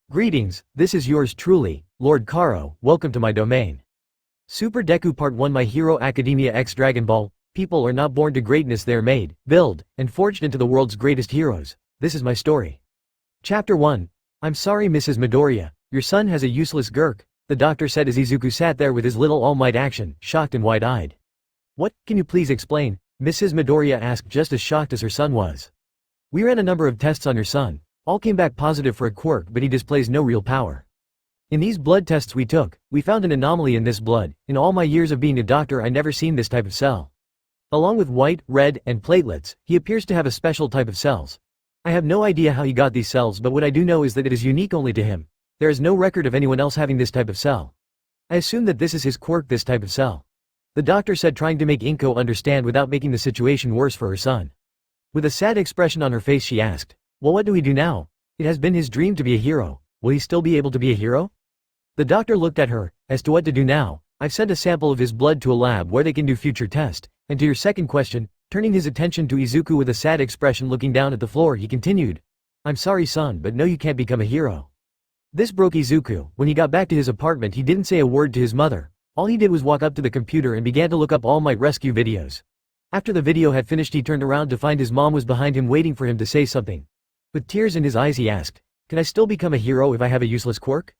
Greetings, this is yours truly, Lord Karo, welcome to my domain. Super Deku Part 1 My Hero Academia X Dragon Ball. People are not born to greatness, they are made, built, and forged into the world's greatest heroes. This is my story. Chapter 1. I'm sorry Mrs. Midoriya, your son has a useless gurk, the doctor said as Izuku sat there with his little all-might action, shocked and wide-eyed. What, can you please explain? Mrs. Midoriya asked, just as shocked as her son was. We ran a number of tests on your son. All came back positive for a quirk, but he displays no real power. In these blood tests we took, we found an anomaly in this blood. In all my years of being a doctor I never seen this type of cell. Along with white, red, and platelets, he appears to have a special type of cells. I have no idea how he got these cells, but what I do know is that it is unique only to him. There is no record of anyone else having this type of cell. I assume that this is his quirk, this type of cell. The doctor said, trying to make Inko understand without making the situation worse for her son. With a sad expression on her face she asked, well, what do we do now? It has been his dream to be a hero. Will he still be able to be a hero? The doctor looked at her. As to what to do now, I've sent a sample of his blood to a lab where they can do future tests. And to your second question, turning his attention to Izuku with a sad expression looking down at the floor, he continued. I'm sorry son, but no, you can't become a hero. This broke Izuku. When he got back to his apartment he didn't say a word to his mother. All he did was walk up to the computer and began to look up All Might rescue videos. After the video had finished he turned around to find his mom was behind him waiting for him to say something. With tears in his eyes he asked, can I still become a hero if I have a useless quirk?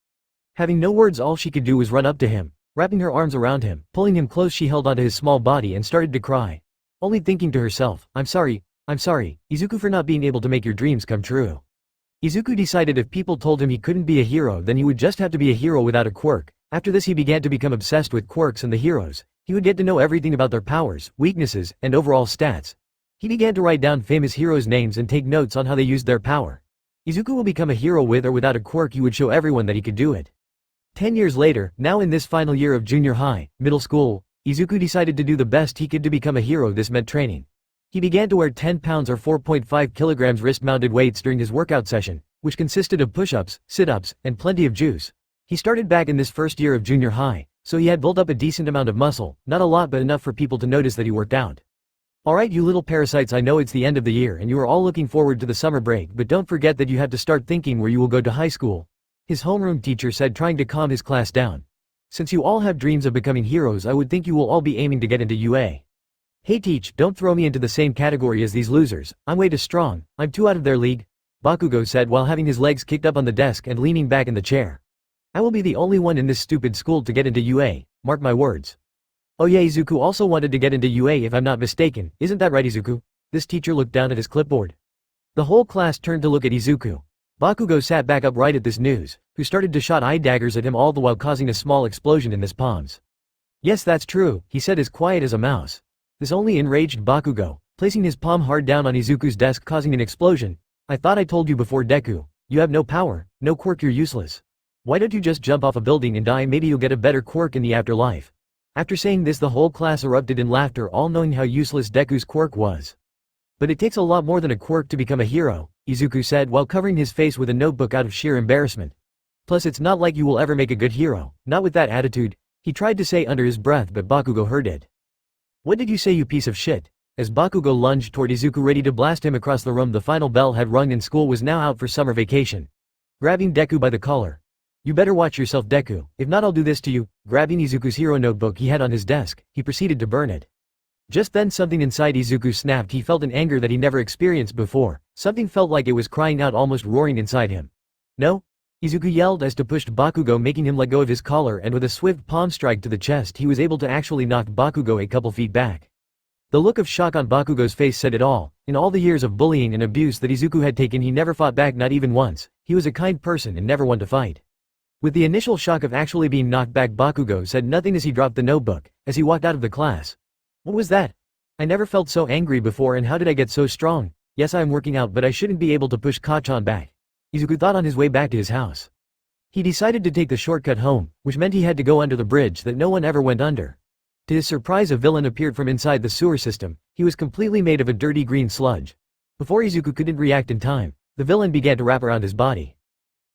Having no words, all she could do was run up to him. Wrapping her arms around him, pulling him close, she held onto his small body and started to cry. Only thinking to herself, I'm sorry, Izuku, for not being able to make your dreams come true. Izuku decided if people told him he couldn't be a hero then he would just have to be a hero without a quirk. After this he began to become obsessed with quirks and the heroes. He would get to know everything about their powers, weaknesses, and overall stats. He began to write down famous heroes' names and take notes on how they used their power. Izuku will become a hero with or without a quirk. He would show everyone that he could do it. 10 years later, now in this final year of junior high, middle school, Izuku decided to do the best he could to become a hero. This meant training. He began to wear 10 pounds or 4.5 kilograms wrist-mounted weights during his workout session, which consisted of push-ups, sit-ups, and plenty of juice. He started back in this first year of junior high, so he had built up a decent amount of muscle, not a lot but enough for people to notice that he worked out. Alright you little parasites, I know it's the end of the year and you are all looking forward to the summer break, but don't forget that you have to start thinking where you will go to high school. His homeroom teacher said, trying to calm his class down. Since you all have dreams of becoming heroes, I would think you will all be aiming to get into UA. Hey teach, don't throw me into the same category as these losers, I'm way too strong, I'm too out of their league, Bakugo said while having his legs kicked up on the desk and leaning back in the chair. I will be the only one in this stupid school to get into UA, mark my words. Oh yeah, Izuku also wanted to get into UA if I'm not mistaken, isn't that right Izuku? This teacher looked down at his clipboard. The whole class turned to look at Izuku. Bakugo sat back up right at this news, who started to shot eye daggers at him all the while causing a small explosion in his palms. Yes that's true, he said as quiet as a mouse. This only enraged Bakugo, placing his palm hard down on Izuku's desk causing an explosion. I thought I told you before Deku, you have no power, no quirk, you're useless. Why don't you just jump off a building and die, maybe you'll get a better quirk in the afterlife. After saying this the whole class erupted in laughter, all knowing how useless Deku's quirk was. But it takes a lot more than a quirk to become a hero, Izuku said while covering his face with a notebook out of sheer embarrassment. Plus it's not like you will ever make a good hero, not with that attitude, he tried to say under his breath but Bakugo heard it. What did you say you piece of shit? As Bakugo lunged toward Izuku ready to blast him across the room, the final bell had rung and school was now out for summer vacation. Grabbing Deku by the collar. You better watch yourself Deku, if not I'll do this to you. Grabbing Izuku's hero notebook he had on his desk, he proceeded to burn it. Just then something inside Izuku snapped. He felt an anger that he never experienced before. Something felt like it was crying out, almost roaring inside him. No! Izuku yelled as to pushed Bakugo, making him let go of his collar, and with a swift palm strike to the chest he was able to actually knock Bakugo a couple feet back. The look of shock on Bakugo's face said it all. In all the years of bullying and abuse that Izuku had taken he never fought back, not even once. He was a kind person and never one to fight. With the initial shock of actually being knocked back, Bakugo said nothing as he dropped the notebook, as he walked out of the class. What was that? I never felt so angry before, and how did I get so strong? Yes, I am working out, but I shouldn't be able to push Kachan back. Izuku thought on his way back to his house. He decided to take the shortcut home, which meant he had to go under the bridge that no one ever went under. To his surprise a villain appeared from inside the sewer system. He was completely made of a dirty green sludge. Before Izuku couldn't react in time, the villain began to wrap around his body.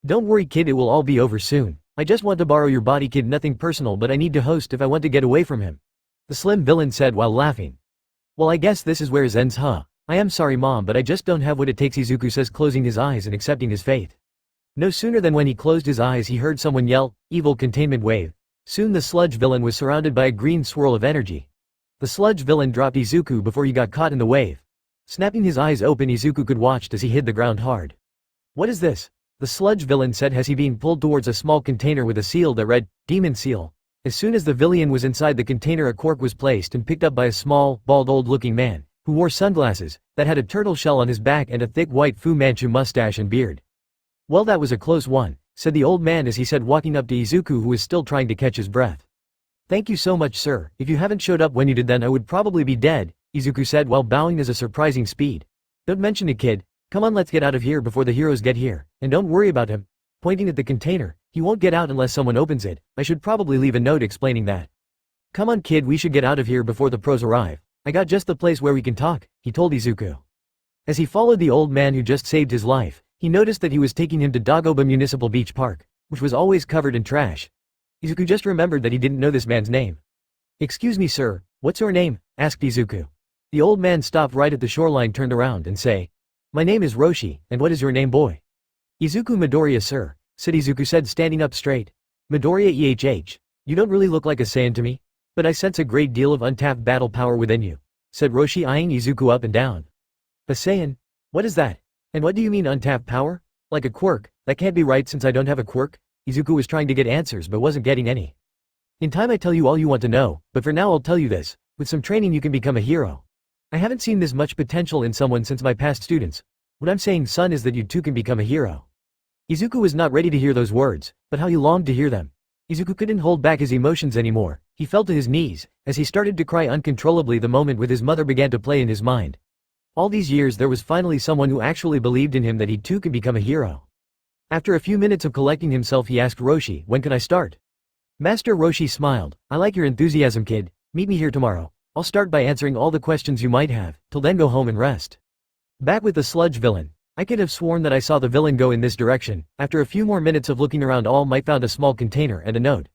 Don't worry kid, it will all be over soon. I just want to borrow your body kid, nothing personal, but I need to host if I want to get away from him. The slim villain said while laughing. Well I guess this is where it ends huh? I am sorry mom, but I just don't have what it takes, Izuku says, closing his eyes and accepting his fate. No sooner than when he closed his eyes he heard someone yell, "Evil containment wave." Soon the sludge villain was surrounded by a green swirl of energy. The sludge villain dropped Izuku before he got caught in the wave. Snapping his eyes open, Izuku could watch as he hit the ground hard. "What is this?" the sludge villain said as he being pulled towards a small container with a seal that read, "Demon Seal." As soon as the villain was inside the container, a cork was placed and picked up by a small, bald old-looking man, who wore sunglasses, that had a turtle shell on his back and a thick white Fu Manchu mustache and beard. "Well, that was a close one," said the old man as he said, walking up to Izuku, who was still trying to catch his breath. "Thank you so much, sir. If you haven't showed up when you did, then I would probably be dead," Izuku said while bowing as a surprising speed. "Don't mention it, kid. Come on, let's get out of here before the heroes get here, and don't worry about him," pointing at the container. "He won't get out unless someone opens it. I should probably leave a note explaining that." "Come on, kid, we should get out of here before the pros arrive. I got just the place where we can talk," he told Izuku. As he followed the old man who just saved his life, he noticed that he was taking him to Dagoba Municipal Beach Park, which was always covered in trash. Izuku just remembered that he didn't know this man's name. "Excuse me, sir, what's your name?" asked Izuku. The old man stopped right at the shoreline, turned around and say, "My name is Roshi, and what is your name, boy?" "Izuku Midoriya, sir," said Izuku said, standing up straight. "Midoriya EHH. You don't really look like a Saiyan to me, but I sense a great deal of untapped battle power within you," said Roshi, eyeing Izuku up and down. "A Saiyan? What is that? And what do you mean untapped power? Like a quirk? That can't be right since I don't have a quirk." Izuku was trying to get answers but wasn't getting any. "In time I tell you all you want to know, but for now I'll tell you this. With some training you can become a hero. I haven't seen this much potential in someone since my past students. What I'm saying, son, is that you too can become a hero." Izuku was not ready to hear those words, but how he longed to hear them. Izuku couldn't hold back his emotions anymore. He fell to his knees, as he started to cry uncontrollably the moment with his mother began to play in his mind. All these years there was finally someone who actually believed in him, that he too could become a hero. After a few minutes of collecting himself, he asked Roshi, "When can I start?" Master Roshi smiled. "I like your enthusiasm, kid. Meet me here tomorrow. I'll start by answering all the questions you might have. Till then, go home and rest." Back with the sludge villain. I could have sworn that I saw the villain go in this direction. After a few more minutes of looking around, All Might found a small container and a note.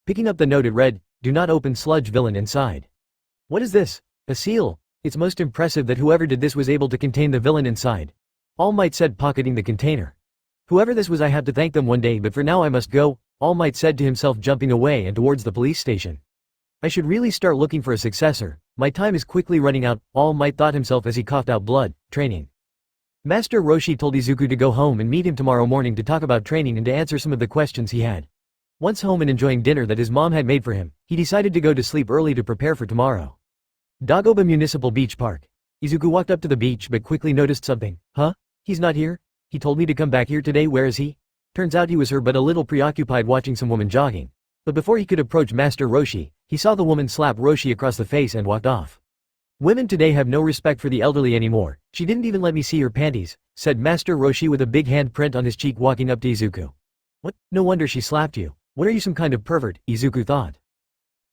Picking up the note, it read, "Do not open, sludge villain," inside. "What is this? A seal? It's most impressive that whoever did this was able to contain the villain inside," All Might said, pocketing the container. "Whoever this was, I have to thank them one day, but for now I must go," All Might said to himself, jumping away and towards the police station. "I should really start looking for a successor. My time is quickly running out," All Might thought himself as he coughed out blood. Training. Master Roshi told Izuku to go home and meet him tomorrow morning to talk about training and to answer some of the questions he had. Once home and enjoying dinner that his mom had made for him, he decided to go to sleep early to prepare for tomorrow. Dagoba Municipal Beach Park. Izuku walked up to the beach but quickly noticed something. "Huh? He's not here? He told me to come back here today, where is he?" Turns out he was her, but a little preoccupied watching some woman jogging. But before he could approach Master Roshi, he saw the woman slap Roshi across the face and walked off. "Women today have no respect for the elderly anymore. She didn't even let me see her panties," said Master Roshi with a big handprint on his cheek, walking up to Izuku. "What? No wonder she slapped you. What are you, some kind of pervert?" Izuku thought.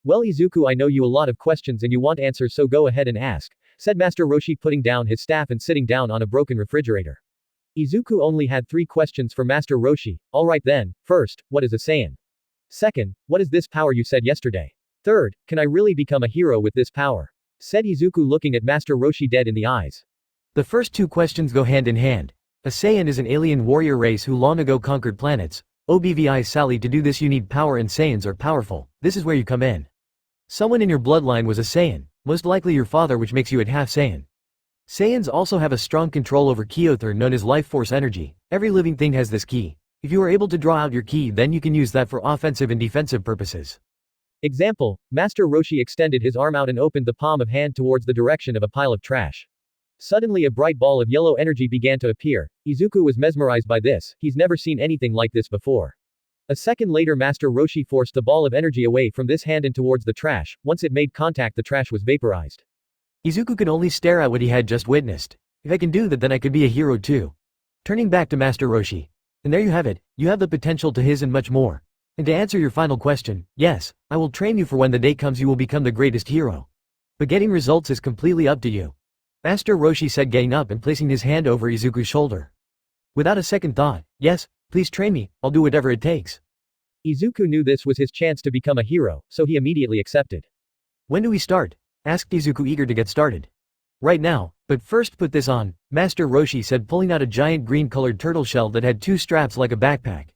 "Well, Izuku, I know you a lot of questions and you want answers, so go ahead and ask," said Master Roshi, putting down his staff and sitting down on a broken refrigerator. Izuku only had 3 questions for Master Roshi. "Alright then, first, what is a Saiyan? Second, what is this power you said yesterday? Third, can I really become a hero with this power?" said Izuku, looking at Master Roshi dead in the eyes. The first 2 questions go hand in hand. A Saiyan is an alien warrior race who long ago conquered planets. Obvi Sally, to do this you need power, and Saiyans are powerful. This is where you come in. Someone in your bloodline was a Saiyan, most likely your father, which makes you a half Saiyan. Saiyans also have a strong control over Kyother, known as life force energy. Every living thing has this key. If you are able to draw out your key, then you can use that for offensive and defensive purposes. Example, Master Roshi extended his arm out and opened the palm of hand towards the direction of a pile of trash. Suddenly a bright ball of yellow energy began to appear. Izuku was mesmerized by this. He's never seen anything like this before. A second later, Master Roshi forced the ball of energy away from this hand and towards the trash. Once it made contact, the trash was vaporized. Izuku could only stare at what he had just witnessed. If I can do that, then I could be a hero too. Turning back to Master Roshi. And there you have it. You have the potential to his and much more. And to answer your final question, yes, I will train you for when the day comes you will become the greatest hero. But getting results is completely up to you. Master Roshi said, getting up and placing his hand over Izuku's shoulder. Without a second thought, yes, please train me, I'll do whatever it takes. Izuku knew this was his chance to become a hero, so he immediately accepted. When do we start? Asked Izuku, eager to get started. Right now, but first put this on, Master Roshi said, pulling out a giant green-colored turtle shell that had 2 straps like a backpack.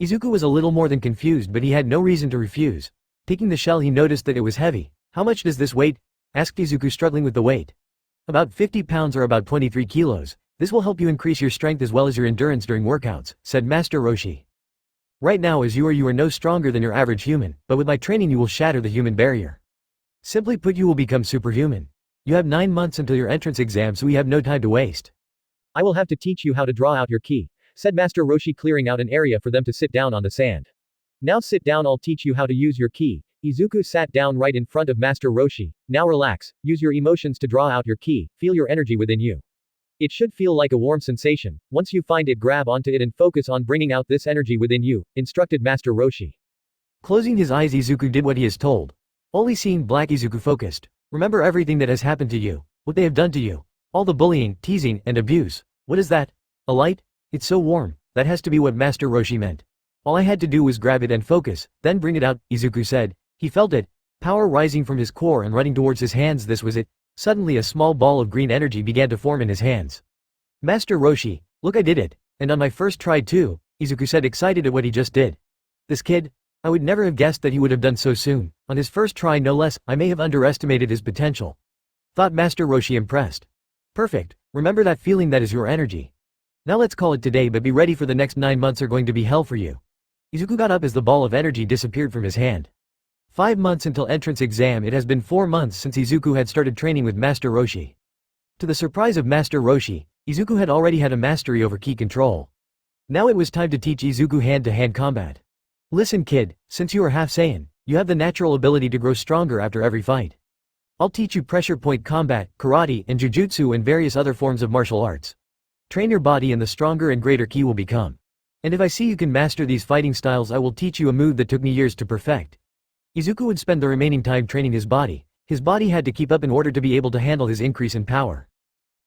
Izuku was a little more than confused, but he had no reason to refuse. Taking the shell, he noticed that it was heavy. "How much does this weight?" asked Izuku, struggling with the weight. "About 50 pounds or about 23 kilos. This will help you increase your strength as well as your endurance during workouts," said Master Roshi. "Right now as you are no stronger than your average human, but with my training you will shatter the human barrier. Simply put, you will become superhuman. You have 9 months until your entrance exam, so we have no time to waste. I will have to teach you how to draw out your ki," said Master Roshi, clearing out an area for them to sit down on the sand. "Now sit down, I'll teach you how to use your ki." Izuku sat down right in front of Master Roshi. "Now relax, use your emotions to draw out your ki, feel your energy within you. It should feel like a warm sensation. Once you find it, grab onto it and focus on bringing out this energy within you," instructed Master Roshi. Closing his eyes, Izuku did what he is told. Only seeing black, Izuku focused. "Remember everything that has happened to you, what they have done to you. All the bullying, teasing, and abuse. What is that? A light? It's so warm. That has to be what Master Roshi meant. All I had to do was grab it and focus, then bring it out," Izuku said. He felt it, power rising from his core and running towards his hands. This was it. Suddenly a small ball of green energy began to form in his hands. "Master Roshi, look, I did it. And on my first try too," Izuku said, excited at what he just did. "This kid, I would never have guessed that he would have done so soon. On his first try, no less. I may have underestimated his potential," thought Master Roshi, impressed. "Perfect. Remember that feeling, that is your energy. Now let's call it today, but be ready, for the next 9 months are going to be hell for you." Izuku got up as the ball of energy disappeared from his hand. 5 months until entrance exam. It has been 4 months since Izuku had started training with Master Roshi. To the surprise of Master Roshi, Izuku had already had a mastery over ki control. Now it was time to teach Izuku hand-to-hand combat. "Listen kid, since you are half Saiyan, you have the natural ability to grow stronger after every fight. I'll teach you pressure point combat, karate, and jujutsu and various other forms of martial arts. Train your body and the stronger and greater ki will become. And if I see you can master these fighting styles, I will teach you a move that took me years to perfect." Izuku would spend the remaining time training his body. His body had to keep up in order to be able to handle his increase in power.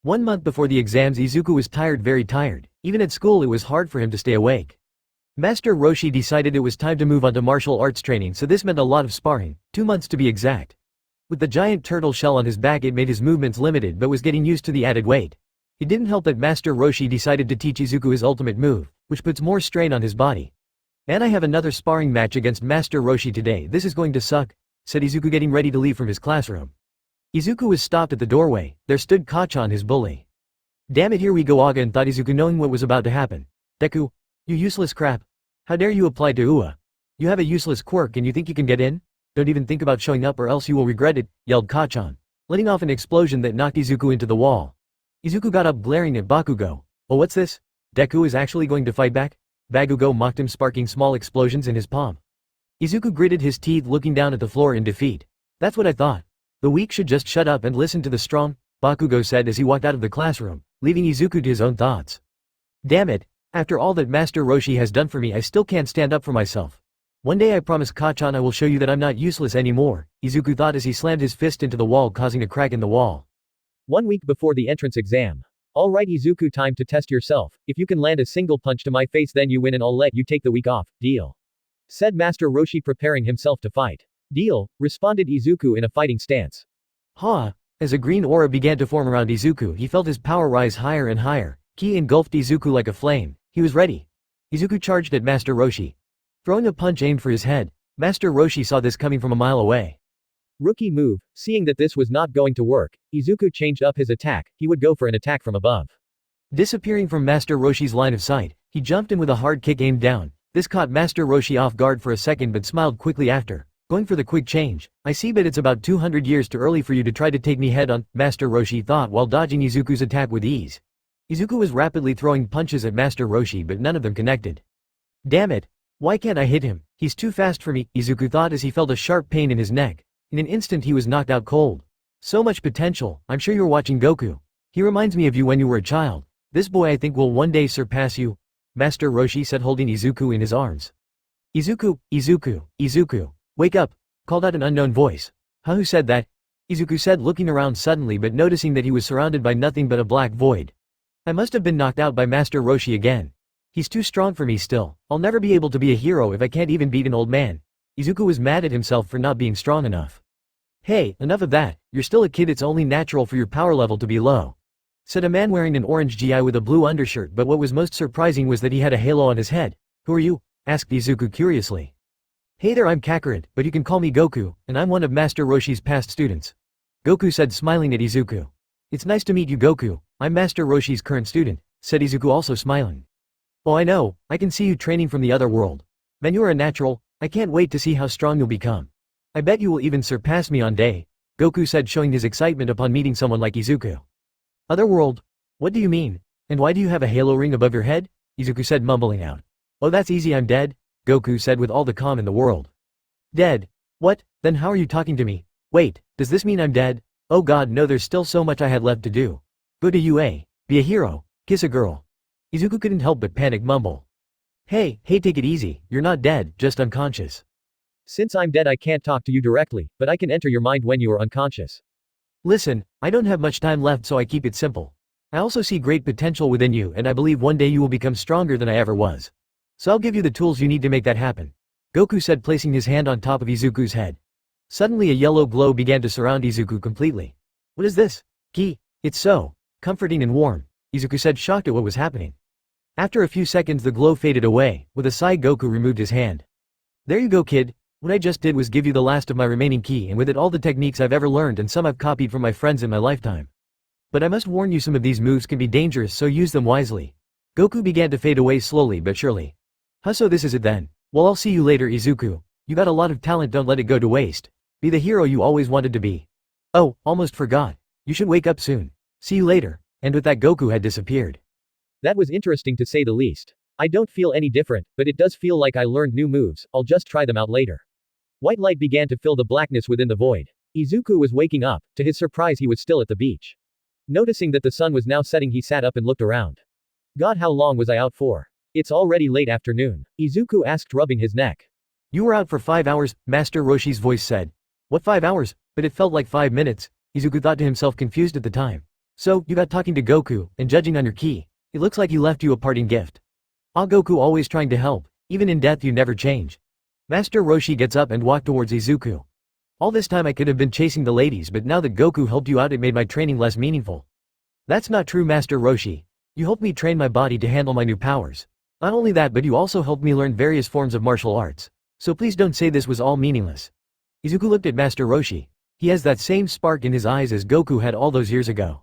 1 month before the exams, Izuku was tired, very tired. Even at school it was hard for him to stay awake. Master Roshi decided it was time to move on to martial arts training, so this meant a lot of sparring, 2 months to be exact. With the giant turtle shell on his back, it made his movements limited, but was getting used to the added weight. It didn't help that Master Roshi decided to teach Izuku his ultimate move, which puts more strain on his body. "And I have another sparring match against Master Roshi today. This is going to suck," said Izuku, getting ready to leave from his classroom. Izuku was stopped at the doorway. There stood Kachan, his bully. "Damn it, here we go again," thought Izuku, knowing what was about to happen. "Deku, you useless crap. How dare you apply to UA? You have a useless quirk and you think you can get in? Don't even think about showing up or else you will regret it," yelled Kachan, letting off an explosion that knocked Izuku into the wall. Izuku got up, glaring at Bakugo. "Oh, what's this? Deku is actually going to fight back?" Bakugo mocked him, sparking small explosions in his palm. Izuku gritted his teeth, looking down at the floor in defeat. "That's what I thought. The weak should just shut up and listen to the strong," Bakugo said as he walked out of the classroom, leaving Izuku to his own thoughts. "Damn it, after all that Master Roshi has done for me, I still can't stand up for myself. One day I promise Kachan I will show you that I'm not useless anymore," Izuku thought as he slammed his fist into the wall, causing a crack in the wall. 1 week before the entrance exam. "Alright Izuku, time to test yourself. If you can land a single punch to my face, then you win and I'll let you take the week off, deal?" said Master Roshi, preparing himself to fight. "Deal," responded Izuku in a fighting stance. "Ha!" As a green aura began to form around Izuku, he felt his power rise higher and higher. Ki engulfed Izuku like a flame. He was ready. Izuku charged at Master Roshi, throwing a punch aimed for his head. Master Roshi saw this coming from a mile away. Rookie move. Seeing that this was not going to work, Izuku changed up his attack. He would go for an attack from above. Disappearing from Master Roshi's line of sight, he jumped in with a hard kick aimed down. This caught Master Roshi off guard for a second, but smiled quickly after, going for the quick change. "I see, but it's about 200 years too early for you to try to take me head on," Master Roshi thought while dodging Izuku's attack with ease. Izuku was rapidly throwing punches at Master Roshi, but none of them connected. "Damn it! Why can't I hit him? He's too fast for me," Izuku thought as he felt a sharp pain in his neck. In an instant he was knocked out cold. "So much potential. I'm sure you're watching Goku. He reminds me of you when you were a child. This boy I think will one day surpass you," Master Roshi said, holding Izuku in his arms. "Izuku, Izuku, Izuku, wake up," called out an unknown voice. "Huh, who said that?" Izuku said, looking around suddenly but noticing that he was surrounded by nothing but a black void. "I must have been knocked out by Master Roshi again. He's too strong for me still. I'll never be able to be a hero if I can't even beat an old man." Izuku was mad at himself for not being strong enough. Hey, enough of that, you're still a kid, it's only natural for your power level to be low, said a man wearing an orange gi with a blue undershirt, but what was most surprising was that he had a halo on his head. Who are you? Asked Izuku curiously. Hey there, I'm Kakarot, but you can call me Goku, and I'm one of Master Roshi's past students. Goku said, smiling at Izuku. It's nice to meet you, Goku, I'm Master Roshi's current student, said Izuku, also smiling. Oh, I know, I can see you training from the other world. Man, you are a natural, I can't wait to see how strong you'll become. I bet you will even surpass me on day, Goku said, showing his excitement upon meeting someone like Izuku. Otherworld? What do you mean? And why do you have a halo ring above your head? Izuku said, mumbling out. Oh, that's easy, I'm dead, Goku said with all the calm in the world. Dead? What? Then how are you talking to me? Wait, does this mean I'm dead? Oh god no, there's still so much I had left to do. Go to UA, be a hero, kiss a girl. Izuku couldn't help but panic mumble. Hey, take it easy, you're not dead, just unconscious. Since I'm dead I can't talk to you directly, but I can enter your mind when you are unconscious. Listen, I don't have much time left so I keep it simple. I also see great potential within you and I believe one day you will become stronger than I ever was. So I'll give you the tools you need to make that happen. Goku said, placing his hand on top of Izuku's head. Suddenly a yellow glow began to surround Izuku completely. What is this? Ki? It's so comforting and warm, Izuku said, shocked at what was happening. After a few seconds the glow faded away. With a sigh Goku removed his hand. There you go, kid. What I just did was give you the last of my remaining ki, and with it all the techniques I've ever learned and some I've copied from my friends in my lifetime. But I must warn you, some of these moves can be dangerous, so use them wisely. Goku began to fade away slowly but surely. So this is it then. Well, I'll see you later, Izuku. You got a lot of talent, don't let it go to waste. Be the hero you always wanted to be. Oh, almost forgot. You should wake up soon. See you later. And with that Goku had disappeared. That was interesting to say the least. I don't feel any different, but it does feel like I learned new moves, I'll just try them out later. White light began to fill the blackness within the void. Izuku was waking up. To his surprise he was still at the beach. Noticing that the sun was now setting he sat up and looked around. God, how long was I out for? It's already late afternoon. Izuku asked, rubbing his neck. You were out for 5 hours, Master Roshi's voice said. What 5 hours? But it felt like 5 minutes, Izuku thought to himself, confused at the time. So, you got talking to Goku, and judging on your ki, it looks like he left you a parting gift. Ah, Goku always trying to help, even in death you never change. Master Roshi gets up and walked towards Izuku. All this time I could have been chasing the ladies, but now that Goku helped you out it made my training less meaningful. That's not true, Master Roshi. You helped me train my body to handle my new powers. Not only that, but you also helped me learn various forms of martial arts. So please don't say this was all meaningless. Izuku looked at Master Roshi. He has that same spark in his eyes as Goku had all those years ago.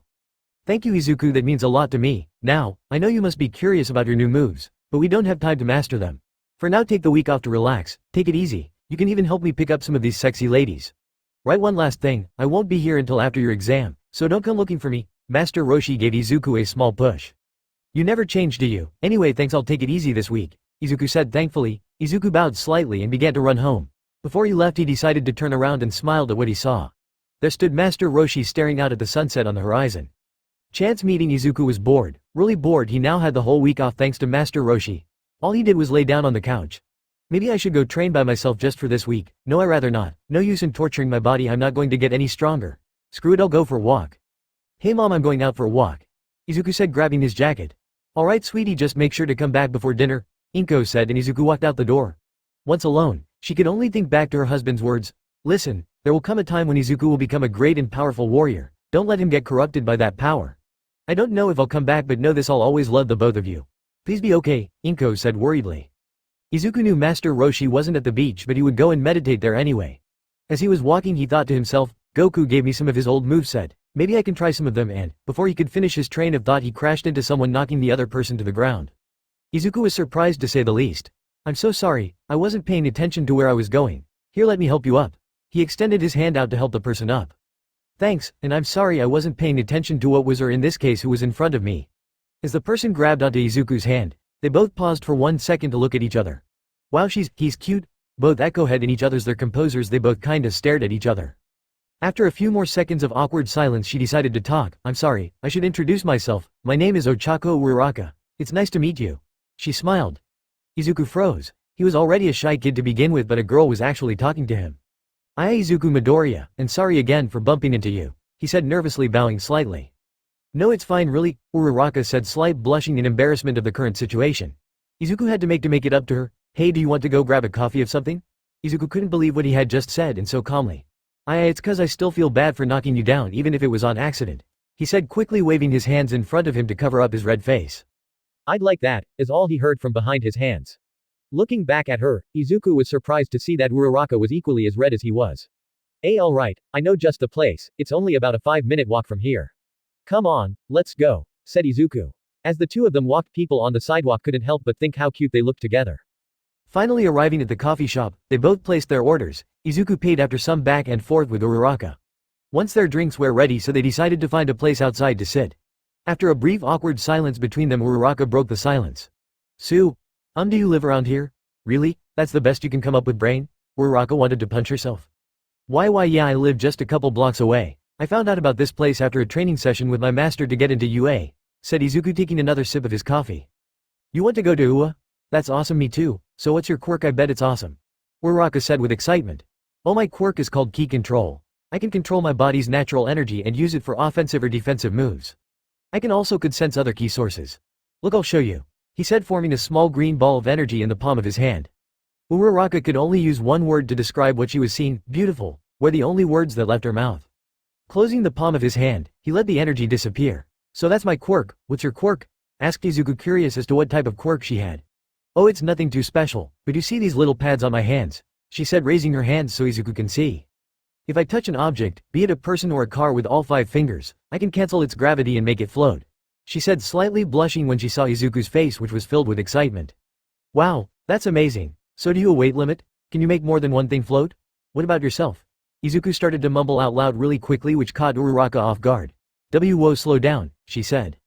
Thank you, Izuku, that means a lot to me. Now, I know you must be curious about your new moves, but we don't have time to master them. For now take the week off to relax, take it easy, you can even help me pick up some of these sexy ladies. Right, one last thing, I won't be here until after your exam, so don't come looking for me. Master Roshi gave Izuku a small push. You never change, do you? Anyway, thanks, I'll take it easy this week, Izuku said thankfully. Izuku bowed slightly and began to run home. Before he left he decided to turn around and smiled at what he saw. There stood Master Roshi staring out at the sunset on the horizon. Chance meeting Izuku was bored, really bored. He now had the whole week off thanks to Master Roshi. All he did was lay down on the couch. Maybe I should go train by myself just for this week. No, I rather not. No use in torturing my body, I'm not going to get any stronger. Screw it, I'll go for a walk. Hey mom, I'm going out for a walk, Izuku said, grabbing his jacket. Alright sweetie, just make sure to come back before dinner, Inko said, and Izuku walked out the door. Once alone, she could only think back to her husband's words. Listen, there will come a time when Izuku will become a great and powerful warrior. Don't let him get corrupted by that power. I don't know if I'll come back, but know this, I'll always love the both of you. Please be okay, Inko said worriedly. Izuku knew Master Roshi wasn't at the beach, but he would go and meditate there anyway. As he was walking he thought to himself, Goku gave me some of his old moveset, maybe I can try some of them, and, before he could finish his train of thought he crashed into someone, knocking the other person to the ground. Izuku was surprised to say the least. I'm so sorry, I wasn't paying attention to where I was going. Here, let me help you up. He extended his hand out to help the person up. Thanks, and I'm sorry I wasn't paying attention to what was, or in this case who was in front of me. As the person grabbed onto Izuku's hand, they both paused for 1 second to look at each other. Wow, he's cute. Both echoed in each other's their composers. They both kinda stared at each other. After a few more seconds of awkward silence she decided to talk. I'm sorry, I should introduce myself. My name is Ochaco Uraraka. It's nice to meet you. She smiled. Izuku froze. He was already a shy kid to begin with, but a girl was actually talking to him. I Izuku Midoriya, and sorry again for bumping into you, he said nervously, bowing slightly. No, it's fine really, Uraraka said, slight blushing in embarrassment of the current situation. Izuku had to make it up to her. Hey, do you want to go grab a coffee of something? Izuku couldn't believe what he had just said, and so calmly. It's cause I still feel bad for knocking you down even if it was on accident," he said, quickly waving his hands in front of him to cover up his red face. "I'd like that," is all he heard from behind his hands. Looking back at her, Izuku was surprised to see that Uraraka was equally as red as he was. Alright, I know just the place, it's only about a 5-minute walk from here. "Come on, let's go," said Izuku. As the two of them walked, people on the sidewalk couldn't help but think how cute they looked together. Finally arriving at the coffee shop, they both placed their orders. Izuku paid after some back and forth with Uraraka. Once their drinks were ready, so they decided to find a place outside to sit. After a brief awkward silence between them, Uraraka broke the silence. Do you live around here? Really? That's the best you can come up with, brain?" Uraraka wanted to punch herself. Why yeah, I live just a couple blocks away. I found out about this place after a training session with my master to get into UA, said Izuku, taking another sip of his coffee. "You want to go to UA? That's awesome, me too. So what's your quirk? I bet it's awesome," Uraraka said with excitement. "Oh, my quirk is called Ki Control. I can control my body's natural energy and use it for offensive or defensive moves. I can also could sense other key sources. Look, I'll show you," he said, forming a small green ball of energy in the palm of his hand. Uraraka could only use one word to describe what she was seeing: beautiful, were the only words that left her mouth. Closing the palm of his hand, he let the energy disappear. "So that's my quirk. What's your quirk?" asked Izuku, curious as to what type of quirk she had. "Oh, it's nothing too special, but you see these little pads on my hands," she said, raising her hands so Izuku can see. "If I touch an object, be it a person or a car, with all 5 fingers, I can cancel its gravity and make it float," she said, slightly blushing when she saw Izuku's face, which was filled with excitement. "Wow, that's amazing. So do you have a weight limit? Can you make more than one thing float? What about yourself?" Izuku started to mumble out loud really quickly, which caught Uraraka off guard. "Whoa, slow down," she said.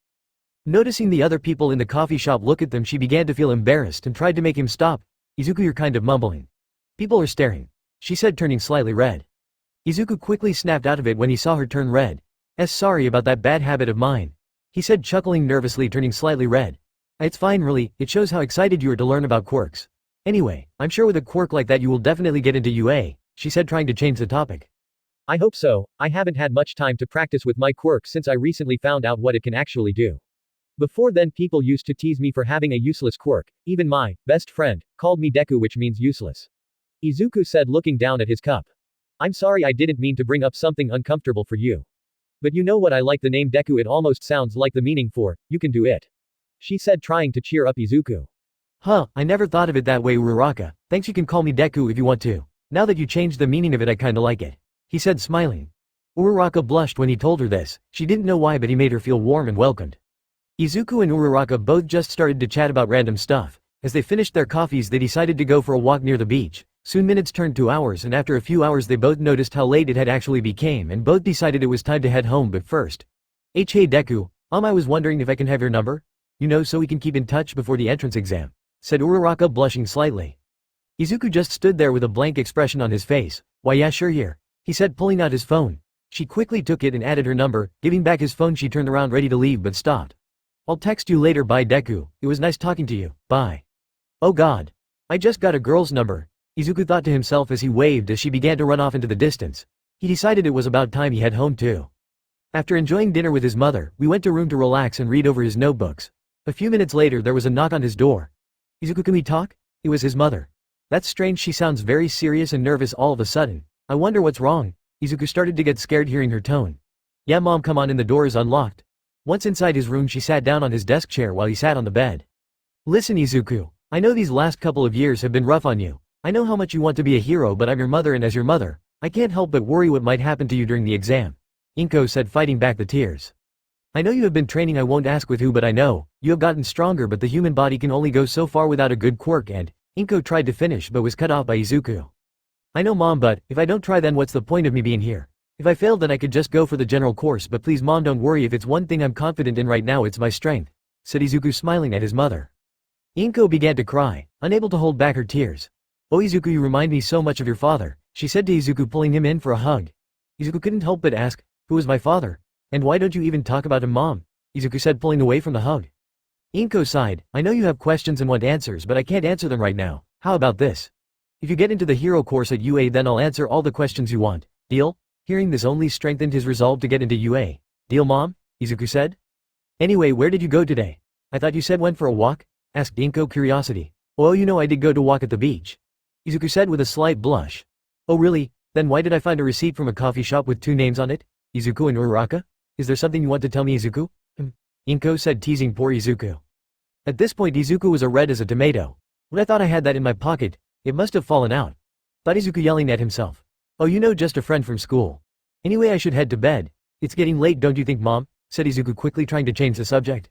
Noticing the other people in the coffee shop look at them, she began to feel embarrassed and tried to make him stop. "Izuku, you're kind of mumbling. People are staring," she said, turning slightly red. Izuku quickly snapped out of it when he saw her turn red. Sorry about that bad habit of mine," he said, chuckling nervously, turning slightly red. "It's fine really, it shows how excited you are to learn about quirks. Anyway, I'm sure with a quirk like that you will definitely get into UA," she said, trying to change the topic. "I hope so. I haven't had much time to practice with my quirk since I recently found out what it can actually do. Before then, people used to tease me for having a useless quirk. Even my best friend called me Deku, which means useless," Izuku said, looking down at his cup. "I'm sorry, I didn't mean to bring up something uncomfortable for you. But you know what, I like the name Deku, it almost sounds like the meaning for, you can do it," she said, trying to cheer up Izuku. I never thought of it that way, Uraraka. Thanks, you can call me Deku if you want to. Now that you changed the meaning of it, I kinda like it," he said, smiling. Uraraka blushed when he told her this. She didn't know why, but he made her feel warm and welcomed. Izuku and Uraraka both just started to chat about random stuff. As they finished their coffees, they decided to go for a walk near the beach. Soon minutes turned to hours, and after a few hours they both noticed how late it had actually became, and both decided it was time to head home. But first, "Hey Deku, I was wondering if I can have your number? You know, so we can keep in touch before the entrance exam," said Uraraka, blushing slightly. Izuku just stood there with a blank expression on his face. "Why yeah, sure, here," he said, pulling out his phone. She quickly took it and added her number. Giving back his phone, she turned around ready to leave but stopped. "I'll text you later, bye Deku, it was nice talking to you, bye." "Oh god. I just got a girl's number," Izuku thought to himself as he waved as she began to run off into the distance. He decided it was about time he head home too. After enjoying dinner with his mother, we went to room to relax and read over his notebooks. A few minutes later there was a knock on his door. "Izuku, can we talk?" It was his mother. "That's strange, she sounds very serious and nervous all of a sudden. I wonder what's wrong." Izuku started to get scared hearing her tone. "Yeah mom, come on in, the door is unlocked." Once inside his room, she sat down on his desk chair while he sat on the bed. "Listen Izuku, I know these last couple of years have been rough on you. I know how much you want to be a hero, but I'm your mother, and as your mother, I can't help but worry what might happen to you during the exam," Inko said, fighting back the tears. "I know you have been training, I won't ask with who, but I know you have gotten stronger, but the human body can only go so far without a good quirk," and Inko tried to finish but was cut off by Izuku. "I know mom, but if I don't try, then what's the point of me being here? If I failed, then I could just go for the general course, but please mom, don't worry, if it's one thing I'm confident in right now, it's my strength," said Izuku, smiling at his mother. Inko began to cry, unable to hold back her tears. "Oh Izuku, you remind me so much of your father," she said to Izuku, pulling him in for a hug. Izuku couldn't help but ask, "Who is my father? And why don't you even talk about him mom?" Izuku said, pulling away from the hug. Inko sighed, "I know you have questions and want answers, but I can't answer them right now. How about this? If you get into the hero course at UA, then I'll answer all the questions you want. Deal?" Hearing this only strengthened his resolve to get into UA. "Deal mom?" Izuku said. "Anyway, where did you go today? I thought you said went for a walk?" asked Inko, curiosity. "Oh, you know, I did go to walk at the beach," Izuku said with a slight blush. "Oh really? Then why did I find a receipt from a coffee shop with 2 names on it? Izuku and Uraraka? Is there something you want to tell me, Izuku? Inko said, teasing poor Izuku. At this point Izuku was as red as a tomato. When I thought I had that in my pocket, it must have fallen out. Thought Izuku yelling at himself. Oh, you know, just a friend from school. Anyway, I should head to bed. It's getting late, don't you think, Mom? Said Izuku quickly, trying to change the subject.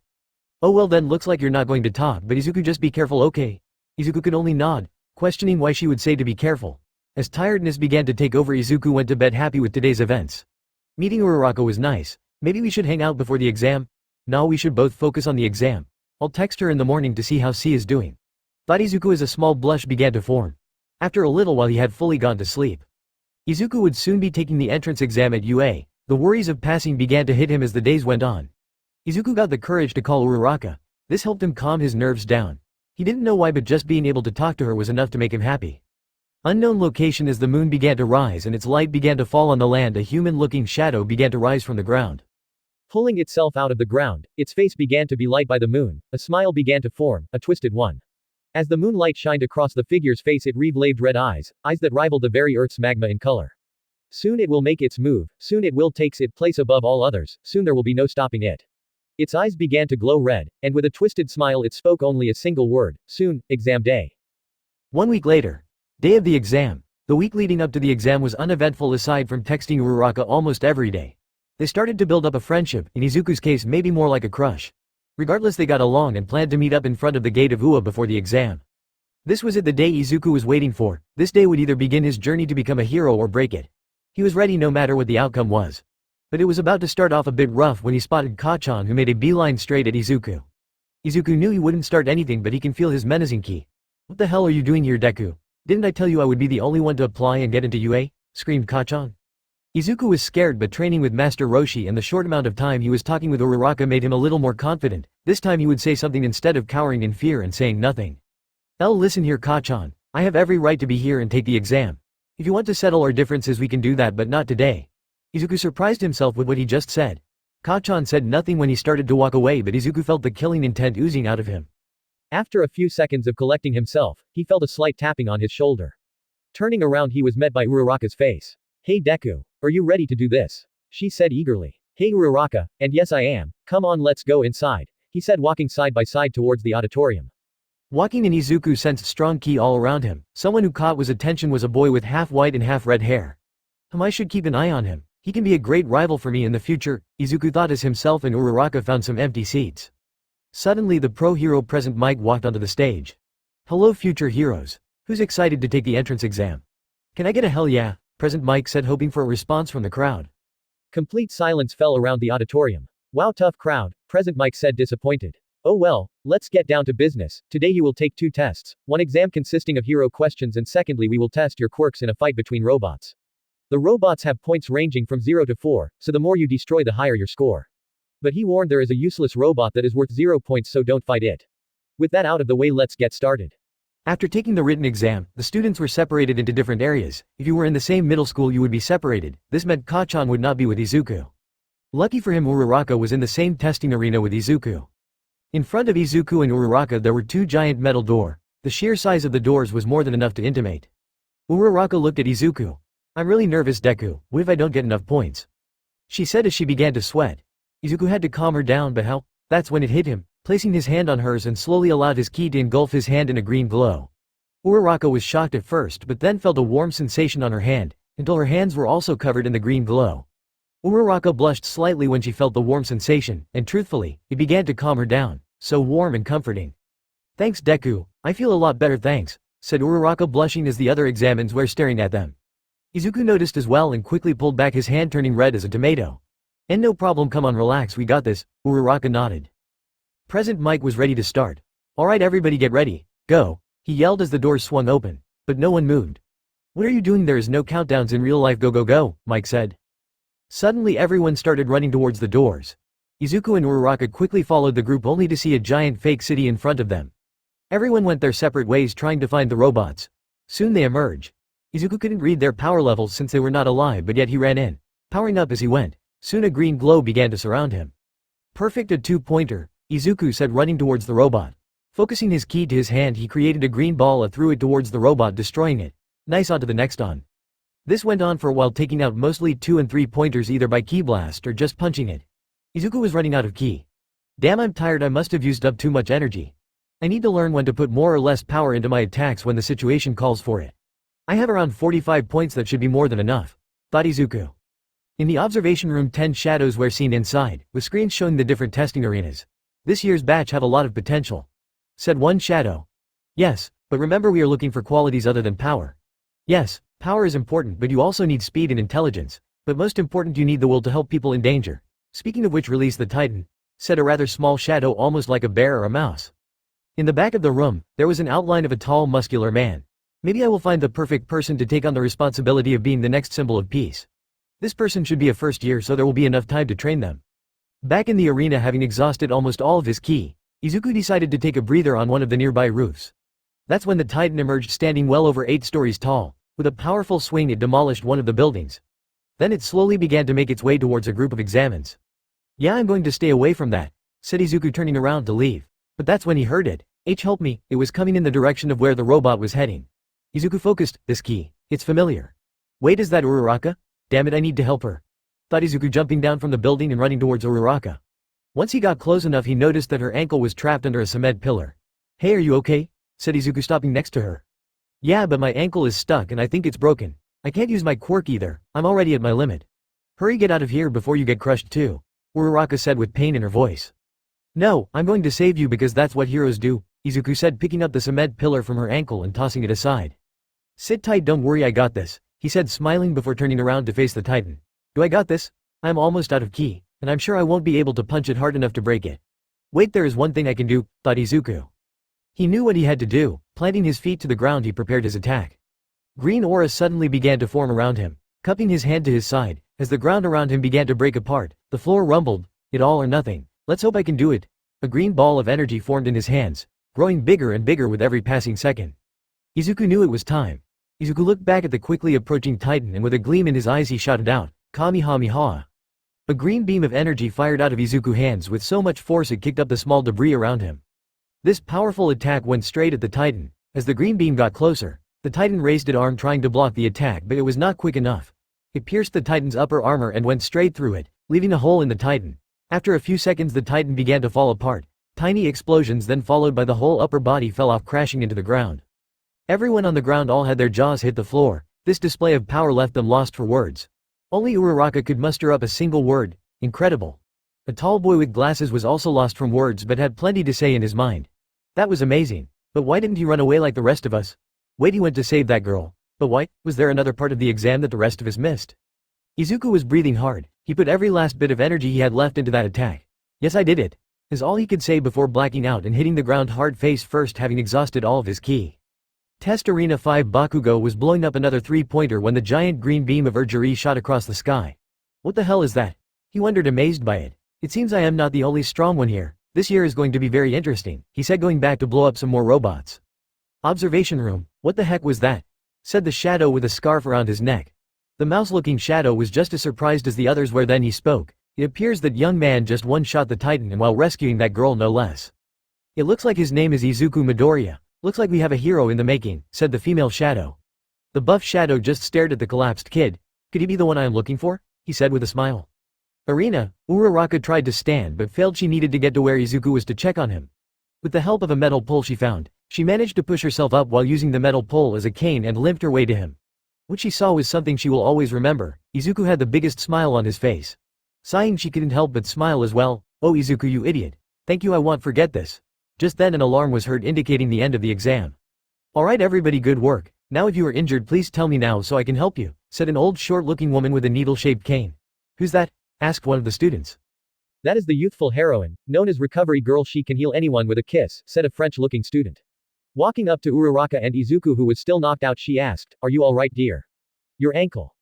Oh well then, looks like you're not going to talk, but Izuku, just be careful, okay? Izuku could only nod, questioning why she would say to be careful. As tiredness began to take over, Izuku went to bed happy with today's events. Meeting Uraraka was nice. Maybe we should hang out before the exam? No, we should both focus on the exam. I'll text her in the morning to see how C is doing. Thought Izuku as a small blush began to form. After a little while he had fully gone to sleep. Izuku would soon be taking the entrance exam at UA. The worries of passing began to hit him as the days went on. Izuku got the courage to call Uraraka. This helped him calm his nerves down. He didn't know why, but just being able to talk to her was enough to make him happy. Unknown location. As the moon began to rise and its light began to fall on the land, a human-looking shadow began to rise from the ground. Pulling itself out of the ground, its face began to be lit by the moon, a smile began to form, a twisted one. As the moonlight shined across the figure's face, it revealed red eyes that rivaled the very Earth's magma in color. Soon it will make its move, soon it will take its place above all others, soon there will be no stopping it. Its eyes began to glow red, and with a twisted smile it spoke only a single word: soon, exam day. 1 week later. Day of the exam. The week leading up to the exam was uneventful aside from texting Uraraka almost every day. They started to build up a friendship, in Izuku's case maybe more like a crush. Regardless, they got along and planned to meet up in front of the gate of UA before the exam. This was it, the day Izuku was waiting for. This day would either begin his journey to become a hero or break it. He was ready no matter what the outcome was. But it was about to start off a bit rough when he spotted Kachan, who made a beeline straight at Izuku. Izuku knew he wouldn't start anything, but he can feel his menacing ki. What the hell are you doing here, Deku? Didn't I tell you I would be the only one to apply and get into UA? Screamed Kachan. Izuku was scared, but training with Master Roshi and the short amount of time he was talking with Uraraka made him a little more confident. This time he would say something instead of cowering in fear and saying nothing. Listen here, Kachan. I have every right to be here and take the exam. If you want to settle our differences we can do that, but not today. Izuku surprised himself with what he just said. Kachan said nothing when he started to walk away, but Izuku felt the killing intent oozing out of him. After a few seconds of collecting himself, he felt a slight tapping on his shoulder. Turning around, he was met by Uraraka's face. Hey Deku, are you ready to do this? She said eagerly. Hey Uraraka, and yes I am, come on let's go inside, he said, walking side by side towards the auditorium. Walking in, Izuku sensed strong ki all around him. Someone who caught his attention was a boy with half white and half red hair. I should keep an eye on him. He can be a great rival for me in the future, Izuku thought as himself and Uraraka found some empty seats. Suddenly the pro hero Present Mike walked onto the stage. Hello future heroes. Who's excited to take the entrance exam? Can I get a hell yeah? Present Mike said, hoping for a response from the crowd. Complete silence fell around the auditorium. Wow, tough crowd, Present Mike said, disappointed. Oh well, let's get down to business. Today you will take 2 tests, one exam consisting of hero questions, and secondly we will test your quirks in a fight between robots. The robots have points ranging from 0 to 4, so the more you destroy the higher your score. But he warned there is a useless robot that is worth 0 points, so don't fight it. With that out of the way, let's get started. After taking the written exam, the students were separated into different areas. If you were in the same middle school you would be separated. This meant Kachan would not be with Izuku. Lucky for him, Uraraka was in the same testing arena with Izuku. In front of Izuku and Uraraka there were 2 giant metal doors. The sheer size of the doors was more than enough to intimate. Uraraka looked at Izuku. I'm really nervous, Deku. What if I don't get enough points? She said as she began to sweat. Izuku had to calm her down, but how? That's when it hit him, placing his hand on hers and slowly allowed his ki to engulf his hand in a green glow. Uraraka was shocked at first, but then felt a warm sensation on her hand, until her hands were also covered in the green glow. Uraraka blushed slightly when she felt the warm sensation, and truthfully, it began to calm her down. So warm and comforting. Thanks Deku, I feel a lot better thanks, said Uraraka, blushing as the other examines were staring at them. Izuku noticed as well and quickly pulled back his hand, turning red as a tomato. And no problem, come on relax, we got this, Uraraka nodded. Present Mike was ready to start. Alright everybody get ready, go, he yelled as the doors swung open, but no one moved. What are you doing? There is no countdowns in real life, go go go, Mike said. Suddenly everyone started running towards the doors. Izuku and Uraraka quickly followed the group only to see a giant fake city in front of them. Everyone went their separate ways trying to find the robots. Soon they emerge. Izuku couldn't read their power levels since they were not alive, but yet he ran in, powering up as he went. Soon a green glow began to surround him. Perfect, a 2-pointer, Izuku said, running towards the robot. Focusing his ki to his hand, he created a green ball and threw it towards the robot, destroying it. Nice, on to the next on. This went on for a while, taking out mostly 2 and 3 pointers either by ki blast or just punching it. Izuku was running out of ki. Damn, I'm tired, I must have used up too much energy. I need to learn when to put more or less power into my attacks when the situation calls for it. I have around 45 points, that should be more than enough, thought Izuku. In the observation room, 10 shadows were seen inside, with screens showing the different testing arenas. This year's batch have a lot of potential, said one shadow. Yes, but remember we are looking for qualities other than power. Yes, power is important, but you also need speed and intelligence, but most important you need the will to help people in danger. Speaking of which, release the Titan, said a rather small shadow, almost like a bear or a mouse. In the back of the room, there was an outline of a tall, muscular man. Maybe I will find the perfect person to take on the responsibility of being the next symbol of peace. This person should be a first year, so there will be enough time to train them. Back in the arena, having exhausted almost all of his ki, Izuku decided to take a breather on one of the nearby roofs. That's when the Titan emerged, standing well over 8 stories tall. With a powerful swing it demolished one of the buildings. Then it slowly began to make its way towards a group of examins. Yeah, I'm going to stay away from that, said Izuku, turning around to leave. But that's when he heard it. Help me, it was coming in the direction of where the robot was heading. Izuku focused, this ki, it's familiar. Wait, is that Uraraka? Damn it, I need to help her, thought Izuku, jumping down from the building and running towards Uraraka. Once he got close enough, he noticed that her ankle was trapped under a cement pillar. Hey, are you okay? Said Izuku, stopping next to her. Yeah, but my ankle is stuck and I think it's broken. I can't use my quirk either, I'm already at my limit. Hurry, get out of here before you get crushed too, Uraraka said with pain in her voice. No, I'm going to save you because that's what heroes do, Izuku said, picking up the cement pillar from her ankle and tossing it aside. Sit tight, don't worry, I got this, he said, smiling before turning around to face the Titan. Do I got this? I'm almost out of ki, and I'm sure I won't be able to punch it hard enough to break it. Wait, there is one thing I can do, thought Izuku. He knew what he had to do. Planting his feet to the ground, he prepared his attack. Green aura suddenly began to form around him, cupping his hand to his side. As the ground around him began to break apart, the floor rumbled. It all or nothing. Let's hope I can do it. A green ball of energy formed in his hands, growing bigger and bigger with every passing second. Izuku knew it was time. Izuku looked back at the quickly approaching Titan, and with a gleam in his eyes he shouted out, Kamehameha. A green beam of energy fired out of Izuku's hands with so much force it kicked up the small debris around him. This powerful attack went straight at the Titan. As the green beam got closer, the Titan raised its arm trying to block the attack, but it was not quick enough. It pierced the Titan's upper armor and went straight through it, leaving a hole in the Titan. After a few seconds the Titan began to fall apart. Tiny explosions then followed by the whole upper body fell off, crashing into the ground. Everyone on the ground all had their jaws hit the floor. This display of power left them lost for words. Only Uraraka could muster up a single word: incredible. A tall boy with glasses was also lost from words but had plenty to say in his mind. That was amazing. But why didn't he run away like the rest of us? Wait, he went to save that girl. But why? Was there another part of the exam that the rest of us missed? Izuku was breathing hard. He put every last bit of energy he had left into that attack. Yes, I did it, is all he could say before blacking out and hitting the ground hard face first, having exhausted all of his ki. Test Arena 5 Bakugo was blowing up another 3-pointer when the giant green beam of Urgiri shot across the sky. What the hell is that? He wondered, amazed by it. It seems I am not the only strong one here. This year is going to be very interesting, he said, going back to blow up some more robots. Observation room. What the heck was that? Said the shadow with a scarf around his neck. The mouse-looking shadow was just as surprised as the others were. Then he spoke. It appears that young man just one-shot the Titan, and while rescuing that girl no less. It looks like his name is Izuku Midoriya. Looks like we have a hero in the making, said the female shadow. The buff shadow just stared at the collapsed kid. Could he be the one I am looking for? He said with a smile. Arena. Uraraka tried to stand but failed. She needed to get to where Izuku was to check on him. With the help of a metal pole she found, she managed to push herself up while using the metal pole as a cane and limped her way to him. What she saw was something she will always remember. Izuku had the biggest smile on his face. Sighing, she couldn't help but smile as well. Oh Izuku, you idiot. Thank you, I won't forget this. Just then an alarm was heard indicating the end of the exam. Alright everybody, good work. Now if you are injured please tell me now so I can help you, said an old short-looking woman with a needle-shaped cane. Who's that? Asked one of the students. That is the youthful heroine, known as Recovery Girl. She can heal anyone with a kiss, said a French-looking student. Walking up to Uraraka and Izuku, who was still knocked out, she asked, Are you alright, dear? Your ankle.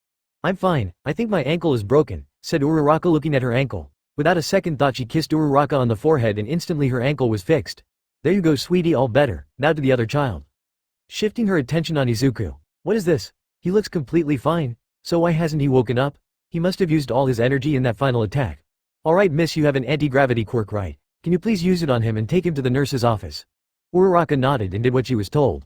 I'm fine, I think my ankle is broken, said Uraraka, looking at her ankle. Without a second thought she kissed Uraraka on the forehead and instantly her ankle was fixed. There you go sweetie, all better. Now to the other child. Shifting her attention on Izuku. What is this? He looks completely fine. So why hasn't he woken up? He must have used all his energy in that final attack. Alright miss, you have an anti-gravity quirk, right? Can you please use it on him and take him to the nurse's office? Uraraka nodded and did what she was told.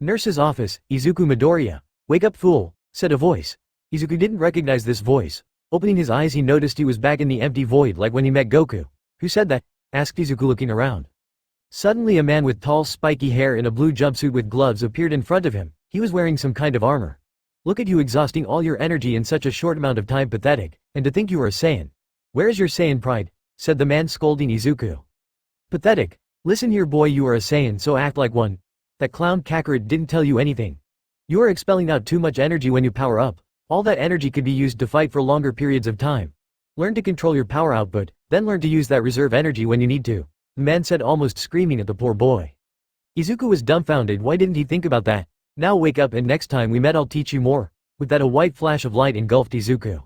Nurse's office. Izuku Midoriya. Wake up fool, said a voice. Izuku didn't recognize this voice. Opening his eyes he noticed he was back in the empty void like when he met Goku. Who said that? Asked Izuku looking around. Suddenly a man with tall spiky hair in a blue jumpsuit with gloves appeared in front of him. He was wearing some kind of armor. Look at you exhausting all your energy in such a short amount of time, pathetic, and to think you are a Saiyan. Where is your Saiyan pride? Said the man scolding Izuku. Pathetic. Listen here boy, you are a Saiyan so act like one. That clown Kakarot didn't tell you anything. You are expelling out too much energy when you power up. All that energy could be used to fight for longer periods of time. Learn to control your power output, then learn to use that reserve energy when you need to, the man said almost screaming at the poor boy. Izuku was dumbfounded. Why didn't he think about that? Now wake up and next time we met I'll teach you more. With that a white flash of light engulfed Izuku.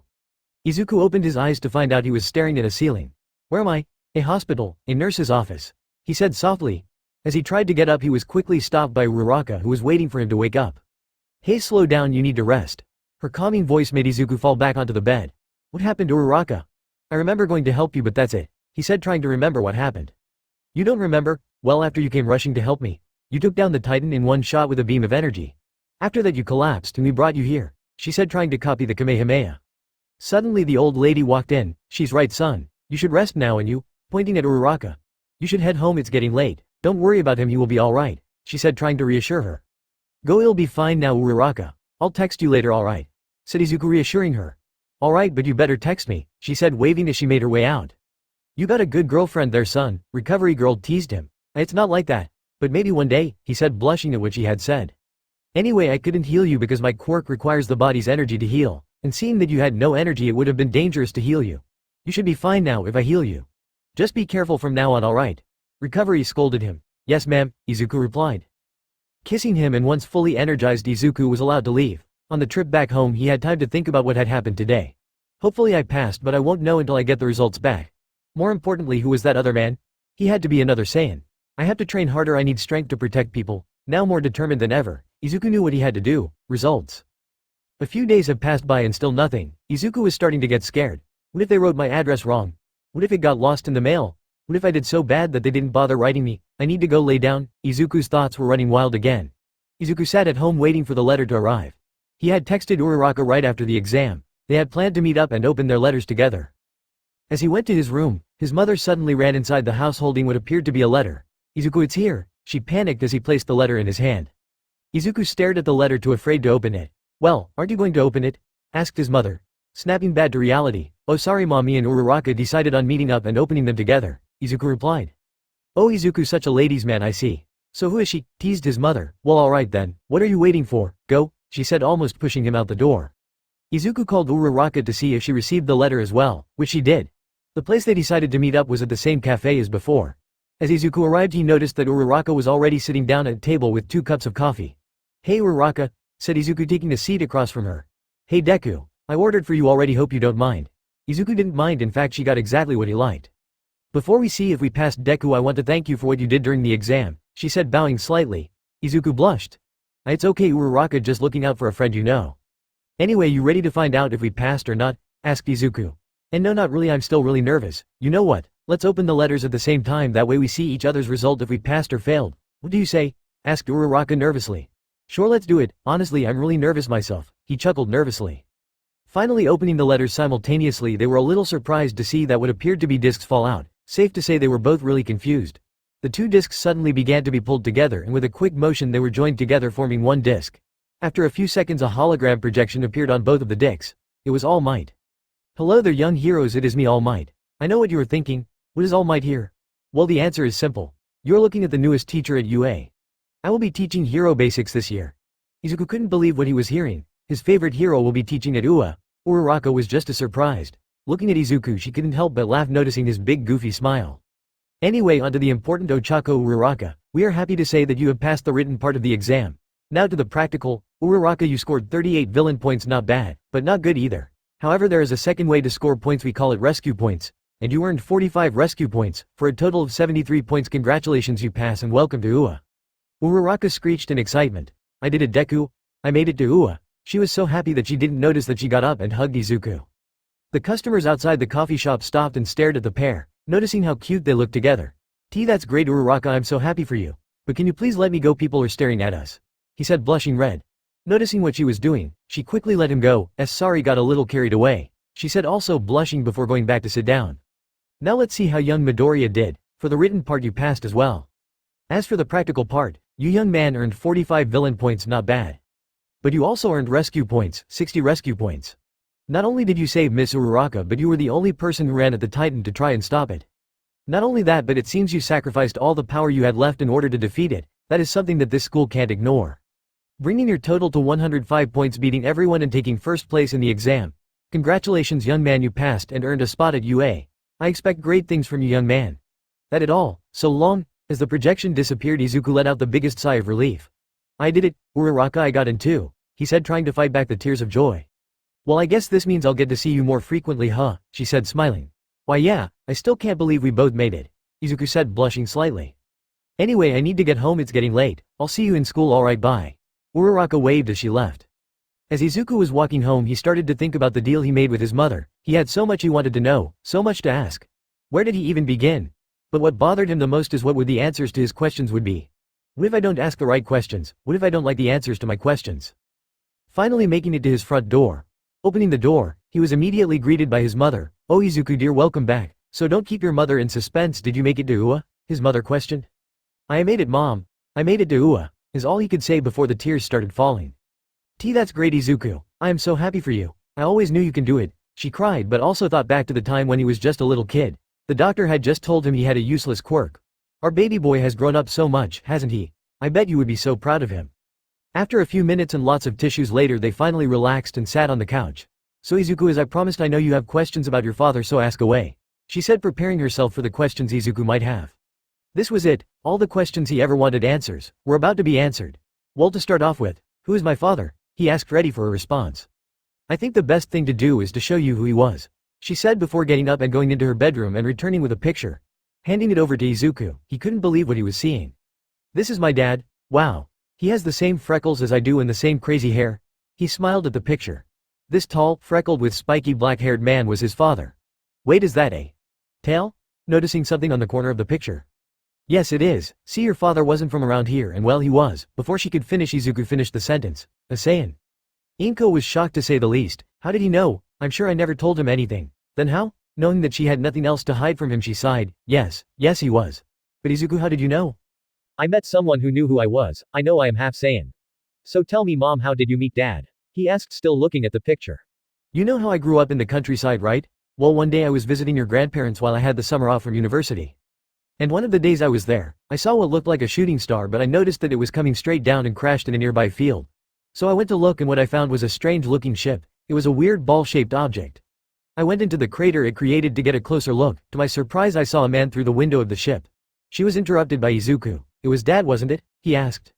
Izuku opened his eyes to find out he was staring at a ceiling. Where am I? A hospital, a nurse's office, he said softly. As he tried to get up he was quickly stopped by Uraraka who was waiting for him to wake up. Hey, slow down, you need to rest. Her calming voice made Izuku fall back onto the bed. What happened to Uraraka? I remember going to help you but that's it, he said trying to remember what happened. You don't remember? Well, after you came rushing to help me, you took down the Titan in one shot with a beam of energy. After that you collapsed and we brought you here, she said trying to copy the Kamehameha. Suddenly the old lady walked in. She's right son, you should rest now and you, pointing at Uraraka. You should head home, it's getting late. Don't worry about him, he will be alright, she said trying to reassure her. Go, he'll be fine now Uraraka. I'll text you later, alright, said Izuku reassuring her. Alright, but you better text me, she said waving as she made her way out. You got a good girlfriend there son, recovery girl teased him. It's not like that. But maybe one day, he said blushing at what she had said. Anyway, I couldn't heal you because my quirk requires the body's energy to heal, and seeing that you had no energy it would have been dangerous to heal you. You should be fine now if I heal you. Just be careful from now on, alright? Recovery scolded him. Yes ma'am, Izuku replied. Kissing him and once fully energized Izuku was allowed to leave. On the trip back home he had time to think about what had happened today. Hopefully I passed but I won't know until I get the results back. More importantly, who was that other man? He had to be another Saiyan. I have to train harder, I need strength to protect people. Now more determined than ever, Izuku knew what he had to do. Results. A few days have passed by and still nothing. Izuku was starting to get scared. What if they wrote my address wrong? What if it got lost in the mail? What if I did so bad that they didn't bother writing me? I need to go lay down. Izuku's thoughts were running wild again. Izuku sat at home waiting for the letter to arrive. He had texted Uraraka right after the exam. They had planned to meet up and open their letters together. As he went to his room, his mother suddenly ran inside the house holding what appeared to be a letter. Izuku, it's here. She panicked as he placed the letter in his hand. Izuku stared at the letter too afraid to open it. Well, aren't you going to open it? Asked his mother. Snapping back to reality. Oh sorry mommy, and Uraraka decided on meeting up and opening them together, Izuku replied. Oh Izuku, such a ladies' man I see. So who is she? Teased his mother. Well alright then, what are you waiting for? Go, she said almost pushing him out the door. Izuku called Uraraka to see if she received the letter as well, which she did. The place they decided to meet up was at the same cafe as before. As Izuku arrived he noticed that Uraraka was already sitting down at a table with 2 cups of coffee. Hey Uraraka, said Izuku taking a seat across from her. Hey Deku, I ordered for you already, hope you don't mind. Izuku didn't mind, in fact she got exactly what he liked. Before we see if we passed Deku, I want to thank you for what you did during the exam, she said bowing slightly. Izuku blushed. It's okay Uraraka, just looking out for a friend you know. Anyway, you ready to find out if we passed or not? Asked Izuku. And no, not really, I'm still really nervous. You know what? Let's open the letters at the same time, that way we see each other's result if we passed or failed. What do you say? Asked Uraraka nervously. Sure, let's do it. Honestly, I'm really nervous myself, he chuckled nervously. Finally opening the letters simultaneously, they were a little surprised to see that what appeared to be discs fall out. Safe to say they were both really confused. The 2 discs suddenly began to be pulled together and with a quick motion they were joined together forming one disc. After a few seconds a hologram projection appeared on both of the discs. It was All Might. Hello there young heroes, it is me All Might. I know what you are thinking. What is All Might here? Well, the answer is simple. You're looking at the newest teacher at UA. I will be teaching hero basics this year. Izuku couldn't believe what he was hearing. His favorite hero will be teaching at UA. Uraraka was just as surprised. Looking at Izuku she couldn't help but laugh noticing his big goofy smile. Anyway, onto the important Ochaco Uraraka. We are happy to say that you have passed the written part of the exam. Now to the practical. Uraraka, you scored 38 villain points, not bad, but not good either. However, there is a second way to score points, we call it rescue points. And you earned 45 rescue points, for a total of 73 points. Congratulations, you pass and welcome to UA. Uraraka screeched in excitement. I did it Deku. I made it to UA. She was so happy that she didn't notice that she got up and hugged Izuku. The customers outside the coffee shop stopped and stared at the pair, noticing how cute they looked together. That's great Uraraka, I'm so happy for you. But can you please let me go, people are staring at us. He said blushing red. Noticing what she was doing, She quickly let him go, as sorry got a little carried away, she said, also blushing before going back to sit down. Now let's see how young Midoriya did. For the written part you passed as well. As for the practical part, you young man earned 45 villain points, not bad. But you also earned rescue points, 60 rescue points. Not only did you save Miss Uraraka, but you were the only person who ran at the Titan to try and stop it. Not only that, but it seems you sacrificed all the power you had left in order to defeat it. That is something that this school can't ignore. Bringing your total to 105 points, beating everyone and taking first place in the exam. Congratulations young man, you passed and earned a spot at UA. I expect great things from you young man. That it all, so long. As the projection disappeared, Izuku let out the biggest sigh of relief. I did it, Uraraka, I got in too, he said, trying to fight back the tears of joy. Well, I guess this means I'll get to see you more frequently, huh, she said, smiling. Why yeah, I still can't believe we both made it, Izuku said, blushing slightly. Anyway, I need to get home, it's getting late. I'll see you in school, alright, bye. Uraraka waved as she left. As Izuku was walking home, he started to think about the deal he made with his mother. He had so much he wanted to know, so much to ask. Where did he even begin? But what bothered him the most is what would the answers to his questions would be. What if I don't ask the right questions? What if I don't like the answers to my questions? Finally making it to his front door. Opening the door, he was immediately greeted by his mother. Oh Izuku dear, welcome back. So don't keep your mother in suspense, did you make it to UA? His mother questioned. I made it mom. I made it to UA, is all he could say before the tears started falling. That's great Izuku, I am so happy for you. I always knew you can do it. She cried, but also thought back to the time when he was just a little kid. The doctor had just told him he had a useless quirk. Our baby boy has grown up so much, hasn't he? I bet you would be so proud of him. After a few minutes and lots of tissues later, they finally relaxed and sat on the couch. So Izuku, as I promised, I know you have questions about your father, so ask away, she said, preparing herself for the questions Izuku might have. This was it, all the questions he ever wanted answers, were about to be answered. Well, to start off with, who is my father? He asked, ready for a response. I think the best thing to do is to show you who he was, she said before getting up and going into her bedroom and returning with a picture. Handing it over to Izuku, he couldn't believe what he was seeing. This is my dad, wow. He has the same freckles as I do and the same crazy hair. He smiled at the picture. This tall, freckled with spiky black-haired man was his father. Wait, is that a tail? Noticing something on the corner of the picture. Yes it is, see your father wasn't from around here and well he was. Before she could finish, Izuku finished the sentence. A Saiyan. Inko was shocked to say the least. How did he know? I'm sure I never told him anything. Then how? Knowing that she had nothing else to hide from him, she sighed. Yes he was. But Izuku, how did you know? I met someone who knew who I was. I know I am half Saiyan. So tell me mom, how did you meet dad? He asked, still looking at the picture. You know how I grew up in the countryside, right? Well, one day I was visiting your grandparents while I had the summer off from university. And one of the days I was there, I saw what looked like a shooting star, but I noticed that it was coming straight down and crashed in a nearby field. So I went to look, and what I found was a strange looking ship. It was a weird ball-shaped object. I went into the crater it created to get a closer look. To my surprise, I saw a man through the window of the ship. She was interrupted by Izuku. It was dad, wasn't it? He asked.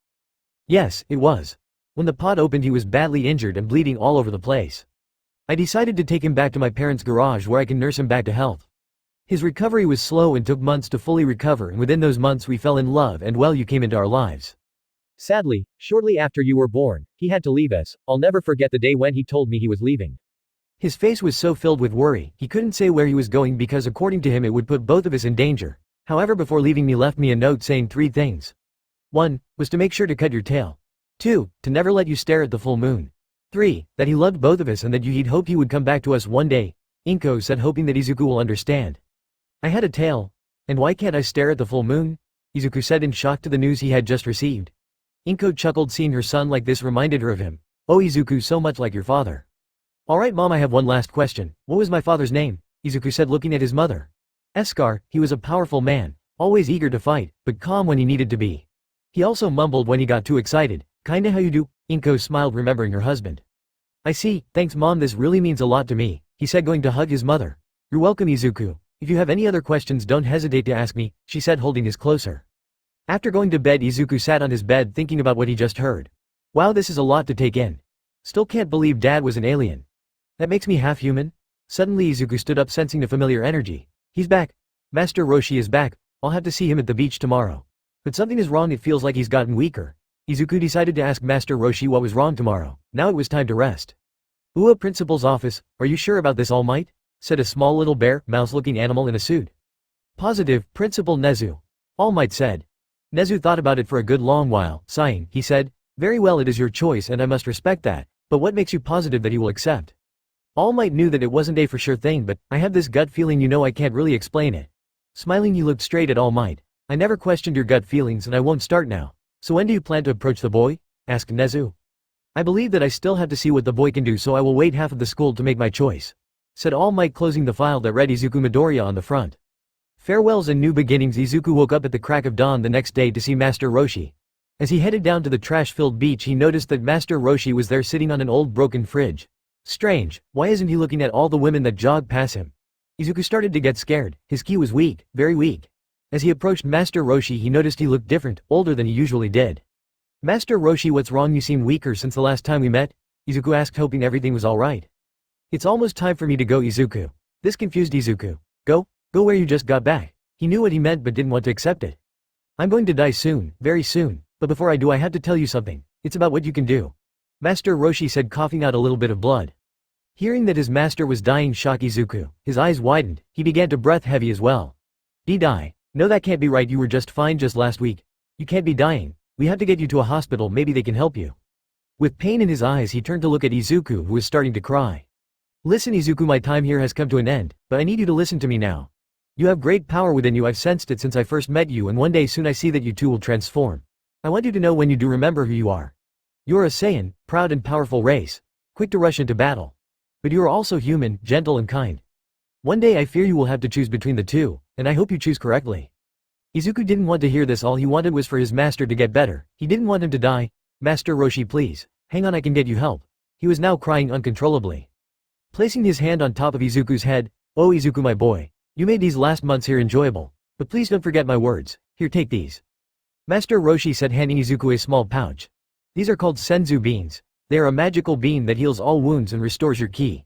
Yes, it was. When the pod opened, he was badly injured and bleeding all over the place. I decided to take him back to my parents' garage where I can nurse him back to health. His recovery was slow and took months to fully recover, and within those months we fell in love and well, you came into our lives. Sadly, shortly after you were born, he had to leave us. I'll never forget the day when he told me he was leaving. His face was so filled with worry, he couldn't say where he was going because according to him it would put both of us in danger. However, before leaving me left me a note saying 3 things. 1. Was to make sure to cut your tail. 2. To never let you stare at the full moon. 3. That he loved both of us and that he'd hoped he would come back to us one day. Inko said, hoping that Izuku will understand. I had a tail. And why can't I stare at the full moon? Izuku said in shock to the news he had just received. Inko chuckled, seeing her son like this reminded her of him. Oh Izuku, so much like your father. Alright mom, I have one last question. What was my father's name? Izuku said, looking at his mother. Eskar. He was a powerful man, always eager to fight, but calm when he needed to be. He also mumbled when he got too excited. Kinda how you do? Inko smiled, remembering her husband. I see, thanks mom, this really means a lot to me, he said, going to hug his mother. You're welcome Izuku. If you have any other questions, don't hesitate to ask me, she said, holding his closer. After going to bed, Izuku sat on his bed thinking about what he just heard. Wow, this is a lot to take in. Still can't believe dad was an alien. That makes me half human. Suddenly Izuku stood up, sensing a familiar energy. He's back. Master Roshi is back. I'll have to see him at the beach tomorrow. But something is wrong, it feels like he's gotten weaker. Izuku decided to ask Master Roshi what was wrong tomorrow. Now it was time to rest. Ua Principal's office, are you sure about this, All Might? Said a small little bear, mouse-looking animal in a suit. Positive, Principal Nezu. All Might said. Nezu thought about it for a good long while. Sighing, he said, very well, it is your choice and I must respect that. But what makes you positive that he will accept? All Might knew that it wasn't a for sure thing, but I have this gut feeling I can't really explain it. Smiling, he looked straight at All Might. I never questioned your gut feelings and I won't start now. So when do you plan to approach the boy? Asked Nezu. I believe that I still have to see what the boy can do, so I will wait half of the school to make my choice, said All Might, closing the file that read Izuku Midoriya on the front. Farewells and new beginnings. Izuku woke up at the crack of dawn the next day to see Master Roshi. As he headed down to the trash-filled beach, he noticed that Master Roshi was there sitting on an old broken fridge. Strange, why isn't he looking at all the women that jog past him? Izuku started to get scared. His ki was weak, very weak. As he approached Master Roshi, he noticed he looked different, older than he usually did. Master Roshi, what's wrong? You seem weaker since the last time we met? Izuku asked, hoping everything was alright. It's almost time for me to go, Izuku. This confused Izuku. Go where you just got back. He knew what he meant but didn't want to accept it. I'm going to die soon, very soon, but before I do I have to tell you something. It's about what you can do. Master Roshi said, coughing out a little bit of blood. Hearing that his master was dying shocked Izuku. His eyes widened, he began to breath heavy as well. Die. No, that can't be right, you were just fine just last week. You can't be dying. We have to get you to a hospital, maybe they can help you. With pain in his eyes he turned to look at Izuku, who was starting to cry. Listen Izuku, my time here has come to an end, but I need you to listen to me now. You have great power within you, I've sensed it since I first met you, and one day soon I see that you too will transform. I want you to know when you do remember who you are. You're a Saiyan, proud and powerful race, quick to rush into battle. But you are also human, gentle and kind. One day I fear you will have to choose between the two, and I hope you choose correctly. Izuku didn't want to hear this. All he wanted was for his master to get better. He didn't want him to die. Master Roshi, please. Hang on, I can get you help. He was now crying uncontrollably. Placing his hand on top of Izuku's head, oh Izuku my boy. You made these last months here enjoyable. But please don't forget my words. Here, take these. Master Roshi said, handing Izuku a small pouch. These are called senzu beans. They are a magical bean that heals all wounds and restores your ki.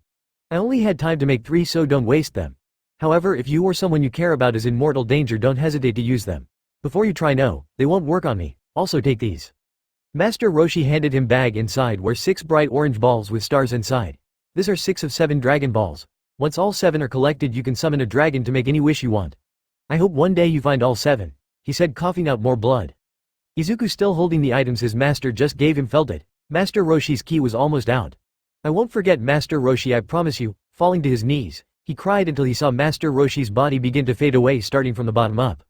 I only had time to make 3, so don't waste them. However, if you or someone you care about is in mortal danger, don't hesitate to use them. Before you try, no, they won't work on me. Also take these. Master Roshi handed him bag. Inside were 6 bright orange balls with stars inside. These are 6 of 7 dragon balls. Once all 7 are collected, you can summon a dragon to make any wish you want. I hope one day you find all 7, he said, coughing out more blood. Izuku, still holding the items his master just gave him, felt it. Master Roshi's ki was almost out. I won't forget, Master Roshi, I promise you. Falling to his knees, he cried until he saw Master Roshi's body begin to fade away, starting from the bottom up.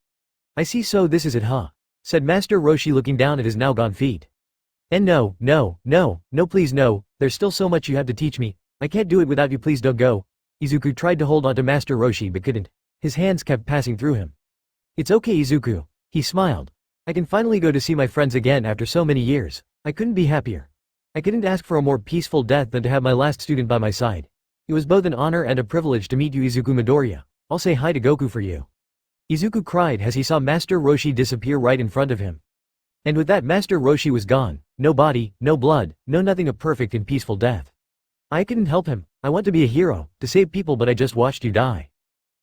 I see, so this is it, huh? Said Master Roshi, looking down at his now gone feet. And no, please no, there's still so much you have to teach me. I can't do it without you, please don't go. Izuku tried to hold on to Master Roshi but couldn't. His hands kept passing through him. It's okay Izuku, he smiled. I can finally go to see my friends again after so many years. I couldn't be happier. I couldn't ask for a more peaceful death than to have my last student by my side. It was both an honor and a privilege to meet you, Izuku Midoriya. I'll say hi to Goku for you. Izuku cried as he saw Master Roshi disappear right in front of him. And with that, Master Roshi was gone. No body, no blood, no nothing, a perfect and peaceful death. I couldn't help him. I want to be a hero, to save people, but I just watched you die.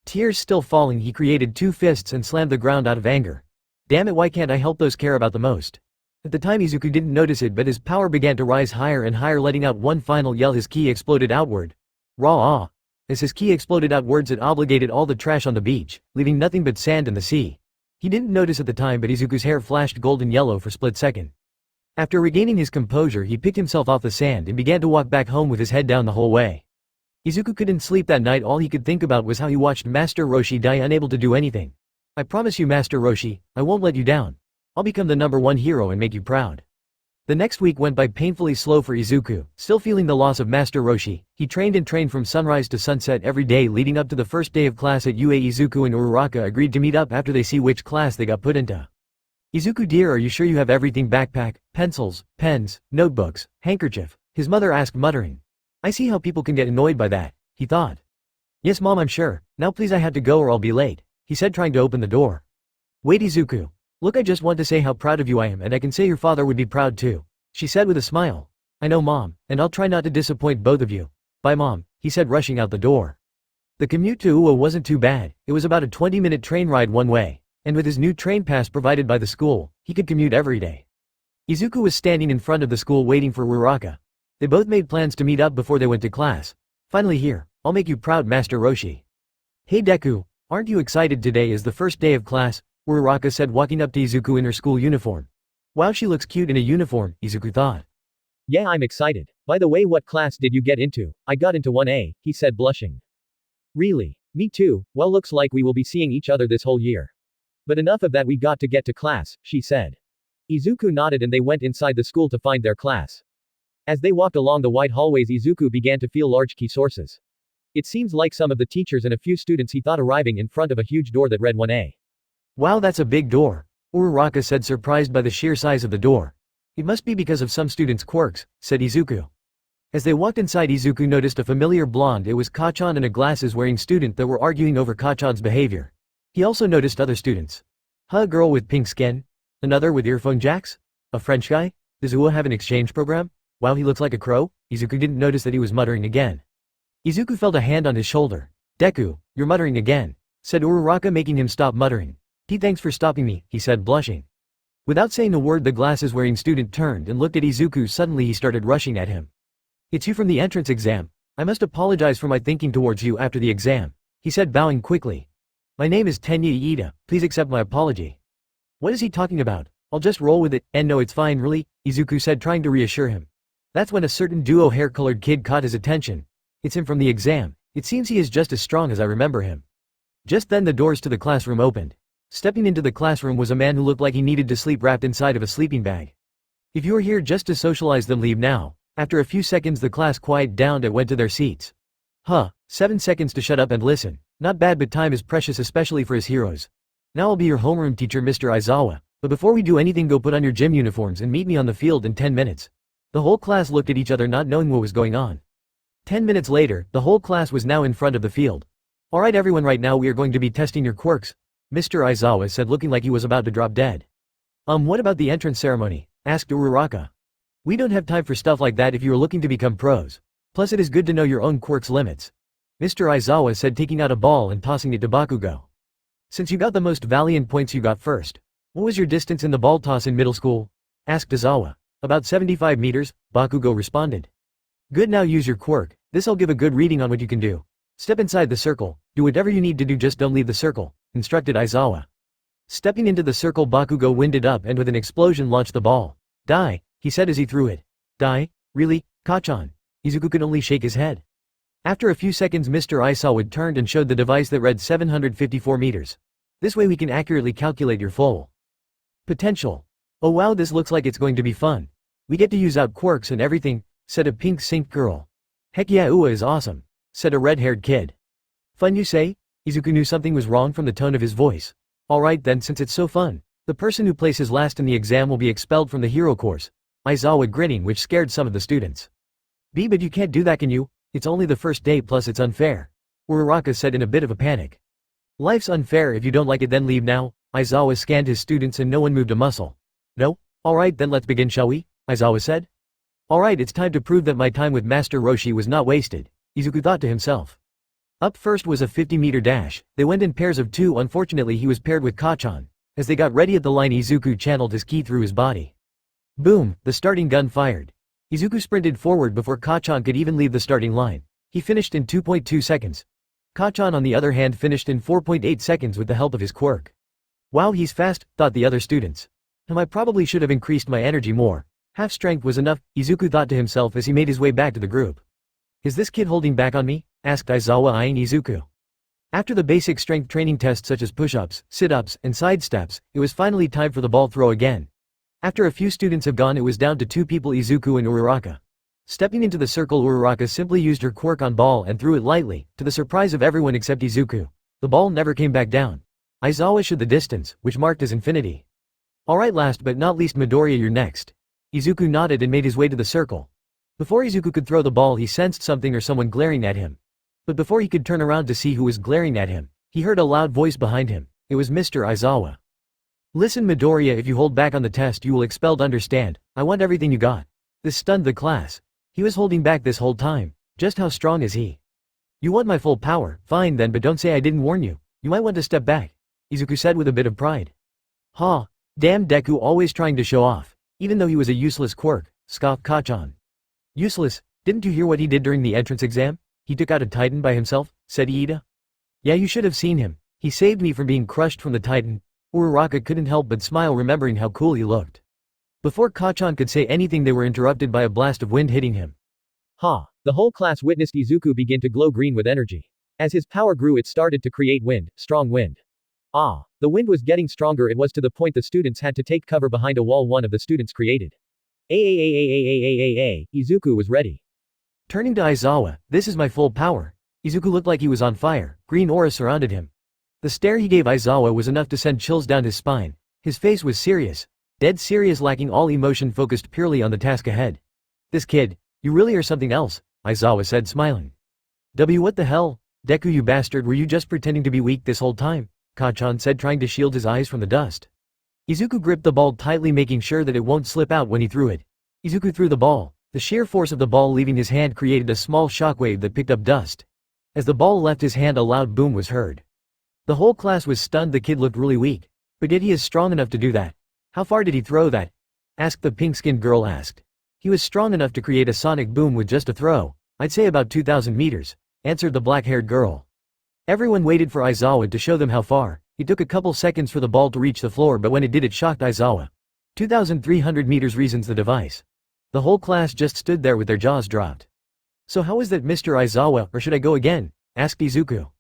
Tears still falling, he created 2 fists and slammed the ground out of anger. Damn it, why can't I help those care about the most? At the time Izuku didn't notice it, but his power began to rise higher and higher, letting out one final yell. His ki exploded outward. Raw. As his ki exploded outwards, it obligated all the trash on the beach, leaving nothing but sand in the sea. He didn't notice at the time, but Izuku's hair flashed golden yellow for a split second. After regaining his composure, he picked himself off the sand and began to walk back home with his head down the whole way. Izuku couldn't sleep that night. All he could think about was how he watched Master Roshi die, unable to do anything. I promise you, Master Roshi, I won't let you down. I'll become the #1 hero and make you proud. The next week went by painfully slow for Izuku. Still feeling the loss of Master Roshi, he trained and trained from sunrise to sunset every day leading up to the first day of class at UA. Izuku and Uraraka agreed to meet up after they see which class they got put into. Izuku dear, are you sure you have everything? Backpack, pencils, pens, notebooks, handkerchief, his mother asked, muttering. I see how people can get annoyed by that, he thought. Yes mom, I'm sure. Now please, I have to go or I'll be late, he said, trying to open the door. Wait Izuku. Look, I just want to say how proud of you I am, and I can say your father would be proud too, she said with a smile. I know mom, and I'll try not to disappoint both of you. Bye mom, he said, rushing out the door. The commute to UA wasn't too bad. It was about a 20-minute train ride one way, and with his new train pass provided by the school, he could commute every day. Izuku was standing in front of the school waiting for Uraraka. They both made plans to meet up before they went to class. Finally here, I'll make you proud, Master Roshi. Hey Deku, aren't you excited? Today is the first day of class, Uraraka said, walking up to Izuku in her school uniform. Wow, she looks cute in a uniform, Izuku thought. Yeah, I'm excited. By the way, what class did you get into? I got into 1A, he said blushing. Really? Me too, well looks like we will be seeing each other this whole year. But enough of that, we got to get to class, she said. Izuku nodded and they went inside the school to find their class. As they walked along the wide hallways, Izuku began to feel large key sources. It seems like some of the teachers and a few students he thought arriving in front of a huge door that read 1A. Wow, that's a big door, Uraraka said, surprised by the sheer size of the door. It must be because of some students' quirks, said Izuku. As they walked inside, Izuku noticed a familiar blonde. It was Kachan and a glasses-wearing student that were arguing over Kachan's behavior. He also noticed other students. A girl with pink skin? Another with earphone jacks? A French guy? Does Ua have an exchange program? Wow, he looks like a crow? Izuku didn't notice that he was muttering again. Izuku felt a hand on his shoulder. Deku, you're muttering again, said Uraraka, making him stop muttering. Thanks for stopping me, he said, blushing. Without saying a word, the glasses-wearing student turned and looked at Izuku. Suddenly he started rushing at him. It's you from the entrance exam. I must apologize for my thinking towards you after the exam, he said, bowing quickly. My name is Tenya Iida, please accept my apology. What is he talking about? I'll just roll with it, and no, it's fine really, Izuku said, trying to reassure him. That's when a certain duo hair-colored kid caught his attention. It's him from the exam. It seems he is just as strong as I remember him. Just then the doors to the classroom opened. Stepping into the classroom was a man who looked like he needed to sleep, wrapped inside of a sleeping bag. If you are here just to socialize, then leave now. After a few seconds the class quieted down and went to their seats. 7 seconds to shut up and listen. Not bad, but time is precious, especially for his heroes. Now I'll be your homeroom teacher, Mr. Aizawa. But before we do anything, go put on your gym uniforms and meet me on the field in 10 minutes. The whole class looked at each other, not knowing what was going on. 10 minutes later, the whole class was now in front of the field. Alright everyone, right now we are going to be testing your quirks, Mr. Aizawa said, looking like he was about to drop dead. What about the entrance ceremony? Asked Uraraka. We don't have time for stuff like that if you are looking to become pros. Plus it is good to know your own quirk's limits, Mr. Aizawa said, taking out a ball and tossing it to Bakugo. Since you got the most valiant points, you got first. What was your distance in the ball toss in middle school? Asked Aizawa. About 75 meters, Bakugo responded. Good, now use your quirk. This'll give a good reading on what you can do. Step inside the circle, do whatever you need to do, just don't leave the circle, instructed Aizawa. Stepping into the circle, Bakugo winded up and with an explosion launched the ball. Die, he said as he threw it. Die? Really? Kachan? Izuku could only shake his head. After a few seconds, Mr. Aizawa turned and showed the device that read 754 meters. This way we can accurately calculate your full potential. Oh wow, this looks like it's going to be fun. We get to use out quirks and everything, said a pink sink girl. Heck yeah, Ua is awesome, said a red-haired kid. Fun, you say? Izuku knew something was wrong from the tone of his voice. Alright then, since it's so fun, the person who places last in the exam will be expelled from the hero course. Aizawa grinning, which scared some of the students. But you can't do that, can you? It's only the first day, plus it's unfair, Uraraka said in a bit of a panic. Life's unfair. If you don't like it, then leave now. Aizawa scanned his students and no one moved a muscle. No? Alright then, let's begin, shall we? Aizawa said. Alright, it's time to prove that my time with Master Roshi was not wasted, Izuku thought to himself. Up first was a 50-meter dash. They went in pairs of 2. Unfortunately he was paired with Kachan. As they got ready at the line, Izuku channeled his ki through his body. Boom, the starting gun fired. Izuku sprinted forward before Kachan could even leave the starting line. He finished in 2.2 seconds. Kachan on the other hand finished in 4.8 seconds with the help of his quirk. Wow, he's fast, thought the other students. I probably should have increased my energy more. Half strength was enough, Izuku thought to himself as he made his way back to the group. Is this kid holding back on me? Asked Aizawa, eyeing Izuku. After the basic strength training tests such as push-ups, sit-ups, and side steps, it was finally time for the ball throw again. After a few students have gone, it was down to 2 people, Izuku and Uraraka. Stepping into the circle, Uraraka simply used her quirk on ball and threw it lightly, to the surprise of everyone except Izuku. The ball never came back down. Aizawa showed the distance, which marked as infinity. Alright, last but not least, Midoriya, you're next. Izuku nodded and made his way to the circle. Before Izuku could throw the ball, he sensed something or someone glaring at him. But before he could turn around to see who was glaring at him, he heard a loud voice behind him. It was Mr. Aizawa. Listen, Midoriya, if you hold back on the test, you will expelled, understand? I want everything you got. This stunned the class. He was holding back this whole time. Just how strong is he? You want my full power? Fine then, but don't say I didn't warn you. You might want to step back, Izuku said with a bit of pride. Ha! Damn, Deku always trying to show off. Even though he was a useless quirk, scoffed Kachan. Useless? Didn't you hear what he did during the entrance exam? He took out a titan by himself, said Iida. Yeah, you should have seen him. He saved me from being crushed from the titan. Uraraka couldn't help but smile, remembering how cool he looked. Before Kachan could say anything, they were interrupted by a blast of wind hitting him. Ha! The whole class witnessed Izuku begin to glow green with energy. As his power grew, it started to create wind, strong wind. Ah! The wind was getting stronger, it was to the point the students had to take cover behind a wall one of the students created. Izuku was ready. Turning to Aizawa, "This is my full power." Izuku looked like he was on fire, green aura surrounded him. The stare he gave Aizawa was enough to send chills down his spine. His face was serious. Dead serious, lacking all emotion, focused purely on the task ahead. "This kid, you really are something else," Aizawa said, smiling. What the hell? Deku, you bastard, were you just pretending to be weak this whole time?" Kachan said, trying to shield his eyes from the dust. Izuku gripped the ball tightly, making sure that it won't slip out when he threw it. Izuku threw the ball. The sheer force of the ball leaving his hand created a small shockwave that picked up dust. As the ball left his hand, a loud boom was heard. The whole class was stunned. The kid looked really weak. But yet he is strong enough to do that. "How far did he throw that?" asked the pink-skinned girl asked. "He was strong enough to create a sonic boom with just a throw. I'd say about 2,000 meters, answered the black-haired girl. Everyone waited for Aizawa to show them how far. It took a couple seconds for the ball to reach the floor, but when it did, it shocked Aizawa. 2,300 meters reasons the device. The whole class just stood there with their jaws dropped. "So how is that, Mr. Aizawa, or should I go again?" asked Izuku.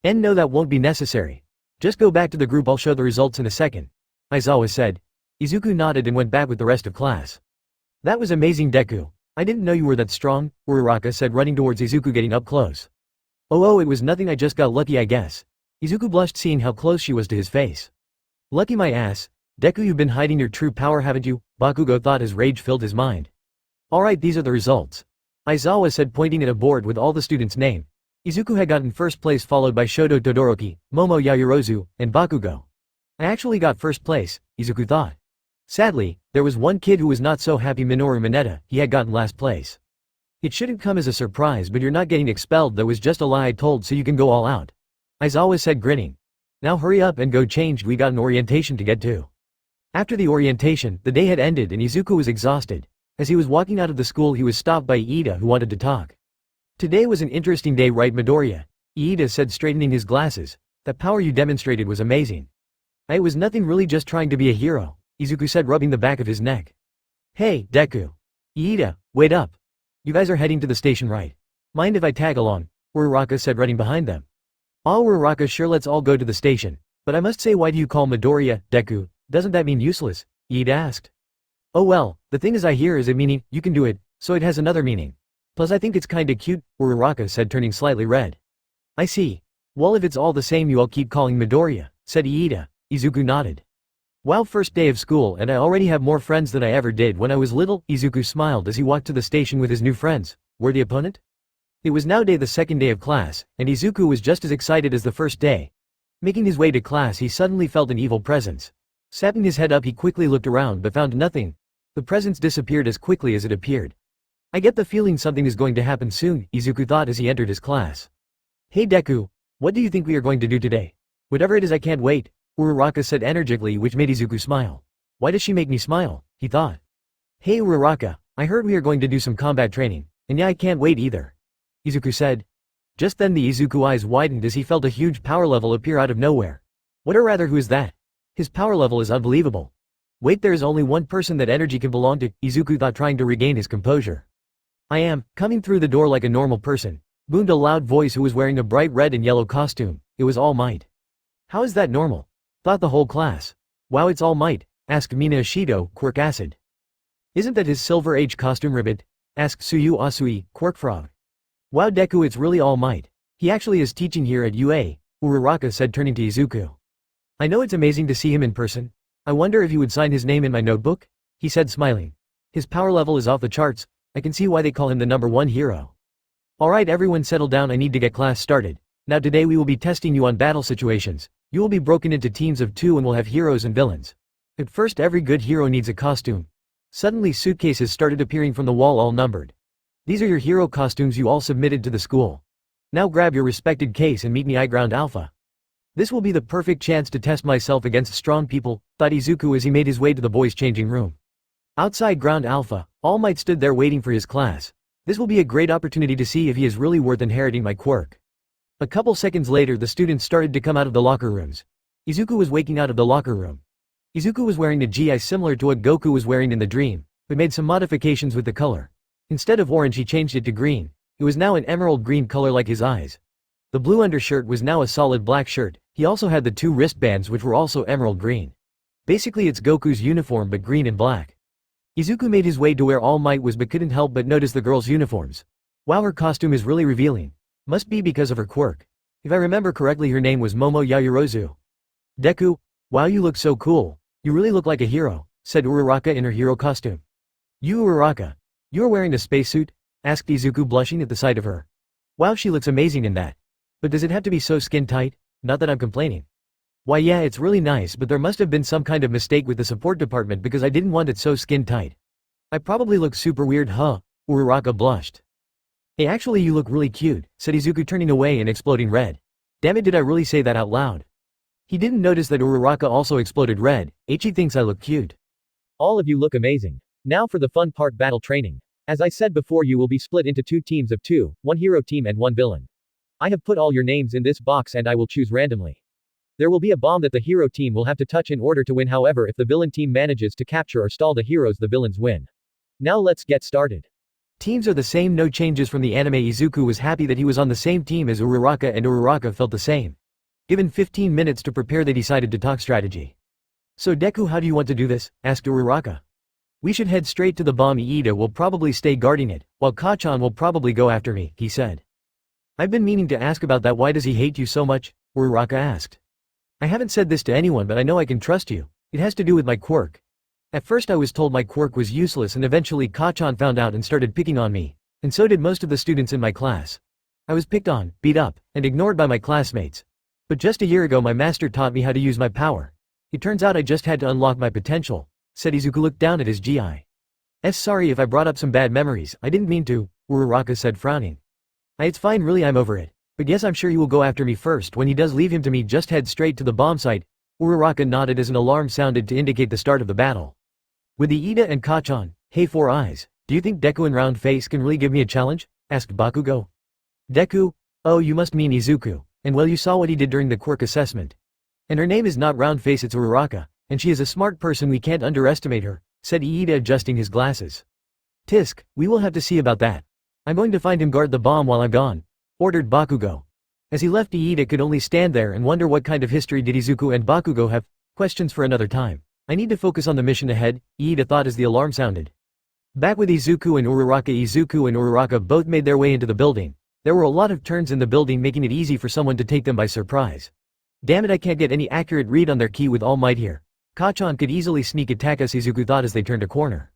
"No, that won't be necessary. Just go back to the group, I'll show the results in a second," Aizawa said. Izuku nodded and went back with the rest of class. "That was amazing, Deku. I didn't know you were that strong," Uraraka said, running towards Izuku, getting up close. Oh, it was nothing, I just got lucky, I guess." Izuku blushed, seeing how close she was to his face. "Lucky my ass. Deku, you've been hiding your true power, haven't you?" Bakugo thought as rage filled his mind. "Alright, these are the results," Aizawa said, pointing at a board with all the students' name. Izuku had gotten first place, followed by Shoto Todoroki, Momo Yaoyorozu, and Bakugo. "I actually got first place," Izuku thought. Sadly, there was one kid who was not so happy, Minoru Mineta. He had gotten last place. "It shouldn't come as a surprise, but you're not getting expelled. That was just a lie I told so you can go all out," Aizawa said, grinning. "Now hurry up and go change, we got an orientation to get to." After the orientation, the day had ended and Izuku was exhausted. As he was walking out of the school, he was stopped by Iida, who wanted to talk. "Today was an interesting day, right, Midoriya?" Iida said, straightening his glasses. "That power you demonstrated was amazing." "It was nothing, really, just trying to be a hero," Izuku said, rubbing the back of his neck. "Hey, Deku. Iida, wait up. You guys are heading to the station, right? Mind if I tag along?" Uraraka said, running behind them. Uraraka, sure, let's all go to the station. But I must say, why do you call Midoriya, Deku? Doesn't that mean useless?" Iida asked. "Oh well, the thing is, I hear is a meaning, you can do it, so it has another meaning. Plus I think it's kinda cute," Uraraka said, turning slightly red. "I see. Well, if it's all the same, you all keep calling Midoriya," said Iida. Izuku nodded. "Wow, first day of school and I already have more friends than I ever did when I was little." Izuku smiled as he walked to the station with his new friends. Were the opponent? It was now the second day of class, and Izuku was just as excited as the first day. Making his way to class, he suddenly felt an evil presence. Sapping his head up, he quickly looked around but found nothing. The presence disappeared as quickly as it appeared. "I get the feeling something is going to happen soon," Izuku thought as he entered his class. "Hey Deku, what do you think we are going to do today?" "Whatever it is, I can't wait," Uraraka said energically, which made Izuku smile. "Why does she make me smile?" he thought. "Hey Uraraka, I heard we are going to do some combat training, and yeah, I can't wait either," Izuku said. Just then the Izuku eyes widened as he felt a huge power level appear out of nowhere. What, or rather, who is that? His power level is unbelievable. Wait, there is only one person that energy can belong to, Izuku thought, trying to regain his composure. "I am, coming through the door like a normal person," boomed a loud voice who was wearing a bright red and yellow costume. It was All Might. "How is that normal?" thought the whole class. "Wow, it's All Might," asked Mina Ashido, Quirk Acid. "Isn't that his Silver Age costume ribbit?" asked Suyu Asui, Quirk Frog. "Wow Deku, it's really All Might. He actually is teaching here at UA," Uraraka said, turning to Izuku. "I know, it's amazing to see him in person. I wonder if he would sign his name in my notebook?" he said, smiling. "His power level is off the charts. I can see why they call him the #1 hero." "Alright, everyone settle down, I need to get class started. Now today we will be testing you on battle situations. You will be broken into teams of 2 and will have heroes and villains. At first, every good hero needs a costume." Suddenly suitcases started appearing from the wall, all numbered. "These are your hero costumes you all submitted to the school. Now grab your respected case and meet me, Ground Alpha. This will be the perfect chance to test myself against strong people," thought Izuku as he made his way to the boys' changing room. Outside Ground Alpha, All Might stood there waiting for his class. "This will be a great opportunity to see if he is really worth inheriting my quirk." A couple seconds later, the students started to come out of the locker rooms. Izuku was waking out of the locker room. Izuku was wearing a gi similar to what Goku was wearing in the dream, but made some modifications with the color. Instead of orange he changed it to green. It was now an emerald green color like his eyes. The blue undershirt was now a solid black shirt. He also had the 2 wristbands which were also emerald green. Basically it's Goku's uniform but green and black. Izuku made his way to where All Might was but couldn't help but notice the girls' uniforms. Wow, her costume is really revealing. Must be because of her quirk. If I remember correctly her name was Momo Yaoyorozu. Deku, wow, you look so cool. You really look like a hero, said Uraraka in her hero costume. You Uraraka. You are wearing a spacesuit? Asked Izuku blushing at the sight of her. Wow, she looks amazing in that. But does it have to be so skin tight? Not that I'm complaining. Why yeah, it's really nice, but there must have been some kind of mistake with the support department because I didn't want it so skin tight. I probably look super weird, huh? Uraraka blushed. Hey, actually you look really cute, said Izuku turning away and exploding red. Damn it, did I really say that out loud? He didn't notice that Uraraka also exploded red. He thinks I look cute. All of you look amazing. Now for the fun part, battle training. As I said before, you will be split into 2 teams of 2, 1 hero team and 1 villain. I have put all your names in this box and I will choose randomly. There will be a bomb that the hero team will have to touch in order to win, however if the villain team manages to capture or stall the heroes, the villains win. Now let's get started. Teams are the same, no changes from the anime. Izuku was happy that he was on the same team as Uraraka and Uraraka felt the same. Given 15 minutes to prepare they decided to talk strategy. So Deku, how do you want to do this? Asked Uraraka. We should head straight to the bomb. Iida will probably stay guarding it, while Kacchan will probably go after me, he said. I've been meaning to ask about that. Why does he hate you so much? Uraraka asked. I haven't said this to anyone but I know I can trust you. It has to do with my quirk. At first I was told my quirk was useless and eventually Kacchan found out and started picking on me, and so did most of the students in my class. I was picked on, beat up, and ignored by my classmates. But just a year ago my master taught me how to use my power. It turns out I just had to unlock my potential, said Izuku looked down at his GI. Sorry if I brought up some bad memories, I didn't mean to, Uraraka said frowning. It's fine really, I'm over it. But yes, I'm sure you will go after me first. When he does, leave him to me, just head straight to the bomb site. Uraraka nodded as an alarm sounded to indicate the start of the battle. With Iida and Kacchan, hey 4 eyes, do you think Deku and Round Face can really give me a challenge? Asked Bakugo. Deku? Oh, you must mean Izuku, and well you saw what he did during the quirk assessment. And her name is not Round Face, it's Uraraka, and she is a smart person, we can't underestimate her, said Iida adjusting his glasses. Tisk, we will have to see about that. I'm going to find him, guard the bomb while I'm gone, ordered Bakugo. As he left, Iida could only stand there and wonder what kind of history did Izuku and Bakugo have. Questions for another time. I need to focus on the mission ahead, Iida thought as the alarm sounded. Back with Izuku and Uraraka both made their way into the building. There were a lot of turns in the building, making it easy for someone to take them by surprise. Damn it, I can't get any accurate read on their ki with All Might here. Kacchan could easily sneak attack us, Izuku thought as they turned a corner.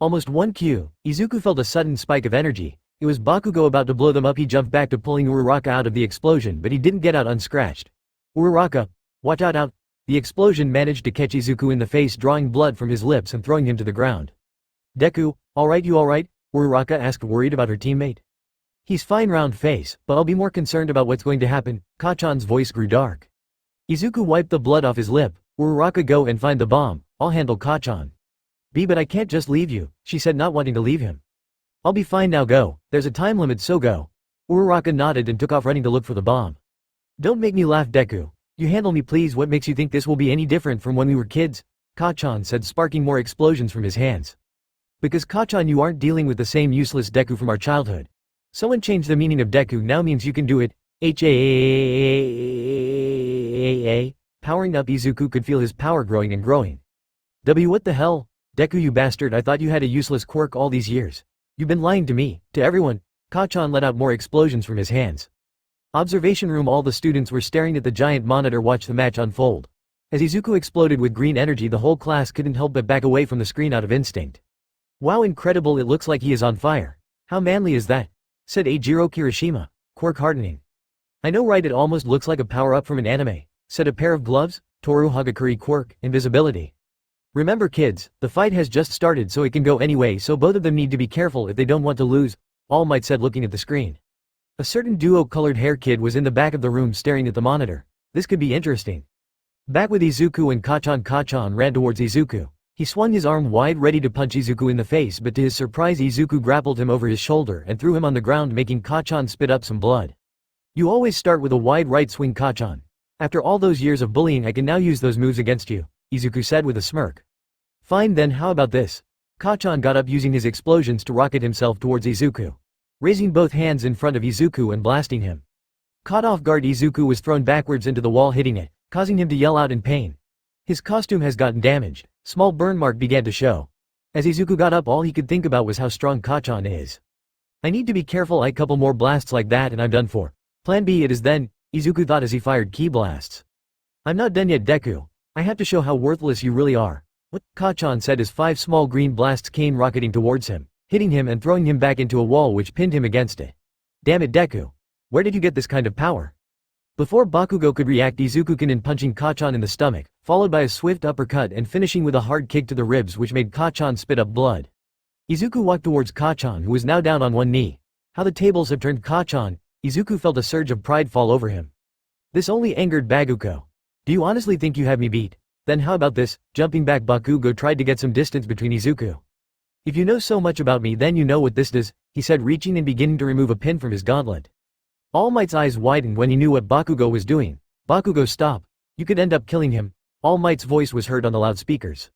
Almost 1Q, Izuku felt a sudden spike of energy. It was Bakugo about to blow them up. He jumped back to pulling Uraraka out of the explosion, but he didn't get out unscratched. Uraraka, watch out. The explosion managed to catch Izuku in the face, drawing blood from his lips and throwing him to the ground. Deku, alright, you alright? Uraraka asked, worried about her teammate. He's fine, Round Face, but I'll be more concerned about what's going to happen. Kacchan's voice grew dark. Izuku wiped the blood off his lip. Uraraka, go and find the bomb, I'll handle Kacchan. But I can't just leave you, she said, not wanting to leave him. I'll be fine now, go, there's a time limit, so go. Uraraka nodded and took off running to look for the bomb. Don't make me laugh, Deku. You handle me please. What makes you think this will be any different from when we were kids? Kacchan said, sparking more explosions from his hands. Because Kacchan, you aren't dealing with the same useless Deku from our childhood. Someone changed the meaning of Deku, now means you can do it. Powering up, Izuku could feel his power growing and growing. What the hell? Deku, you bastard, I thought you had a useless quirk all these years. You've been lying to me, to everyone. Kacchan let out more explosions from his hands. Observation room, all the students were staring at the giant monitor, watch the match unfold. As Izuku exploded with green energy, the whole class couldn't help but back away from the screen out of instinct. Wow, incredible, it looks like he is on fire. How manly is that? Said Eijiro Kirishima, quirk hardening. I know, right, it almost looks like a power-up from an anime, said a pair of gloves, Toru Hagakure quirk, invisibility. Remember kids, the fight has just started, so it can go anyway, so both of them need to be careful if they don't want to lose, All Might said, looking at the screen. A certain duo-colored hair kid was in the back of the room staring at the monitor. This could be interesting. Back with Izuku and Kacchan ran towards Izuku. He swung his arm wide ready to punch Izuku in the face, but to his surprise Izuku grappled him over his shoulder and threw him on the ground, making Kacchan spit up some blood. You always start with a wide right swing, Kacchan. After all those years of bullying, I can now use those moves against you, Izuku said with a smirk. Fine then, how about this? Kachan got up using his explosions to rocket himself towards Izuku. Raising both hands in front of Izuku and blasting him. Caught off guard, Izuku was thrown backwards into the wall, hitting it, causing him to yell out in pain. His costume has gotten damaged. Small burn mark began to show. As Izuku got up, all he could think about was how strong Kachan is. I need to be careful, a couple more blasts like that and I'm done for. Plan B it is then, Izuku thought as he fired ki blasts. I'm not done yet, Deku. I have to show how worthless you really are. What? Kachan said as 5 small green blasts came rocketing towards him, hitting him and throwing him back into a wall which pinned him against it. Damn it, Deku. Where did you get this kind of power? Before Bakugo could react, Izuku cannoned punching Kachan in the stomach, followed by a swift uppercut and finishing with a hard kick to the ribs which made Kachan spit up blood. Izuku walked towards Kachan, who was now down on one knee. How the tables have turned. Kachan, Izuku felt a surge of pride fall over him. This only angered Bakugo. Do you honestly think you have me beat? Then how about this? Jumping back, Bakugo tried to get some distance between Izuku. If you know so much about me, then you know what this does, he said, reaching and beginning to remove a pin from his gauntlet. All Might's eyes widened when he knew what Bakugo was doing. Bakugo, stop. You could end up killing him. All Might's voice was heard on the loudspeakers.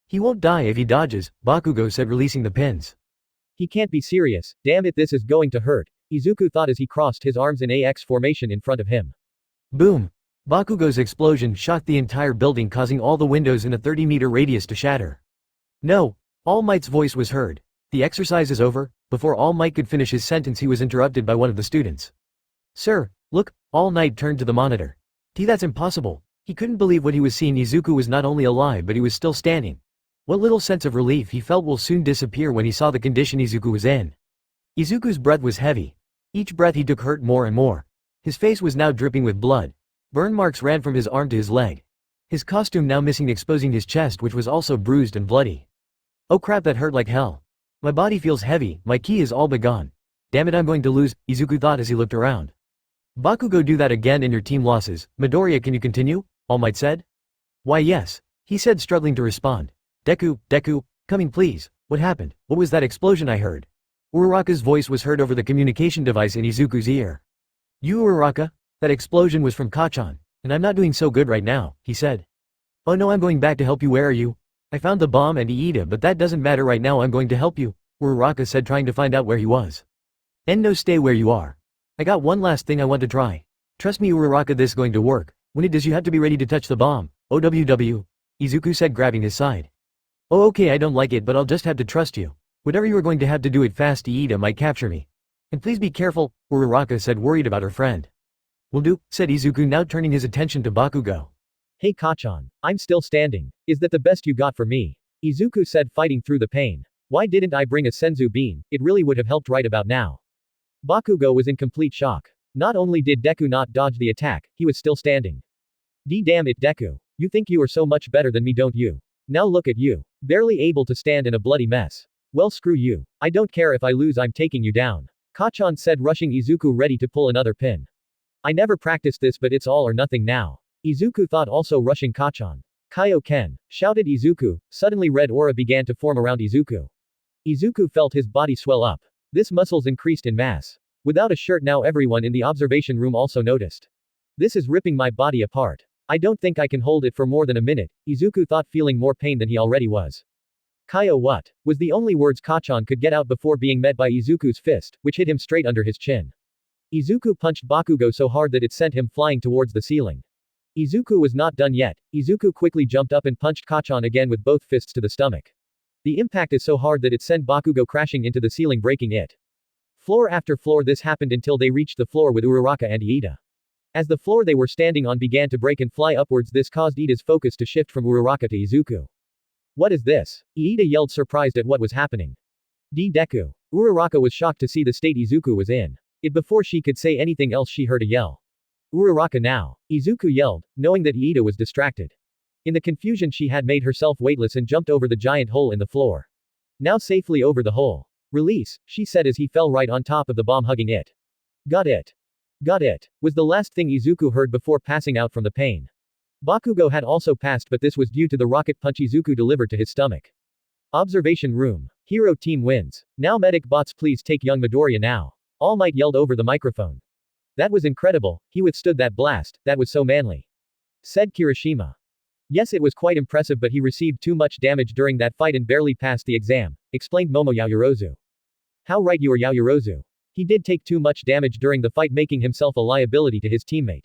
He won't die if he dodges, Bakugo said, releasing the pins. He can't be serious, damn it, this is going to hurt, Izuku thought as he crossed his arms in AX formation in front of him. Boom! Bakugo's explosion shocked the entire building, causing all the windows in a 30-meter radius to shatter. No! All Might's voice was heard. The exercise is over. Before All Might could finish his sentence, he was interrupted by one of the students. Sir, look, All Might turned to the monitor. That's impossible. He couldn't believe what he was seeing. Izuku was not only alive but he was still standing. What little sense of relief he felt will soon disappear when he saw the condition Izuku was in. Izuku's breath was heavy. Each breath he took hurt more and more. His face was now dripping with blood. Burn marks ran from his arm to his leg. His costume now missing, exposing his chest, which was also bruised and bloody. Oh crap, that hurt like hell. My body feels heavy, my ki is all but gone. Damn it, I'm going to lose, Izuku thought as he looked around. Bakugo, do that again and your team losses. Midoriya, can you continue? All Might said. Why yes, he said, struggling to respond. Deku, coming please. What happened? What was that explosion I heard? Uraraka's voice was heard over the communication device in Izuku's ear. You Uraraka? That explosion was from Kachan, and I'm not doing so good right now, he said. Oh no, I'm going back to help you. Where are you? I found the bomb and Iida, but that doesn't matter right now, I'm going to help you, Uraraka said, trying to find out where he was. No, stay where you are. I got one last thing I want to try. Trust me Uraraka, this is going to work. When it does you have to be ready to touch the bomb. OWW. Izuku said, grabbing his side. Oh okay, I don't like it but I'll just have to trust you. Whatever you are going to have to do it fast, Iida might capture me. And please be careful, Uraraka said, worried about her friend. Will do, said Izuku, now turning his attention to Bakugo. Hey Kachan, I'm still standing. Is that the best you got for me? Izuku said, fighting through the pain. Why didn't I bring a senzu bean? It really would have helped right about now. Bakugo was in complete shock. Not only did Deku not dodge the attack, he was still standing. Damn it, Deku. You think you are so much better than me, don't you? Now look at you. Barely able to stand in a bloody mess. Well, screw you. I don't care if I lose, I'm taking you down. Kachan said, rushing Izuku, ready to pull another pin. I never practiced this but it's all or nothing now. Izuku thought, also rushing Kachan. Kaioken, shouted Izuku. Suddenly red aura began to form around Izuku. Izuku felt his body swell up. This muscles increased in mass. Without a shirt now, everyone in the observation room also noticed. This is ripping my body apart. I don't think I can hold it for more than a minute, Izuku thought, feeling more pain than he already was. Kaio what? Was the only words Kachan could get out before being met by Izuku's fist, which hit him straight under his chin. Izuku punched Bakugo so hard that it sent him flying towards the ceiling. Izuku was not done yet. Izuku quickly jumped up and punched Kachan again with both fists to the stomach. The impact is so hard that it sent Bakugo crashing into the ceiling, breaking it. Floor after floor, this happened until they reached the floor with Uraraka and Iida. As the floor they were standing on began to break and fly upwards, this caused Iida's focus to shift from Uraraka to Izuku. What is this? Iida yelled, surprised at what was happening. Deku. Uraraka was shocked to see the state Izuku was in. Before she could say anything else, she heard a yell. Uraraka now. Izuku yelled, knowing that Iida was distracted. In the confusion, she had made herself weightless and jumped over the giant hole in the floor. Now safely over the hole. Release, she said as he fell right on top of the bomb, hugging it. Got it. Got it, was the last thing Izuku heard before passing out from the pain. Bakugo had also passed, but this was due to the rocket punch Izuku delivered to his stomach. Observation room. Hero team wins. Now medic bots, please take young Midoriya now. All Might yelled over the microphone. That was incredible, he withstood that blast, that was so manly. Said Kirishima. Yes, it was quite impressive, but he received too much damage during that fight and barely passed the exam, explained Momo Yaoyorozu. How right you are, Yaoyorozu. He did take too much damage during the fight, making himself a liability to his teammate.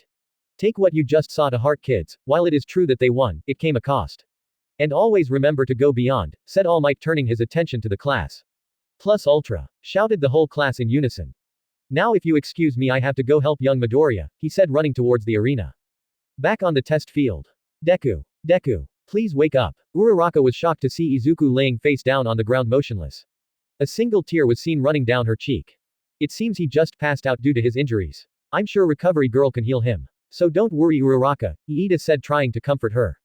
Take what you just saw to heart, kids. While it is true that they won, it came a cost. And always remember to go beyond, said All Might, turning his attention to the class. Plus Ultra, shouted the whole class in unison. Now if you excuse me, I have to go help young Midoriya, he said, running towards the arena. Back on the test field. Deku, please wake up. Uraraka was shocked to see Izuku laying face down on the ground motionless. A single tear was seen running down her cheek. It seems he just passed out due to his injuries. I'm sure Recovery Girl can heal him. So don't worry, Uraraka, Iida said, trying to comfort her.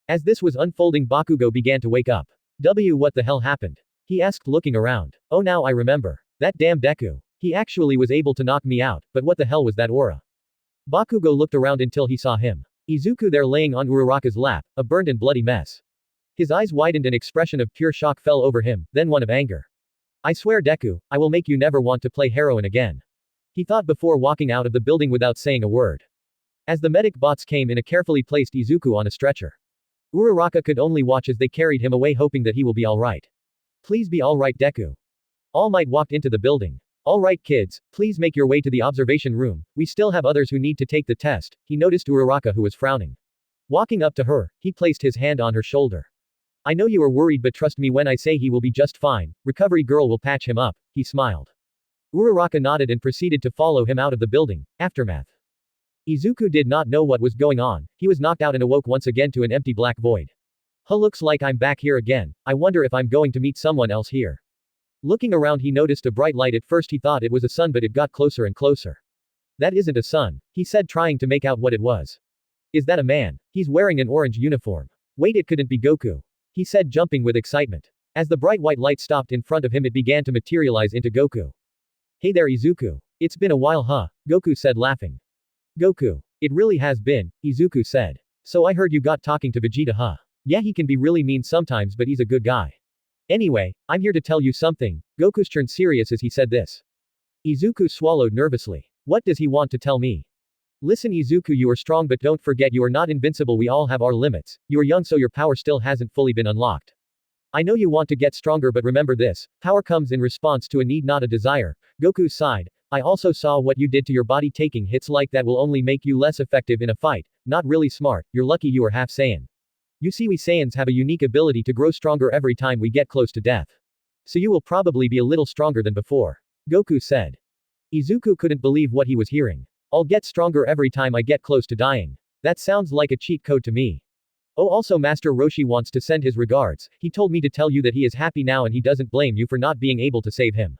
As this was unfolding, Bakugo began to wake up. What the hell happened? He asked, looking around. Oh, now I remember. That damn Deku. He actually was able to knock me out, but what the hell was that aura? Bakugo looked around until he saw him. Izuku there laying on Uraraka's lap, a burned and bloody mess. His eyes widened, an expression of pure shock fell over him, then one of anger. I swear, Deku, I will make you never want to play heroin again. He thought before walking out of the building without saying a word. As the medic bots came in, a carefully placed Izuku on a stretcher. Uraraka could only watch as they carried him away, hoping that he will be alright. Please be alright, Deku. All Might walked into the building. Alright kids, please make your way to the observation room, we still have others who need to take the test, he noticed Uraraka, who was frowning. Walking up to her, he placed his hand on her shoulder. I know you are worried, but trust me when I say he will be just fine, Recovery Girl will patch him up, he smiled. Uraraka nodded and proceeded to follow him out of the building. Aftermath. Izuku did not know what was going on, he was knocked out and awoke once again to an empty black void. Looks like I'm back here again, I wonder if I'm going to meet someone else here. Looking around, he noticed a bright light. At first he thought it was a sun, but it got closer and closer. That isn't a sun, he said, trying to make out what it was. Is that a man? He's wearing an orange uniform. Wait, it couldn't be Goku, he said, jumping with excitement. As the bright white light stopped in front of him, it began to materialize into Goku. Hey there, Izuku. It's been a while, huh? Goku said, laughing. Goku. It really has been, Izuku said. So I heard you got talking to Vegeta, huh? Yeah, he can be really mean sometimes, but he's a good guy. Anyway, I'm here to tell you something. Goku's turned serious as he said this. Izuku swallowed nervously. What does he want to tell me? Listen, Izuku, you are strong, but don't forget you are not invincible. We all have our limits. You are young, so your power still hasn't fully been unlocked. I know you want to get stronger, but remember this. Power comes in response to a need, not a desire. Goku sighed. I also saw what you did to your body. Taking hits like that will only make you less effective in a fight. Not really smart. You're lucky you are half Saiyan. You see, we Saiyans have a unique ability to grow stronger every time we get close to death. So you will probably be a little stronger than before. Goku said. Izuku couldn't believe what he was hearing. I'll get stronger every time I get close to dying. That sounds like a cheat code to me. Oh, also Master Roshi wants to send his regards. He told me to tell you that he is happy now and he doesn't blame you for not being able to save him.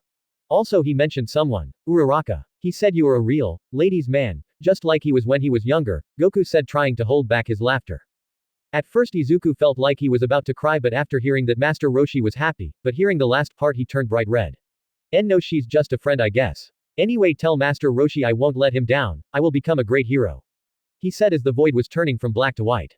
Also, he mentioned someone. Uraraka. He said you are a real, ladies' man, just like he was when he was younger, Goku said, trying to hold back his laughter. At first Izuku felt like he was about to cry, but after hearing that Master Roshi was happy, but hearing the last part he turned bright red. No, she's just a friend, I guess. Anyway, tell Master Roshi I won't let him down, I will become a great hero. He said as the void was turning from black to white.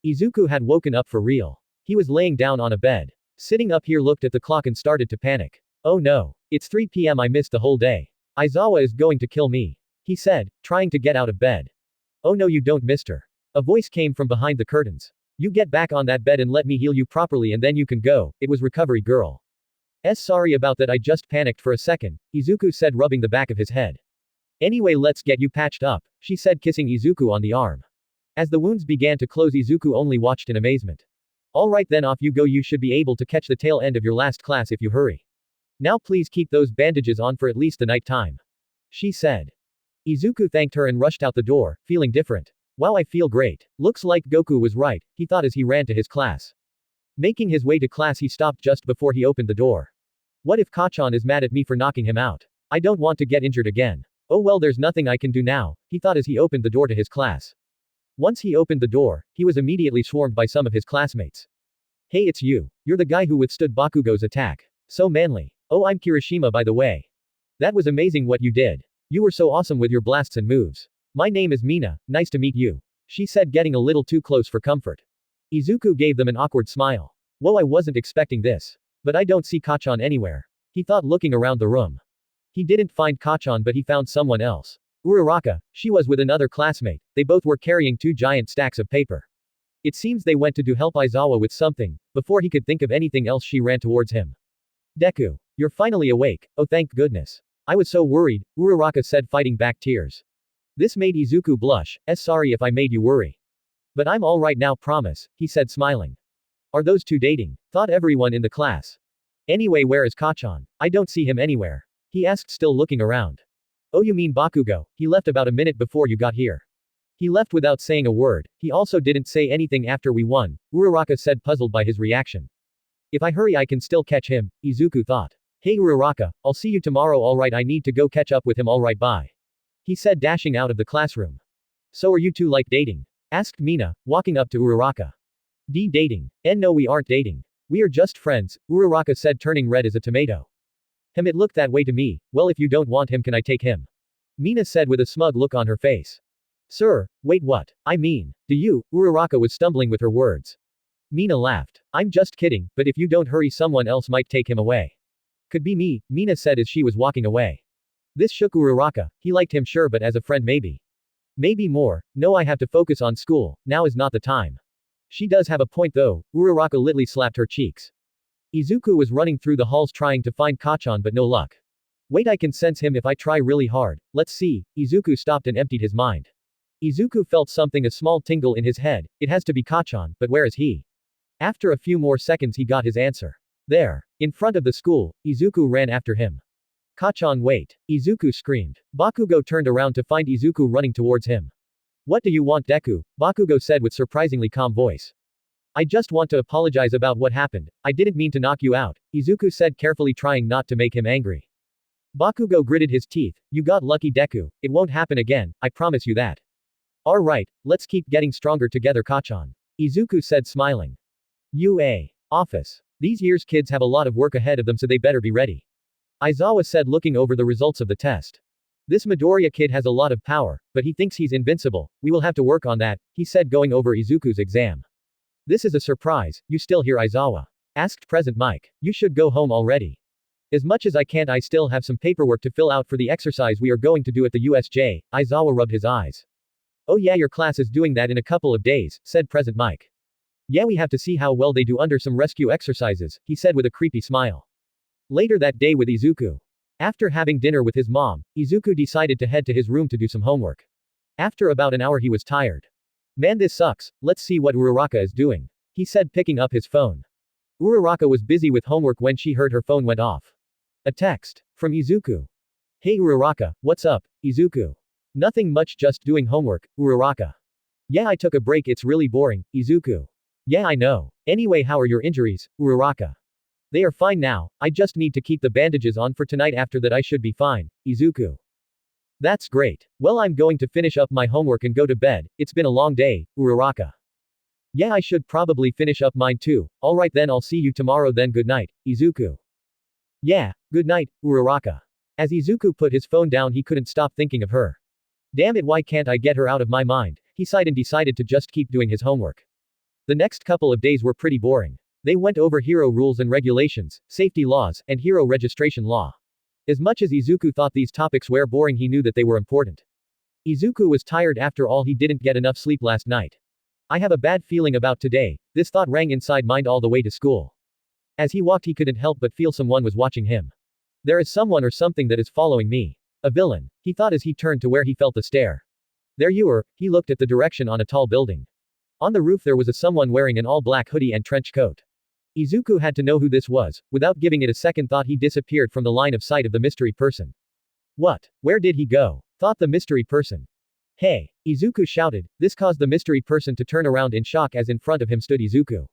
Izuku had woken up for real. He was laying down on a bed. Sitting up here, looked at the clock and started to panic. Oh no. It's 3 p.m. I missed the whole day. Aizawa is going to kill me. He said, trying to get out of bed. Oh no, you don't, mister. A voice came from behind the curtains. You get back on that bed and let me heal you properly and then you can go. It was Recovery Girl. Sorry about that, I just panicked for a second, Izuku said, rubbing the back of his head. Anyway, let's get you patched up, she said, kissing Izuku on the arm. As the wounds began to close, Izuku only watched in amazement. Alright then, off you go, you should be able to catch the tail end of your last class if you hurry. Now please keep those bandages on for at least the night time. She said. Izuku thanked her and rushed out the door, feeling different. Wow, I feel great. Looks like Goku was right, he thought as he ran to his class. Making his way to class, he stopped just before he opened the door. What if Kachan is mad at me for knocking him out? I don't want to get injured again. Oh well, there's nothing I can do now, he thought as he opened the door to his class. Once he opened the door, he was immediately swarmed by some of his classmates. Hey, it's you. You're the guy who withstood Bakugo's attack. So manly. Oh, I'm Kirishima, by the way. That was amazing what you did. You were so awesome with your blasts and moves. My name is Mina, nice to meet you. She said, getting a little too close for comfort. Izuku gave them an awkward smile. Whoa, I wasn't expecting this. But I don't see Kachan anywhere. He thought, looking around the room. He didn't find Kachan, but he found someone else. Uraraka, she was with another classmate, they both were carrying 2 giant stacks of paper. It seems they went to do help Aizawa with something. Before he could think of anything else, she ran towards him. Deku. You're finally awake. Oh, thank goodness. I was so worried, Uraraka said, fighting back tears. This made Izuku blush. Sorry if I made you worry. But I'm alright now, promise, he said, smiling. Are those two dating? Thought everyone in the class. Anyway, where is Kachan? I don't see him anywhere. He asked, still looking around. Oh, you mean Bakugo? He left about a minute before you got here. He left without saying a word. He also didn't say anything after we won, Uraraka said, puzzled by his reaction. If I hurry I can still catch him, Izuku thought. Hey Uraraka, I'll see you tomorrow, alright, I need to go catch up with him, alright, bye. He said, dashing out of the classroom. So are you two like dating? Asked Mina, walking up to Uraraka. Dating? No, we aren't dating. We are just friends, Uraraka said, turning red as a tomato. It looked that way to me. Well, if you don't want him, can I take him? Mina said with a smug look on her face. Sir, wait, what? I mean, do you? Uraraka was stumbling with her words. Mina laughed. I'm just kidding, but if you don't hurry someone else might take him away. Could be me, Mina said as she was walking away. This shook Uraraka. He liked him sure, but as a friend maybe. Maybe more. No, I have to focus on school. Now is not the time. She does have a point though, Uraraka lightly slapped her cheeks. Izuku was running through the halls trying to find Kachan but no luck. Wait, I can sense him if I try really hard. Let's see. Izuku stopped and emptied his mind. Izuku felt something, a small tingle in his head. It has to be Kachan, but where is he? After a few more seconds he got his answer. There. In front of the school, Izuku ran after him. Kachan, wait. Izuku screamed. Bakugo turned around to find Izuku running towards him. What do you want, Deku? Bakugo said with surprisingly calm voice. I just want to apologize about what happened. I didn't mean to knock you out, Izuku said, carefully trying not to make him angry. Bakugo gritted his teeth. You got lucky, Deku. It won't happen again, I promise you that. Alright, let's keep getting stronger together, Kachan. Izuku said, smiling. Office. These year's kids have a lot of work ahead of them, so they better be ready. Aizawa said, looking over the results of the test. This Midoriya kid has a lot of power, but he thinks he's invincible. We will have to work on that, he said, going over Izuku's exam. This is a surprise. You still here, Aizawa? Asked Present Mike. You should go home already. As much as I can't, I still have some paperwork to fill out for the exercise we are going to do at the USJ. Aizawa rubbed his eyes. Oh yeah, your class is doing that in a couple of days, said Present Mike. Yeah, we have to see how well they do under some rescue exercises, he said with a creepy smile. Later that day with Izuku. After having dinner with his mom, Izuku decided to head to his room to do some homework. After about an hour he was tired. Man, this sucks. Let's see what Uraraka is doing, he said, picking up his phone. Uraraka was busy with homework when she heard her phone went off. A text. From Izuku. Hey Uraraka, what's up, Izuku? Nothing much, just doing homework, Uraraka. Yeah, I took a break, it's really boring, Izuku. Yeah, I know. Anyway, how are your injuries, Uraraka? They are fine now, I just need to keep the bandages on for tonight, after that I should be fine, Izuku. That's great. Well, I'm going to finish up my homework and go to bed, it's been a long day, Uraraka. Yeah, I should probably finish up mine too. Alright then, I'll see you tomorrow then, good night, Izuku. Yeah, good night, Uraraka. As Izuku put his phone down, he couldn't stop thinking of her. Damn it, why can't I get her out of my mind? He sighed and decided to just keep doing his homework. The next couple of days were pretty boring. They went over hero rules and regulations, safety laws, and hero registration law. As much as Izuku thought these topics were boring, he knew that they were important. Izuku was tired after all, he didn't get enough sleep last night. I have a bad feeling about today, this thought rang inside mind all the way to school. As he walked he couldn't help but feel someone was watching him. There is someone or something that is following me. A villain, he thought as he turned to where he felt the stare. There you are, he looked at the direction on a tall building. On the roof there was someone wearing an all-black hoodie and trench coat. Izuku had to know who this was. Without giving it a second thought he disappeared from the line of sight of the mystery person. What? Where did he go? Thought the mystery person. Hey! Izuku shouted. This caused the mystery person to turn around in shock as in front of him stood Izuku.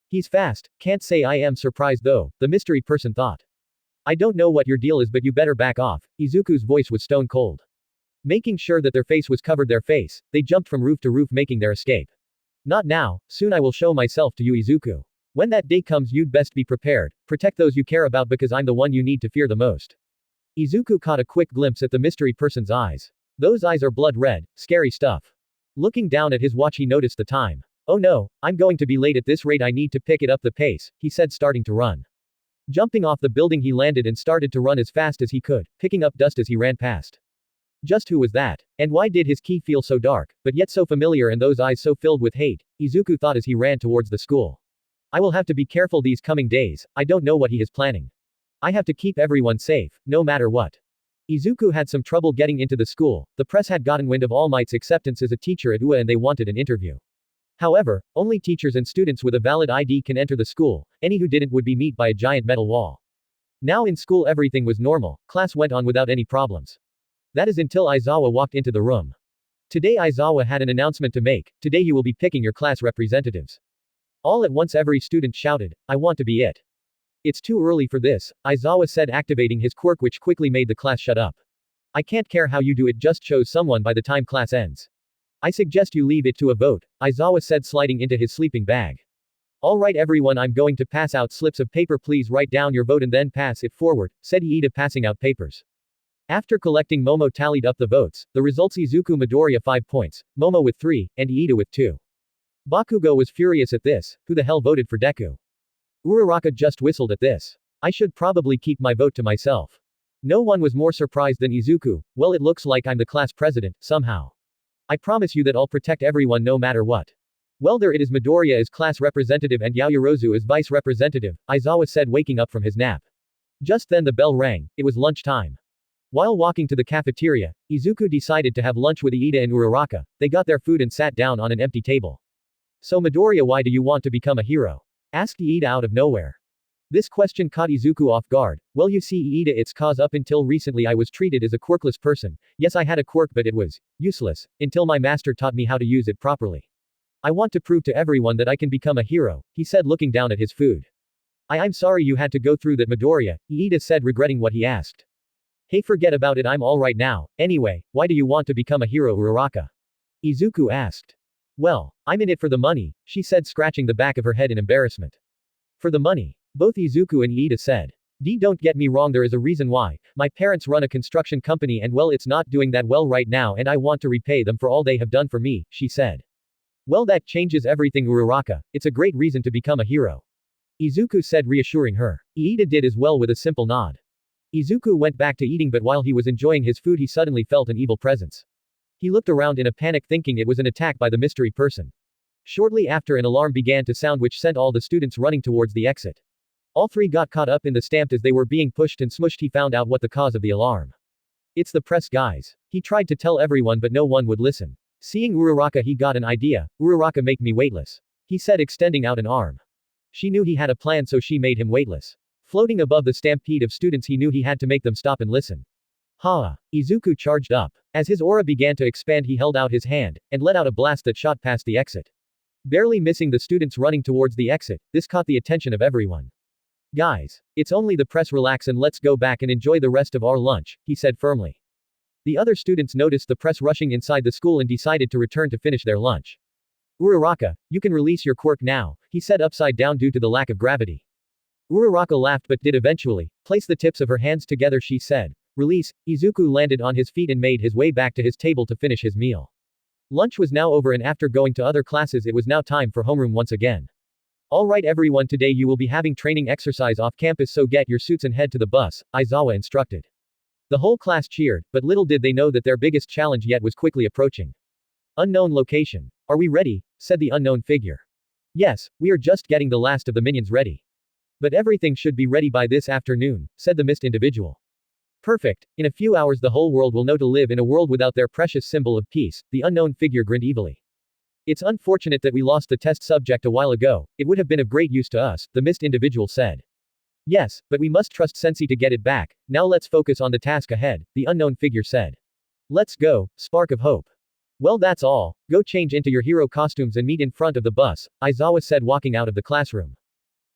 He's fast, can't say I am surprised though, the mystery person thought. I don't know what your deal is but you better back off, Izuku's voice was stone cold. Making sure that their face was covered their face, they jumped from roof to roof making their escape. Not now, soon I will show myself to you Izuku. When that day comes you'd best be prepared, protect those you care about because I'm the one you need to fear the most. Izuku caught a quick glimpse at the mystery person's eyes. Those eyes are blood red, scary stuff. Looking down at his watch he noticed the time. Oh no, I'm going to be late at this rate, I need to pick it up the pace, he said starting to run. Jumping off the building he landed and started to run as fast as he could, picking up dust as he ran past. Just who was that? And why did his key feel so dark, but yet so familiar and those eyes so filled with hate? Izuku thought as he ran towards the school. I will have to be careful these coming days, I don't know what he is planning. I have to keep everyone safe, no matter what. Izuku had some trouble getting into the school, the press had gotten wind of All Might's acceptance as a teacher at UA and they wanted an interview. However, only teachers and students with a valid ID can enter the school, any who didn't would be met by a giant metal wall. Now in school everything was normal, class went on without any problems. That is until Aizawa walked into the room. Today Aizawa had an announcement to make, today you will be picking your class representatives. All at once every student shouted, I want to be it. It's too early for this, Aizawa said activating his quirk which quickly made the class shut up. I can't care how you do it, just chose someone by the time class ends. I suggest you leave it to a vote, Aizawa said sliding into his sleeping bag. Alright everyone, I'm going to pass out slips of paper, please write down your vote and then pass it forward, said Iida passing out papers. After collecting Momo tallied up the votes, the results Izuku Midoriya 5 points, Momo with 3, and Iida with 2. Bakugo was furious at this, who the hell voted for Deku? Uraraka just whistled at this. I should probably keep my vote to myself. No one was more surprised than Izuku, well it looks like I'm the class president, somehow. I promise you that I'll protect everyone no matter what. Well there it is, Midoriya as class representative and Yaoyorozu as vice representative, Aizawa said waking up from his nap. Just then the bell rang, it was lunchtime. While walking to the cafeteria, Izuku decided to have lunch with Iida and Uraraka, they got their food and sat down on an empty table. So Midoriya, why do you want to become a hero? Asked Iida out of nowhere. This question caught Izuku off guard. Well you see Iida, it's cause up until recently I was treated as a quirkless person, yes I had a quirk but it was useless, until my master taught me how to use it properly. I want to prove to everyone that I can become a hero, he said looking down at his food. I'm sorry you had to go through that Midoriya, Iida said regretting what he asked. Hey forget about it, I'm alright now, anyway, why do you want to become a hero Uraraka? Izuku asked. Well, I'm in it for the money, she said scratching the back of her head in embarrassment. For the money? Both Izuku and Iida said. Don't get me wrong, there is a reason why. My parents run a construction company and well it's not doing that well right now and I want to repay them for all they have done for me, she said. Well that changes everything Uraraka, it's a great reason to become a hero. Izuku said reassuring her. Iida did as well with a simple nod. Izuku went back to eating but while he was enjoying his food he suddenly felt an evil presence. He looked around in a panic thinking it was an attack by the mystery person. Shortly after an alarm began to sound which sent all the students running towards the exit. All three got caught up in the stamped as they were being pushed and smushed. He found out what the cause of the alarm. It's the press guys. He tried to tell everyone but no one would listen. Seeing Uraraka he got an idea, Uraraka make me weightless. He said extending out an arm. She knew he had a plan so she made him weightless. Floating above the stampede of students he knew he had to make them stop and listen. Izuku charged up. As his aura began to expand he held out his hand, and let out a blast that shot past the exit. Barely missing the students running towards the exit, this caught the attention of everyone. Guys, it's only the press, relax and let's go back and enjoy the rest of our lunch, he said firmly. The other students noticed the press rushing inside the school and decided to return to finish their lunch. Uraraka, you can release your quirk now, he said upside down due to the lack of gravity. Uraraka laughed but did eventually. Place the tips of her hands together, she said. Release. Izuku landed on his feet and made his way back to his table to finish his meal. Lunch was now over and after going to other classes it was now time for homeroom once again. Alright everyone, today you will be having training exercise off campus so get your suits and head to the bus, Aizawa instructed. The whole class cheered, but little did they know that their biggest challenge yet was quickly approaching. Unknown location. Are we ready? Said the unknown figure. Yes, we are just getting the last of the minions ready. But everything should be ready by this afternoon, said the mist individual. Perfect, in a few hours the whole world will know to live in a world without their precious symbol of peace, the unknown figure grinned evilly. It's unfortunate that we lost the test subject a while ago, it would have been of great use to us, the mist individual said. Yes, but we must trust Sensei to get it back, now let's focus on the task ahead, the unknown figure said. Let's go, spark of hope. Well that's all, go change into your hero costumes and meet in front of the bus, Aizawa said walking out of the classroom.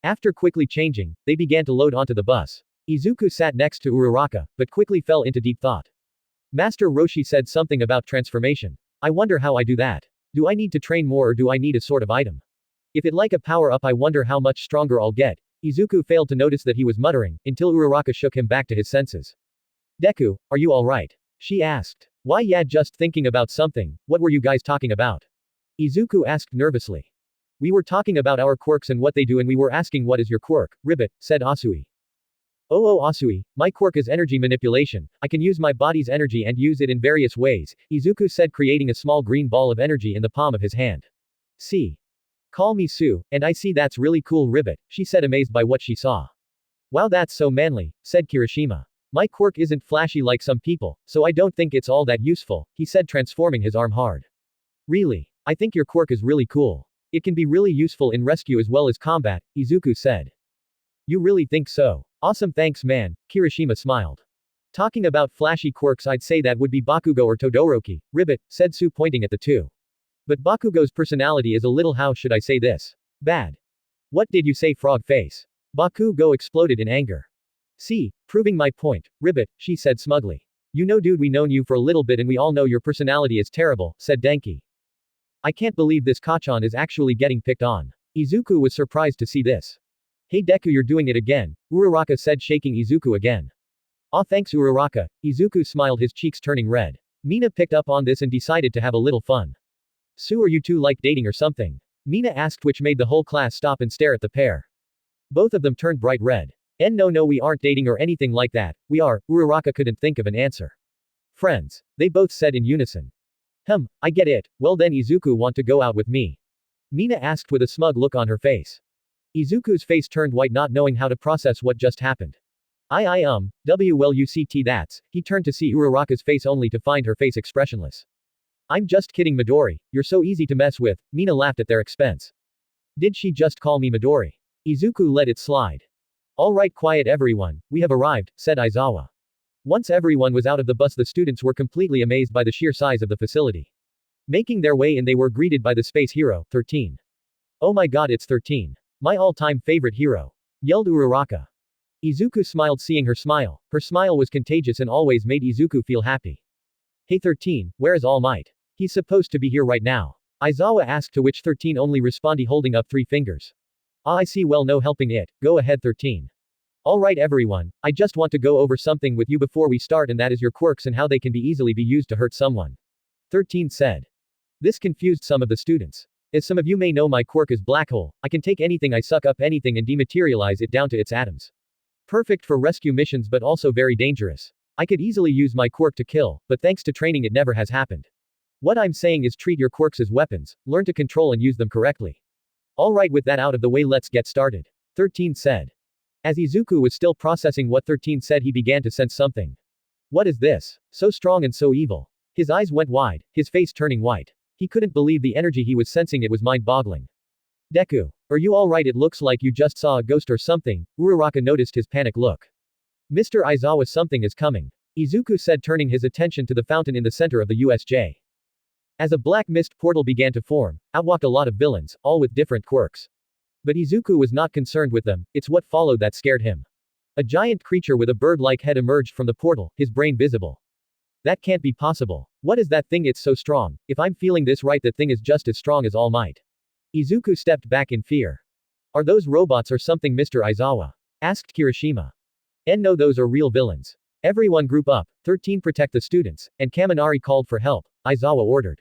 After quickly changing, they began to load onto the bus. Izuku sat next to Uraraka, but quickly fell into deep thought. Master Roshi said something about transformation. I wonder how I do that. Do I need to train more or do I need a sort of item? If it like a power-up I wonder how much stronger I'll get. Izuku failed to notice that he was muttering, until Uraraka shook him back to his senses. Deku, are you alright? She asked. Why yeah, just thinking about something, what were you guys talking about? Izuku asked nervously. We were talking about our quirks and what they do and we were asking what is your quirk, Ribbit, said Asui. Oh Asui, my quirk is energy manipulation. I can use my body's energy and use it in various ways, Izuku said, creating a small green ball of energy in the palm of his hand. See. Call me Sue, and I see that's really cool ribbit, she said, amazed by what she saw. Wow, that's so manly, said Kirishima. My quirk isn't flashy like some people, so I don't think it's all that useful, he said, transforming his arm hard. Really? I think your quirk is really cool. It can be really useful in rescue as well as combat, Izuku said. You really think so? Awesome, thanks man, Kirishima smiled. Talking about flashy quirks, I'd say that would be Bakugo or Todoroki, ribbit, said Sue, pointing at the two. But Bakugo's personality is a little, how should I say this? Bad. What did you say, frog face? Bakugo exploded in anger. See, proving my point, ribbit, she said smugly. You know dude, we known you for a little bit and we all know your personality is terrible, said Denki. I can't believe this Kachan is actually getting picked on. Izuku was surprised to see this. Hey Deku, you're doing it again, Uraraka said, shaking Izuku again. Aw thanks Uraraka, Izuku smiled, his cheeks turning red. Mina picked up on this and decided to have a little fun. Sue, are you two like dating or something? Mina asked, which made the whole class stop and stare at the pair. Both of them turned bright red. No, we aren't dating or anything like that, we are, Uraraka couldn't think of an answer. Friends, they both said in unison. I get it, well then Izuku want to go out with me? Mina asked with a smug look on her face. Izuku's face turned white, not knowing how to process what just happened. Well you see that's, he turned to see Uraraka's face only to find her face expressionless. I'm just kidding Midori, you're so easy to mess with, Mina laughed at their expense. Did she just call me Midori? Izuku let it slide. Alright, quiet everyone, we have arrived, said Aizawa. Once everyone was out of the bus, the students were completely amazed by the sheer size of the facility. Making their way in, they were greeted by the space hero, 13. Oh my god, it's 13. My all-time favorite hero. Yelled Uraraka. Izuku smiled, seeing her smile. Her smile was contagious and always made Izuku feel happy. Hey 13, where is All Might? He's supposed to be here right now. Aizawa asked, to which 13 only responded holding up 3 fingers. I see, well no helping it, go ahead 13. Alright everyone, I just want to go over something with you before we start, and that is your quirks and how they can be easily be used to hurt someone. 13 said. This confused some of the students. As some of you may know, my quirk is Black Hole. I can take anything, I suck up anything and dematerialize it down to its atoms. Perfect for rescue missions but also very dangerous. I could easily use my quirk to kill, but thanks to training it never has happened. What I'm saying is treat your quirks as weapons, learn to control and use them correctly. Alright, with that out of the way, let's get started. 13 said. As Izuku was still processing what 13 said, he began to sense something. What is this? So strong and so evil. His eyes went wide, his face turning white. He couldn't believe the energy he was sensing, it was mind-boggling. Deku, are you alright? It looks like you just saw a ghost or something, Uraraka noticed his panic look. Mr. Aizawa, something is coming. Izuku said, turning his attention to the fountain in the center of the USJ. As a black mist portal began to form, out walked a lot of villains, all with different quirks. But Izuku was not concerned with them, it's what followed that scared him. A giant creature with a bird-like head emerged from the portal, his brain visible. That can't be possible. What is that thing? It's so strong. If I'm feeling this right, that thing is just as strong as All Might. Izuku stepped back in fear. Are those robots or something, Mr. Aizawa? Asked Kirishima. No, those are real villains. Everyone group up, 13 protect the students, and Kaminari called for help, Aizawa ordered.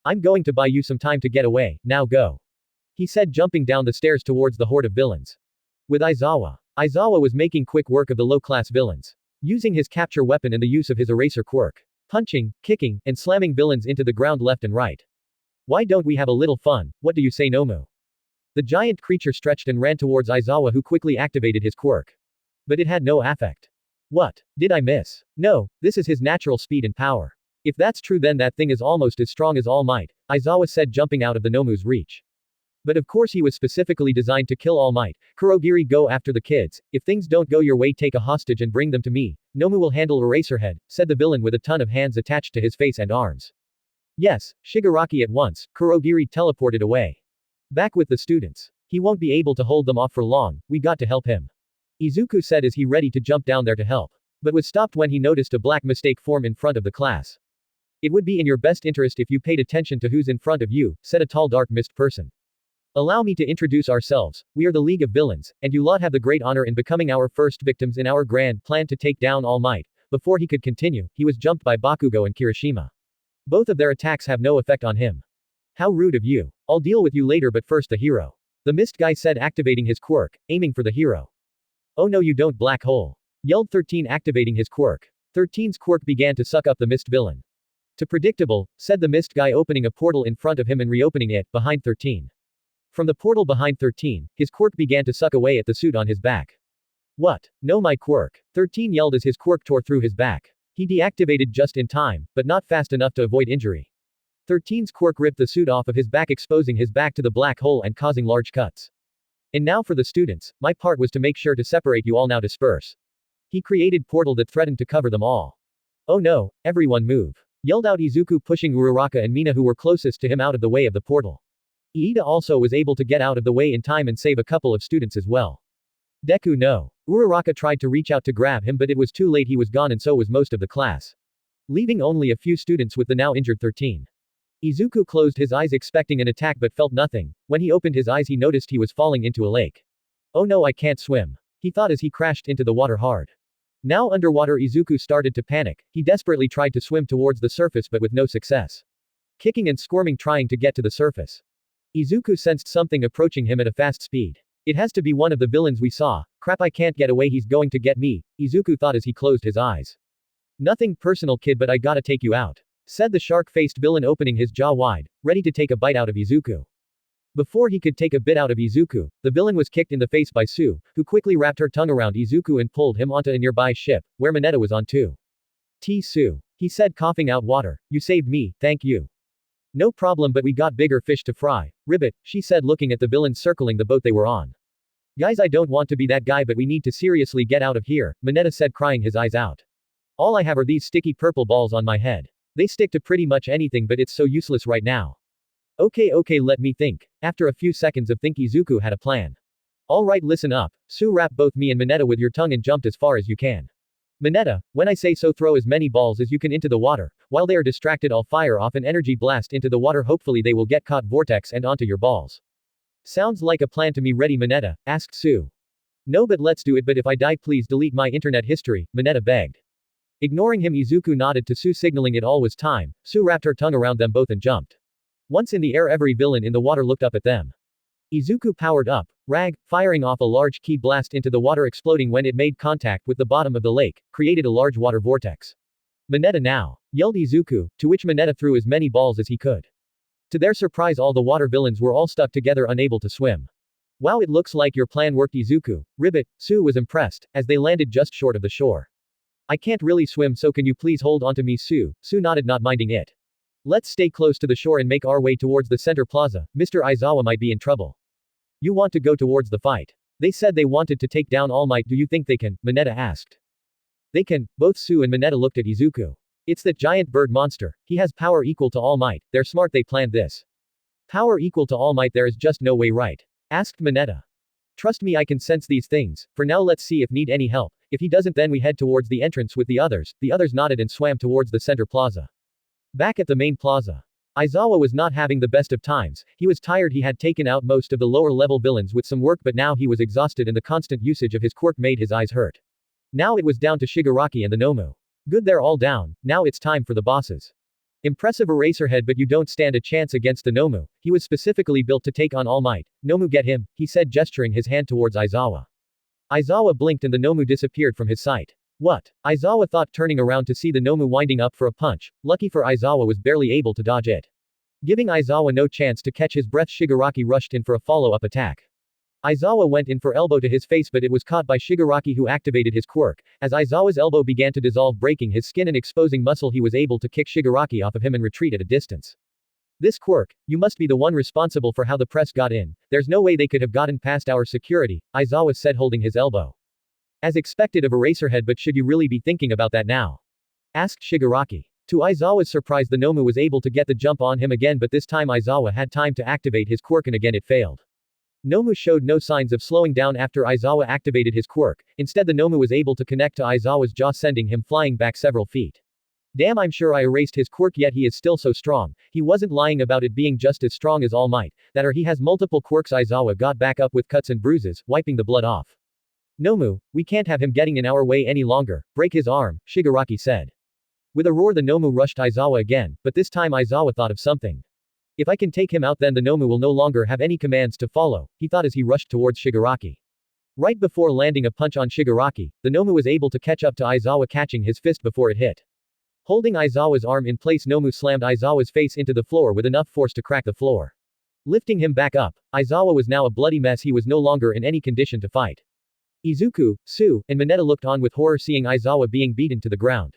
I'm going to buy you some time to get away, now go. He said, jumping down the stairs towards the horde of villains. With Aizawa. Aizawa was making quick work of the low-class villains. Using his capture weapon and the use of his eraser quirk. Punching, kicking, and slamming villains into the ground left and right. Why don't we have a little fun, what do you say, Nomu? The giant creature stretched and ran towards Aizawa, who quickly activated his quirk. But it had no effect. What? Did I miss? No, this is his natural speed and power. If that's true, then that thing is almost as strong as All Might, Aizawa said, jumping out of the Nomu's reach. But of course he was specifically designed to kill All Might. Kurogiri, go after the kids. If things don't go your way, take a hostage and bring them to me. Nomu will handle Eraserhead, said the villain with a ton of hands attached to his face and arms. Yes, Shigaraki at once. Kurogiri teleported away. Back with the students. He won't be able to hold them off for long, we got to help him. Izuku said as he ready to jump down there to help. But was stopped when he noticed a black mistake form in front of the class. It would be in your best interest if you paid attention to who's in front of you, said a tall dark mist person. Allow me to introduce ourselves, we are the League of Villains, and you lot have the great honor in becoming our first victims in our grand plan to take down All Might. Before he could continue, he was jumped by Bakugo and Kirishima. Both of their attacks have no effect on him. How rude of you. I'll deal with you later, but first the hero. The mist guy said, activating his quirk, aiming for the hero. Oh no, you don't, Black Hole. Yelled 13, activating his quirk. 13's quirk began to suck up the mist villain. "To predictable," said the mist guy, opening a portal in front of him and reopening it behind 13. From the portal behind 13, his quirk began to suck away at the suit on his back. "What? No, my quirk," 13 yelled as his quirk tore through his back. He deactivated just in time, but not fast enough to avoid injury. 13's quirk ripped the suit off of his back, exposing his back to the black hole and causing large cuts. "And now for the students, my part was to make sure to separate you all. Now disperse." He created portal that threatened to cover them all. "Oh no, everyone move," yelled out Izuku, pushing Uraraka and Mina, who were closest to him, out of the way of the portal. Iida also was able to get out of the way in time and save a couple of students as well. "Deku, no." Uraraka tried to reach out to grab him, but it was too late. He was gone, and so was most of the class, leaving only a few students with the now injured 13. Izuku closed his eyes expecting an attack but felt nothing. When he opened his eyes, he noticed he was falling into a lake. "Oh no, I can't swim," he thought as he crashed into the water hard. Now underwater, Izuku started to panic. He desperately tried to swim towards the surface but with no success. Kicking and squirming trying to get to the surface. Izuku sensed something approaching him at a fast speed. "It has to be one of the villains we saw. Crap, I can't get away, he's going to get me," Izuku thought as he closed his eyes. "Nothing personal, kid, but I gotta take you out," said the shark-faced villain, opening his jaw wide, ready to take a bite out of Izuku. Before he could take a bit out of Izuku, the villain was kicked in the face by Sue, who quickly wrapped her tongue around Izuku and pulled him onto a nearby ship, where Mineta was on too. "Sue," he said, coughing out water, "you saved me, thank you." "No problem, but we got bigger fish to fry, Ribbit," she said, looking at the villains circling the boat they were on. "Guys, I don't want to be that guy, but we need to seriously get out of here," Mineta said, crying his eyes out. "All I have are these sticky purple balls on my head. They stick to pretty much anything, but it's so useless right now." Okay, let me think." After a few seconds of think, Izuku had a plan. "Alright, listen up. Sue, wrap both me and Mineta with your tongue and jumped as far as you can. Mineta, when I say so, throw as many balls as you can into the water. While they are distracted, I'll fire off an energy blast into the water. Hopefully they will get caught vortex and onto your balls." "Sounds like a plan to me. Ready, Mineta?" asked Sue. "No, but let's do it. But if I die, please delete my internet history," Mineta begged. Ignoring him, Izuku nodded to Sue, signaling it all was time. Sue wrapped her tongue around them both and jumped. Once in the air, every villain in the water looked up at them. Izuku powered up, Rag, firing off a large ki blast into the water, exploding when it made contact with the bottom of the lake, created a large water vortex. "Mineta now!" yelled Izuku, to which Mineta threw as many balls as he could. To their surprise, all the water villains were all stuck together, unable to swim. "Wow, it looks like your plan worked, Izuku." Ribbit, Sue was impressed, as they landed just short of the shore. "I can't really swim, so can you please hold onto me, Sue?" Sue nodded, not minding it. "Let's stay close to the shore and make our way towards the center plaza. Mr. Aizawa might be in trouble." "You want to go towards the fight? They said they wanted to take down All Might. Do you think they can?" Mineta asked. "They can." Both Sue and Mineta looked at Izuku. "It's that giant bird monster. He has power equal to All Might. They're smart, they planned this." "Power equal to All Might? There is just no way, right?" asked Mineta. "Trust me, I can sense these things. For now, let's see if need any help. If he doesn't, then we head towards the entrance with the others." The others nodded and swam towards the center plaza. Back at the main plaza, Aizawa was not having the best of times. He was tired. He had taken out most of the lower level villains with some work, but now he was exhausted and the constant usage of his quirk made his eyes hurt. Now it was down to Shigaraki and the Nomu. "Good, they're all down. Now it's time for the bosses." "Impressive, Eraserhead, but you don't stand a chance against the Nomu. He was specifically built to take on All Might." "Nomu, get him," he said, gesturing his hand towards Aizawa. Aizawa blinked and the Nomu disappeared from his sight. "What?" Aizawa thought, turning around to see the Nomu winding up for a punch. Lucky for Aizawa, was barely able to dodge it. Giving Aizawa no chance to catch his breath, Shigaraki rushed in for a follow-up attack. Aizawa went in for elbow to his face, but it was caught by Shigaraki, who activated his quirk. As Aizawa's elbow began to dissolve, breaking his skin and exposing muscle, he was able to kick Shigaraki off of him and retreat at a distance. "This quirk, you must be the one responsible for how the press got in. There's no way they could have gotten past our security," Aizawa said, holding his elbow. "As expected of Eraserhead, but should you really be thinking about that now?" asked Shigaraki. To Aizawa's surprise, the Nomu was able to get the jump on him again, but this time Aizawa had time to activate his quirk and again it failed. Nomu showed no signs of slowing down after Aizawa activated his quirk. Instead, the Nomu was able to connect to Aizawa's jaw, sending him flying back several feet. "Damn, I'm sure I erased his quirk, yet he is still so strong." He wasn't lying about it being just as strong as All Might. That or he has multiple quirks. Aizawa got back up with cuts and bruises, wiping the blood off. "Nomu, we can't have him getting in our way any longer. Break his arm," Shigaraki said. With a roar, the Nomu rushed Aizawa again, but this time Aizawa thought of something. "If I can take him out, then the Nomu will no longer have any commands to follow," he thought as he rushed towards Shigaraki. Right before landing a punch on Shigaraki, the Nomu was able to catch up to Aizawa, catching his fist before it hit. Holding Aizawa's arm in place, Nomu slammed Aizawa's face into the floor with enough force to crack the floor. Lifting him back up, Aizawa was now a bloody mess. He was no longer in any condition to fight. Izuku, Su, and Mineta looked on with horror seeing Aizawa being beaten to the ground.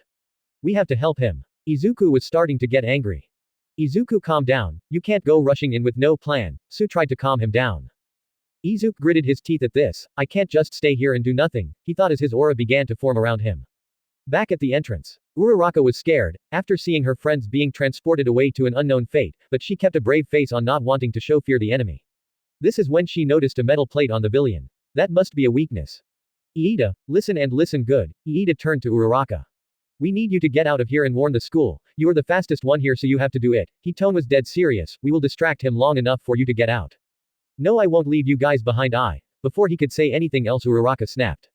We have to help him. Izuku was starting to get angry. Izuku, calm down, you can't go rushing in with no plan. Su tried to calm him down. Izuku gritted his teeth at this. I can't just stay here and do nothing, he thought as his aura began to form around him. Back at the entrance, Uraraka was scared, after seeing her friends being transported away to an unknown fate, but she kept a brave face on, not wanting to show fear the enemy. This is when she noticed a metal plate on the villain. That must be a weakness. Iida, listen and listen good. Iida turned to Uraraka. We need you to get out of here and warn the school. You are the fastest one here, so you have to do it. His tone was dead serious. We will distract him long enough for you to get out. No, I won't leave you guys behind. Before he could say anything else, Uraraka snapped.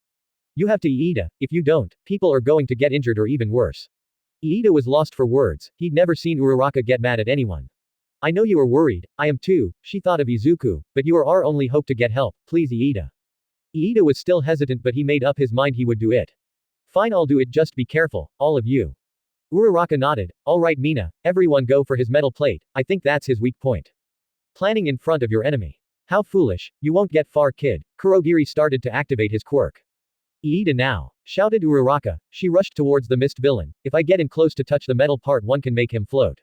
You have to, Iida. If you don't, people are going to get injured or even worse. Iida was lost for words. He'd never seen Uraraka get mad at anyone. I know you are worried. I am too, she thought of Izuku, but you are our only hope to get help. Please, Iida. Iida was still hesitant, but he made up his mind he would do it. Fine, I'll do it, just be careful, all of you. Uraraka nodded. Alright, Mina, everyone go for his metal plate. I think that's his weak point. Planning in front of your enemy. How foolish, you won't get far, kid. Kurogiri started to activate his quirk. Iida now, shouted Uraraka. She rushed towards the mist villain. If I get in close to touch the metal part, one can make him float.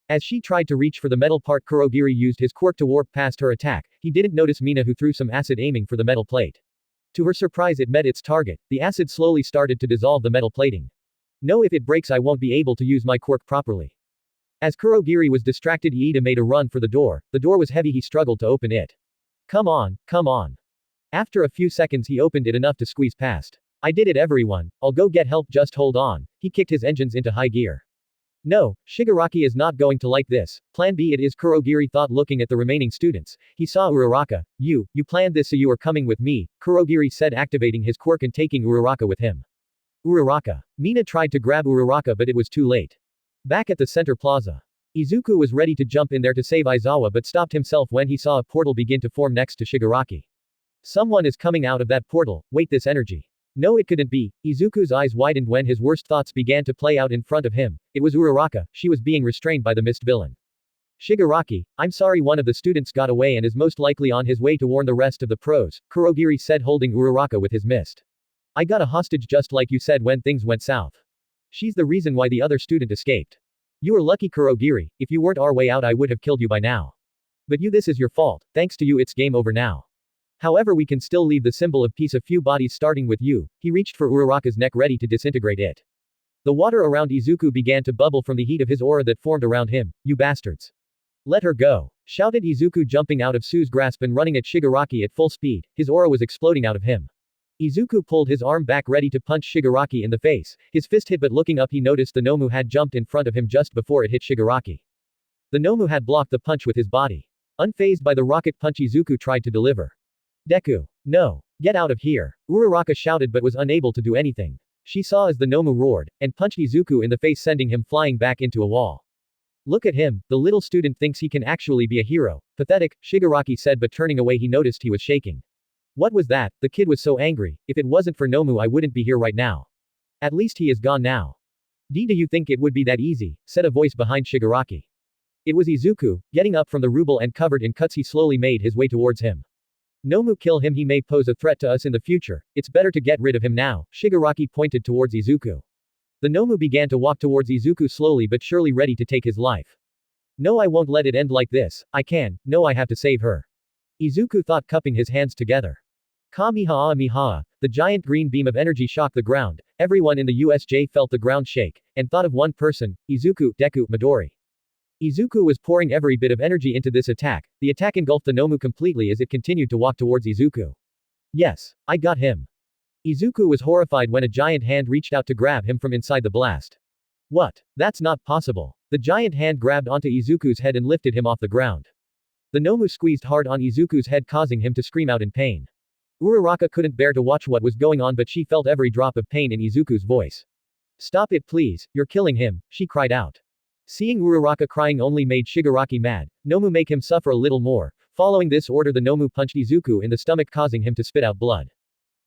As she tried to reach for the metal part, Kurogiri used his quirk to warp past her attack. He didn't notice Mina, who threw some acid aiming for the metal plate. To her surprise, it met its target. The acid slowly started to dissolve the metal plating. No, if it breaks, I won't be able to use my quirk properly. As Kurogiri was distracted, Iida made a run for the door. The door was heavy, he struggled to open it. Come on, come on. After a few seconds, he opened it enough to squeeze past. I did it, everyone. I'll go get help, just hold on. He kicked his engines into high gear. No, Shigaraki is not going to like this. Plan B it is, Kurogiri thought, looking at the remaining students. He saw Uraraka. You planned this, so you are coming with me, Kurogiri said, activating his quirk and taking Uraraka with him. Uraraka. Mina tried to grab Uraraka, but it was too late. Back at the center plaza. Izuku was ready to jump in there to save Aizawa, but stopped himself when he saw a portal begin to form next to Shigaraki. Someone is coming out of that portal. Wait, this energy. No, it couldn't be. Izuku's eyes widened when his worst thoughts began to play out in front of him. It was Uraraka. She was being restrained by the mist villain. Shigaraki, I'm sorry, one of the students got away and is most likely on his way to warn the rest of the pros, Kurogiri said, holding Uraraka with his mist. I got a hostage just like you said when things went south. She's the reason why the other student escaped. You are lucky, Kurogiri. If you weren't our way out, I would have killed you by now. But this is your fault. Thanks to you, it's game over now. However, we can still leave the symbol of peace, a few bodies starting with you. He reached for Uraraka's neck, ready to disintegrate it. The water around Izuku began to bubble from the heat of his aura that formed around him. You bastards. Let her go, shouted Izuku, jumping out of Su's grasp and running at Shigaraki at full speed. His aura was exploding out of him. Izuku pulled his arm back, ready to punch Shigaraki in the face. His fist hit, but looking up he noticed the Nomu had jumped in front of him just before it hit Shigaraki. The Nomu had blocked the punch with his body. Unfazed by the rocket punch, Izuku tried to deliver. Deku. No. Get out of here, Uraraka shouted, but was unable to do anything. She saw as the Nomu roared, and punched Izuku in the face, sending him flying back into a wall. Look at him, the little student thinks he can actually be a hero. Pathetic, Shigaraki said, but turning away he noticed he was shaking. What was that? The kid was so angry. If it wasn't for Nomu, I wouldn't be here right now. At least he is gone now. Do you think it would be that easy? Said a voice behind Shigaraki. It was Izuku, getting up from the ruble and covered in cuts. He slowly made his way towards him. Nomu, kill him, he may pose a threat to us in the future. It's better to get rid of him now. Shigaraki pointed towards Izuku. The Nomu began to walk towards Izuku slowly but surely, ready to take his life. No, I won't let it end like this. I can. No, I have to save her. Izuku thought, cupping his hands together. Kamehameha. The giant green beam of energy shocked the ground. Everyone in the USJ felt the ground shake, and thought of one person, Izuku, Deku, Midori. Izuku was pouring every bit of energy into this attack. The attack engulfed the Nomu completely as it continued to walk towards Izuku. Yes, I got him. Izuku was horrified when a giant hand reached out to grab him from inside the blast. What? That's not possible. The giant hand grabbed onto Izuku's head and lifted him off the ground. The Nomu squeezed hard on Izuku's head, causing him to scream out in pain. Uraraka couldn't bear to watch what was going on, but she felt every drop of pain in Izuku's voice. Stop it, please, you're killing him, she cried out. Seeing Uraraka crying only made Shigaraki mad. Nomu, make him suffer a little more. Following this order, the Nomu punched Izuku in the stomach, causing him to spit out blood.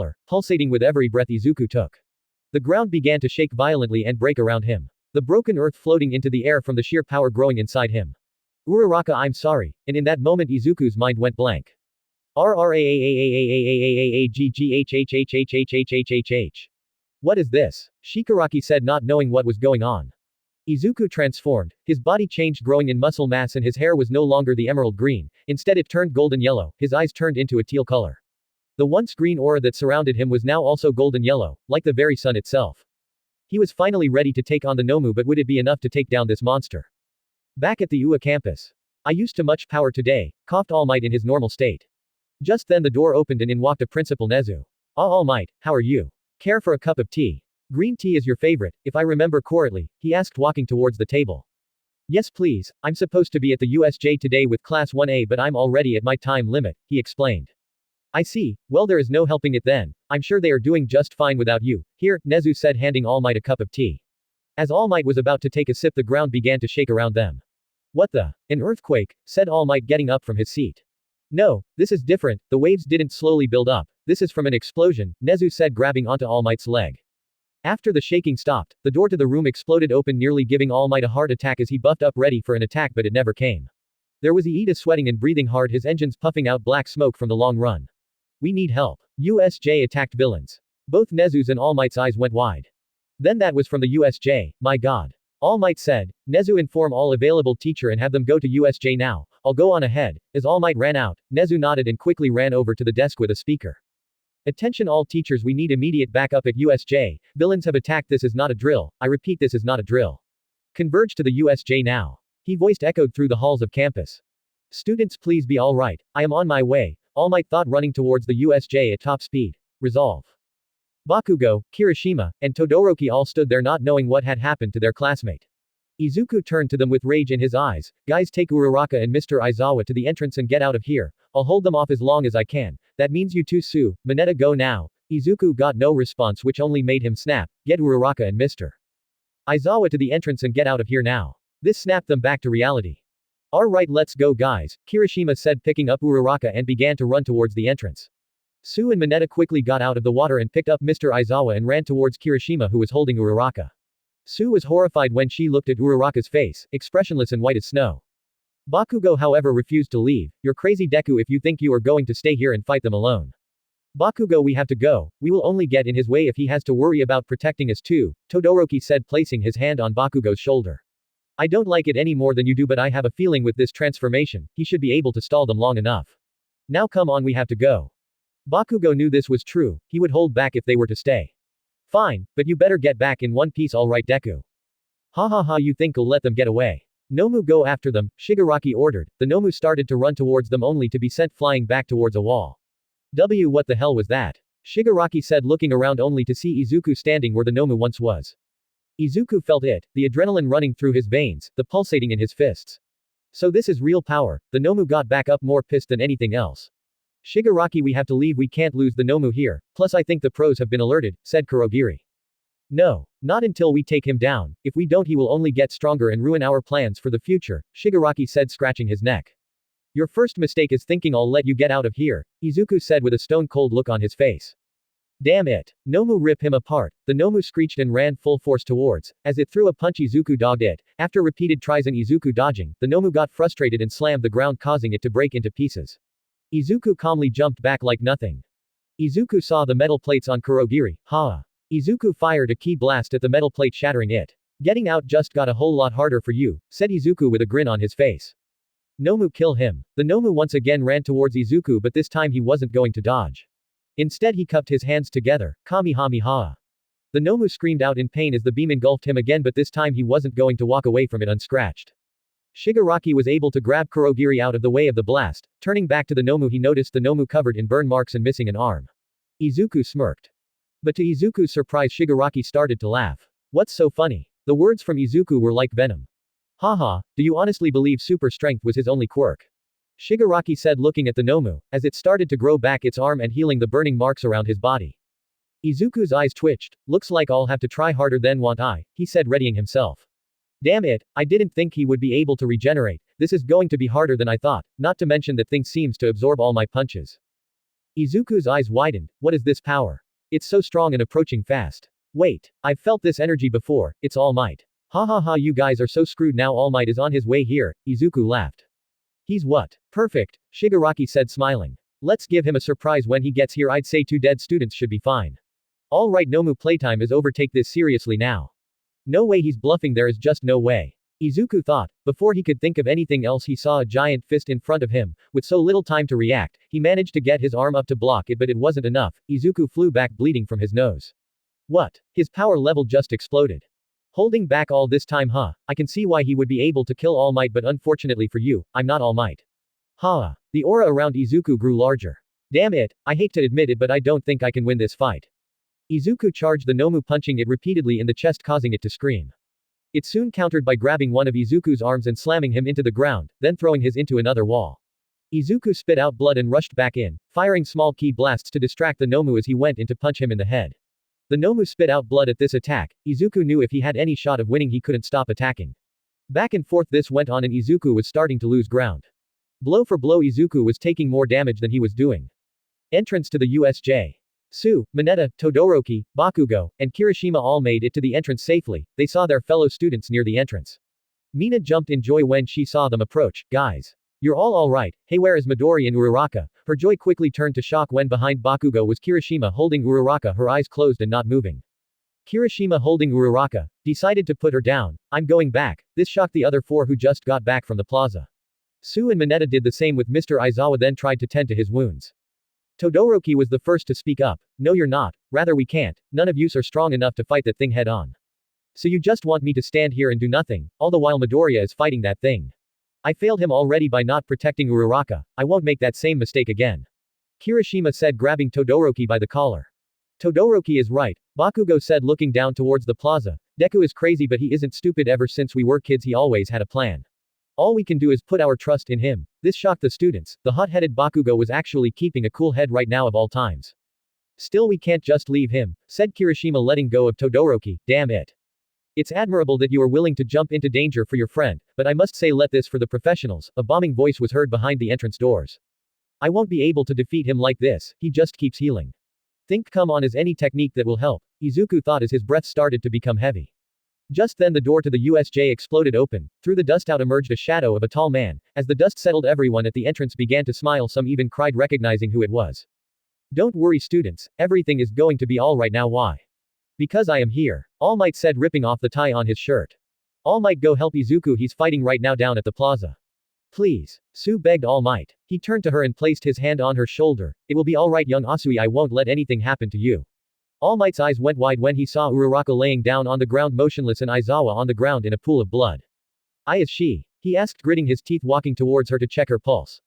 color, pulsating with every breath Izuku took. The ground began to shake violently and break around him. The broken earth floating into the air from the sheer power growing inside him. Uraraka, I'm sorry, and in that moment Izuku's mind went blank. RRAAAAAAAAAAGGHHHHHHHH. What is this? Shigaraki said, not knowing what was going on. Izuku transformed, his body changed, growing in muscle mass, and his hair was no longer the emerald green, instead it turned golden yellow, his eyes turned into a teal color. The once green aura that surrounded him was now also golden yellow, like the very sun itself. He was finally ready to take on the Nomu, but would it be enough to take down this monster? Back at the UA campus. I used too much power today, coughed All Might in his normal state. Just then the door opened and in walked a Principal Nezu. All Might, how are you? Care for a cup of tea? Green tea is your favorite, if I remember correctly, he asked, walking towards the table. Yes please, I'm supposed to be at the USJ today with Class 1A, but I'm already at my time limit, he explained. I see, well there is no helping it then, I'm sure they are doing just fine without you. Here, Nezu said, handing All Might a cup of tea. As All Might was about to take a sip, the ground began to shake around them. What the? An earthquake, said All Might, getting up from his seat. No, this is different, the waves didn't slowly build up, this is from an explosion, Nezu said, grabbing onto All Might's leg. After the shaking stopped, the door to the room exploded open, nearly giving All Might a heart attack as he buffed up ready for an attack, but it never came. There was Iida sweating and breathing hard, his engines puffing out black smoke from the long run. We need help. USJ attacked villains. Both Nezu's and All Might's eyes went wide. Then that was from the USJ, my god. All Might said, Nezu, inform all available teacher and have them go to USJ now, I'll go on ahead. As All Might ran out, Nezu nodded and quickly ran over to the desk with a speaker. Attention all teachers, we need immediate backup at USJ, villains have attacked, this is not a drill, I repeat this is not a drill. Converge to the USJ now. He voiced echoed through the halls of campus. Students please be alright, I am on my way, All Might thought, running towards the USJ at top speed. Resolve. Bakugo, Kirishima, and Todoroki all stood there not knowing what had happened to their classmate. Izuku turned to them with rage in his eyes, guys, take Uraraka and Mr. Aizawa to the entrance and get out of here, I'll hold them off as long as I can, that means you too, Sue, Mineta, go now. Izuku got no response, which only made him snap, get Uraraka and Mr. Aizawa to the entrance and get out of here now. This snapped them back to reality. Alright, let's go guys, Kirishima said, picking up Uraraka and began to run towards the entrance. Sue and Mineta quickly got out of the water and picked up Mr. Aizawa and ran towards Kirishima, who was holding Uraraka. Sue was horrified when she looked at Uraraka's face, expressionless and white as snow. Bakugo however refused to leave. You're crazy Deku if you think you are going to stay here and fight them alone. Bakugo, we have to go, we will only get in his way if he has to worry about protecting us too, Todoroki said, placing his hand on Bakugo's shoulder. I don't like it any more than you do, but I have a feeling with this transformation, he should be able to stall them long enough. Now come on, we have to go. Bakugo knew this was true, he would hold back if they were to stay. Fine, but you better get back in one piece, alright Deku. Ha ha ha, you think I'll let them get away? Nomu, go after them, Shigaraki ordered. The Nomu started to run towards them only to be sent flying back towards a wall. What the hell was that? Shigaraki said, looking around only to see Izuku standing where the Nomu once was. Izuku felt it, the adrenaline running through his veins, the pulsating in his fists. So this is real power, the Nomu got back up more pissed than anything else. Shigaraki, we have to leave, we can't lose the Nomu here, plus I think the pros have been alerted, said Kurogiri. No, not until we take him down, if we don't he will only get stronger and ruin our plans for the future, Shigaraki said, scratching his neck. Your first mistake is thinking I'll let you get out of here, Izuku said with a stone-cold look on his face. Damn it. Nomu, rip him apart. The Nomu screeched and ran full force towards. As it threw a punch, Izuku dogged it. After repeated tries and Izuku dodging, the Nomu got frustrated and slammed the ground, causing it to break into pieces. Izuku calmly jumped back like nothing. Izuku saw the metal plates on Kurogiri. Ha! Izuku fired a ki blast at the metal plate, shattering it. Getting out just got a whole lot harder for you, said Izuku with a grin on his face. Nomu, kill him. The Nomu once again ran towards Izuku, but this time he wasn't going to dodge. Instead he cupped his hands together, Kamehameha. The Nomu screamed out in pain as the beam engulfed him again, but this time he wasn't going to walk away from it unscratched. Shigaraki was able to grab Kurogiri out of the way of the blast. Turning back to the Nomu, he noticed the Nomu covered in burn marks and missing an arm. Izuku smirked. But to Izuku's surprise, Shigaraki started to laugh. What's so funny? The words from Izuku were like venom. Haha, do you honestly believe super strength was his only quirk? Shigaraki said, looking at the Nomu, as it started to grow back its arm and healing the burning marks around his body. Izuku's eyes twitched. Looks like I'll have to try harder than want I, he said, readying himself. Damn it, I didn't think he would be able to regenerate. This is going to be harder than I thought, not to mention that thing seems to absorb all my punches. Izuku's eyes widened. What is this power? It's so strong and approaching fast. Wait, I've felt this energy before, it's All Might. Ha ha ha, you guys are so screwed now, All Might is on his way here, Izuku laughed. He's what? Perfect, Shigaraki said, smiling. Let's give him a surprise when he gets here. I'd say 2 dead students should be fine. Alright, Nomu, playtime is over, take this seriously now. No way he's bluffing, there is just no way. Izuku thought. Before he could think of anything else, he saw a giant fist in front of him. With so little time to react, he managed to get his arm up to block it, but it wasn't enough. Izuku flew back bleeding from his nose. What? His power level just exploded. Holding back all this time, huh? I can see why he would be able to kill All Might, but unfortunately for you, I'm not All Might. Ha! The aura around Izuku grew larger. Damn it, I hate to admit it, but I don't think I can win this fight. Izuku charged the Nomu, punching it repeatedly in the chest, causing it to scream. It soon countered by grabbing one of Izuku's arms and slamming him into the ground, then throwing his into another wall. Izuku spit out blood and rushed back in, firing small ki blasts to distract the Nomu as he went in to punch him in the head. The Nomu spit out blood at this attack. Izuku knew if he had any shot of winning he couldn't stop attacking. Back and forth this went on and Izuku was starting to lose ground. Blow for blow, Izuku was taking more damage than he was doing. Entrance to the USJ. Su, Mineta, Todoroki, Bakugo, and Kirishima all made it to the entrance safely. They saw their fellow students near the entrance. Mina jumped in joy when she saw them approach. Guys. You're all alright. Hey, where is Midori and Uraraka? Her joy quickly turned to shock when behind Bakugo was Kirishima holding Uraraka, her eyes closed and not moving. Kirishima, holding Uraraka, decided to put her down. I'm going back. This shocked the other 4 who just got back from the plaza. Su and Mineta did the same, with Mr. Aizawa then tried to tend to his wounds. Todoroki was the first to speak up. No, you're not. Rather, we can't. None of yous are strong enough to fight that thing head on. So you just want me to stand here and do nothing, all the while Midoriya is fighting that thing. I failed him already by not protecting Uraraka. I won't make that same mistake again. Kirishima said, grabbing Todoroki by the collar. Todoroki is right, Bakugo said, looking down towards the plaza. Deku is crazy, but he isn't stupid. Ever since we were kids he always had a plan. All we can do is put our trust in him. This shocked the students. The hot-headed Bakugo was actually keeping a cool head right now of all times. Still, we can't just leave him, said Kirishima, letting go of Todoroki. Damn it. It's admirable that you are willing to jump into danger for your friend, but I must say, let this for the professionals. A bombing voice was heard behind the entrance doors. I won't be able to defeat him like this, he just keeps healing. Think come on, is any technique that will help, Izuku thought as his breath started to become heavy. Just then the door to the USJ exploded open. Through the dust out emerged a shadow of a tall man. As the dust settled, everyone at the entrance began to smile, some even cried recognizing who it was. Don't worry students, everything is going to be alright now. Why? Because I am here, All Might said, ripping off the tie on his shirt. All Might, go help Izuku, he's fighting right now down at the plaza. Please. Su begged All Might. He turned to her and placed his hand on her shoulder. It will be alright young Asui, I won't let anything happen to you. All Might's eyes went wide when he saw Uraraka laying down on the ground motionless and Aizawa on the ground in a pool of blood. Is she? He asked, gritting his teeth, walking towards her to check her pulse.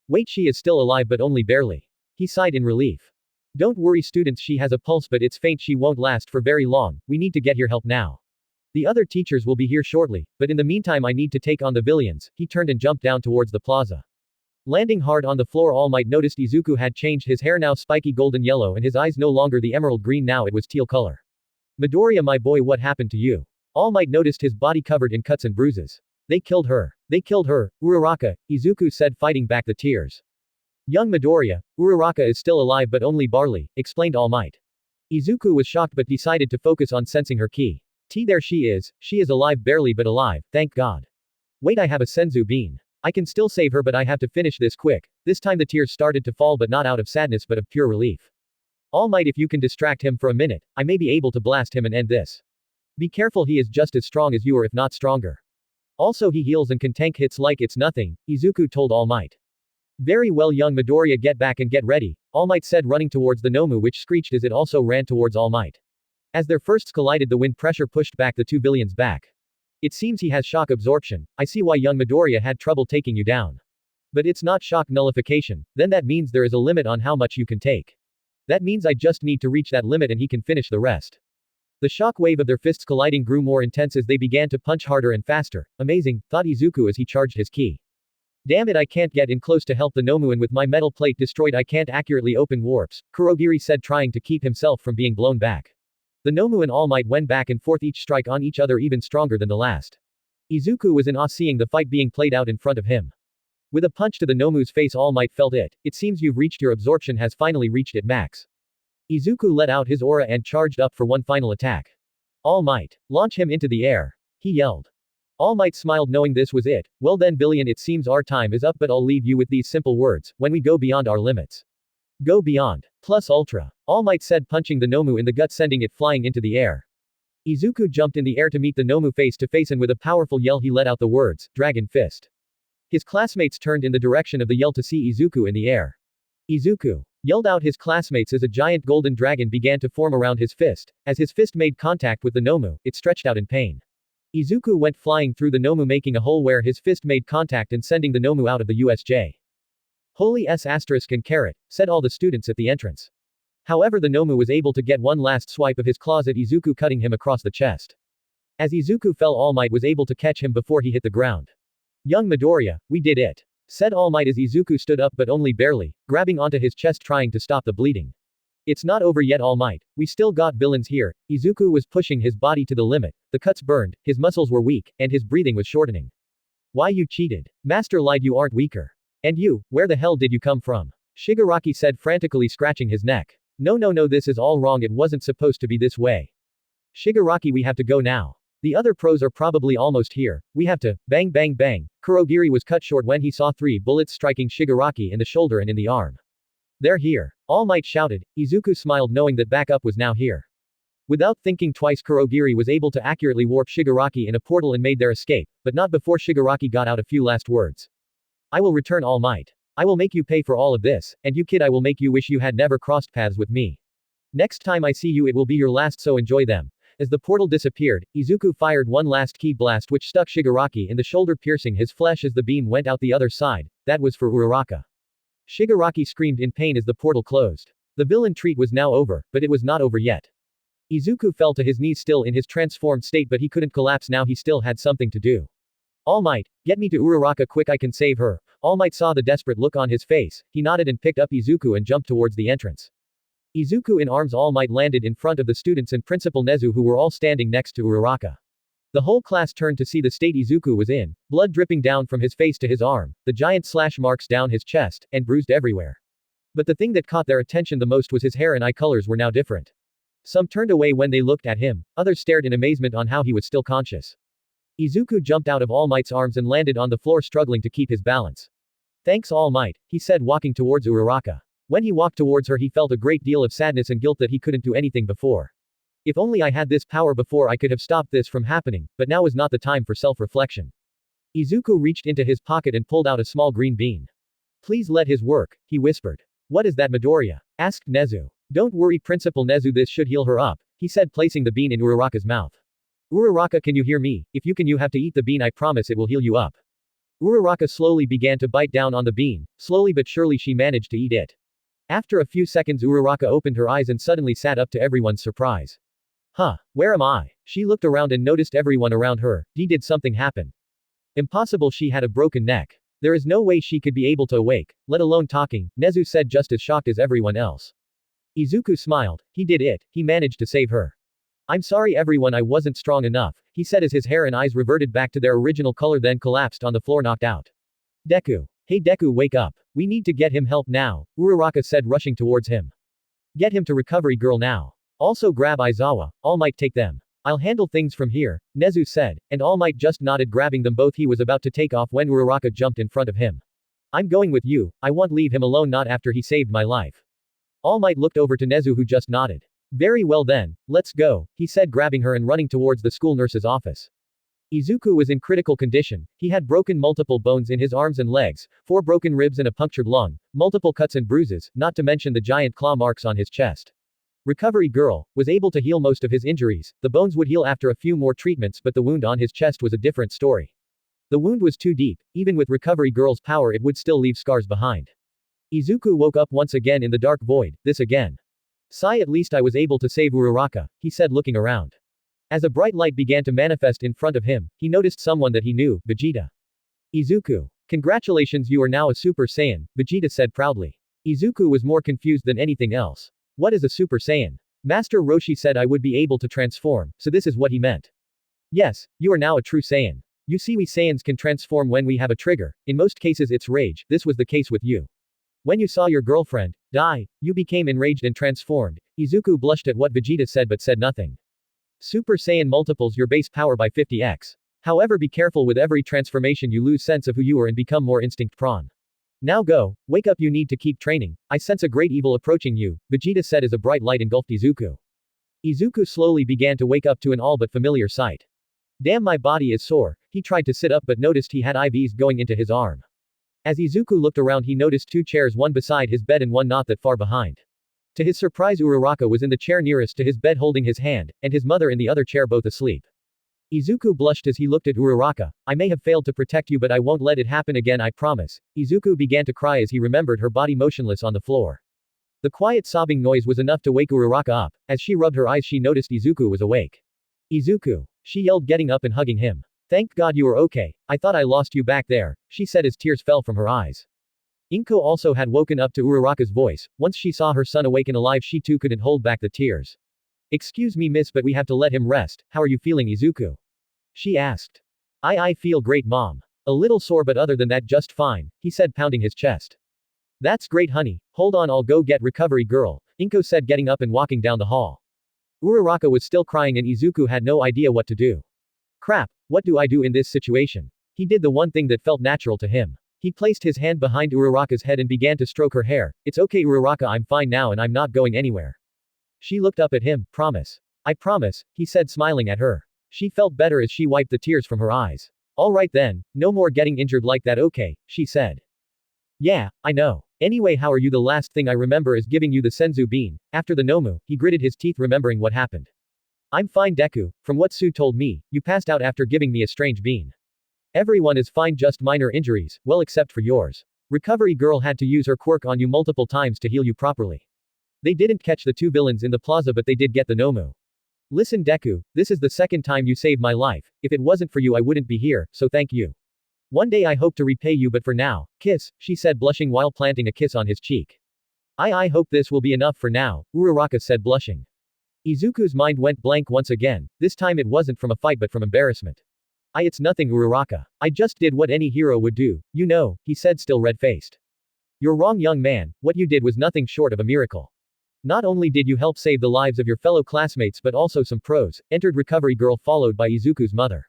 Wait, she is still alive but only barely. He sighed in relief. Don't worry students, she has a pulse but it's faint, she won't last for very long, we need to get your help now. The other teachers will be here shortly, but in the meantime I need to take on the villains. He turned and jumped down towards the plaza. Landing hard on the floor, All Might noticed Izuku had changed his hair, now spiky golden yellow, and his eyes no longer the emerald green, now it was teal color. Midoriya, my boy, what happened to you? All Might noticed his body covered in cuts and bruises. They killed her. They killed her, Uraraka, Izuku said, fighting back the tears. Young Midoriya, Uraraka is still alive but only barely, explained All Might. Izuku was shocked but decided to focus on sensing her ki. There she is alive, barely but alive, thank God. Wait, I have a senzu bean. I can still save her but I have to finish this quick. This time the tears started to fall, but not out of sadness but of pure relief. All Might, if you can distract him for a minute, I may be able to blast him and end this. Be careful, he is just as strong as you or if not stronger. Also he heals and can tank hits like it's nothing, Izuku told All Might. Very well young Midoriya, get back and get ready, All Might said, running towards the Nomu, which screeched as it also ran towards All Might. As their firsts collided, the wind pressure pushed back the two villains back. It seems he has shock absorption. I see why young Midoriya had trouble taking you down. But it's not shock nullification, then that means there is a limit on how much you can take. That means I just need to reach that limit and he can finish the rest. The shock wave of their fists colliding grew more intense as they began to punch harder and faster. Amazing, thought Izuku as he charged his ki. Damn it, I can't get in close to help the Nomu, and with my metal plate destroyed I can't accurately open warps, Kurogiri said, trying to keep himself from being blown back. The Nomu and All Might went back and forth, each strike on each other even stronger than the last. Izuku was in awe seeing the fight being played out in front of him. With a punch to the Nomu's face, All Might felt it. It seems you've reached your absorption, has finally reached it max. Izuku let out his aura and charged up for one final attack. All Might, launch him into the air, he yelled. All Might smiled knowing this was it. Well then Billion, it seems our time is up, but I'll leave you with these simple words: when we go beyond our limits. Go beyond. Plus ultra. All Might said, punching the Nomu in the gut, sending it flying into the air. Izuku jumped in the air to meet the Nomu face to face, and with a powerful yell he let out the words, Dragon Fist. His classmates turned in the direction of the yell to see Izuku in the air. Izuku yelled out his classmates as a giant golden dragon began to form around his fist. As his fist made contact with the Nomu, it stretched out in pain. Izuku went flying through the Nomu, making a hole where his fist made contact and sending the Nomu out of the USJ. Holy S** and carrot, said all the students at the entrance. However, the Nomu was able to get one last swipe of his claws at Izuku, cutting him across the chest. As Izuku fell, All Might was able to catch him before he hit the ground. Young Midoriya, we did it, said All Might as Izuku stood up, but only barely, grabbing onto his chest trying to stop the bleeding. It's not over yet, All Might. We still got villains here. Izuku was pushing his body to the limit. The cuts burned, his muscles were weak, and his breathing was shortening. Why, you cheated. Master lied, you aren't weaker. And you, where the hell did you come from? Shigaraki said, frantically scratching his neck. No, this is all wrong, it wasn't supposed to be this way. Shigaraki, we have to go now. The other pros are probably almost here. We have to, bang bang bang. Kurogiri was cut short when he saw 3 bullets striking Shigaraki in the shoulder and in the arm. They're here. All Might shouted. Izuku smiled knowing that backup was now here. Without thinking twice, Kurogiri was able to accurately warp Shigaraki in a portal and made their escape, but not before Shigaraki got out a few last words. I will return, All Might. I will make you pay for all of this, and you kid, I will make you wish you had never crossed paths with me. Next time I see you it will be your last, so enjoy them. As the portal disappeared, Izuku fired one last ki blast which stuck Shigaraki in the shoulder, piercing his flesh as the beam went out the other side. That was for Uraraka. Shigaraki screamed in pain as the portal closed. The villain treat was now over, but it was not over yet. Izuku fell to his knees still in his transformed state, but he couldn't collapse now, he still had something to do. All Might, get me to Uraraka quick, I can save her. All Might saw the desperate look on his face, he nodded and picked up Izuku and jumped towards the entrance. Izuku in arms, All Might landed in front of the students and Principal Nezu, who were all standing next to Uraraka. The whole class turned to see the state Izuku was in, blood dripping down from his face to his arm, the giant slash marks down his chest, and bruised everywhere. But the thing that caught their attention the most was his hair and eye colors were now different. Some turned away when they looked at him, others stared in amazement on how he was still conscious. Izuku jumped out of All Might's arms and landed on the floor, struggling to keep his balance. Thanks, All Might, he said, walking towards Uraraka. When he walked towards her, he felt a great deal of sadness and guilt that he couldn't do anything before. If only I had this power before, I could have stopped this from happening, but now is not the time for self-reflection. Izuku reached into his pocket and pulled out a small green bean. Please let his work, he whispered. What is that, Midoriya? Asked Nezu. Don't worry, Principal Nezu, this should heal her up, he said, placing the bean in Uraraka's mouth. Uraraka, can you hear me? If you can, you have to eat the bean, I promise it will heal you up. Uraraka slowly began to bite down on the bean. Slowly but surely she managed to eat it. After a few seconds, Uraraka opened her eyes and suddenly sat up, to everyone's surprise. Huh, where am I? She looked around and noticed everyone around her. Did something happen? Impossible, she had a broken neck. There is no way she could be able to awake, let alone talking, Nezu said, just as shocked as everyone else. Izuku smiled. He did it, he managed to save her. I'm sorry everyone, I wasn't strong enough, he said as his hair and eyes reverted back to their original color, then collapsed on the floor, knocked out. Deku. Hey Deku, wake up. We need to get him help now, Uraraka said, rushing towards him. Get him to Recovery Girl now. Also grab Aizawa, All Might take them. I'll handle things from here, Nezu said, and All Might just nodded, grabbing them both. He was about to take off when Uraraka jumped in front of him. I'm going with you, I won't leave him alone, not after he saved my life. All Might looked over to Nezu, who just nodded. Very well then, let's go, he said, grabbing her and running towards the school nurse's office. Izuku was in critical condition. He had broken multiple bones in his arms and legs, 4 broken ribs and a punctured lung, multiple cuts and bruises, not to mention the giant claw marks on his chest. Recovery Girl was able to heal most of his injuries. The bones would heal after a few more treatments, but the wound on his chest was a different story. The wound was too deep. Even with Recovery Girl's power, it would still leave scars behind. Izuku woke up once again in the dark void. This again. Sigh, at least I was able to save Uraraka, he said, looking around. As a bright light began to manifest in front of him, he noticed someone that he knew, Vegeta. Izuku. Congratulations, you are now a Super Saiyan, Vegeta said proudly. Izuku was more confused than anything else. What is a Super Saiyan? Master Roshi said I would be able to transform, so this is what he meant. Yes, you are now a true Saiyan. You see, we Saiyans can transform when we have a trigger. In most cases it's rage, this was the case with you. When you saw your girlfriend die, you became enraged and transformed. Izuku blushed at what Vegeta said but said nothing. Super Saiyan multiples your base power by 50x. However, be careful with every transformation, you lose sense of who you are and become more instinct prone. Now go, wake up, you need to keep training. I sense a great evil approaching you, Vegeta said as a bright light engulfed Izuku. Izuku slowly began to wake up to an all but familiar sight. Damn, my body is sore. He tried to sit up but noticed he had IVs going into his arm. As Izuku looked around, he noticed two chairs, one beside his bed and one not that far behind. To his surprise, Uraraka was in the chair nearest to his bed holding his hand, and his mother in the other chair, both asleep. Izuku blushed as he looked at Uraraka. I may have failed to protect you, but I won't let it happen again, I promise. Izuku began to cry as he remembered her body motionless on the floor. The quiet sobbing noise was enough to wake Uraraka up. As she rubbed her eyes, she noticed Izuku was awake. Izuku, she yelled, getting up and hugging him. Thank God you are okay. I thought I lost you back there, she said as tears fell from her eyes. Inko also had woken up to Uraraka's voice. Once she saw her son awake and alive, she too couldn't hold back the tears. Excuse me, miss, but we have to let him rest. How are you feeling, Izuku? She asked. I feel great, mom. A little sore, but other than that just fine, he said, pounding his chest. That's great, honey. Hold on, I'll go get recovery girl, Inko said, getting up and walking down the hall. Uraraka was still crying and Izuku had no idea what to do. Crap, what do I do in this situation? He did the one thing that felt natural to him. He placed his hand behind Uraraka's head and began to stroke her hair. It's okay, Uraraka, I'm fine now and I'm not going anywhere. She looked up at him. Promise. I promise, he said, smiling at her. She felt better as she wiped the tears from her eyes. Alright then, no more getting injured like that, okay, she said. Yeah, I know. Anyway, how are you? The last thing I remember is giving you the senzu bean. After the Nomu, he gritted his teeth remembering what happened. I'm fine, Deku. From what Su told me, you passed out after giving me a strange bean. Everyone is fine, just minor injuries, well except for yours. Recovery girl had to use her quirk on you multiple times to heal you properly. They didn't catch the two villains in the plaza, but they did get the Nomu. Listen, Deku, this is the second time you saved my life. If it wasn't for you, I wouldn't be here, so thank you. One day I hope to repay you, but for now, kiss, she said, blushing while planting a kiss on his cheek. I hope this will be enough for now, Uraraka said, blushing. Izuku's mind went blank once again. This time it wasn't from a fight but from embarrassment. It's nothing, Uraraka. I just did what any hero would do, you know, he said, still red-faced. You're wrong, young man. What you did was nothing short of a miracle. Not only did you help save the lives of your fellow classmates but also some pros, entered recovery girl followed by Izuku's mother.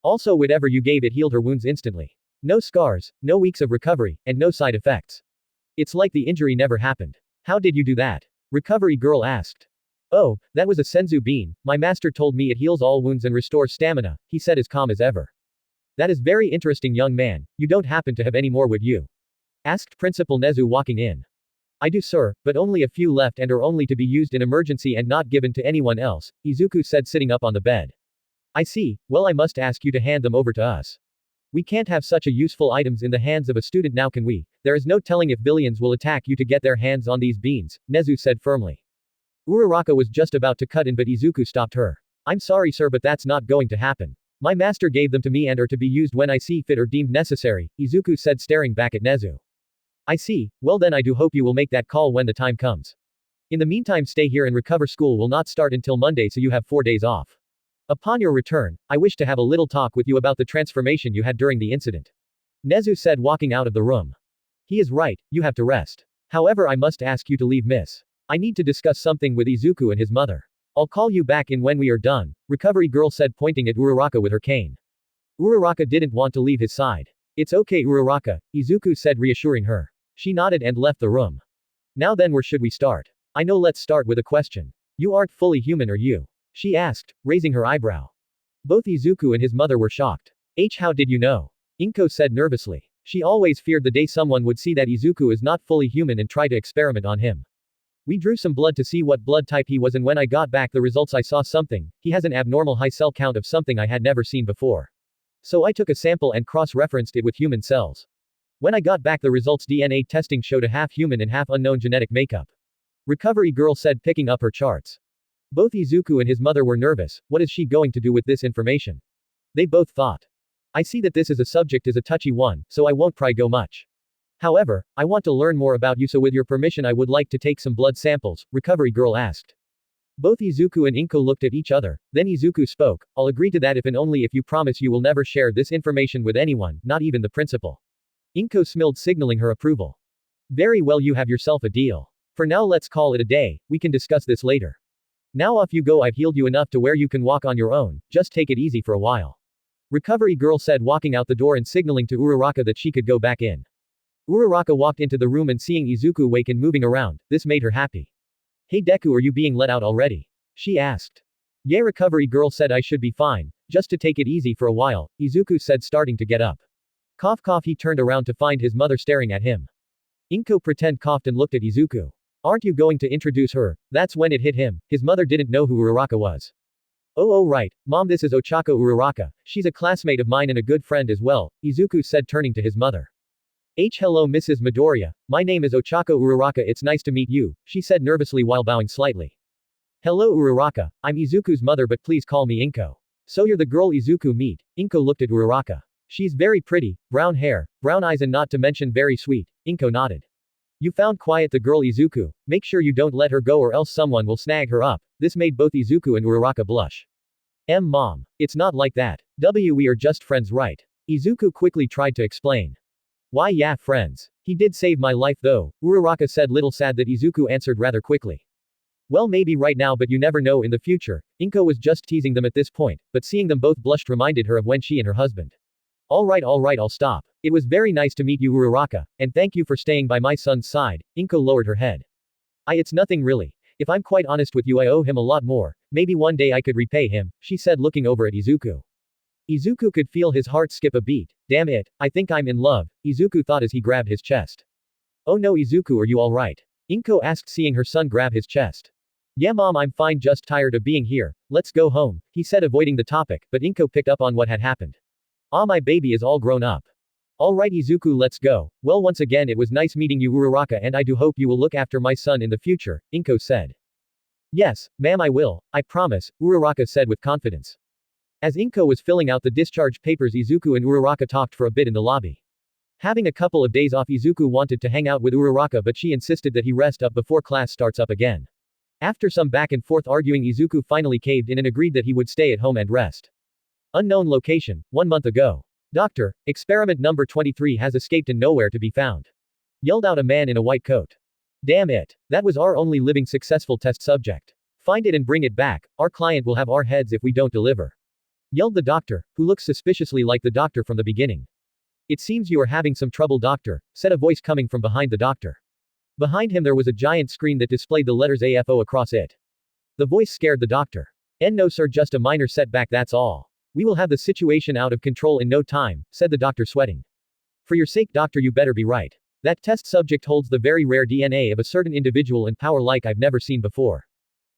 Also, whatever you gave, it healed her wounds instantly. No scars, no weeks of recovery, and no side effects. It's like the injury never happened. How did you do that? Recovery girl asked. Oh, that was a senzu bean. My master told me it heals all wounds and restores stamina, he said as calm as ever. That is very interesting, young man. You don't happen to have any more, would you? Asked Principal Nezu walking in. I do, sir, but only a few left and are only to be used in emergency and not given to anyone else, Izuku said, sitting up on the bed. I see. Well, I must ask you to hand them over to us. We can't have such a useful items in the hands of a student now, can we? There is no telling if villains will attack you to get their hands on these beans, Nezu said firmly. Uraraka was just about to cut in, but Izuku stopped her. I'm sorry, sir, but that's not going to happen. My master gave them to me and are to be used when I see fit or deemed necessary, Izuku said, staring back at Nezu. I see. Well then, I do hope you will make that call when the time comes. In the meantime, stay here and recover. School will not start until Monday, so you have 4 days off. Upon your return, I wish to have a little talk with you about the transformation you had during the incident. Nezu said, walking out of the room. He is right, you have to rest. However, I must ask you to leave, miss. I need to discuss something with Izuku and his mother. I'll call you back in when we are done, recovery girl said, pointing at Uraraka with her cane. Uraraka didn't want to leave his side. It's okay, Uraraka, Izuku said, reassuring her. She nodded and left the room. Now then, where should we start? I know, let's start with a question. You aren't fully human, are you? She asked, raising her eyebrow. Both Izuku and his mother were shocked. How did you know? Inko said nervously. She always feared the day someone would see that Izuku is not fully human and try to experiment on him. We drew some blood to see what blood type he was, and when I got back the results I saw something. He has an abnormal high cell count of something I had never seen before. So I took a sample and cross-referenced it with human cells. When I got back the results, DNA testing showed a half human and half unknown genetic makeup. Recovery girl said, picking up her charts. Both Izuku and his mother were nervous. What is she going to do with this information? They both thought. I see that this is a subject is a touchy one, so I won't pry go much. However, I want to learn more about you, so with your permission I would like to take some blood samples, recovery girl asked. Both Izuku and Inko looked at each other, then Izuku spoke. I'll agree to that if and only if you promise you will never share this information with anyone, not even the principal. Inko smiled, signaling her approval. Very well, you have yourself a deal. For now let's call it a day, we can discuss this later. Now off you go, I've healed you enough to where you can walk on your own, just take it easy for a while. Recovery girl said, walking out the door and signaling to Uraraka that she could go back in. Uraraka walked into the room and seeing Izuku awake and moving around, this made her happy. Hey Deku, are you being let out already? She asked. Yeah, recovery girl said, I should be fine, just to take it easy for a while, Izuku said, starting to get up. Cough cough, he turned around to find his mother staring at him. Inko pretend coughed and looked at Izuku. Aren't you going to introduce her? That's when it hit him, his mother didn't know who Uraraka was. Oh right, mom, this is Ochaco Uraraka, she's a classmate of mine and a good friend as well, Izuku said, turning to his mother. Hello Mrs. Midoriya, my name is Ochaco Uraraka, it's nice to meet you, she said nervously while bowing slightly. Hello Uraraka, I'm Izuku's mother but please call me Inko. So you're the girl Izuku meet, Inko looked at Uraraka. She's very pretty, brown hair, brown eyes and not to mention very sweet, Inko nodded. You found quiet the girl Izuku, make sure you don't let her go or else someone will snag her up, this made both Izuku and Uraraka blush. Mom. It's not like that. We are just friends, right? Izuku quickly tried to explain. Why yeah, friends. He did save my life though, Uraraka said, little sad that Izuku answered rather quickly. Well, maybe right now but you never know in the future, Inko was just teasing them at this point, but seeing them both blushed reminded her of when she and her husband. Alright, I'll stop. It was very nice to meet you Uraraka, and thank you for staying by my son's side, Inko lowered her head. It's nothing really. If I'm quite honest with you, I owe him a lot more, maybe one day I could repay him, she said looking over at Izuku. Izuku could feel his heart skip a beat. Damn it, I think I'm in love, Izuku thought as he grabbed his chest. Oh no Izuku, are you alright? Inko asked seeing her son grab his chest. Yeah mom, I'm fine, just tired of being here, let's go home, he said avoiding the topic, but Inko picked up on what had happened. My baby is all grown up. Alright Izuku, let's go. Well, once again it was nice meeting you Uraraka and I do hope you will look after my son in the future, Inko said. Yes, ma'am, I will, I promise, Uraraka said with confidence. As Inko was filling out the discharge papers, Izuku and Uraraka talked for a bit in the lobby. Having a couple of days off, Izuku wanted to hang out with Uraraka but she insisted that he rest up before class starts up again. After some back and forth arguing, Izuku finally caved in and agreed that he would stay at home and rest. Unknown location, 1 month ago. Doctor, experiment number 23 has escaped and nowhere to be found. Yelled out a man in a white coat. Damn it. That was our only living successful test subject. Find it and bring it back, our client will have our heads if we don't deliver. Yelled the doctor, who looks suspiciously like the doctor from the beginning. It seems you are having some trouble doctor, said a voice coming from behind the doctor. Behind him there was a giant screen that displayed the letters AFO across it. The voice scared the doctor. No sir, just a minor setback, that's all. We will have the situation out of control in no time, said the doctor sweating. For your sake doctor, you better be right. That test subject holds the very rare DNA of a certain individual and power like I've never seen before.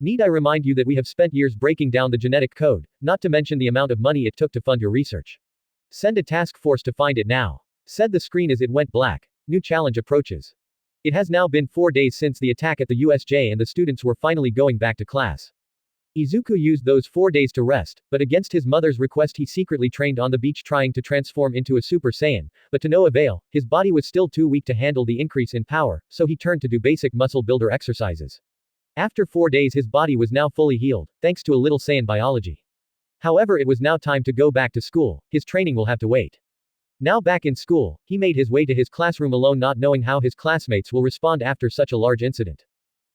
Need I remind you that we have spent years breaking down the genetic code, not to mention the amount of money it took to fund your research. Send a task force to find it now. Said the screen as it went black. New challenge approaches. It has now been 4 days since the attack at the USJ and the students were finally going back to class. Izuku used those 4 days to rest, but against his mother's request he secretly trained on the beach trying to transform into a Super Saiyan, but to no avail, his body was still too weak to handle the increase in power, so he turned to do basic muscle builder exercises. After 4 days his body was now fully healed, thanks to a little Saiyan biology. However, it was now time to go back to school, his training will have to wait. Now back in school, he made his way to his classroom alone, not knowing how his classmates will respond after such a large incident.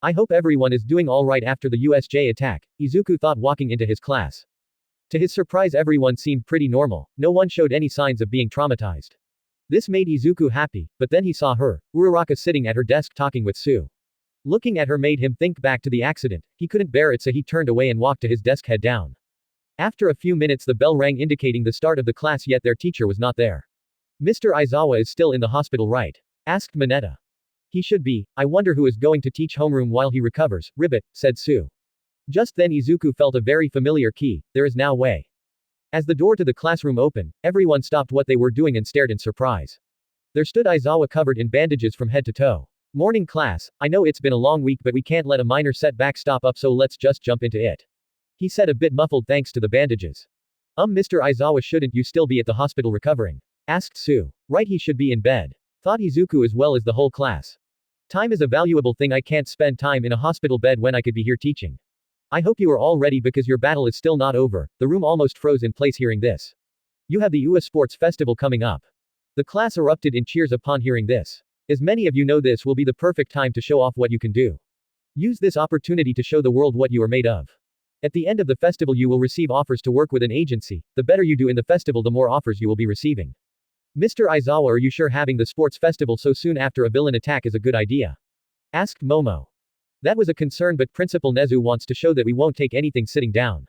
I hope everyone is doing alright after the USJ attack, Izuku thought walking into his class. To his surprise, everyone seemed pretty normal, no one showed any signs of being traumatized. This made Izuku happy, but then he saw her, Uraraka, sitting at her desk talking with Sue. Looking at her made him think back to the accident, he couldn't bear it so he turned away and walked to his desk head down. After a few minutes the bell rang indicating the start of the class, yet their teacher was not there. Mr. Aizawa is still in the hospital, right? Asked Mineta. He should be, I wonder who is going to teach homeroom while he recovers, Ribbit, said Sue. Just then Izuku felt a very familiar key, there is now way. As the door to the classroom opened, everyone stopped what they were doing and stared in surprise. There stood Aizawa covered in bandages from head to toe. Morning class, I know it's been a long week but we can't let a minor setback stop up, so let's just jump into it. He said a bit muffled thanks to the bandages. Mr. Aizawa, shouldn't you still be at the hospital recovering? Asked Sue. Right, he should be in bed. Thought Izuku as well as the whole class. Time is a valuable thing, I can't spend time in a hospital bed when I could be here teaching. I hope you are all ready because your battle is still not over. The room almost froze in place hearing this. You have the UA Sports Festival coming up. The class erupted in cheers upon hearing this. As many of you know, this will be the perfect time to show off what you can do. Use this opportunity to show the world what you are made of. At the end of the festival you will receive offers to work with an agency. The better you do in the festival the more offers you will be receiving. Mr. Aizawa, are you sure having the sports festival so soon after a villain attack is a good idea? Asked Momo. That was a concern, but Principal Nezu wants to show that we won't take anything sitting down.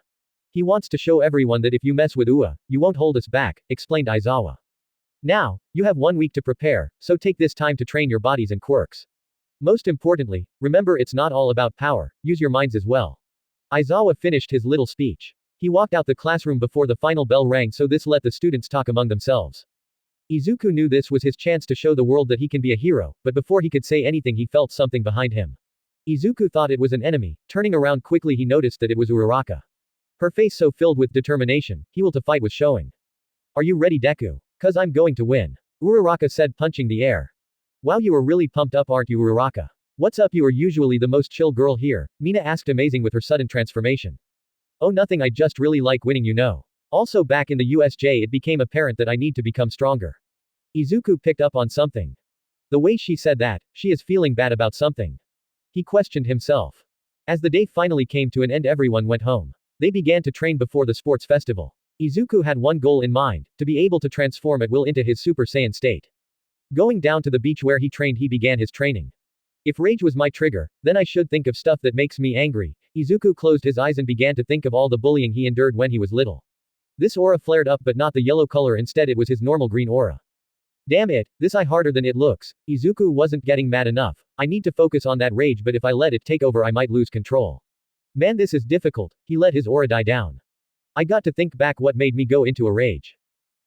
He wants to show everyone that if you mess with UA, you won't hold us back, explained Aizawa. Now, you have 1 week to prepare, so take this time to train your bodies and quirks. Most importantly, remember it's not all about power, use your minds as well. Aizawa finished his little speech. He walked out the classroom before the final bell rang, so this let the students talk among themselves. Izuku knew this was his chance to show the world that he can be a hero, but before he could say anything he felt something behind him. Izuku thought it was an enemy. Turning around quickly he noticed that it was Uraraka. Her face so filled with determination, he will to fight was showing. Are you ready, Deku? Cause I'm going to win. Uraraka said, punching the air. Wow, you are really pumped up, aren't you, Uraraka? What's up, you are usually the most chill girl here, Mina asked, amazing with her sudden transformation. Oh, nothing, I just really like winning, you know. Also back in the USJ it became apparent that I need to become stronger. Izuku picked up on something. The way she said that, she is feeling bad about something. He questioned himself. As the day finally came to an end everyone went home. They began to train before the sports festival. Izuku had one goal in mind, to be able to transform at will into his Super Saiyan state. Going down to the beach where he trained he began his training. If rage was my trigger, then I should think of stuff that makes me angry. Izuku closed his eyes and began to think of all the bullying he endured when he was little. This aura flared up, but not the yellow color, instead it was his normal green aura. Damn it, this is harder than it looks. Izuku wasn't getting mad enough. I need to focus on that rage, but if I let it take over I might lose control. Man, this is difficult. He let his aura die down. I got to think back what made me go into a rage.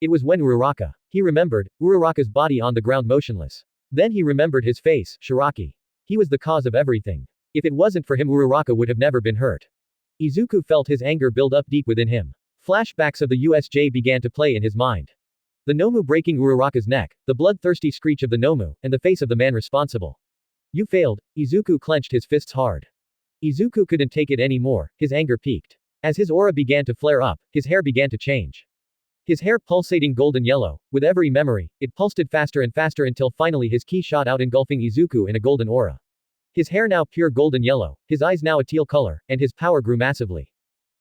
It was when Uraraka. He remembered, Uraraka's body on the ground motionless. Then he remembered his face, Shiraki. He was the cause of everything. If it wasn't for him Uraraka would have never been hurt. Izuku felt his anger build up deep within him. Flashbacks of the USJ began to play in his mind. The Nomu breaking Uraraka's neck, the bloodthirsty screech of the Nomu, and the face of the man responsible. You failed. Izuku clenched his fists hard. Izuku couldn't take it anymore, his anger peaked. As his aura began to flare up, his hair began to change. His hair pulsating golden yellow, with every memory, it pulsed faster and faster until finally his ki shot out engulfing Izuku in a golden aura. His hair now pure golden yellow, his eyes now a teal color, and his power grew massively.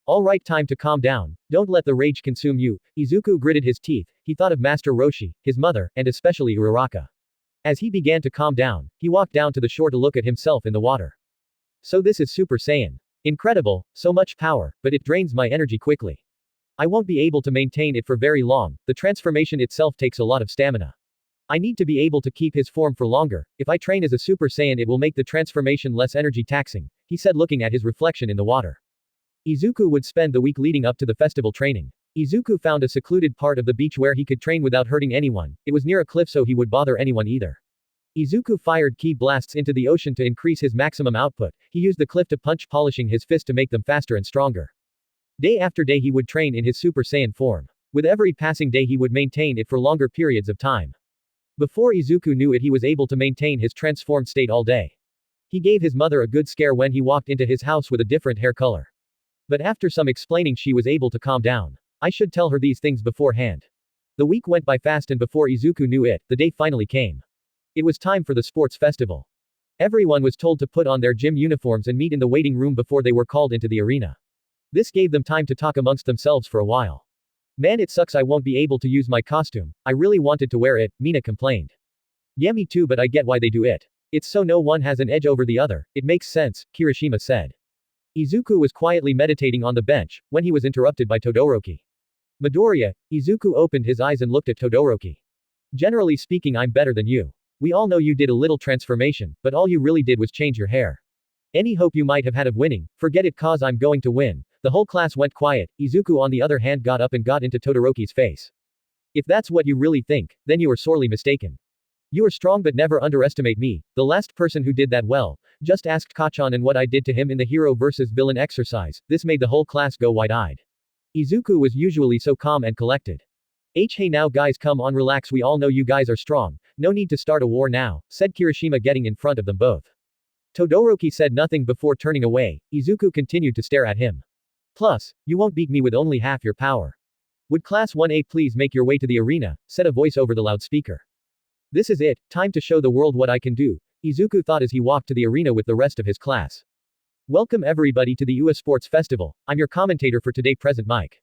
Alright, time to calm down, don't let the rage consume you. Izuku gritted his teeth, he thought of Master Roshi, his mother, and especially Uraraka. As he began to calm down, he walked down to the shore to look at himself in the water. So this is Super Saiyan. Incredible, so much power, but it drains my energy quickly. I won't be able to maintain it for very long, the transformation itself takes a lot of stamina. I need to be able to keep his form for longer. If I train as a Super Saiyan it will make the transformation less energy taxing, he said looking at his reflection in the water. Izuku would spend the week leading up to the festival training. Izuku found a secluded part of the beach where he could train without hurting anyone. It was near a cliff so he would bother anyone either. Izuku fired ki blasts into the ocean to increase his maximum output. He used the cliff to punch, polishing his fist to make them faster and stronger. Day after day he would train in his Super Saiyan form. With every passing day he would maintain it for longer periods of time. Before Izuku knew it he was able to maintain his transformed state all day. He gave his mother a good scare when he walked into his house with a different hair color. But after some explaining she was able to calm down. I should tell her these things beforehand. The week went by fast and before Izuku knew it, the day finally came. It was time for the sports festival. Everyone was told to put on their gym uniforms and meet in the waiting room before they were called into the arena. This gave them time to talk amongst themselves for a while. Man, it sucks I won't be able to use my costume. I really wanted to wear it, Mina complained. Yeah, me too, but I get why they do it. It's so no one has an edge over the other. It makes sense, Kirishima said. Izuku was quietly meditating on the bench, when he was interrupted by Todoroki. Midoriya, Izuku opened his eyes and looked at Todoroki. Generally speaking I'm better than you. We all know you did a little transformation, but all you really did was change your hair. Any hope you might have had of winning, forget it cause I'm going to win. The whole class went quiet. Izuku on the other hand got up and got into Todoroki's face. If that's what you really think, then you are sorely mistaken. You are strong but never underestimate me, the last person who did that well. Just asked Kachan and what I did to him in the hero versus villain exercise. This made the whole class go wide-eyed. Izuku was usually so calm and collected. Hey now guys, come on, relax, we all know you guys are strong. No need to start a war now, said Kirishima getting in front of them both. Todoroki said nothing before turning away. Izuku continued to stare at him. Plus, you won't beat me with only half your power. Would class 1A please make your way to the arena, said a voice over the loudspeaker. This is it, time to show the world what I can do, Izuku thought as he walked to the arena with the rest of his class. Welcome everybody to the US Sports Festival. I'm your commentator for today, Present Mike.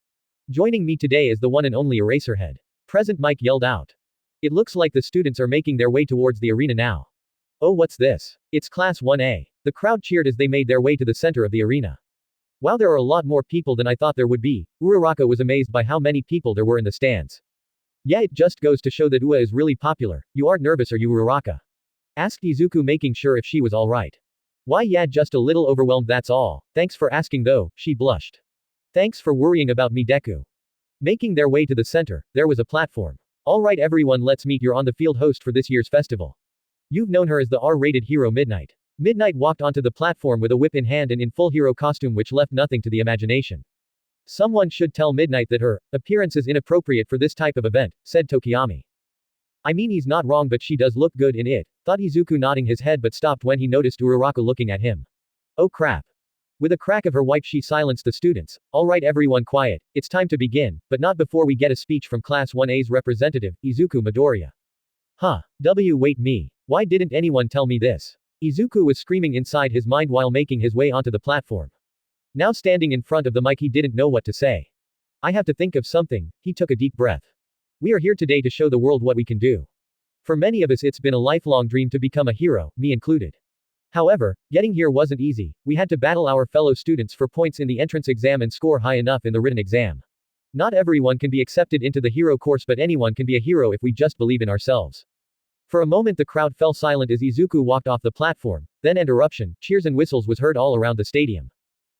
Joining me today is the one and only Eraserhead. Present Mike yelled out. It looks like the students are making their way towards the arena now. Oh, what's this? It's Class 1A. The crowd cheered as they made their way to the center of the arena. Wow, there are a lot more people than I thought there would be. Uraraka was amazed by how many people there were in the stands. Yeah, it just goes to show that UA is really popular. You aren't nervous, are you, Uraraka? Asked Izuku, making sure if she was alright. Why, yeah, just a little overwhelmed, that's all. Thanks for asking though, she blushed. Thanks for worrying about me, Deku. Making their way to the center, there was a platform. Alright everyone, let's meet your on-the-field host for this year's festival. You've known her as the R-rated hero Midnight. Midnight walked onto the platform with a whip in hand and in full hero costume, which left nothing to the imagination. Someone should tell Midnight that her appearance is inappropriate for this type of event, said Tokiyami. I mean, he's not wrong, but she does look good in it, thought Izuku, nodding his head, but stopped when he noticed Uraraka looking at him. Oh crap. With a crack of her whip, she silenced the students. Alright everyone, quiet, it's time to begin, but not before we get a speech from Class 1A's representative, Izuku Midoriya. Huh. Wait me. Why didn't anyone tell me this? Izuku was screaming inside his mind while making his way onto the platform. Now standing in front of the mic, he didn't know what to say. I have to think of something. He took a deep breath. We are here today to show the world what we can do. For many of us, it's been a lifelong dream to become a hero, me included. However, getting here wasn't easy. We had to battle our fellow students for points in the entrance exam and score high enough in the written exam. Not everyone can be accepted into the hero course, but anyone can be a hero if we just believe in ourselves. For a moment the crowd fell silent as Izuku walked off the platform, then interruption, cheers and whistles was heard all around the stadium.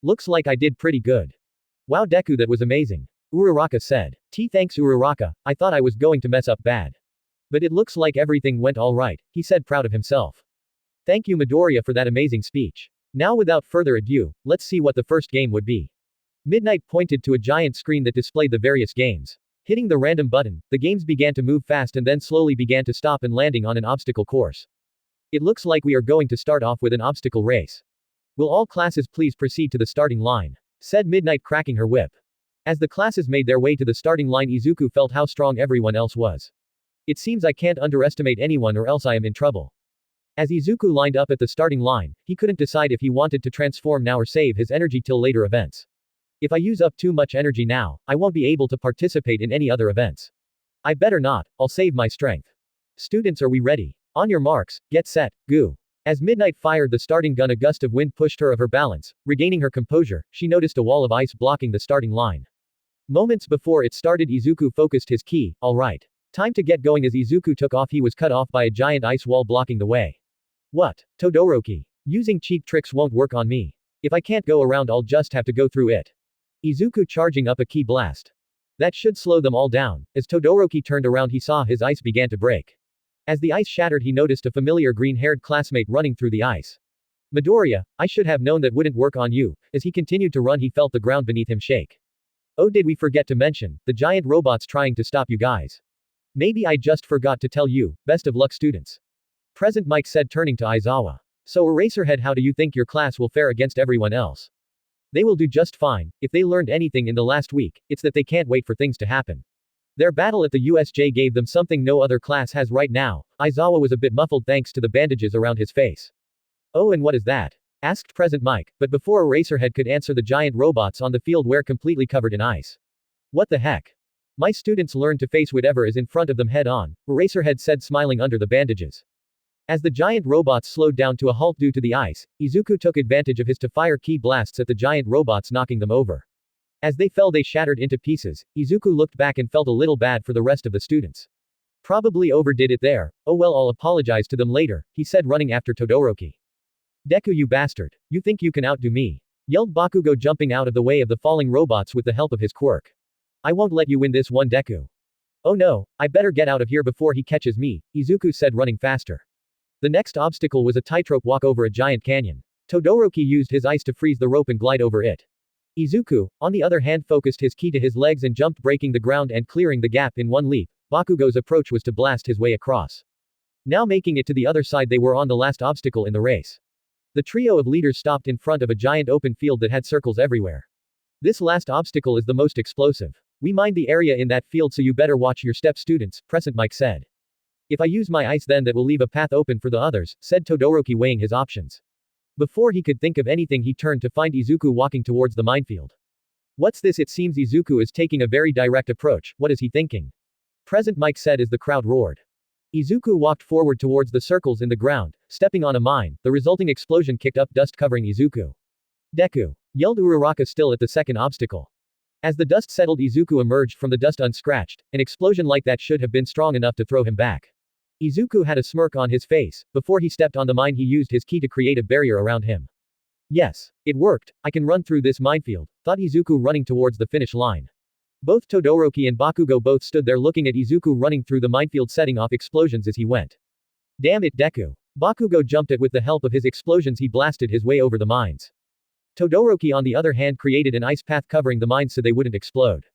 Looks like I did pretty good. Wow Deku, that was amazing. Uraraka said. Thanks Uraraka, I thought I was going to mess up bad. But it looks like everything went alright, he said, proud of himself. Thank you Midoriya for that amazing speech. Now without further ado, let's see what the first game would be. Midnight pointed to a giant screen that displayed the various games. Hitting the random button, the games began to move fast and then slowly began to stop and landing on an obstacle course. It looks like we are going to start off with an obstacle race. Will all classes please proceed to the starting line? Said Midnight, cracking her whip. As the classes made their way to the starting line, Izuku felt how strong everyone else was. It seems I can't underestimate anyone or else I am in trouble. As Izuku lined up at the starting line, he couldn't decide if he wanted to transform now or save his energy till later events. If I use up too much energy now, I won't be able to participate in any other events. I better not, I'll save my strength. Students, are we ready? On your marks, get set, go. As Midnight fired the starting gun, a gust of wind pushed her off her balance. Regaining her composure, she noticed a wall of ice blocking the starting line. Moments before it started, Izuku focused his ki. Alright. Time to get going. As Izuku took off, he was cut off by a giant ice wall blocking the way. What? Todoroki. Using cheap tricks won't work on me. If I can't go around, I'll just have to go through it. Izuku charging up a ki blast. That should slow them all down. As Todoroki turned around, he saw his ice began to break. As the ice shattered, he noticed a familiar green-haired classmate running through the ice. Midoriya, I should have known that wouldn't work on you. As he continued to run, he felt the ground beneath him shake. Oh, did we forget to mention, the giant robot's trying to stop you guys. Maybe I just forgot to tell you, best of luck students. Present Mike said, turning to Aizawa. So Eraserhead, how do you think your class will fare against everyone else? They will do just fine. If they learned anything in the last week, it's that they can't wait for things to happen. Their battle at the USJ gave them something no other class has right now. Aizawa was a bit muffled thanks to the bandages around his face. Oh, and what is that? Asked Present Mike, but before Eraserhead could answer, the giant robots on the field were completely covered in ice. What the heck? My students learn to face whatever is in front of them head on, Eraserhead said, smiling under the bandages. As the giant robots slowed down to a halt due to the ice, Izuku took advantage of his to fire ki blasts at the giant robots, knocking them over. As they fell, they shattered into pieces. Izuku looked back and felt a little bad for the rest of the students. Probably overdid it there. Oh well, I'll apologize to them later, he said, running after Todoroki. Deku, you bastard. You think you can outdo me? Yelled Bakugo, jumping out of the way of the falling robots with the help of his quirk. I won't let you win this one, Deku. Oh no, I better get out of here before he catches me, Izuku said, running faster. The next obstacle was a tightrope walk over a giant canyon. Todoroki used his ice to freeze the rope and glide over it. Izuku, on the other hand, focused his ki to his legs and jumped, breaking the ground and clearing the gap in one leap. Bakugo's approach was to blast his way across. Now making it to the other side, they were on the last obstacle in the race. The trio of leaders stopped in front of a giant open field that had circles everywhere. This last obstacle is the most explosive. We mined the area in that field, so you better watch your step, students, Present Mike said. If I use my ice, then that will leave a path open for the others, said Todoroki, weighing his options. Before he could think of anything, he turned to find Izuku walking towards the minefield. What's this? It seems Izuku is taking a very direct approach. What is he thinking? Present, Mike said as the crowd roared. Izuku walked forward towards the circles in the ground, stepping on a mine. The resulting explosion kicked up dust covering Izuku. Deku! Yelled Uraraka, still at the second obstacle. As the dust settled, Izuku emerged from the dust unscratched. An explosion like that should have been strong enough to throw him back. Izuku had a smirk on his face. Before he stepped on the mine, he used his ki to create a barrier around him. Yes, it worked. I can run through this minefield, thought Izuku, running towards the finish line. Both Todoroki and Bakugo both stood there looking at Izuku running through the minefield, setting off explosions as he went. Damn it, Deku! Bakugo jumped at. With the help of his explosions, he blasted his way over the mines. Todoroki, on the other hand, created an ice path covering the mines so they wouldn't explode.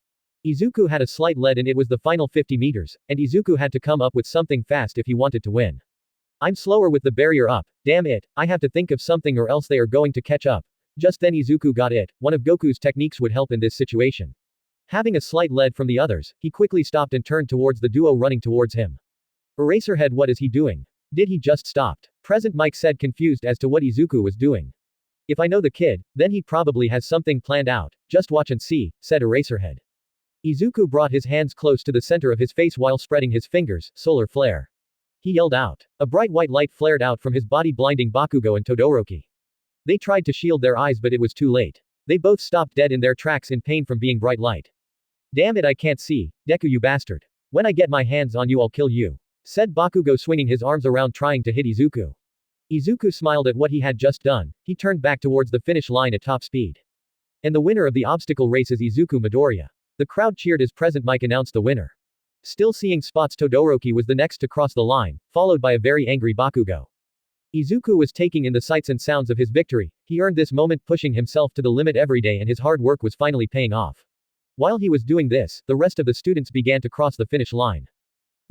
Izuku had a slight lead and it was the final 50 meters, and Izuku had to come up with something fast if he wanted to win. I'm slower with the barrier up. Damn it, I have to think of something or else they are going to catch up. Just then Izuku got it. One of Goku's techniques would help in this situation. Having a slight lead from the others, he quickly stopped and turned towards the duo running towards him. Eraserhead, what is he doing? Did he just stopped? Present, Mike said, confused as to what Izuku was doing. If I know the kid, then he probably has something planned out. Just watch and see, said Eraserhead. Izuku brought his hands close to the center of his face while spreading his fingers. Solar flare. He yelled out. A bright white light flared out from his body, blinding Bakugo and Todoroki. They tried to shield their eyes, but it was too late. They both stopped dead in their tracks in pain from being bright light. Damn it, I can't see. Deku, you bastard. When I get my hands on you, I'll kill you, said Bakugo, swinging his arms around trying to hit Izuku. Izuku smiled at what he had just done. He turned back towards the finish line at top speed. And the winner of the obstacle race is Izuku Midoriya. The crowd cheered as Present Mike announced the winner. Still seeing spots, Todoroki was the next to cross the line, followed by a very angry Bakugo. Izuku was taking in the sights and sounds of his victory. He earned this moment, pushing himself to the limit every day, and his hard work was finally paying off. While he was doing this, the rest of the students began to cross the finish line.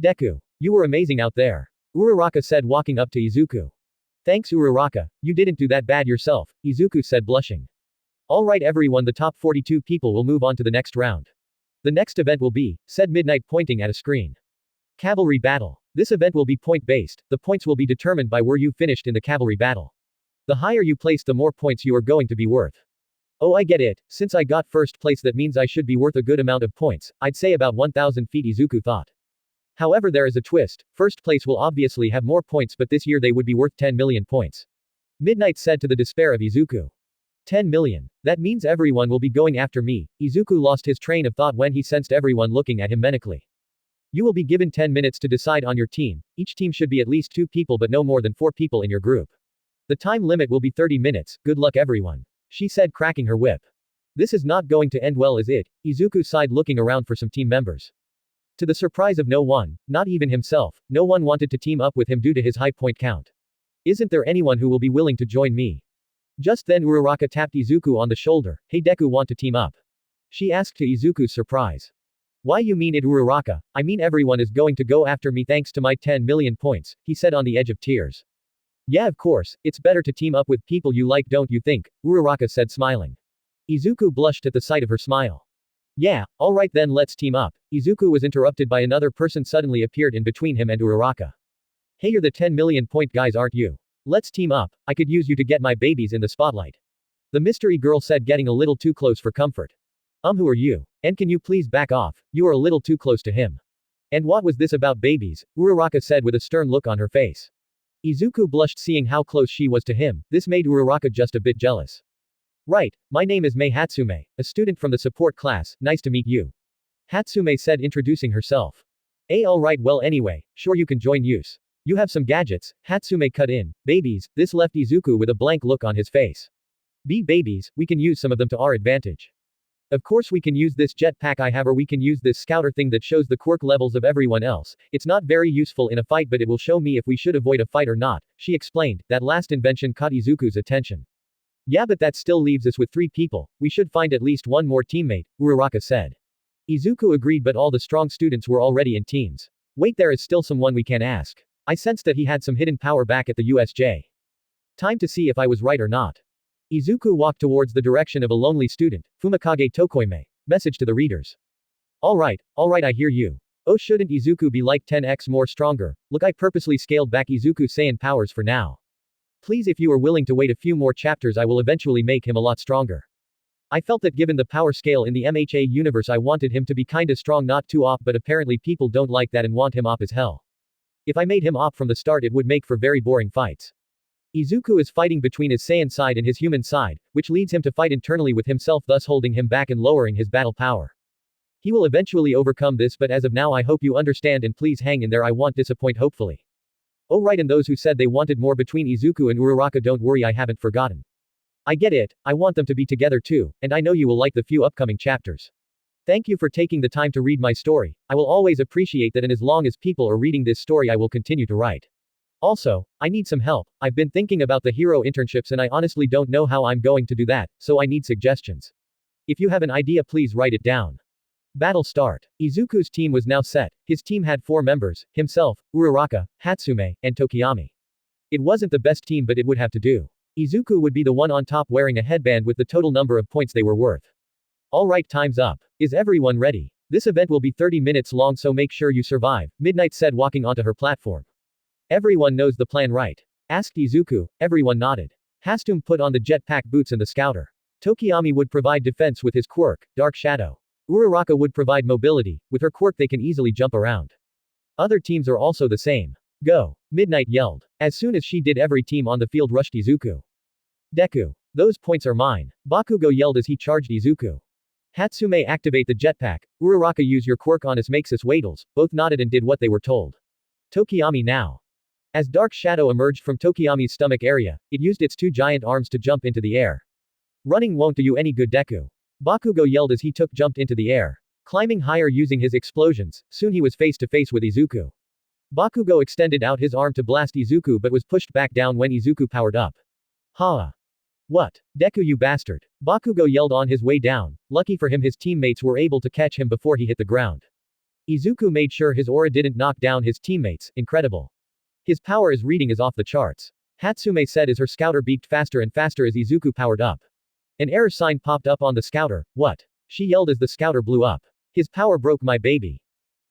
Deku, you were amazing out there, Uraraka said, walking up to Izuku. Thanks, Uraraka, you didn't do that bad yourself, Izuku said, blushing. Alright everyone, the top 42 people will move on to the next round. The next event will be, said Midnight, pointing at a screen. Cavalry battle. This event will be point-based. The points will be determined by where you finished in the cavalry battle. The higher you place, the more points you are going to be worth. Oh, I get it. Since I got first place, that means I should be worth a good amount of points. I'd say about 1,000 feet, Izuku thought. However, there is a twist. First place will obviously have more points, but this year they would be worth 10 million points. Midnight said, to the despair of Izuku. 10 million. That means everyone will be going after me. Izuku lost his train of thought when he sensed everyone looking at him mechanically. You will be given 10 minutes to decide on your team. Each team should be at least 2 people, but no more than 4 people in your group. The time limit will be 30 minutes. Good luck everyone, she said, cracking her whip. This is not going to end well, is it? Izuku sighed, looking around for some team members. To the surprise of no one, not even himself, no one wanted to team up with him due to his high point count. Isn't there anyone who will be willing to join me? Just then Uraraka tapped Izuku on the shoulder. Hey Deku, want to team up? She asked, to Izuku's surprise. Why, you mean it, Uraraka? I mean everyone is going to go after me thanks to my 10 million points, he said on the edge of tears. Yeah, of course, it's better to team up with people you like, don't you think? Uraraka said, smiling. Izuku blushed at the sight of her smile. Yeah, alright then, let's team up. Izuku was interrupted by another person suddenly appeared in between him and Uraraka. Hey, you're the 10 million point guys, aren't you? Let's team up. I could use you to get my babies in the spotlight. The mystery girl said, getting a little too close for comfort. Who are you? And can you please back off? You are a little too close to him. And what was this about babies? Uraraka said with a stern look on her face. Izuku blushed seeing how close she was to him. This made Uraraka just a bit jealous. Right, my name is Mei Hatsume, a student from the support class, nice to meet you. Hatsume said, introducing herself. Alright, well anyway, sure you can join use. You have some gadgets, Hatsume cut in. Babies, this left Izuku with a blank look on his face. Babies, we can use some of them to our advantage. Of course we can use this jetpack I have, or we can use this scouter thing that shows the quirk levels of everyone else. It's not very useful in a fight, but it will show me if we should avoid a fight or not, she explained. That last invention caught Izuku's attention. Yeah, but that still leaves us with 3 people. We should find at least one more teammate, Uraraka said. Izuku agreed, but all the strong students were already in teams. Wait, there is still someone we can ask. I sensed that he had some hidden power back at the USJ. Time to see if I was right or not. Izuku walked towards the direction of a lonely student, Fumikage Tokoime. Message to the readers. Alright, I hear you. Oh, shouldn't Izuku be like 10x more stronger? Look, I purposely scaled back Izuku's Saiyan powers for now. Please, if you are willing to wait a few more chapters, I will eventually make him a lot stronger. I felt that given the power scale in the MHA universe, I wanted him to be kinda strong, not too OP, but apparently people don't like that and want him OP as hell. If I made him OP from the start, it would make for very boring fights. Izuku is fighting between his Saiyan side and his human side, which leads him to fight internally with himself, thus holding him back and lowering his battle power. He will eventually overcome this, but as of now I hope you understand and please hang in there, I won't disappoint, hopefully. Oh right, and those who said they wanted more between Izuku and Uraraka, don't worry, I haven't forgotten. I get it, I want them to be together too, and I know you will like the few upcoming chapters. Thank you for taking the time to read my story. I will always appreciate that, and as long as people are reading this story I will continue to write. Also, I need some help. I've been thinking about the hero internships and I honestly don't know how I'm going to do that, so I need suggestions. If you have an idea, please write it down. Battle start. Izuku's team was now set. His team had 4 members, himself, Uraraka, Hatsume, and Tokiyami. It wasn't the best team, but it would have to do. Izuku would be the one on top wearing a headband with the total number of points they were worth. Alright, time's up. Is everyone ready? This event will be 30 minutes long, so make sure you survive, Midnight said, walking onto her platform. Everyone knows the plan, right? Asked Izuku. Everyone nodded. Hastum put on the jetpack boots and the scouter. Tokiyami would provide defense with his quirk, Dark Shadow. Uraraka would provide mobility. With her quirk they can easily jump around. Other teams are also the same. Go! Midnight yelled. As soon as she did, every team on the field rushed Izuku. Deku. Those points are mine. Bakugo yelled as he charged Izuku. Hatsume, activate the jetpack. Uraraka, use your quirk on us, makes us waitles. Both nodded and did what they were told. Tokiyami now. As Dark Shadow emerged from Tokiyami's stomach area, it used its 2 giant arms to jump into the air. Running won't do you any good, Deku. Bakugo yelled as he jumped into the air. Climbing higher using his explosions, soon he was face to face with Izuku. Bakugo extended out his arm to blast Izuku but was pushed back down when Izuku powered up. Ha! What? Deku, you bastard! Bakugo yelled on his way down. Lucky for him, his teammates were able to catch him before he hit the ground. Izuku made sure his aura didn't knock down his teammates. Incredible. His power is reading is off the charts. Hatsume said as her scouter beeped faster and faster as Izuku powered up. An error sign popped up on the scouter. What? She yelled as the scouter blew up. His power broke, my baby.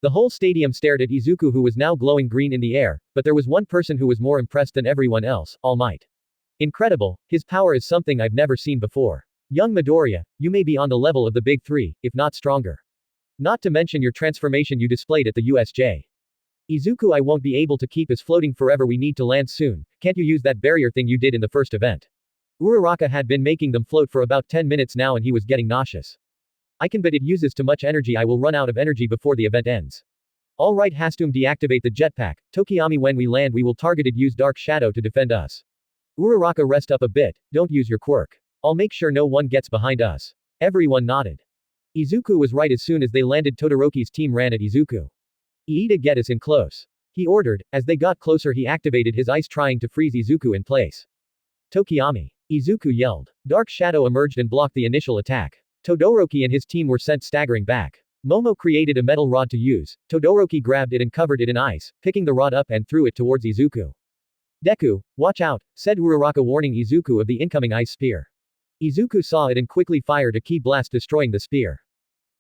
The whole stadium stared at Izuku, who was now glowing green in the air, but there was one person who was more impressed than everyone else: All Might. Incredible, his power is something I've never seen before. Young Midoriya, you may be on the level of the big 3, if not stronger. Not to mention your transformation you displayed at the USJ. Izuku, I won't be able to keep us floating forever, we need to land soon. Can't you use that barrier thing you did in the first event? Uraraka had been making them float for about 10 minutes now and he was getting nauseous. I can, but it uses too much energy, I will run out of energy before the event ends. Alright, Hastum, deactivate the jetpack. Tokiyami, when we land we will targeted use Dark Shadow to defend us. Uraraka, rest up a bit, don't use your quirk. I'll make sure no one gets behind us. Everyone nodded. Izuku was right. As soon as they landed, Todoroki's team ran at Izuku. Iida, get us in close. He ordered. As they got closer he activated his ice, trying to freeze Izuku in place. Tokiyami. Izuku yelled. Dark Shadow emerged and blocked the initial attack. Todoroki and his team were sent staggering back. Momo created a metal rod to use. Todoroki grabbed it and covered it in ice, picking the rod up and threw it towards Izuku. Deku, watch out, said Uraraka, warning Izuku of the incoming ice spear. Izuku saw it and quickly fired a key blast, destroying the spear.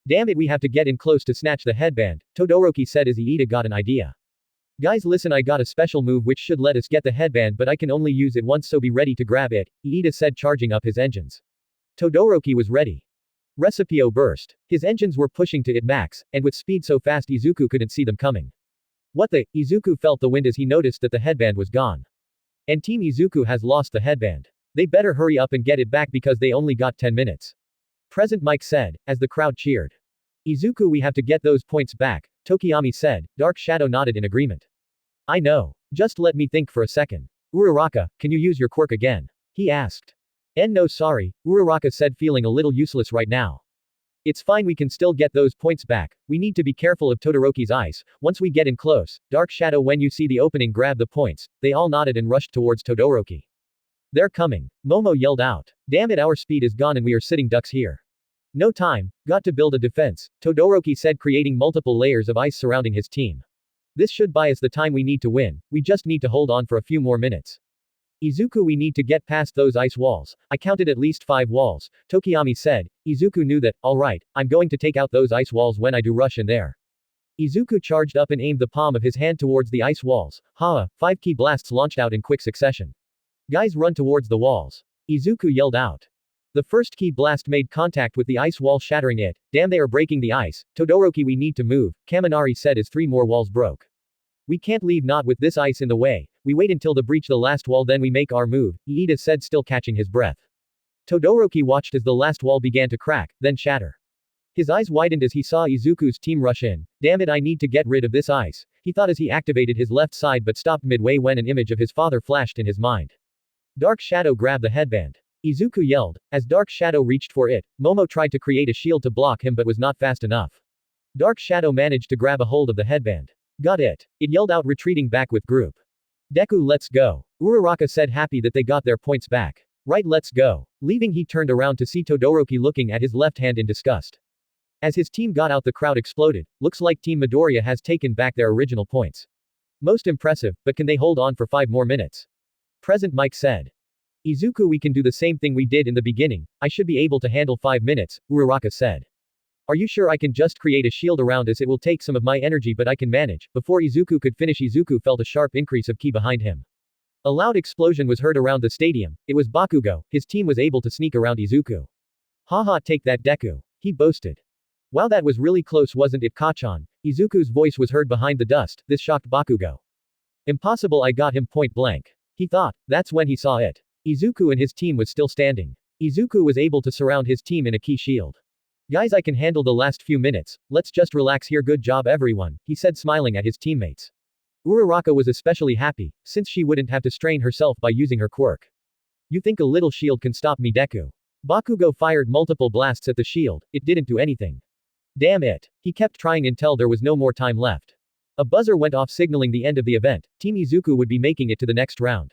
Damn it, we have to get in close to snatch the headband, Todoroki said as Iida got an idea. Guys, listen, I got a special move which should let us get the headband, but I can only use it once, so be ready to grab it, Iida said, charging up his engines. Todoroki was ready. Recipio burst. His engines were pushing to its max, and with speed so fast Izuku couldn't see them coming. What the? Izuku felt the wind as he noticed that the headband was gone. And Team Izuku has lost the headband. They better hurry up and get it back because they only got 10 minutes. Present, Mike said, as the crowd cheered. Izuku, we have to get those points back, Tokiyami said. Dark Shadow nodded in agreement. I know. Just let me think for a second. Uraraka, can you use your quirk again? He asked. No sorry, Uraraka said, feeling a little useless right now. It's fine, we can still get those points back. We need to be careful of Todoroki's ice. Once we get in close, Dark Shadow, when you see the opening, grab the points. They all nodded and rushed towards Todoroki. They're coming. Momo yelled out. Damn it, our speed is gone and we are sitting ducks here. No time. Got to build a defense, Todoroki said, creating multiple layers of ice surrounding his team. This should buy us the time we need to win. We just need to hold on for a few more minutes. Izuku, we need to get past those ice walls. I counted at least 5 walls, Tokiyami said. Izuku knew that. Alright, I'm going to take out those ice walls when I do rush in there. Izuku charged up and aimed the palm of his hand towards the ice walls. 5 key blasts launched out in quick succession. Guys run towards the walls. Izuku yelled out. The first ki blast made contact with the ice wall, shattering it. Damn, they are breaking the ice. Todoroki, we need to move, Kaminari said as 3 more walls broke. We can't leave not with this ice in the way. We wait until the breach the last wall, then we make our move, Iida said, still catching his breath. Todoroki watched as the last wall began to crack, then shatter. His eyes widened as he saw Izuku's team rush in. Damn it, I need to get rid of this ice, he thought as he activated his left side, but stopped midway when an image of his father flashed in his mind. Dark Shadow grabbed the headband. Izuku yelled. As Dark Shadow reached for it, Momo tried to create a shield to block him but was not fast enough. Dark Shadow managed to grab a hold of the headband. Got it. It yelled out, retreating back with group. Deku, let's go, Uraraka said, happy that they got their points back. Right, let's go. Leaving, he turned around to see Todoroki looking at his left hand in disgust. As his team got out, the crowd exploded. Looks like Team Midoriya has taken back their original points. Most impressive, but can they hold on for 5 more minutes? Present Mike said. Izuku, we can do the same thing we did in the beginning. I should be able to handle 5 minutes, Uraraka said. Are you sure? I can just create a shield around us. It will take some of my energy, but I can manage. Before Izuku could finish, Izuku felt a sharp increase of ki behind him. A loud explosion was heard around the stadium. It was Bakugo. His team was able to sneak around Izuku. Haha, take that, Deku, he boasted. Wow, that was really close, wasn't it, Kachan? Izuku's voice was heard behind the dust. This shocked Bakugo. Impossible, I got him point blank, he thought. That's when he saw it. Izuku and his team was still standing. Izuku was able to surround his team in a ki shield. Guys, I can handle the last few minutes. Let's just relax here. Good job, everyone, he said, smiling at his teammates. Uraraka was especially happy, since she wouldn't have to strain herself by using her quirk. You think a little shield can stop me, Deku? Bakugo fired multiple blasts at the shield. It didn't do anything. Damn it. He kept trying until there was no more time left. A buzzer went off signaling the end of the event. Team Izuku would be making it to the next round.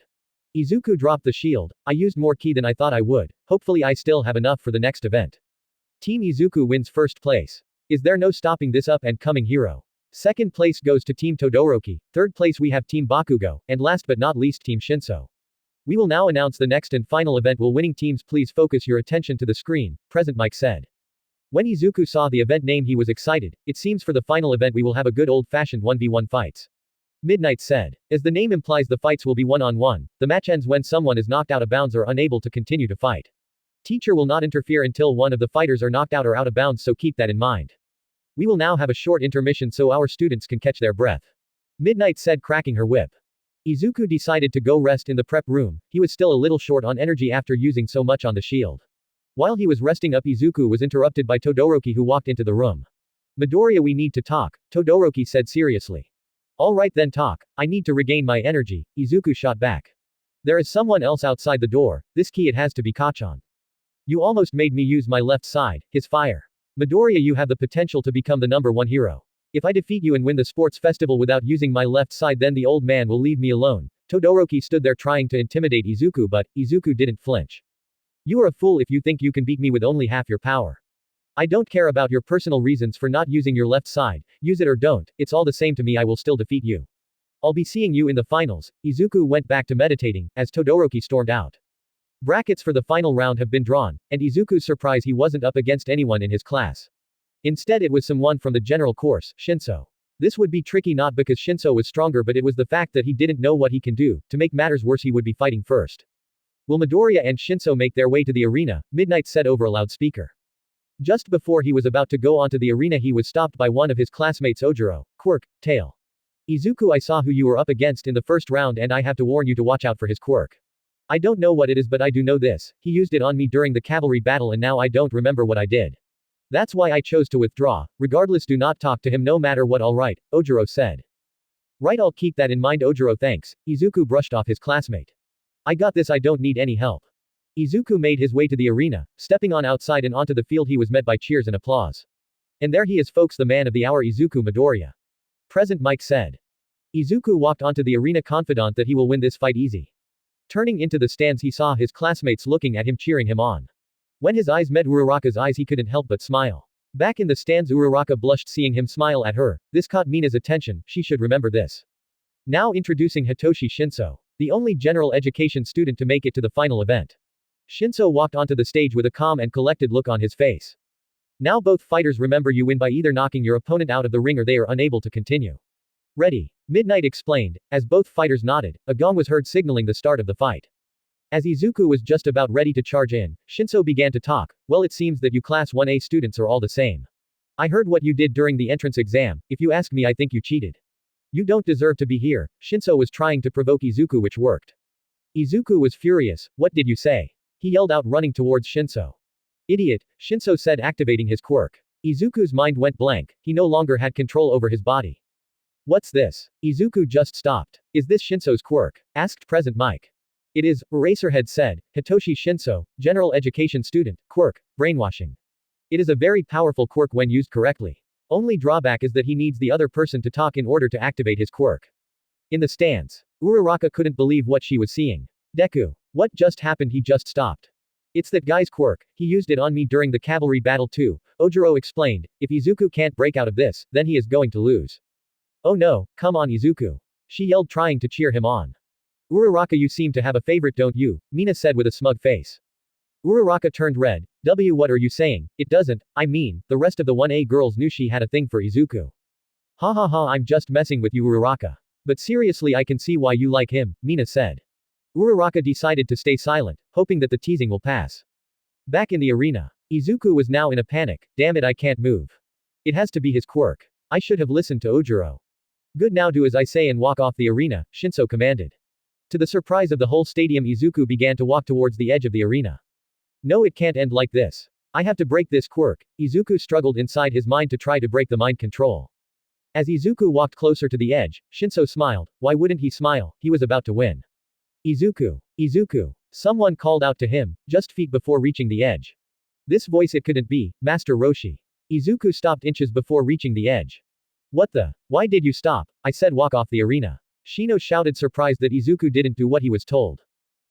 Izuku dropped the shield. I used more ki than I thought I would. Hopefully I still have enough for the next event. Team Izuku wins first place. Is there no stopping this up and coming hero? Second place goes to Team Todoroki. Third place we have Team Bakugo. And last but not least, Team Shinso. We will now announce the next and final event. Will winning teams please focus your attention to the screen, Present Mike said. When Izuku saw the event name, he was excited. It seems for the final event we will have a good old-fashioned 1v1 fights. Midnight said. As the name implies, the fights will be one-on-one. The match ends when someone is knocked out of bounds or unable to continue to fight. Teacher will not interfere until one of the fighters are knocked out or out of bounds, so keep that in mind. We will now have a short intermission so our students can catch their breath. Midnight said, cracking her whip. Izuku decided to go rest in the prep room. He was still a little short on energy after using so much on the shield. While he was resting up, Izuku was interrupted by Todoroki, who walked into the room. Midoriya, we need to talk, Todoroki said seriously. Alright then, talk. I need to regain my energy, Izuku shot back. There is someone else outside the door. This key, it has to be Kachan. You almost made me use my left side, his fire. Midoriya, you have the potential to become the #1 hero. If I defeat you and win the sports festival without using my left side, then the old man will leave me alone. Todoroki stood there trying to intimidate Izuku, but Izuku didn't flinch. You are a fool if you think you can beat me with only half your power. I don't care about your personal reasons for not using your left side. Use it or don't, it's all the same to me. I will still defeat you. I'll be seeing you in the finals. Izuku went back to meditating, as Todoroki stormed out. Brackets for the final round have been drawn, and Izuku's surprise, he wasn't up against anyone in his class. Instead, it was someone from the general course, Shinso. This would be tricky, not because Shinso was stronger, but it was the fact that he didn't know what he can do. To make matters worse, he would be fighting first. Will Midoriya and Shinso make their way to the arena? Midnight said over a loudspeaker. Just before he was about to go onto the arena, he was stopped by one of his classmates, Ojiro. Quirk, tail. Izuku, I saw who you were up against in the first round, and I have to warn you to watch out for his quirk. I don't know what it is, but I do know this. He used it on me during the cavalry battle, and now I don't remember what I did. That's why I chose to withdraw. Regardless, do not talk to him no matter what. Alright, Ojiro said. Right, I'll keep that in mind, Ojiro, thanks. Izuku brushed off his classmate. I got this, I don't need any help. Izuku made his way to the arena. Stepping on outside and onto the field, he was met by cheers and applause. And there he is, folks, the man of the hour, Izuku Midoriya. Present Mike said. Izuku walked onto the arena confident that he will win this fight easy. Turning into the stands, he saw his classmates looking at him, cheering him on. When his eyes met Uraraka's eyes, he couldn't help but smile. Back in the stands, Uraraka blushed seeing him smile at her. This caught Mina's attention. She should remember this. Now introducing Hitoshi Shinso, the only general education student to make it to the final event. Shinso walked onto the stage with a calm and collected look on his face. Now both fighters, remember, you win by either knocking your opponent out of the ring or they are unable to continue. Ready. Midnight explained. As both fighters nodded, a gong was heard signaling the start of the fight. As Izuku was just about ready to charge in, Shinso began to talk. Well, it seems that you class 1A students are all the same. I heard what you did during the entrance exam. If you ask me, I think you cheated. You don't deserve to be here. Shinso was trying to provoke Izuku, which worked. Izuku was furious. What did you say? He yelled out, running towards Shinso. Idiot, Shinso said, activating his quirk. Izuku's mind went blank. He no longer had control over his body. What's this? Izuku just stopped. Is this Shinso's quirk? Asked Present Mike. It is, Eraserhead said. Hitoshi Shinso, general education student, quirk, brainwashing. It is a very powerful quirk when used correctly. Only drawback is that he needs the other person to talk in order to activate his quirk. In the stands, Uraraka couldn't believe what she was seeing. Deku. What just happened? He just stopped. It's that guy's quirk. He used it on me during the cavalry battle too, Ojiro explained. If Izuku can't break out of this, then he is going to lose. Oh no, come on Izuku. She yelled, trying to cheer him on. Uraraka, you seem to have a favorite, don't you? Mina said with a smug face. Uraraka turned red. What are you saying? It doesn't, I mean, the rest of the 1A girls knew she had a thing for Izuku. Ha ha ha, I'm just messing with you Uraraka. But seriously, I can see why you like him, Mina said. Uraraka decided to stay silent, hoping that the teasing will pass. Back in the arena, Izuku was now in a panic. Damn it, I can't move. It has to be his quirk. I should have listened to Ojiro. Good, now do as I say and walk off the arena, Shinso commanded. To the surprise of the whole stadium, Izuku began to walk towards the edge of the arena. No, it can't end like this. I have to break this quirk. Izuku struggled inside his mind to try to break the mind control. As Izuku walked closer to the edge, Shinso smiled. Why wouldn't he smile? He was about to win. Izuku. Izuku. Someone called out to him, just feet before reaching the edge. This voice, it couldn't be, Master Roshi. Izuku stopped inches before reaching the edge. What the? Why did you stop? I said walk off the arena. Shino shouted, surprised that Izuku didn't do what he was told.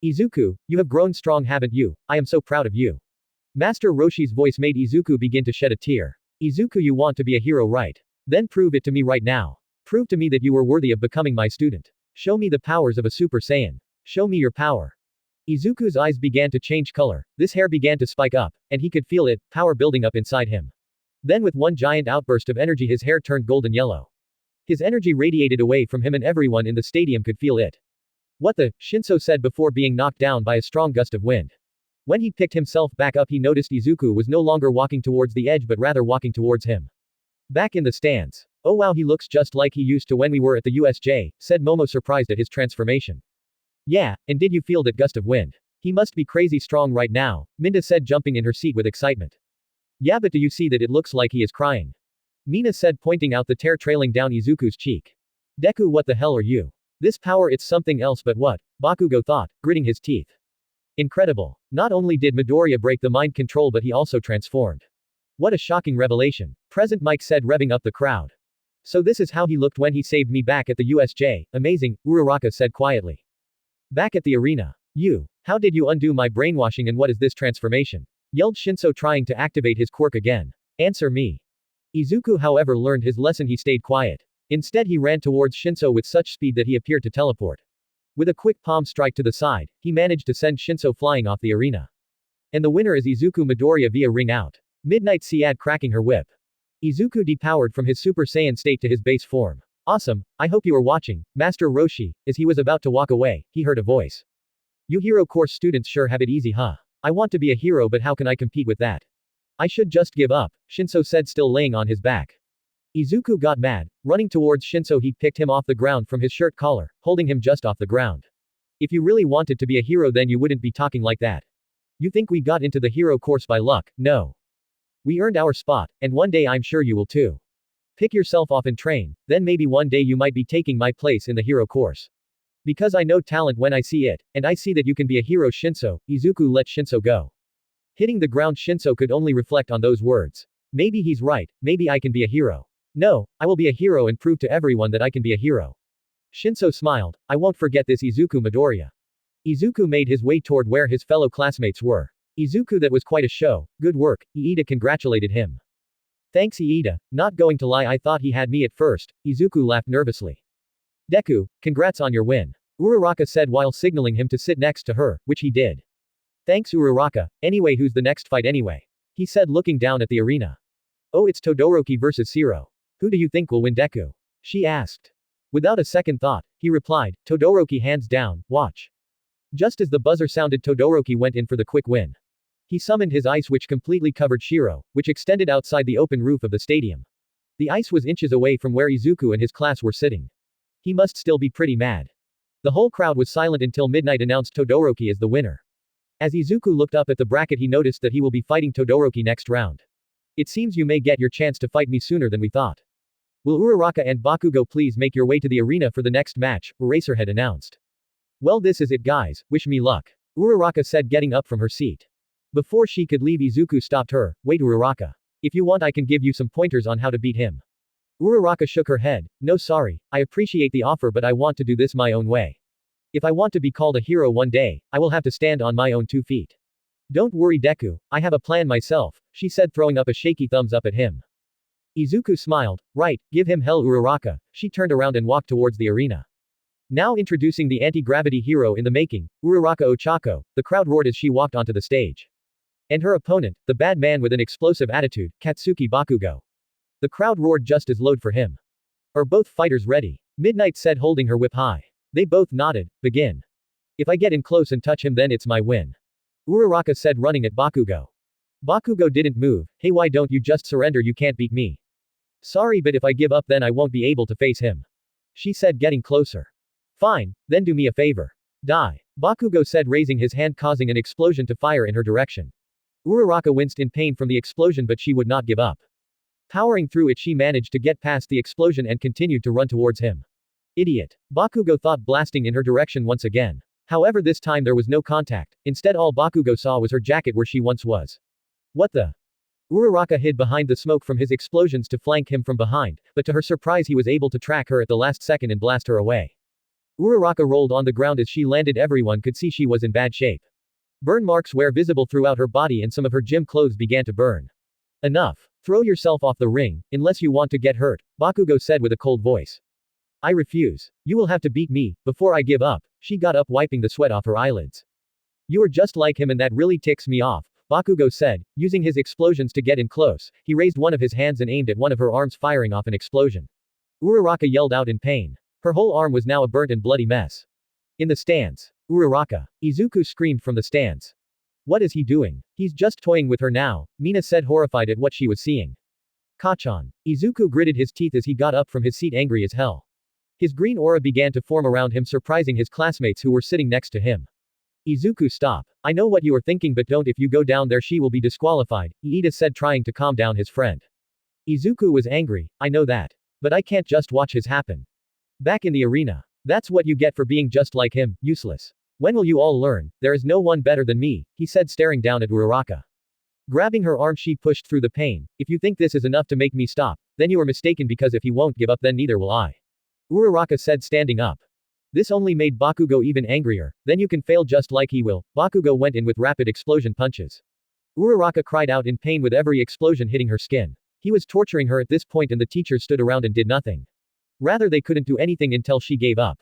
Izuku, you have grown strong, haven't you? I am so proud of you. Master Roshi's voice made Izuku begin to shed a tear. Izuku, you want to be a hero, right? Then prove it to me right now. Prove to me that you were worthy of becoming my student. Show me the powers of a Super Saiyan. Show me your power. Izuku's eyes began to change color, this hair began to spike up, and he could feel it, power building up inside him. Then with one giant outburst of energy his hair turned golden yellow. His energy radiated away from him and everyone in the stadium could feel it. What the? Shinso said before being knocked down by a strong gust of wind. When he picked himself back up, he noticed Izuku was no longer walking towards the edge but rather walking towards him. Back in the stands. Oh wow, he looks just like he used to when we were at the USJ, said Momo, surprised at his transformation. Yeah, and did you feel that gust of wind? He must be crazy strong right now, Minda said, jumping in her seat with excitement. Yeah, but do you see that it looks like he is crying? Mina said, pointing out the tear trailing down Izuku's cheek. Deku, what the hell are you? This power, it's something else, but what? Bakugo thought, gritting his teeth. Incredible. Not only did Midoriya break the mind control but he also transformed. What a shocking revelation. Present Mike said, revving up the crowd. So this is how he looked when he saved me back at the USJ, amazing, Uraraka said quietly. Back at the arena. How did you undo my brainwashing and what is this transformation? Yelled Shinso, trying to activate his quirk again. Answer me. Izuku however learned his lesson, he stayed quiet. Instead he ran towards Shinso with such speed that he appeared to teleport. With a quick palm strike to the side, he managed to send Shinso flying off the arena. And the winner is Izuku Midoriya via ring out. Midnight Siad cracking her whip. Izuku depowered from his Super Saiyan state to his base form. Awesome, I hope you are watching, Master Roshi. As he was about to walk away, he heard a voice. You hero course students sure have it easy, huh? I want to be a hero, but how can I compete with that? I should just give up, Shinso said, still laying on his back. Izuku got mad. Running towards Shinso, he picked him off the ground from his shirt collar, holding him just off the ground. If you really wanted to be a hero, then you wouldn't be talking like that. You think we got into the hero course by luck? No. We earned our spot, and one day I'm sure you will too. Pick yourself off and train, then maybe one day you might be taking my place in the hero course. Because I know talent when I see it, and I see that you can be a hero, Shinso. Izuku let Shinso go. Hitting the ground, Shinso could only reflect on those words. Maybe he's right, maybe I can be a hero. No, I will be a hero and prove to everyone that I can be a hero. Shinso smiled. I won't forget this, Izuku Midoriya. Izuku made his way toward where his fellow classmates were. Izuku, that was quite a show. Good work, Iida congratulated him. Thanks Iida, not going to lie, I thought he had me at first. Izuku laughed nervously. Deku, congrats on your win. Uraraka said while signaling him to sit next to her, which he did. Thanks Uraraka, anyway who's the next fight anyway? He said looking down at the arena. Oh, it's Todoroki versus Zero. Who do you think will win, Deku? She asked. Without a second thought, he replied, Todoroki hands down, watch. Just as the buzzer sounded, Todoroki went in for the quick win. He summoned his ice which completely covered Shiro, which extended outside the open roof of the stadium. The ice was inches away from where Izuku and his class were sitting. He must still be pretty mad. The whole crowd was silent until Midnight announced Todoroki as the winner. As Izuku looked up at the bracket, he noticed that he will be fighting Todoroki next round. It seems you may get your chance to fight me sooner than we thought. Will Uraraka and Bakugo please make your way to the arena for the next match, Eraserhead announced. Well, this is it guys, wish me luck, Uraraka said, getting up from her seat. Before she could leave, Izuku stopped her. Wait, Uraraka. If you want, I can give you some pointers on how to beat him. Uraraka shook her head. No, sorry, I appreciate the offer, but I want to do this my own way. If I want to be called a hero one day, I will have to stand on my own 2 feet. Don't worry, Deku, I have a plan myself, she said, throwing up a shaky thumbs up at him. Izuku smiled. Right, give him hell, Uraraka. She turned around and walked towards the arena. Now introducing the anti-gravity hero in the making, Uraraka Ochaco, the crowd roared as she walked onto the stage. And her opponent, the bad man with an explosive attitude, Katsuki Bakugo. The crowd roared just as loud for him. Are both fighters ready? Midnight said, holding her whip high. They both nodded. Begin. If I get in close and touch him, then it's my win. Uraraka said, running at Bakugo. Bakugo didn't move. Hey, why don't you just surrender? You can't beat me. Sorry, but if I give up, then I won't be able to face him. She said, getting closer. Fine, then do me a favor. Die. Bakugo said, raising his hand, causing an explosion to fire in her direction. Uraraka winced in pain from the explosion, but she would not give up. Powering through it, she managed to get past the explosion and continued to run towards him. Idiot. Bakugo thought, blasting in her direction once again. However, this time there was no contact. Instead, all Bakugo saw was her jacket where she once was. What the? Uraraka hid behind the smoke from his explosions to flank him from behind, but to her surprise he was able to track her at the last second and blast her away. Uraraka rolled on the ground as she landed. Everyone could see she was in bad shape. Burn marks were visible throughout her body and some of her gym clothes began to burn. Enough. Throw yourself off the ring, unless you want to get hurt, Bakugo said with a cold voice. I refuse. You will have to beat me, before I give up. She got up, wiping the sweat off her eyelids. You are just like him and that really ticks me off, Bakugo said, using his explosions to get in close. He raised one of his hands and aimed at one of her arms, firing off an explosion. Uraraka yelled out in pain. Her whole arm was now a burnt and bloody mess. In the stands. Uraraka. Izuku screamed from the stands. What is he doing? He's just toying with her now, Mina said, horrified at what she was seeing. Kachan. Izuku gritted his teeth as he got up from his seat, angry as hell. His green aura began to form around him, surprising his classmates who were sitting next to him. Izuku, stop. I know what you are thinking, but don't. If you go down there, she will be disqualified, Iida said, trying to calm down his friend. Izuku was angry. I know that. But I can't just watch his happen. Back in the arena. That's what you get for being just like him, useless. When will you all learn? There is no one better than me, he said, staring down at Uraraka. Grabbing her arm, she pushed through the pain. If you think this is enough to make me stop, then you are mistaken, because if he won't give up, then neither will I. Uraraka said, standing up. This only made Bakugo even angrier. Then you can fail just like he will. Bakugo went in with rapid explosion punches. Uraraka cried out in pain with every explosion hitting her skin. He was torturing her at this point and the teachers stood around and did nothing. Rather, they couldn't do anything until she gave up.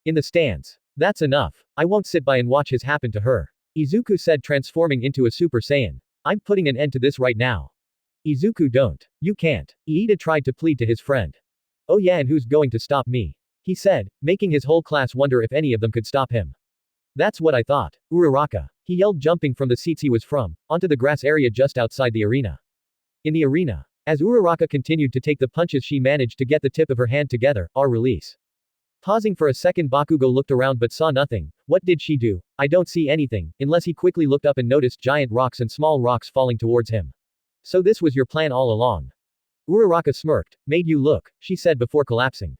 In the stands. That's enough. I won't sit by and watch his happen to her. Izuku said, transforming into a Super Saiyan. I'm putting an end to this right now. Izuku, don't. You can't. Iida tried to plead to his friend. Oh yeah, and who's going to stop me? He said, making his whole class wonder if any of them could stop him. That's what I thought. Uraraka. He yelled, jumping from the seats he was from, onto the grass area just outside the arena. In the arena. As Uraraka continued to take the punches, she managed to get the tip of her hand together, release. Pausing for a second, Bakugo looked around but saw nothing. What did she do? I don't see anything, unless he quickly looked up and noticed giant rocks and small rocks falling towards him. So this was your plan all along. Uraraka smirked. Made you look, she said before collapsing.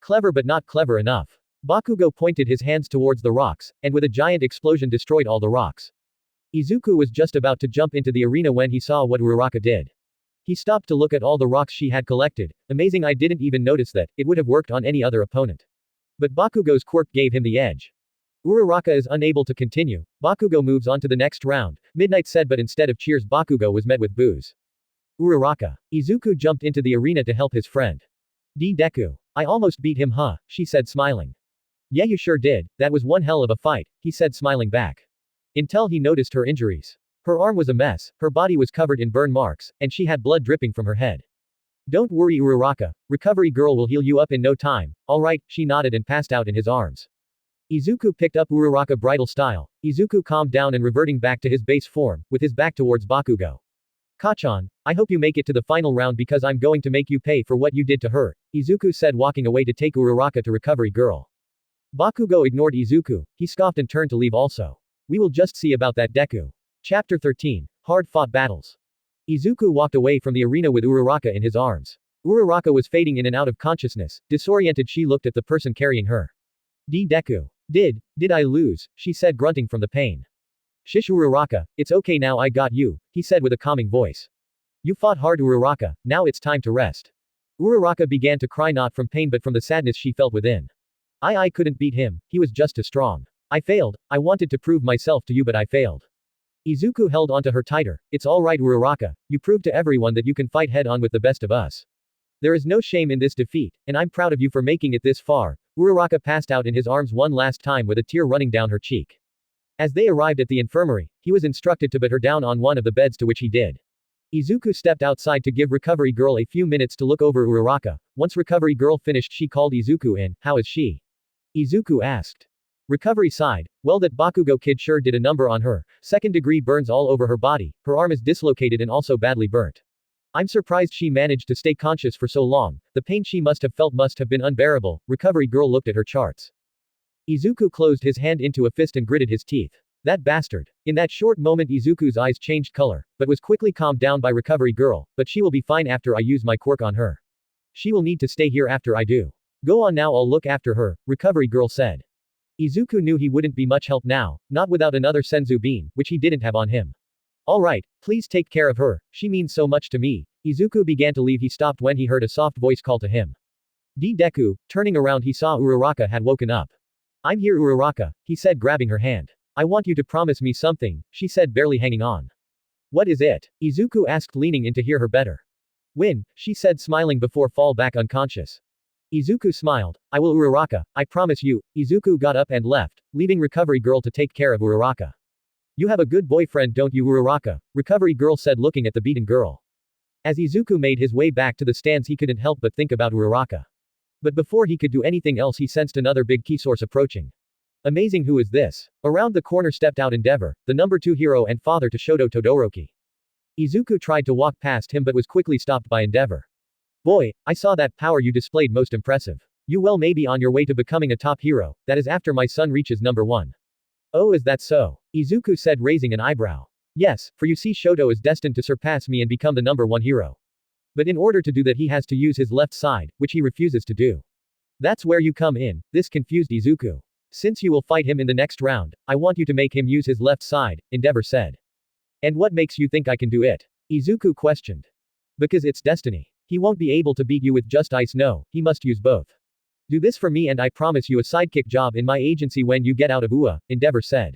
Clever but not clever enough. Bakugo pointed his hands towards the rocks, and with a giant explosion destroyed all the rocks. Izuku was just about to jump into the arena when he saw what Uraraka did. He stopped to look at all the rocks she had collected. Amazing, I didn't even notice that. It would have worked on any other opponent. But Bakugo's quirk gave him the edge. Uraraka is unable to continue. Bakugo moves on to the next round, Midnight said, but instead of cheers, Bakugo was met with boos. Uraraka. Izuku jumped into the arena to help his friend. Deku. I almost beat him, huh? She said, smiling. Yeah, you sure did. That was one hell of a fight, he said, smiling back. Until he noticed her injuries. Her arm was a mess, her body was covered in burn marks, and she had blood dripping from her head. Don't worry, Uraraka. Recovery girl will heal you up in no time. Alright, she nodded and passed out in his arms. Izuku picked up Uraraka bridal style. Izuku calmed down and reverting back to his base form, with his back towards Bakugo. Kachan, I hope you make it to the final round because I'm going to make you pay for what you did to her, Izuku said walking away to take Uraraka to Recovery Girl. Bakugo ignored Izuku, he scoffed and turned to leave also. We will just see about that Deku. Chapter 13. Hard-fought battles. Izuku walked away from the arena with Uraraka in his arms. Uraraka was fading in and out of consciousness, disoriented she looked at the person carrying her. Deku. Did I lose, she said grunting from the pain. Shish Uraraka, it's okay now I got you, he said with a calming voice. You fought hard Uraraka, now it's time to rest. Uraraka began to cry not from pain but from the sadness she felt within. I couldn't beat him, he was just too strong. I failed, I wanted to prove myself to you but I failed. Izuku held onto her tighter, it's alright Uraraka, you proved to everyone that you can fight head on with the best of us. There is no shame in this defeat, and I'm proud of you for making it this far. Uraraka passed out in his arms one last time with a tear running down her cheek. As they arrived at the infirmary, he was instructed to put her down on one of the beds to which he did. Izuku stepped outside to give Recovery Girl a few minutes to look over Uraraka. Once Recovery Girl finished she called Izuku in, how is she? Izuku asked. Recovery sighed, well that Bakugo kid sure did a number on her, second-degree burns all over her body, her arm is dislocated and also badly burnt. I'm surprised she managed to stay conscious for so long, the pain she must have felt must have been unbearable. Recovery Girl looked at her charts. Izuku closed his hand into a fist and gritted his teeth. That bastard. In that short moment Izuku's eyes changed color, but was quickly calmed down by Recovery Girl, but she will be fine after I use my quirk on her. She will need to stay here after I do. Go on now I'll look after her, Recovery Girl said. Izuku knew he wouldn't be much help now, not without another Senzu bean, which he didn't have on him. Alright, please take care of her, she means so much to me. Izuku began to leave he stopped when he heard a soft voice call to him. Deku, turning around he saw Uraraka had woken up. I'm here Uraraka, he said grabbing her hand. I want you to promise me something, she said barely hanging on. What is it? Izuku asked leaning in to hear her better. Win, she said smiling before fall back unconscious. Izuku smiled. I will Uraraka, I promise you. Izuku got up and left, leaving Recovery Girl to take care of Uraraka. You have a good boyfriend don't you Uraraka? Recovery Girl said looking at the beaten girl. As Izuku made his way back to the stands he couldn't help but think about Uraraka. But before he could do anything else he sensed another big key source approaching. Amazing who is this? Around the corner stepped out Endeavor, the number 2 hero and father to Shoto Todoroki. Izuku tried to walk past him but was quickly stopped by Endeavor. Boy, I saw that power you displayed most impressive. You well may be on your way to becoming a top hero, that is after my son reaches number 1. Oh is that so? Izuku said raising an eyebrow. Yes, for you see Shoto is destined to surpass me and become the number 1 hero. But in order to do that he has to use his left side, which he refuses to do. That's where you come in, this confused Izuku. Since you will fight him in the next round, I want you to make him use his left side, Endeavor said. And what makes you think I can do it? Izuku questioned. Because it's destiny. He won't be able to beat you with just ice no, he must use both. Do this for me and I promise you a sidekick job in my agency when you get out of UA, Endeavor said.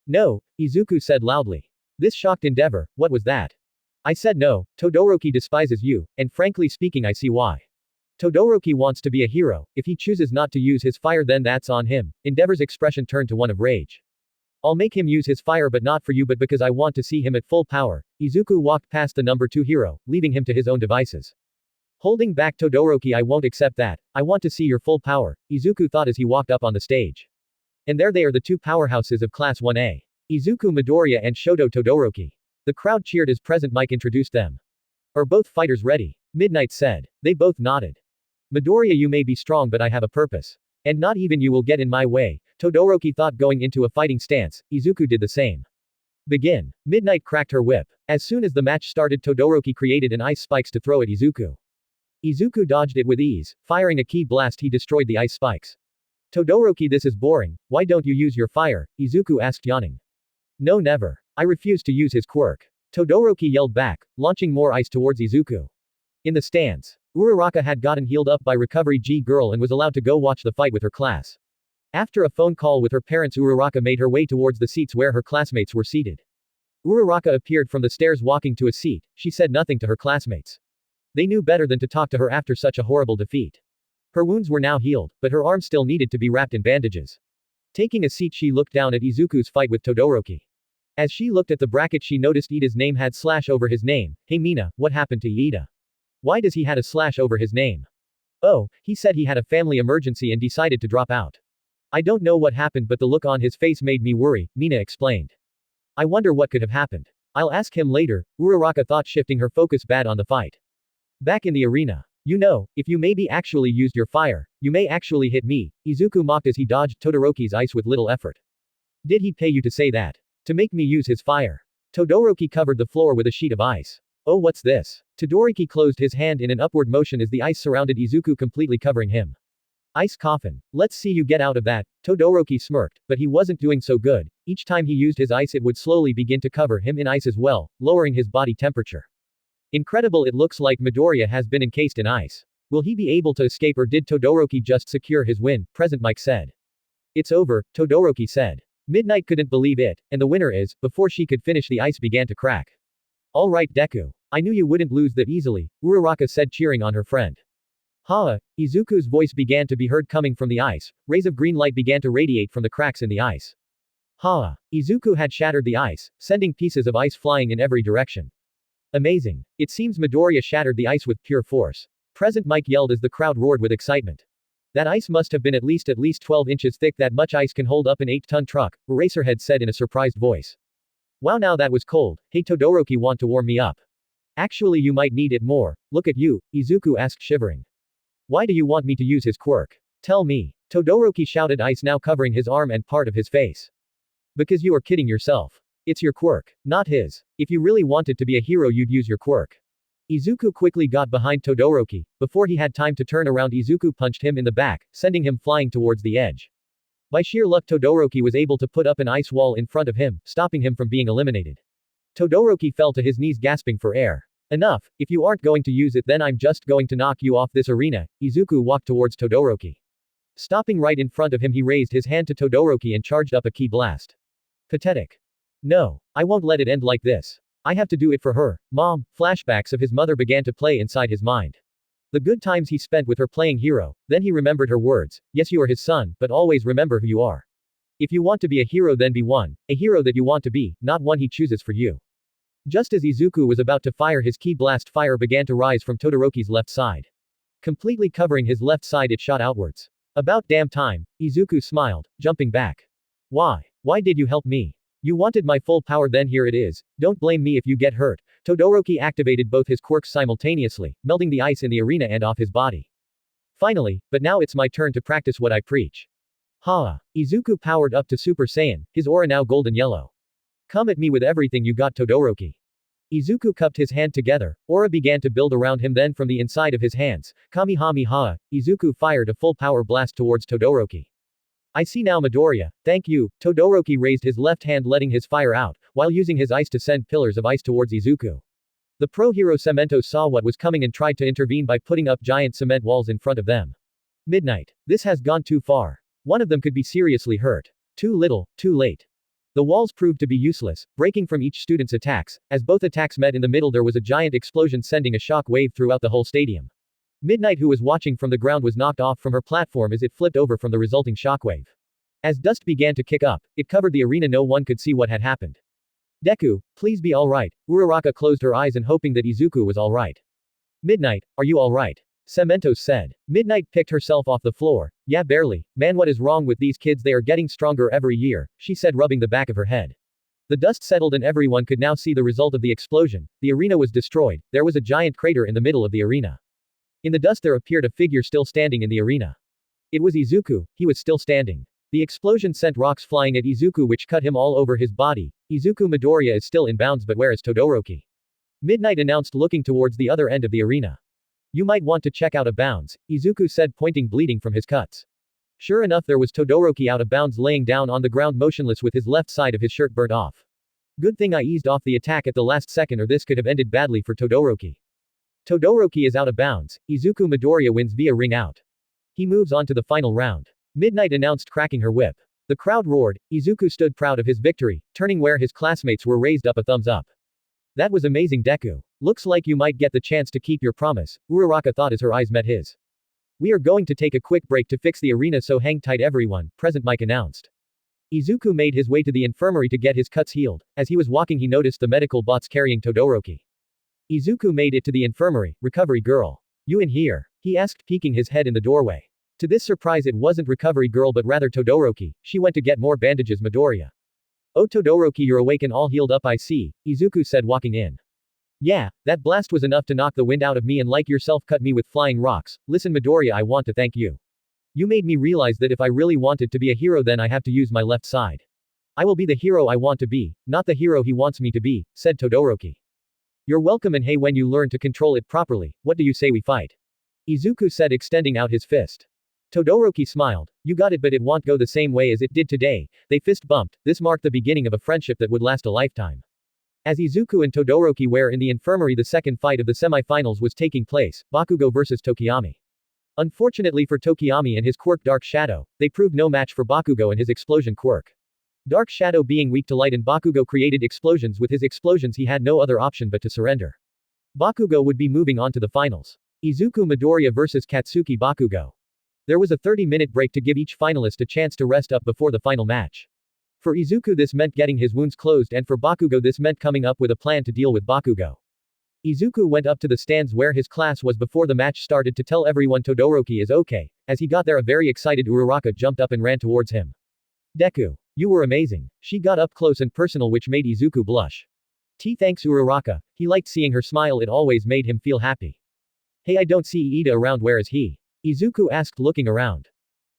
No, Izuku said loudly. This shocked Endeavor, what was that? I said no, Todoroki despises you, and frankly speaking I see why. Todoroki wants to be a hero, if he chooses not to use his fire then that's on him, Endeavor's expression turned to one of rage. I'll make him use his fire but not for you but because I want to see him at full power. Izuku walked past the number 2 hero, leaving him to his own devices. Holding back Todoroki I won't accept that, I want to see your full power, Izuku thought as he walked up on the stage. And there they are the 2 powerhouses of Class 1A. Izuku Midoriya and Shoto Todoroki. The crowd cheered as Present Mike introduced them. Are both fighters ready? Midnight said. They both nodded. Midoriya you may be strong but I have a purpose. And not even you will get in my way, Todoroki thought going into a fighting stance, Izuku did the same. Begin. Midnight cracked her whip. As soon as the match started Todoroki created an ice spikes to throw at Izuku. Izuku dodged it with ease, firing a key blast he destroyed the ice spikes. Todoroki this is boring, why don't you use your fire, Izuku asked yawning. No never. I refuse to use his quirk. Todoroki yelled back, launching more ice towards Izuku. In the stands, Uraraka had gotten healed up by Recovery G girl and was allowed to go watch the fight with her class. After a phone call with her parents Uraraka made her way towards the seats where her classmates were seated. Uraraka appeared from the stairs walking to a seat, she said nothing to her classmates. They knew better than to talk to her after such a horrible defeat. Her wounds were now healed, but her arm still needed to be wrapped in bandages. Taking a seat she looked down at Izuku's fight with Todoroki. As she looked at the bracket she noticed Iida's name had slash over his name. Hey Mina, what happened to Iida? Why does he had a slash over his name? Oh, he said he had a family emergency and decided to drop out. I don't know what happened, but the look on his face made me worry, Mina explained. I wonder what could have happened. I'll ask him later, Uraraka thought, shifting her focus back on the fight. Back in the arena. You know, if you maybe actually used your fire, you may actually hit me, Izuku mocked as he dodged Todoroki's ice with little effort. Did he pay you to say that? To make me use his fire? Todoroki covered the floor with a sheet of ice. Oh, what's this? Todoroki closed his hand in an upward motion as the ice surrounded Izuku, completely covering him. Ice coffin. Let's see you get out of that, Todoroki smirked, but he wasn't doing so good. Each time he used his ice, it would slowly begin to cover him in ice as well, lowering his body temperature. Incredible, it looks like Midoriya has been encased in ice. Will he be able to escape, or did Todoroki just secure his win? Present Mike said. It's over, Todoroki said. Midnight couldn't believe it, and the winner is, before she could finish, the ice began to crack. Alright, Deku. I knew you wouldn't lose that easily, Uraraka said, cheering on her friend. Ha! Izuku's voice began to be heard coming from the ice. Rays of green light began to radiate from the cracks in the ice. Ha! Izuku had shattered the ice, sending pieces of ice flying in every direction. Amazing. It seems Midoriya shattered the ice with pure force. Present Mike yelled as the crowd roared with excitement. That ice must have been at least 12 inches thick. That much ice can hold up an 8-ton truck, Eraserhead said in a surprised voice. Wow, now that was cold. Hey Todoroki, want to warm me up? Actually, you might need it more. Look at you, Izuku asked, shivering. Why do you want me to use his quirk? Tell me. Todoroki shouted, ice now covering his arm and part of his face. Because you are kidding yourself. It's your quirk, not his. If you really wanted to be a hero, you'd use your quirk. Izuku quickly got behind Todoroki. Before he had time to turn around, Izuku punched him in the back, sending him flying towards the edge. By sheer luck, Todoroki was able to put up an ice wall in front of him, stopping him from being eliminated. Todoroki fell to his knees, gasping for air. Enough, if you aren't going to use it, then I'm just going to knock you off this arena. Izuku walked towards Todoroki. Stopping right in front of him, he raised his hand to Todoroki and charged up a ki blast. Pathetic. No, I won't let it end like this. I have to do it for her, Mom. Flashbacks of his mother began to play inside his mind. The good times he spent with her playing hero, then he remembered her words. Yes, you are his son, but always remember who you are. If you want to be a hero, then be one, a hero that you want to be, not one he chooses for you. Just as Izuku was about to fire his ki blast, fire began to rise from Todoroki's left side. Completely covering his left side, it shot outwards. About damn time, Izuku smiled, jumping back. Why? Why did you help me? You wanted my full power, then here it is. Don't blame me if you get hurt. Todoroki activated both his quirks simultaneously, melting the ice in the arena and off his body. Finally, but now it's my turn to practice what I preach. Ha! Izuku powered up to Super Saiyan, his aura now golden yellow. Come at me with everything you got, Todoroki. Izuku cupped his hand together, aura began to build around him, then from the inside of his hands, Kamehameha, Izuku fired a full power blast towards Todoroki. I see now, Midoriya, thank you. Todoroki raised his left hand, letting his fire out, while using his ice to send pillars of ice towards Izuku. The pro-hero Cemento saw what was coming and tried to intervene by putting up giant cement walls in front of them. Midnight. This has gone too far. One of them could be seriously hurt. Too little, too late. The walls proved to be useless, breaking from each student's attacks. As both attacks met in the middle, there was a giant explosion, sending a shock wave throughout the whole stadium. Midnight, who was watching from the ground, was knocked off from her platform as it flipped over from the resulting shockwave. As dust began to kick up, it covered the arena. No one could see what had happened. Deku, please be alright. Uraraka closed her eyes and hoping that Izuku was alright. Midnight, are you alright? Cemento said. Midnight picked herself off the floor. Yeah, barely. Man, what is wrong with these kids? They are getting stronger every year, she said, rubbing the back of her head. The dust settled and everyone could now see the result of the explosion. The arena was destroyed. There was a giant crater in the middle of the arena. In the dust there appeared a figure still standing in the arena. It was Izuku. He was still standing. The explosion sent rocks flying at Izuku, which cut him all over his body. Izuku Midoriya is still in bounds, but where is Todoroki? Midnight announced, looking towards the other end of the arena. You might want to check out of bounds, Izuku said, pointing, bleeding from his cuts. Sure enough, there was Todoroki out of bounds, laying down on the ground motionless with his left side of his shirt burnt off. Good thing I eased off the attack at the last second, or this could have ended badly for Todoroki. Todoroki is out of bounds. Izuku Midoriya wins via ring out. He moves on to the final round. Midnight announced, cracking her whip. The crowd roared. Izuku stood proud of his victory, turning where his classmates were, raised up a thumbs up. That was amazing, Deku. Looks like you might get the chance to keep your promise, Uraraka thought as her eyes met his. We are going to take a quick break to fix the arena, so hang tight everyone, Present Mike announced. Izuku made his way to the infirmary to get his cuts healed. As he was walking, he noticed the medical bots carrying Todoroki. Izuku made it to the infirmary. Recovery girl. You in here? He asked, peeking his head in the doorway. To this surprise it wasn't Recovery Girl but rather Todoroki. She went to get more bandages Midoriya. Oh Todoroki, you're awake and all healed up, I see, Izuku said walking in. Yeah, that blast was enough to knock the wind out of me and like yourself cut me with flying rocks. Listen Midoriya, I want to thank you. You made me realize that if I really wanted to be a hero then I have to use my left side. I will be the hero I want to be, not the hero he wants me to be, said Todoroki. You're welcome, and hey, when you learn to control it properly, what do you say we fight? Izuku said, extending out his fist. Todoroki smiled. You got it, but it won't go the same way as it did today. They fist bumped. This marked the beginning of a friendship that would last a lifetime. As Izuku and Todoroki were in the infirmary, the second fight of the semi-finals was taking place, Bakugo vs Tokiyami. Unfortunately for Tokiyami and his quirk Dark Shadow, they proved no match for Bakugo and his explosion quirk. Dark Shadow being weak to light and Bakugo created explosions. With his explosions he had no other option but to surrender. Bakugo would be moving on to the finals. Izuku Midoriya vs Katsuki Bakugo. There was a 30-minute break to give each finalist a chance to rest up before the final match. For Izuku this meant getting his wounds closed, and for Bakugo this meant coming up with a plan to deal with Bakugo. Izuku went up to the stands where his class was before the match started to tell everyone Todoroki is okay. As he got there, a very excited Uraraka jumped up and ran towards him. Deku, you were amazing. She got up close and personal, which made Izuku blush. Thanks Uraraka. He liked seeing her smile, it always made him feel happy. Hey, I don't see Iida around, where is he? Izuku asked, looking around.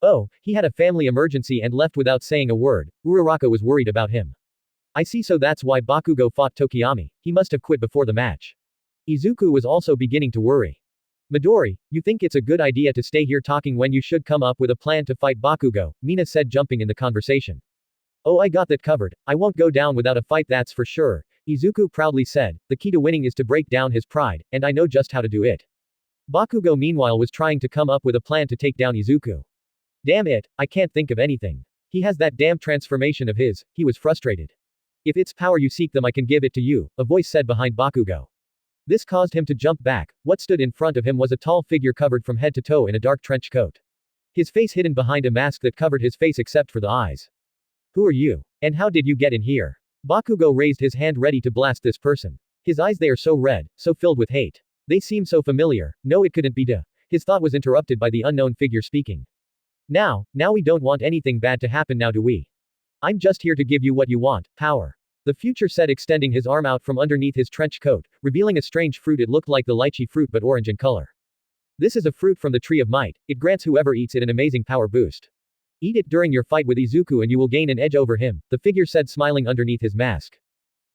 Oh, he had a family emergency and left without saying a word. Uraraka was worried about him. I see, so that's why Bakugo fought Tokiyami. He must have quit before the match. Izuku was also beginning to worry. Midori, you think it's a good idea to stay here talking when you should come up with a plan to fight Bakugo, Mina said, jumping in the conversation. Oh, I got that covered. I won't go down without a fight, that's for sure, Izuku proudly said. The key to winning is to break down his pride, and I know just how to do it. Bakugo meanwhile was trying to come up with a plan to take down Izuku. Damn it, I can't think of anything. He has that damn transformation of his, he was frustrated. If it's power you seek, then I can give it to you, a voice said behind Bakugo. This caused him to jump back. What stood in front of him was a tall figure covered from head to toe in a dark trench coat. His face hidden behind a mask that covered his face except for the eyes. Who are you? And how did you get in here? Bakugo raised his hand ready to blast this person. His eyes, they are so red, so filled with hate. They seem so familiar. No, it couldn't be Da. His thought was interrupted by the unknown figure speaking. Now we don't want anything bad to happen, now do we? I'm just here to give you what you want, power. The future said, extending his arm out from underneath his trench coat, revealing a strange fruit. It looked like the lychee fruit but orange in color. This is a fruit from the Tree of Might. It grants whoever eats it an amazing power boost. Eat it during your fight with Izuku and you will gain an edge over him, the figure said, smiling underneath his mask.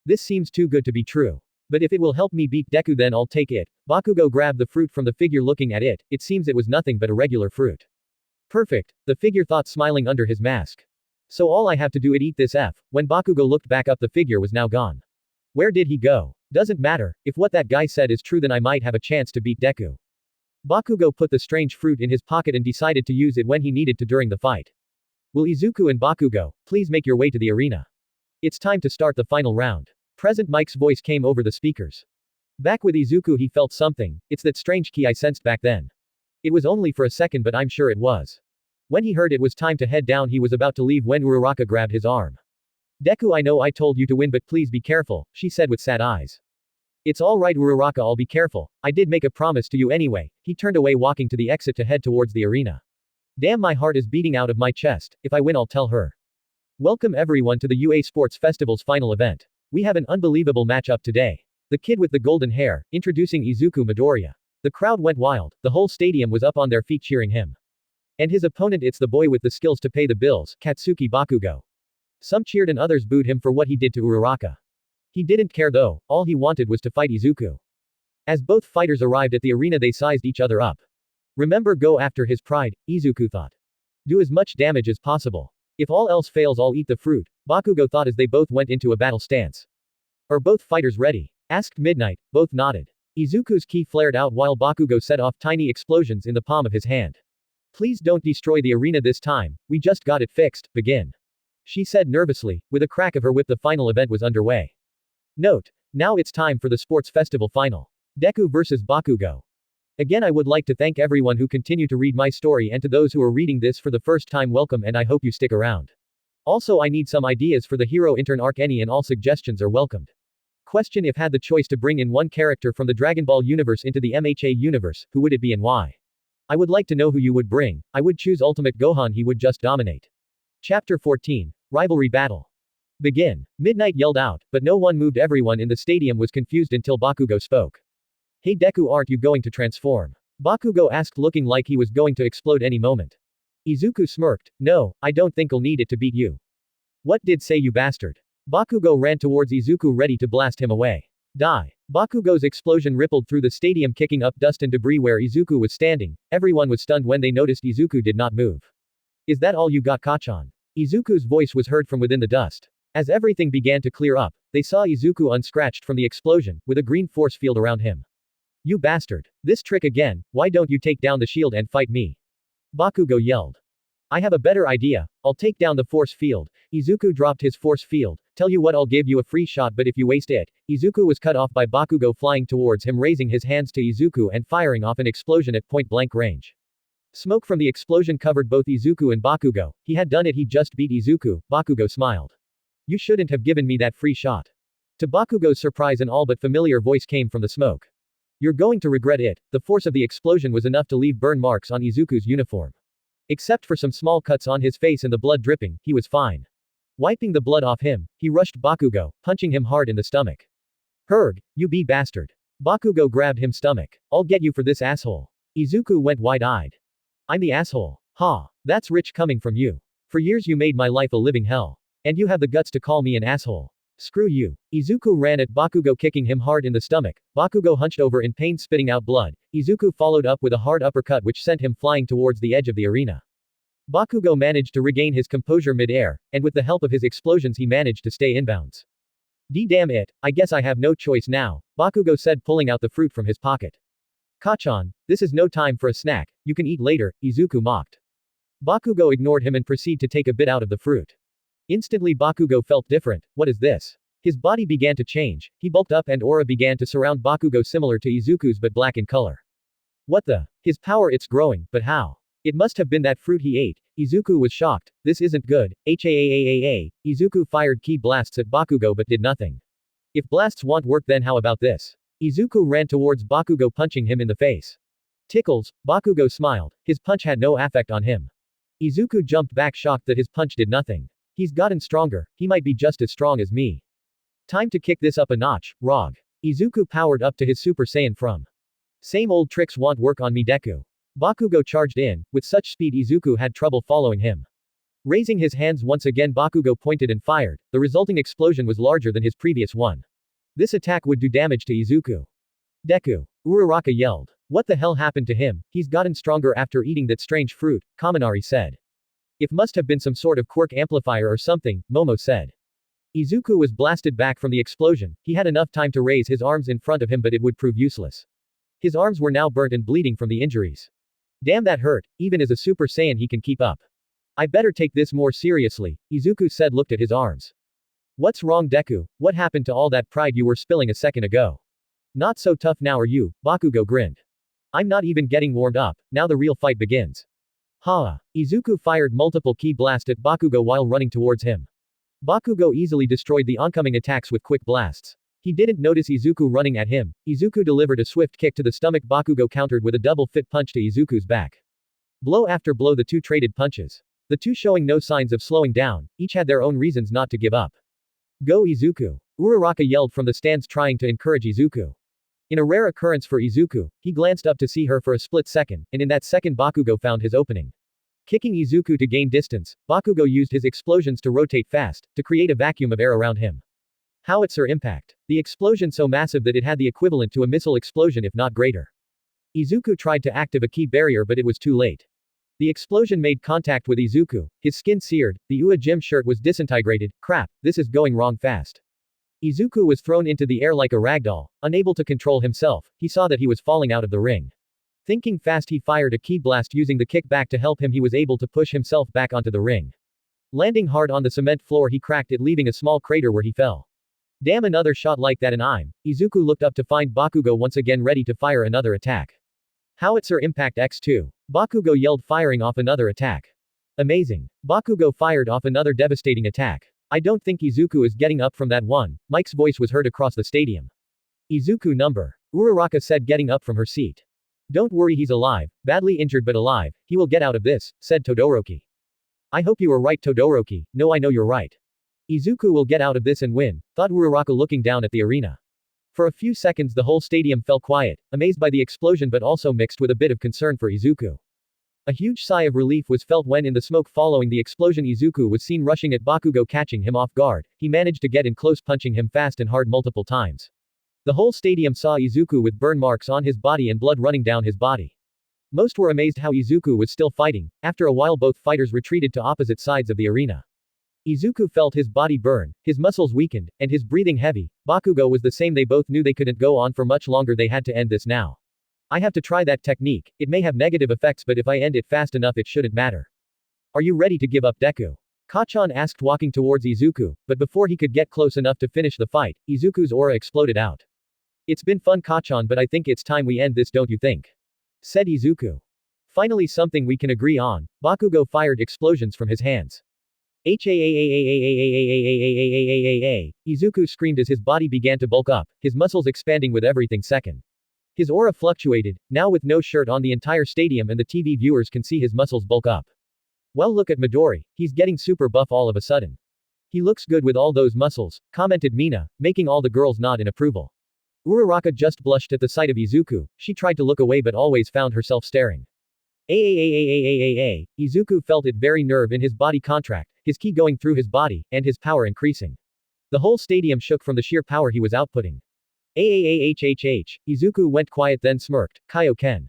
This seems too good to be true. But if it will help me beat Deku, then I'll take it. Bakugo grabbed the fruit from the figure, looking at it. It seems it was nothing but a regular fruit. Perfect, the figure thought, smiling under his mask. So all I have to do is eat this F. When Bakugo looked back up, the figure was now gone. Where did he go? Doesn't matter. If what that guy said is true, then I might have a chance to beat Deku. Bakugo put the strange fruit in his pocket and decided to use it when he needed to during the fight. Will Izuku and Bakugo please make your way to the arena? It's time to start the final round. Present Mike's voice came over the speakers. Back with Izuku, he felt something. It's that strange key I sensed back then. It was only for a second, but I'm sure it was. When he heard it was time to head down, he was about to leave when Uraraka grabbed his arm. Deku, I know I told you to win, but please be careful, she said with sad eyes. It's alright Uraraka, I'll be careful. I did make a promise to you anyway. He turned away, walking to the exit to head towards the arena. Damn, my heart is beating out of my chest. If I win, I'll tell her. Welcome everyone to the UA Sports Festival's final event. We have an unbelievable matchup today. The kid with the golden hair, introducing Izuku Midoriya. The crowd went wild. The whole stadium was up on their feet cheering him. And his opponent, it's the boy with the skills to pay the bills, Katsuki Bakugo. Some cheered and others booed him for what he did to Uraraka. He didn't care though, all he wanted was to fight Izuku. As both fighters arrived at the arena, they sized each other up. Remember, go after his pride, Izuku thought. Do as much damage as possible. If all else fails, I'll eat the fruit, Bakugo thought as they both went into a battle stance. Are both fighters ready? Asked Midnight. Both nodded. Izuku's ki flared out while Bakugo set off tiny explosions in the palm of his hand. Please don't destroy the arena this time, we just got it fixed, begin. She said nervously. With a crack of her whip, the final event was underway. Note: now it's time for the sports festival final. Deku vs Bakugo. Again, I would like to thank everyone who continue to read my story, and to those who are reading this for the first time, welcome, and I hope you stick around. Also, I need some ideas for the hero intern arc. Any and all suggestions are welcomed. Question: if had the choice to bring in one character from the Dragon Ball universe into the MHA universe, who would it be and why? I would like to know who you would bring. I would choose Ultimate Gohan, he would just dominate. Chapter 14. Rivalry Battle. Begin. Midnight yelled out, but no one moved. Everyone in the stadium was confused until Bakugo spoke. Hey Deku, aren't you going to transform? Bakugo asked, looking like he was going to explode any moment. Izuku smirked. No, I don't think I'll need it to beat you. What did say, you bastard? Bakugo ran towards Izuku, ready to blast him away. Die. Bakugo's explosion rippled through the stadium, kicking up dust and debris where Izuku was standing. Everyone was stunned when they noticed Izuku did not move. Is that all you got, Kachan? Izuku's voice was heard from within the dust. As everything began to clear up, they saw Izuku unscratched from the explosion, with a green force field around him. You bastard. This trick again, why don't you take down the shield and fight me? Bakugo yelled. I have a better idea, I'll take down the force field. Izuku dropped his force field. Tell you what, I'll give you a free shot, but if you waste it. Izuku was cut off by Bakugo flying towards him, raising his hands to Izuku and firing off an explosion at point-blank range. Smoke from the explosion covered both Izuku and Bakugo. He had done it, he just beat Izuku. Bakugo smiled. You shouldn't have given me that free shot. To Bakugo's surprise, an all but familiar voice came from the smoke. You're going to regret it. The force of the explosion was enough to leave burn marks on Izuku's uniform. Except for some small cuts on his face and the blood dripping, he was fine. Wiping the blood off him, he rushed Bakugo, punching him hard in the stomach. Herg, you bastard. Bakugo grabbed him stomach. I'll get you for this, asshole. Izuku went wide-eyed. I'm the asshole. Ha. That's rich coming from you. For years you made my life a living hell. And you have the guts to call me an asshole. Screw you. Izuku ran at Bakugo, kicking him hard in the stomach. Bakugo hunched over in pain, spitting out blood. Izuku followed up with a hard uppercut which sent him flying towards the edge of the arena. Bakugo managed to regain his composure mid-air, and with the help of his explosions he managed to stay inbounds. Damn it, I guess I have no choice now, Bakugo said, pulling out the fruit from his pocket. Kachan, this is no time for a snack, you can eat later, Izuku mocked. Bakugo ignored him and proceeded to take a bit out of the fruit. Instantly Bakugo felt different. What is this? His body began to change, he bulked up and aura began to surround Bakugo, similar to Izuku's but black in color. What the? His power, it's growing, but how? It must have been that fruit he ate. Izuku was shocked. This isn't good. Izuku fired ki blasts at Bakugo but did nothing. If blasts won't work, then how about this? Izuku ran towards Bakugo, punching him in the face. Tickles, Bakugo smiled. His punch had no effect on him. Izuku jumped back, shocked that his punch did nothing. He's gotten stronger, he might be just as strong as me. Time to kick this up a notch, Rog. Izuku powered up to his Super Saiyan from. Same old tricks won't work on me, Deku. Bakugo charged in, with such speed Izuku had trouble following him. Raising his hands once again, Bakugo pointed and fired. The resulting explosion was larger than his previous one. This attack would do damage to Izuku. Deku. Uraraka yelled. What the hell happened to him? He's gotten stronger after eating that strange fruit, Kaminari said. It must have been some sort of quirk amplifier or something, Momo said. Izuku was blasted back from the explosion. He had enough time to raise his arms in front of him, but it would prove useless. His arms were now burnt and bleeding from the injuries. Damn, that hurt. Even as a Super Saiyan he can keep up. I better take this more seriously, Izuku said, looked at his arms. What's wrong, Deku? What happened to all that pride you were spilling a second ago? Not so tough now, are you? Bakugo grinned. I'm not even getting warmed up, now the real fight begins. Ha! Izuku fired multiple ki blasts at Bakugo while running towards him. Bakugo easily destroyed the oncoming attacks with quick blasts. He didn't notice Izuku running at him. Izuku delivered a swift kick to the stomach. Bakugo countered with a double fit punch to Izuku's back. Blow after blow, the two traded punches. The two showing no signs of slowing down, each had their own reasons not to give up. Go Izuku! Uraraka yelled from the stands, trying to encourage Izuku. In a rare occurrence for Izuku, he glanced up to see her for a split second, and in that second Bakugo found his opening. Kicking Izuku to gain distance, Bakugo used his explosions to rotate fast, to create a vacuum of air around him. Howitzer impact. The explosion so massive that it had the equivalent to a missile explosion if not greater. Izuku tried to activate a ki barrier but it was too late. The explosion made contact with Izuku, his skin seared, the Ua gym shirt was disintegrated. Crap, this is going wrong fast. Izuku was thrown into the air like a ragdoll, unable to control himself. He saw that he was falling out of the ring. Thinking fast, he fired a ki blast using the kickback to help him. He was able to push himself back onto the ring. Landing hard on the cement floor, he cracked it, leaving a small crater where he fell. Damn, another shot like that and I'm. Izuku looked up to find Bakugo once again ready to fire another attack. Howitzer impact x2. Bakugo yelled, firing off another attack. Amazing. Bakugo fired off another devastating attack. I don't think Izuku is getting up from that one. Mike's voice was heard across the stadium. Izuku number. Uraraka said, getting up from her seat. Don't worry, he's alive, badly injured but alive, he will get out of this, said Todoroki. I hope you are right, Todoroki. No, I know you're right. Izuku will get out of this and win, thought Uraraka looking down at the arena. For a few seconds the whole stadium fell quiet, amazed by the explosion but also mixed with a bit of concern for Izuku. A huge sigh of relief was felt when in the smoke following the explosion Izuku was seen rushing at Bakugo, catching him off guard. He managed to get in close, punching him fast and hard multiple times. The whole stadium saw Izuku with burn marks on his body and blood running down his body. Most were amazed how Izuku was still fighting. After a while both fighters retreated to opposite sides of the arena. Izuku felt his body burn, his muscles weakened, and his breathing heavy. Bakugo was the same, they both knew they couldn't go on for much longer, they had to end this now. I have to try that technique, it may have negative effects but if I end it fast enough it shouldn't matter. Are you ready to give up, Deku? Kacchan asked, walking towards Izuku, but before he could get close enough to finish the fight, Izuku's aura exploded out. It's been fun, Kacchan, but I think it's time we end this, don't you think? Said Izuku. Finally something we can agree on. Bakugo fired explosions from his hands. Izuku screamed as his body began to bulk up, his muscles expanding with everything second. His aura fluctuated, now with no shirt on the entire stadium and the TV viewers can see his muscles bulk up. Well, look at Midori, he's getting super buff all of a sudden. He looks good with all those muscles, commented Mina, making all the girls nod in approval. Uraraka just blushed at the sight of Izuku, she tried to look away but always found herself staring. Izuku felt it very nerve in his body contract, his ki going through his body, and his power increasing. The whole stadium shook from the sheer power he was outputting. Izuku went quiet then smirked, Kaioken.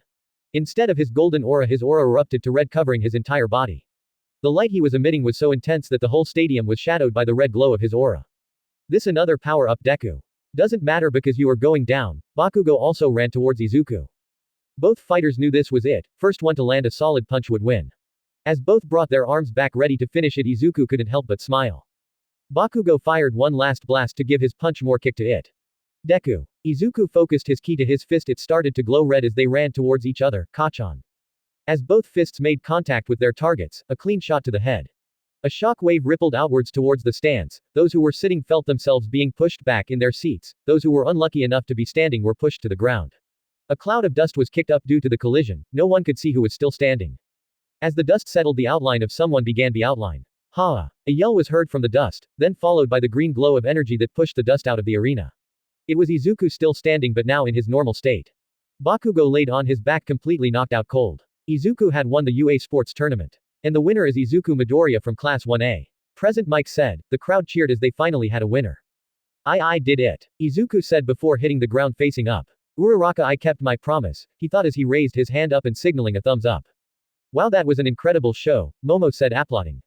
Instead of his golden aura his aura erupted to red, covering his entire body. The light he was emitting was so intense that the whole stadium was shadowed by the red glow of his aura. This another power up, Deku. Doesn't matter because you are going down. Bakugo also ran towards Izuku. Both fighters knew this was it, first one to land a solid punch would win. As both brought their arms back ready to finish it, Izuku couldn't help but smile. Bakugo fired one last blast to give his punch more kick to it. Deku. Izuku focused his ki to his fist, it started to glow red as they ran towards each other, Kacchan. As both fists made contact with their targets, a clean shot to the head. A shock wave rippled outwards towards the stands, those who were sitting felt themselves being pushed back in their seats, those who were unlucky enough to be standing were pushed to the ground. A cloud of dust was kicked up due to the collision, no one could see who was still standing. As the dust settled the outline of someone began the outline. Ha! A yell was heard from the dust, then followed by the green glow of energy that pushed the dust out of the arena. It was Izuku still standing but now in his normal state. Bakugo laid on his back completely knocked out cold. Izuku had won the UA sports tournament. And the winner is Izuku Midoriya from Class 1A. Present, Mike said. The crowd cheered as they finally had a winner. I did it. Izuku said before hitting the ground facing up. Uraraka, I kept my promise, he thought as he raised his hand up and signaling a thumbs up. Wow, that was an incredible show, Momo said applauding.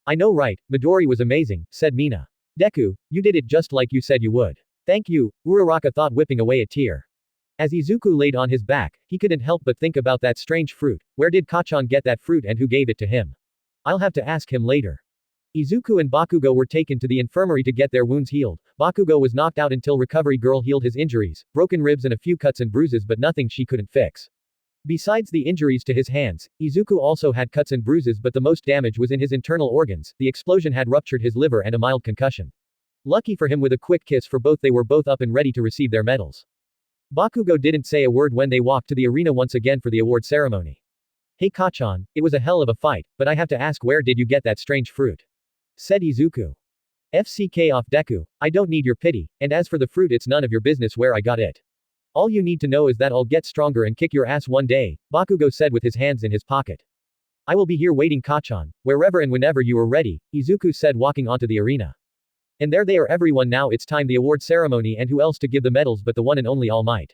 I know, right, Midori was amazing, said Mina. Deku, you did it just like you said you would. Thank you, Uraraka thought, whipping away a tear. As Izuku laid on his back, he couldn't help but think about that strange fruit. Where did Kacchan get that fruit and who gave it to him? I'll have to ask him later. Izuku and Bakugo were taken to the infirmary to get their wounds healed. Bakugo was knocked out until recovery girl healed his injuries, broken ribs and a few cuts and bruises, but nothing she couldn't fix. Besides the injuries to his hands, Izuku also had cuts and bruises, but the most damage was in his internal organs. The explosion had ruptured his liver and a mild concussion. Lucky for him, with a quick kiss for both, they were both up and ready to receive their medals. Bakugo didn't say a word when they walked to the arena once again for the award ceremony. Hey Kacchan, it was a hell of a fight, but I have to ask, where did you get that strange fruit? Said Izuku. FCK off, Deku, I don't need your pity, and as for the fruit, it's none of your business where I got it. All you need to know is that I'll get stronger and kick your ass one day, Bakugo said with his hands in his pocket. I will be here waiting, Kacchan, wherever and whenever you are ready, Izuku said, walking onto the arena. And there they are, everyone, now it's time, the award ceremony, and who else to give the medals but the one and only All Might.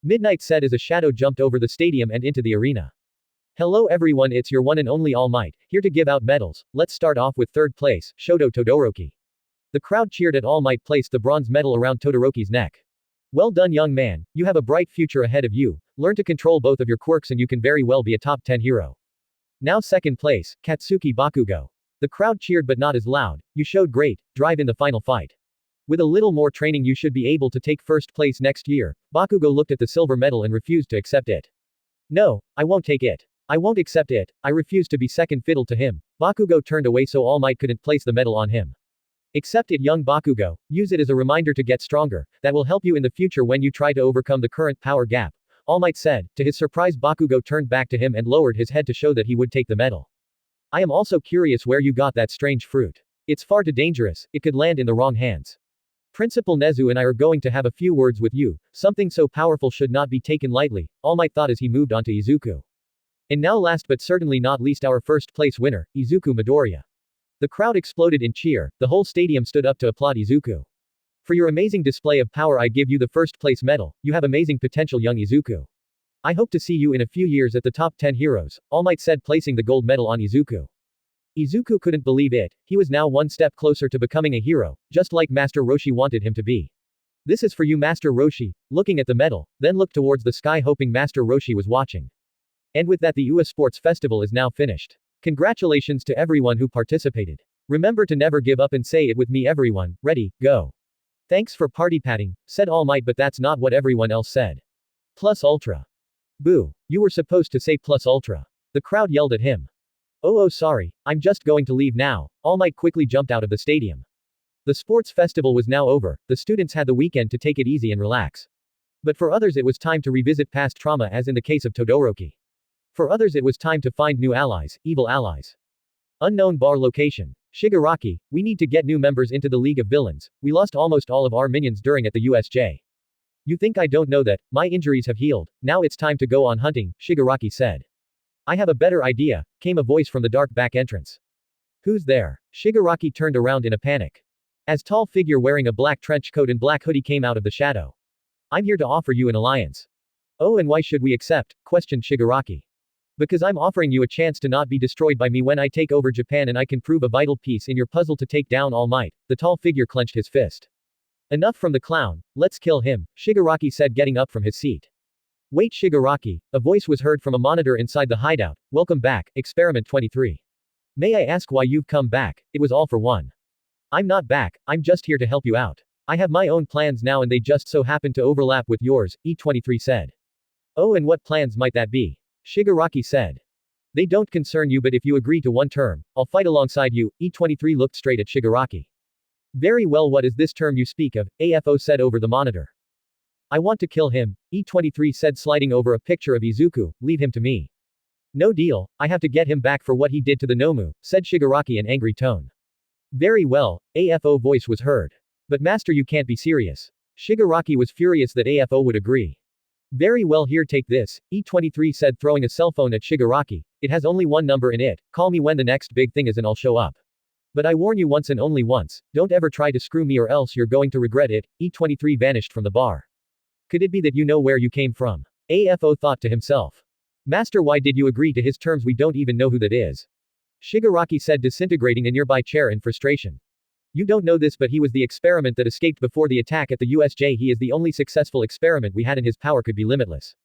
Midnight said as a shadow jumped over the stadium and into the arena. Hello everyone, it's your one and only All Might, here to give out medals. Let's start off with third place, Shoto Todoroki. The crowd cheered as All Might placed the bronze medal around Todoroki's neck. Well done, young man, you have a bright future ahead of you, learn to control both of your quirks and you can very well be a top 10 hero. Now second place, Katsuki Bakugo. The crowd cheered but not as loud. You showed great drive in the final fight. With a little more training you should be able to take first place next year. Bakugo looked at the silver medal and refused to accept it. No, I won't take it. I won't accept it. I refuse to be second fiddle to him. Bakugo turned away so All Might couldn't place the medal on him. Accept it, young Bakugo. Use it as a reminder to get stronger. That will help you in the future when you try to overcome the current power gap. All Might said. To his surprise, Bakugo turned back to him and lowered his head to show that he would take the medal. I am also curious where you got that strange fruit. It's far too dangerous, it could land in the wrong hands. Principal Nezu and I are going to have a few words with you. Something so powerful should not be taken lightly, All Might thought as he moved on to Izuku. And now last but certainly not least, our first place winner, Izuku Midoriya. The crowd exploded in cheer, the whole stadium stood up to applaud Izuku. For your amazing display of power, I give you the first place medal. You have amazing potential, young Izuku. I hope to see you in a few years at the top 10 heroes, All Might said, placing the gold medal on Izuku. Izuku couldn't believe it, he was now one step closer to becoming a hero, just like Master Roshi wanted him to be. This is for you, Master Roshi, looking at the medal, then looked towards the sky hoping Master Roshi was watching. And with that, the UA Sports Festival is now finished. Congratulations to everyone who participated. Remember to never give up and say it with me, everyone. Ready, go. Thanks for party patting, said All Might, but that's not what everyone else said. Plus Ultra. Boo. You were supposed to say Plus Ultra. The crowd yelled at him. Oh sorry, I'm just going to leave now. All Might quickly jumped out of the stadium. The sports festival was now over, the students had the weekend to take it easy and relax. But for others it was time to revisit past trauma, as in the case of Todoroki. For others it was time to find new allies, evil allies. Unknown bar location. Shigaraki, we need to get new members into the League of Villains. We lost almost all of our minions during at the USJ. You think I don't know that? My injuries have healed. Now it's time to go on hunting, Shigaraki said. I have a better idea, came a voice from the dark back entrance. Who's there? Shigaraki turned around in a panic. As tall figure wearing a black trench coat and black hoodie came out of the shadow. I'm here to offer you an alliance. Oh, and why should we accept? Questioned Shigaraki. Because I'm offering you a chance to not be destroyed by me when I take over Japan, and I can prove a vital piece in your puzzle to take down All Might. The tall figure clenched his fist. Enough from the clown, let's kill him, Shigaraki said, getting up from his seat. Wait, Shigaraki, a voice was heard from a monitor inside the hideout. Welcome back, Experiment 23. May I ask why you've come back? It was all for one. I'm not back, I'm just here to help you out. I have my own plans now and they just so happen to overlap with yours, E23 said. Oh, and what plans might that be? Shigaraki said. They don't concern you, but if you agree to one term, I'll fight alongside you. E23 looked straight at Shigaraki. Very well, what is this term you speak of? AFO said over the monitor. I want to kill him, E23 said, sliding over a picture of Izuku. Leave him to me. No deal, I have to get him back for what he did to the Nomu, said Shigaraki in angry tone. Very well, AFO voice was heard. But master, you can't be serious. Shigaraki was furious that AFO would agree. Very well, here, take this, E23 said, throwing a cell phone at Shigaraki. It has only one number in it, call me when the next big thing is and I'll show up. But I warn you once and only once, don't ever try to screw me or else you're going to regret it. E23 vanished from the bar. Could it be that you know where you came from? AFO thought to himself. Master, why did you agree to his terms? We don't even know who that is. Shigaraki said, disintegrating a nearby chair in frustration. You don't know this, but he was the experiment that escaped before the attack at the USJ. He is the only successful experiment we had and his power could be limitless.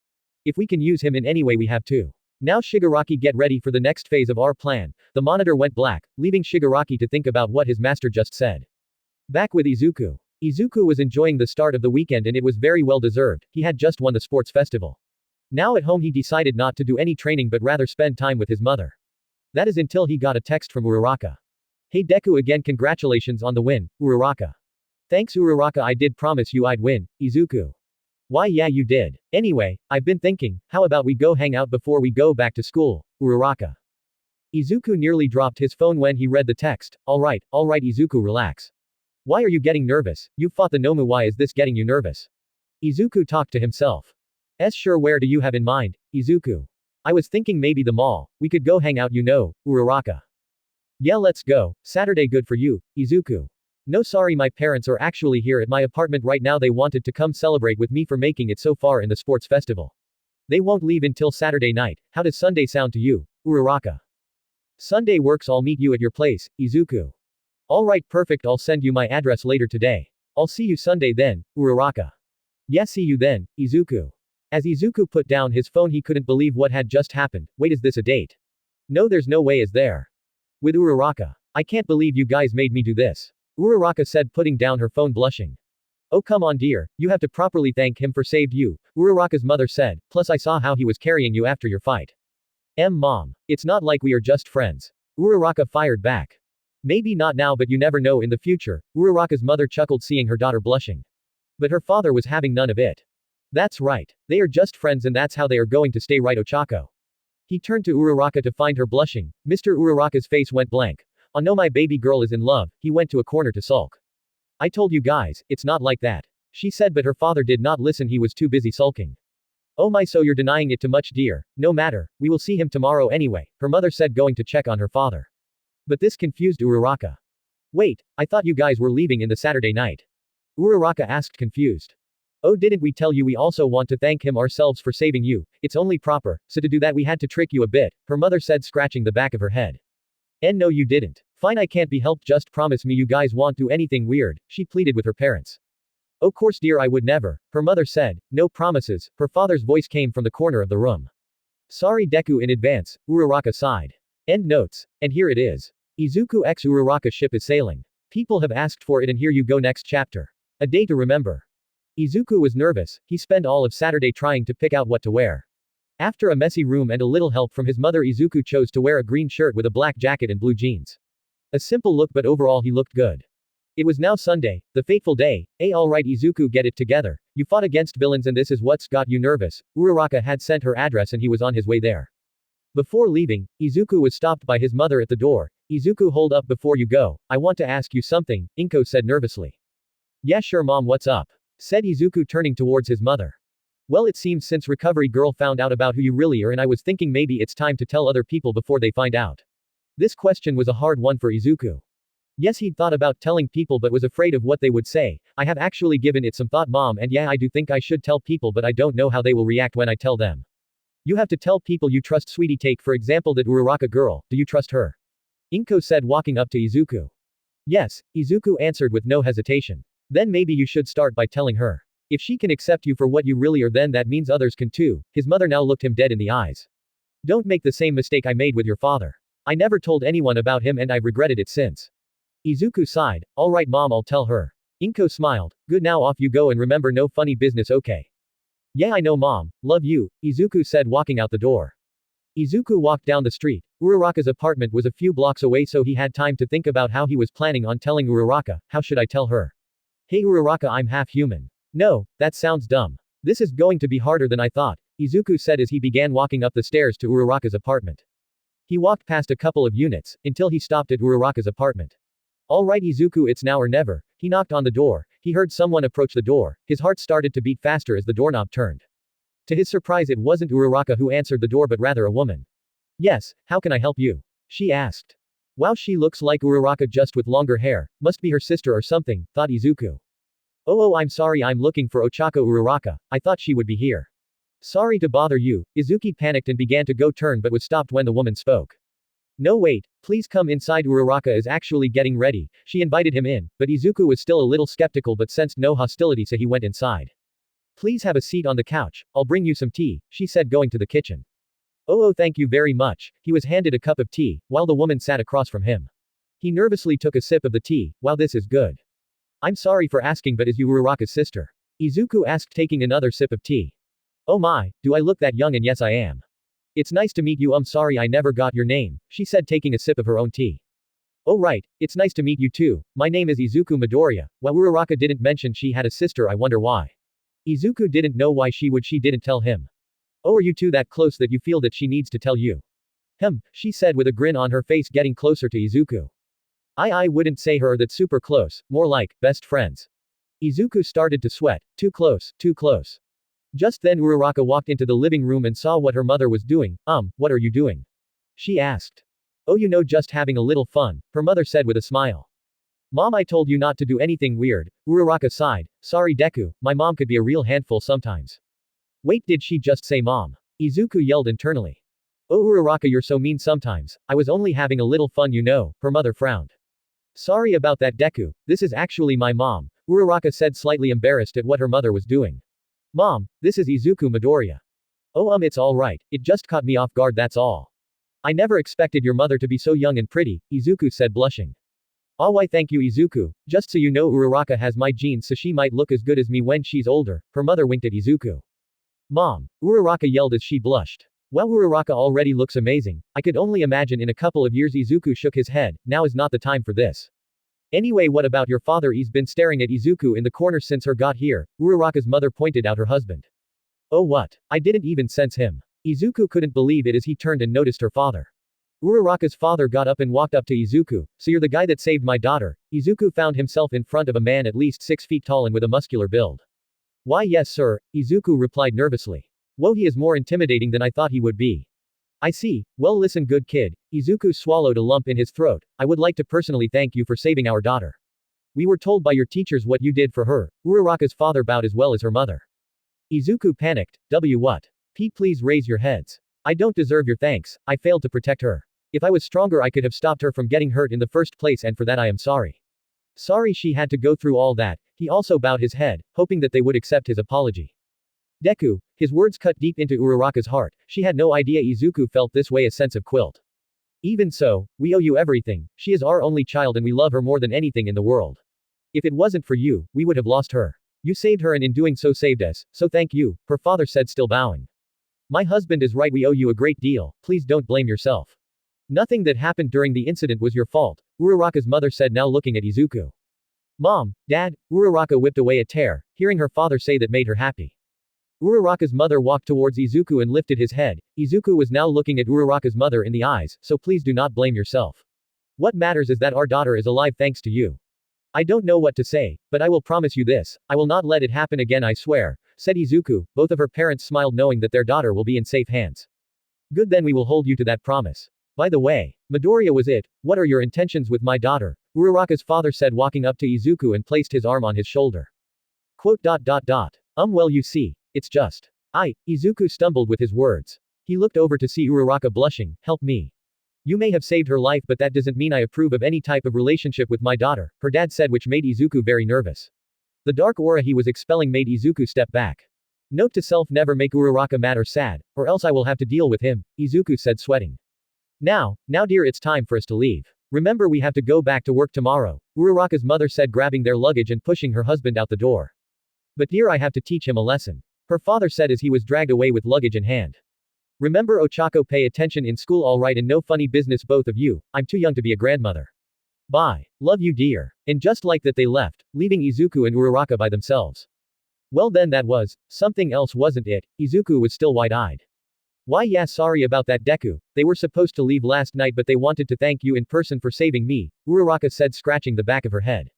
If we can use him in any way, we have to. Now Shigaraki, get ready for the next phase of our plan. The monitor went black, leaving Shigaraki to think about what his master just said. Back with Izuku. Izuku was enjoying the start of the weekend and it was very well deserved. He had just won the sports festival. Now at home he decided not to do any training but rather spend time with his mother. That is until he got a text from Uraraka. Hey Deku, again congratulations on the win, Uraraka. Thanks Uraraka, I did promise you I'd win, Izuku. Why yeah you did. Anyway, I've been thinking, how about we go hang out before we go back to school, Uraraka. Izuku nearly dropped his phone when he read the text. Alright, Izuku, relax. Why are you getting nervous? You fought the Nomu, why is this getting you nervous? Izuku talked to himself. Sure, where do you have in mind, Izuku? I was thinking maybe the mall, we could go hang out, you know, Uraraka. Yeah, let's go. Saturday, good for you, Izuku. No, sorry, my parents are actually here at my apartment right now. They wanted to come celebrate with me for making it so far in the sports festival. They won't leave until Saturday night. How does Sunday sound to you, Uraraka? Sunday works, I'll meet you at your place, Izuku. Alright, perfect, I'll send you my address later today. I'll see you Sunday then, Uraraka. Yeah, see you then, Izuku. As Izuku put down his phone, he couldn't believe what had just happened. Wait, is this a date? No, there's no way, is there? With Uraraka. I can't believe you guys made me do this. Uraraka said, putting down her phone, blushing. Oh come on dear, you have to properly thank him for saved you, Uraraka's mother said, plus I saw how he was carrying you after your fight. Mom. It's not like we are just friends. Uraraka fired back. Maybe not now, but you never know in the future, Uraraka's mother chuckled, seeing her daughter blushing. But her father was having none of it. That's right. They are just friends and that's how they are going to stay, right, Ochaco? He turned to Uraraka to find her blushing. Mr. Uraraka's face went blank. Oh no, my baby girl is in love. He went to a corner to sulk. I told you guys, it's not like that, she said, but her father did not listen, he was too busy sulking. Oh my, so you're denying it too much, dear. No matter, we will see him tomorrow anyway, her mother said, going to check on her father. But this confused Uraraka. Wait, I thought you guys were leaving in the Saturday night. Uraraka asked, confused. Oh, didn't we tell you we also want to thank him ourselves for saving you? It's only proper, so to do that we had to trick you a bit, her mother said, scratching the back of her head. And no, you didn't. Fine, I can't be helped, just promise me you guys won't do anything weird, she pleaded with her parents. Oh, course dear, I would never, her mother said. No promises, her father's voice came from the corner of the room. Sorry Deku in advance, Uraraka sighed. End notes. And here it is. Izuku x Uraraka ship is sailing. People have asked for it and here you go, next chapter. A day to remember. Izuku was nervous, he spent all of Saturday trying to pick out what to wear. After a messy room and a little help from his mother, Izuku chose to wear a green shirt with a black jacket and blue jeans. A simple look, but overall he looked good. It was now Sunday, the fateful day. Alright Izuku, get it together. You fought against villains and this is what's got you nervous. Uraraka had sent her address and he was on his way there. Before leaving, Izuku was stopped by his mother at the door. Izuku, hold up before you go, I want to ask you something, Inko said nervously. Yeah sure mom, what's up? Said Izuku, turning towards his mother. Well, it seems since Recovery Girl found out about who you really are and I was thinking maybe it's time to tell other people before they find out. This question was a hard one for Izuku. Yes, he'd thought about telling people but was afraid of what they would say. I have actually given it some thought mom, and yeah, I do think I should tell people, but I don't know how they will react when I tell them. You have to tell people you trust, sweetie. Take for example that Uraraka girl, do you trust her? Inko said, walking up to Izuku. Yes, Izuku answered with no hesitation. Then maybe you should start by telling her. If she can accept you for what you really are, then that means others can too. His mother now looked him dead in the eyes. Don't make the same mistake I made with your father. I never told anyone about him and I've regretted it since. Izuku sighed. Alright mom, I'll tell her. Inko smiled. Good, now off you go and remember no funny business, okay? Yeah I know mom, love you, Izuku said, walking out the door. Izuku walked down the street. Uraraka's apartment was a few blocks away, so he had time to think about how he was planning on telling Uraraka. How should I tell her? Hey Uraraka, I'm half human. No, that sounds dumb. This is going to be harder than I thought, Izuku said as he began walking up the stairs to Uraraka's apartment. He walked past a couple of units, until he stopped at Uraraka's apartment. Alright Izuku, it's now or never. He knocked on the door. He heard someone approach the door. His heart started to beat faster as the doorknob turned. To his surprise, it wasn't Uraraka who answered the door but rather a woman. Yes, how can I help you? She asked. Wow, she looks like Uraraka just with longer hair. Must be her sister or something, thought Izuku. Oh, I'm sorry, I'm looking for Ochaco Uraraka. I thought she would be here. Sorry to bother you. Izuku panicked and began to go turn but was stopped when the woman spoke. No wait, please come inside, Uraraka is actually getting ready. She invited him in, but Izuku was still a little skeptical but sensed no hostility, so he went inside. Please have a seat on the couch, I'll bring you some tea, she said, going to the kitchen. Oh, thank you very much. He was handed a cup of tea, while the woman sat across from him. He nervously took a sip of the tea. Wow, this is good. I'm sorry for asking, but is you Uraraka's sister? Izuku asked, taking another sip of tea. Oh my, do I look that young? And yes I am. It's nice to meet you. I'm sorry I never got your name, she said, taking a sip of her own tea. Oh right, it's nice to meet you too. My name is Izuku Midoriya. While Uraraka didn't mention she had a sister, I wonder why. Izuku didn't know why she didn't tell him. Oh, are you two that close that you feel that she needs to tell you? She said with a grin on her face, getting closer to Izuku. I wouldn't say her that super close, more like, best friends. Izuku started to sweat. Too close, too close. Just then Uraraka walked into the living room and saw what her mother was doing. What are you doing? She asked. Oh, just having a little fun, her mother said with a smile. Mom, I told you not to do anything weird, Uraraka sighed. Sorry Deku, my mom could be a real handful sometimes. Wait, did she just say mom? Izuku yelled internally. Oh Uraraka, you're so mean sometimes. I was only having a little fun, her mother frowned. Sorry about that Deku, this is actually my mom, Uraraka said, slightly embarrassed at what her mother was doing. Mom, this is Izuku Midoriya. Oh it's alright, it just caught me off guard, that's all. I never expected your mother to be so young and pretty, Izuku said, blushing. Oh why thank you Izuku, just so you know Uraraka has my genes, so she might look as good as me when she's older, her mother winked at Izuku. Mom, Uraraka yelled as she blushed. Well, Uraraka already looks amazing, I could only imagine in a couple of years. Izuku shook his head. Now is not the time for this. Anyway, what about your father? He's been staring at Izuku in the corner since her got here, Uraraka's mother pointed out her husband. Oh what? I didn't even sense him. Izuku couldn't believe it as he turned and noticed her father. Uraraka's father got up and walked up to Izuku. So you're the guy that saved my daughter? Izuku found himself in front of a man at least 6 feet tall and with a muscular build. Why yes sir, Izuku replied nervously. Whoa, he is more intimidating than I thought he would be. I see, well listen good kid, Izuku swallowed a lump in his throat, I would like to personally thank you for saving our daughter. We were told by your teachers what you did for her. Uraraka's father bowed as well as her mother. Izuku panicked, what? Please raise your heads. I don't deserve your thanks, I failed to protect her. If I was stronger I could have stopped her from getting hurt in the first place and for that I am sorry. Sorry she had to go through all that, he also bowed his head, hoping that they would accept his apology. Deku, his words cut deep into Uraraka's heart, she had no idea Izuku felt this way a sense of quilt. Even so, we owe you everything, she is our only child and we love her more than anything in the world. If it wasn't for you, we would have lost her. You saved her and in doing so saved us, so thank you, her father said still bowing. My husband is right, we owe you a great deal, please don't blame yourself. Nothing that happened during the incident was your fault, Uraraka's mother said now looking at Izuku. Mom, Dad, Uraraka whipped away a tear, hearing her father say that made her happy. Uraraka's mother walked towards Izuku and lifted his head. Izuku was now looking at Uraraka's mother in the eyes, so please do not blame yourself. What matters is that our daughter is alive thanks to you. I don't know what to say, but I will promise you this, I will not let it happen again I swear, said Izuku. Both of her parents smiled knowing that their daughter will be in safe hands. Good, then we will hold you to that promise. By the way, Midoriya was it, what are your intentions with my daughter? Uraraka's father said walking up to Izuku and placed his arm on his shoulder. Well you see, it's just. Izuku stumbled with his words. He looked over to see Uraraka blushing, help me. You may have saved her life but that doesn't mean I approve of any type of relationship with my daughter, her dad said, which made Izuku very nervous. The dark aura he was expelling made Izuku step back. Note to self, never make Uraraka mad or sad, or else I will have to deal with him, Izuku said sweating. Now dear, it's time for us to leave. Remember we have to go back to work tomorrow, Uraraka's mother said, grabbing their luggage and pushing her husband out the door. But dear, I have to teach him a lesson, her father said as he was dragged away with luggage in hand. Remember Ochaco, pay attention in school alright, and no funny business both of you, I'm too young to be a grandmother. Bye. Love you dear. And just like that they left, leaving Izuku and Uraraka by themselves. Well then that was, something else wasn't it, Izuku was still wide-eyed. Why yeah sorry about that Deku, they were supposed to leave last night but they wanted to thank you in person for saving me, Uraraka said scratching the back of her head.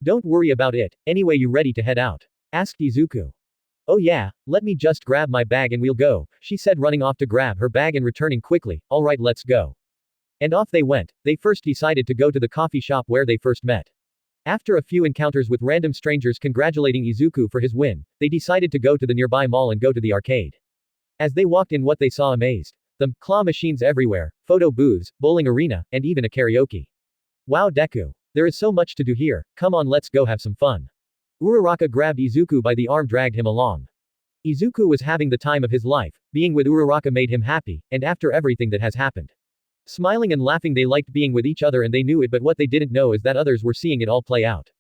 Don't worry about it, anyway you ready to head out? Asked Izuku. Oh yeah, let me just grab my bag and we'll go, she said running off to grab her bag and returning quickly, alright let's go. And off they went. They first decided to go to the coffee shop where they first met. After a few encounters with random strangers congratulating Izuku for his win, they decided to go to the nearby mall and go to the arcade. As they walked in, what they saw amazed them: claw machines everywhere, photo booths, bowling arena, and even a karaoke. Wow Deku. There is so much to do here, come on let's go have some fun. Uraraka grabbed Izuku by the arm, dragged him along. Izuku was having the time of his life, being with Uraraka made him happy, and after everything that has happened. Smiling and laughing, they liked being with each other and they knew it, but what they didn't know is that others were seeing it all play out.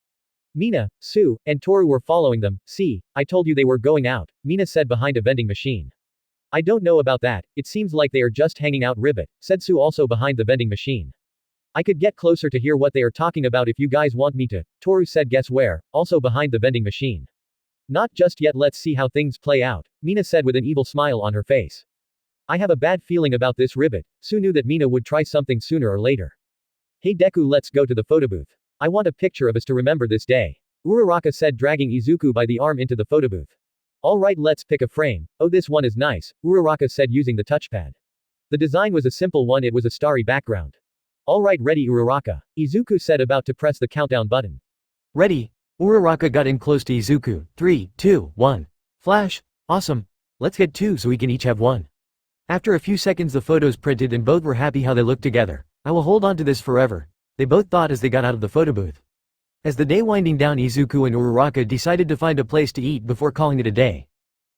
Mina, Sue, and Toru were following them. See, I told you they were going out, Mina said behind a vending machine. I don't know about that, it seems like they are just hanging out, Ribbit, said Sue also behind the vending machine. I could get closer to hear what they are talking about if you guys want me to, Toru said guess where, also behind the vending machine. Not just yet, let's see how things play out, Mina said with an evil smile on her face. I have a bad feeling about this, Ribbit. Sue knew that Mina would try something sooner or later. Hey Deku, let's go to the photo booth. I want a picture of us to remember this day, Uraraka said, dragging Izuku by the arm into the photo booth. Alright, let's pick a frame. Oh, this one is nice, Uraraka said using the touchpad. The design was a simple one, it was a starry background. Alright, ready Uraraka, Izuku said, about to press the countdown button. Ready. Uraraka got in close to Izuku. 3, 2, 1. Flash. Awesome. Let's get two so we can each have one. After a few seconds the photos printed and both were happy how they looked together. I will hold on to this forever, they both thought as they got out of the photo booth. As the day winding down, Izuku and Uraraka decided to find a place to eat before calling it a day.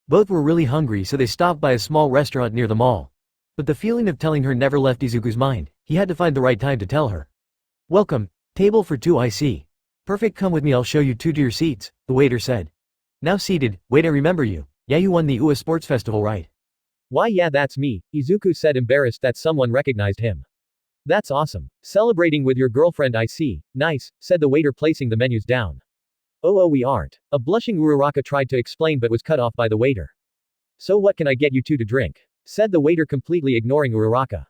Both were really hungry, so they stopped by a small restaurant near the mall. But the feeling of telling her never left Izuku's mind, he had to find the right time to tell her. Welcome, table for two I see. Perfect, come with me, I'll show you two to your seats, the waiter said. Now seated, wait, I remember you. Yeah, you won the UA Sports Festival, right? Why yeah, that's me, Izuku said, embarrassed that someone recognized him. That's awesome. Celebrating with your girlfriend I see, nice, said the waiter placing the menus down. Oh we aren't. A blushing Uraraka tried to explain but was cut off by the waiter. So what can I get you two to drink? Said the waiter, completely ignoring Uraraka.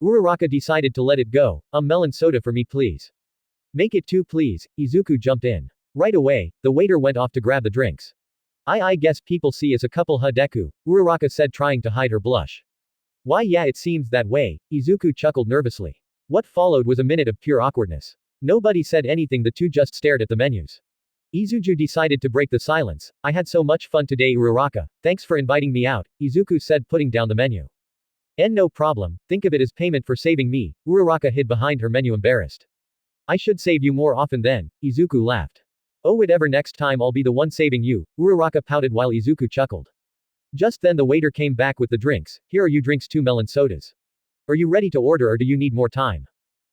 Uraraka decided to let it go. Melon soda for me please. Make it two please. Izuku jumped in. Right away, the waiter went off to grab the drinks. I guess people see us a couple huh Deku, Uraraka said, trying to hide her blush. Why yeah, it seems that way, Izuku chuckled nervously. What followed was a minute of pure awkwardness. Nobody said anything, the two just stared at the menus. Izuku decided to break the silence. I had so much fun today Uraraka, thanks for inviting me out, Izuku said, putting down the menu. No problem, think of it as payment for saving me, Uraraka hid behind her menu embarrassed. I should save you more often then, Izuku laughed. Oh whatever, next time I'll be the one saving you, Uraraka pouted while Izuku chuckled. Just then the waiter came back with the drinks. Here are you drinks, 2 melon sodas. Are you ready to order or do you need more time?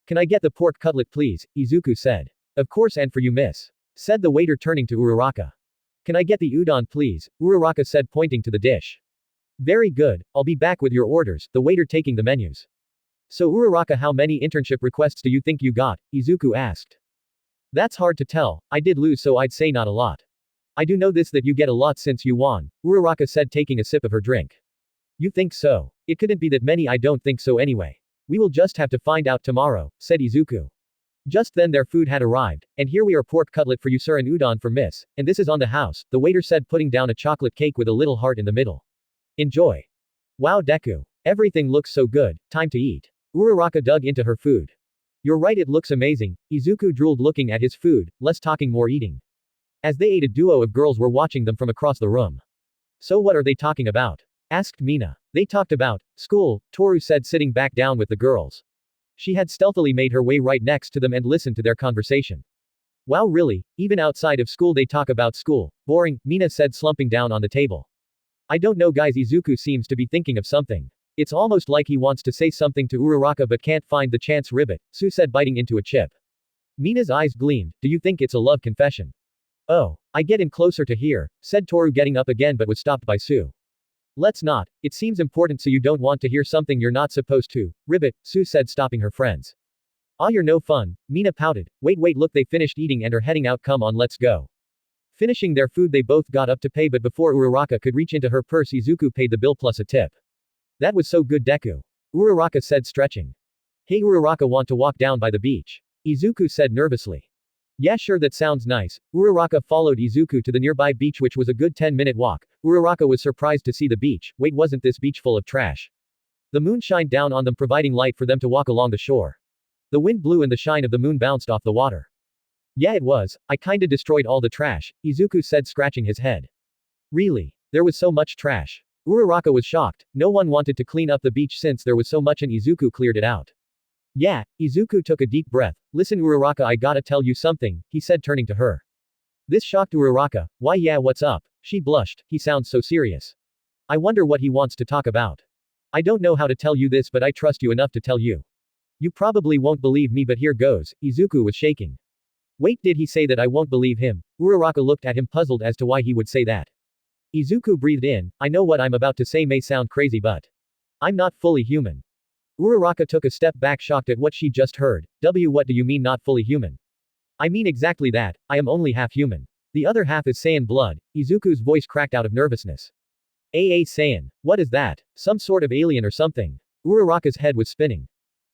Can I get the pork cutlet please, Izuku said. Of course, and for you miss. Said the waiter, turning to Uraraka. Can I get the udon please, Uraraka said, pointing to the dish. Very good, I'll be back with your orders, the waiter taking the menus. So Uraraka, how many internship requests do you think you got, Izuku asked. That's hard to tell, I did lose so I'd say not a lot. I do know this that you get a lot since you won, Uraraka said, taking a sip of her drink. You think so? It couldn't be that many, I don't think so anyway. We will just have to find out tomorrow, said Izuku. Just then their food had arrived, and here we are, pork cutlet for you sir and udon for miss, and this is on the house, the waiter said, putting down a chocolate cake with a little heart in the middle. Enjoy. Wow Deku. Everything looks so good, time to eat. Uraraka dug into her food. You're right, it looks amazing, Izuku drooled looking at his food, less talking more eating. As they ate, a duo of girls were watching them from across the room. So what are they talking about? Asked Mina. They talked about school, Toru said, sitting back down with the girls. She had stealthily made her way right next to them and listened to their conversation. Wow really, even outside of school they talk about school, boring, Mina said, slumping down on the table. I don't know guys, Izuku seems to be thinking of something. It's almost like he wants to say something to Uraraka but can't find the chance. Ribbit, Sue said, biting into a chip. Mina's eyes gleamed. Do you think it's a love confession? Oh, I get in closer to hear, said Toru, getting up again but was stopped by Sue. Let's not, it seems important so you don't want to hear something you're not supposed to, Ribbit, Sue said, stopping her friends. You're no fun, Mina pouted. Wait look, they finished eating and are heading out, come on let's go. Finishing their food they both got up to pay, but before Uraraka could reach into her purse Izuku paid the bill plus a tip. That was so good Deku. Uraraka said, stretching. Hey Uraraka, want to walk down by the beach? Izuku said nervously. Yeah sure, that sounds nice. Uraraka followed Izuku to the nearby beach, which was a good 10-minute walk. Uraraka was surprised to see the beach. Wait, wasn't this beach full of trash? The moon shined down on them, providing light for them to walk along the shore. The wind blew and the shine of the moon bounced off the water. Yeah it was, I kinda destroyed all the trash, Izuku said, scratching his head. Really? There was so much trash? Uraraka was shocked. No one wanted to clean up the beach since there was so much and Izuku cleared it out. Yeah, Izuku took a deep breath. Listen Uraraka, I gotta tell you something, he said, turning to her. This shocked Uraraka. Why yeah, what's up? She blushed. He sounds so serious. I wonder what he wants to talk about. I don't know how to tell you this, but I trust you enough to tell you. You probably won't believe me, but here goes. Izuku was shaking. Wait, did he say that I won't believe him? Uraraka looked at him, puzzled as to why he would say that. Izuku breathed in. I know what I'm about to say may sound crazy, but I'm not fully human. Uraraka took a step back, shocked at what she just heard. What do you mean not fully human? I mean exactly that, I am only half human. The other half is Saiyan blood. Izuku's voice cracked out of nervousness. Saiyan. What is that? Some sort of alien or something? Uraraka's head was spinning.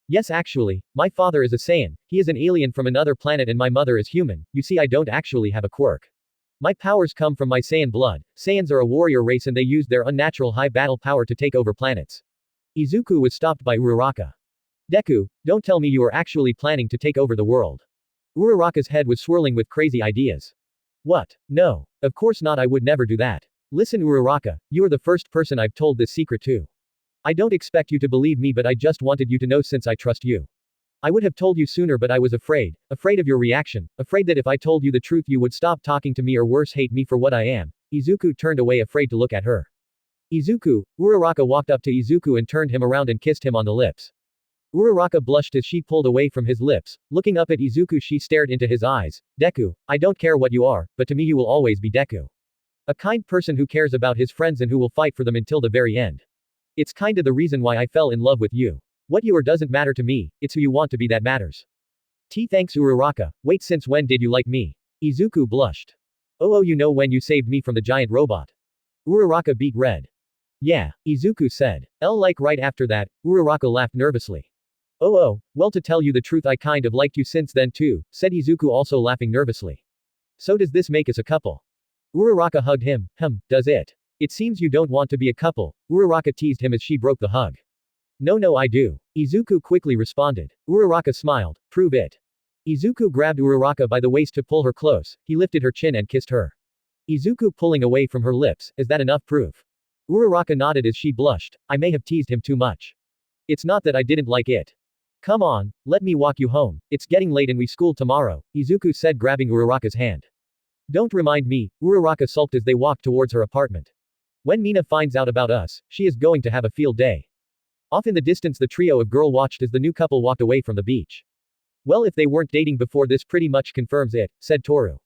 Yes actually, my father is a Saiyan, he is an alien from another planet and my mother is human, you see I don't actually have a quirk. My powers come from my Saiyan blood. Saiyans are a warrior race and they use their unnatural high battle power to take over planets. Izuku was stopped by Uraraka. Deku, don't tell me you are actually planning to take over the world. Uraraka's head was swirling with crazy ideas. What? No. Of course not, I would never do that. Listen Uraraka, you are the first person I've told this secret to. I don't expect you to believe me, but I just wanted you to know since I trust you. I would have told you sooner, but I was afraid of your reaction, afraid that if I told you the truth you would stop talking to me or worse, hate me for what I am. Izuku turned away, afraid to look at her. Izuku, Uraraka walked up to Izuku and turned him around and kissed him on the lips. Uraraka blushed as she pulled away from his lips. Looking up at Izuku, she stared into his eyes. Deku, I don't care what you are, but to me you will always be Deku. A kind person who cares about his friends and who will fight for them until the very end. It's kinda the reason why I fell in love with you. What you are doesn't matter to me, it's who you want to be that matters. Thanks Uraraka, wait, since when did you like me? Izuku blushed. Oh you know when you saved me from the giant robot. Uraraka beat red. Yeah, Izuku said. Like right after that, Uraraka laughed nervously. Oh, well to tell you the truth I kind of liked you since then too, said Izuku also laughing nervously. So does this make us a couple? Uraraka hugged him, does it? It seems you don't want to be a couple, Uraraka teased him as she broke the hug. No I do. Izuku quickly responded. Uraraka smiled, prove it. Izuku grabbed Uraraka by the waist to pull her close, he lifted her chin and kissed her. Izuku pulling away from her lips, is that enough proof? Uraraka nodded as she blushed, I may have teased him too much. It's not that I didn't like it. Come on, let me walk you home, it's getting late and we school tomorrow, Izuku said grabbing Uraraka's hand. Don't remind me, Uraraka sulked as they walked towards her apartment. When Mina finds out about us, she is going to have a field day. Off in the distance the trio of girl watched as the new couple walked away from the beach. Well if they weren't dating before this pretty much confirms it, said Toru.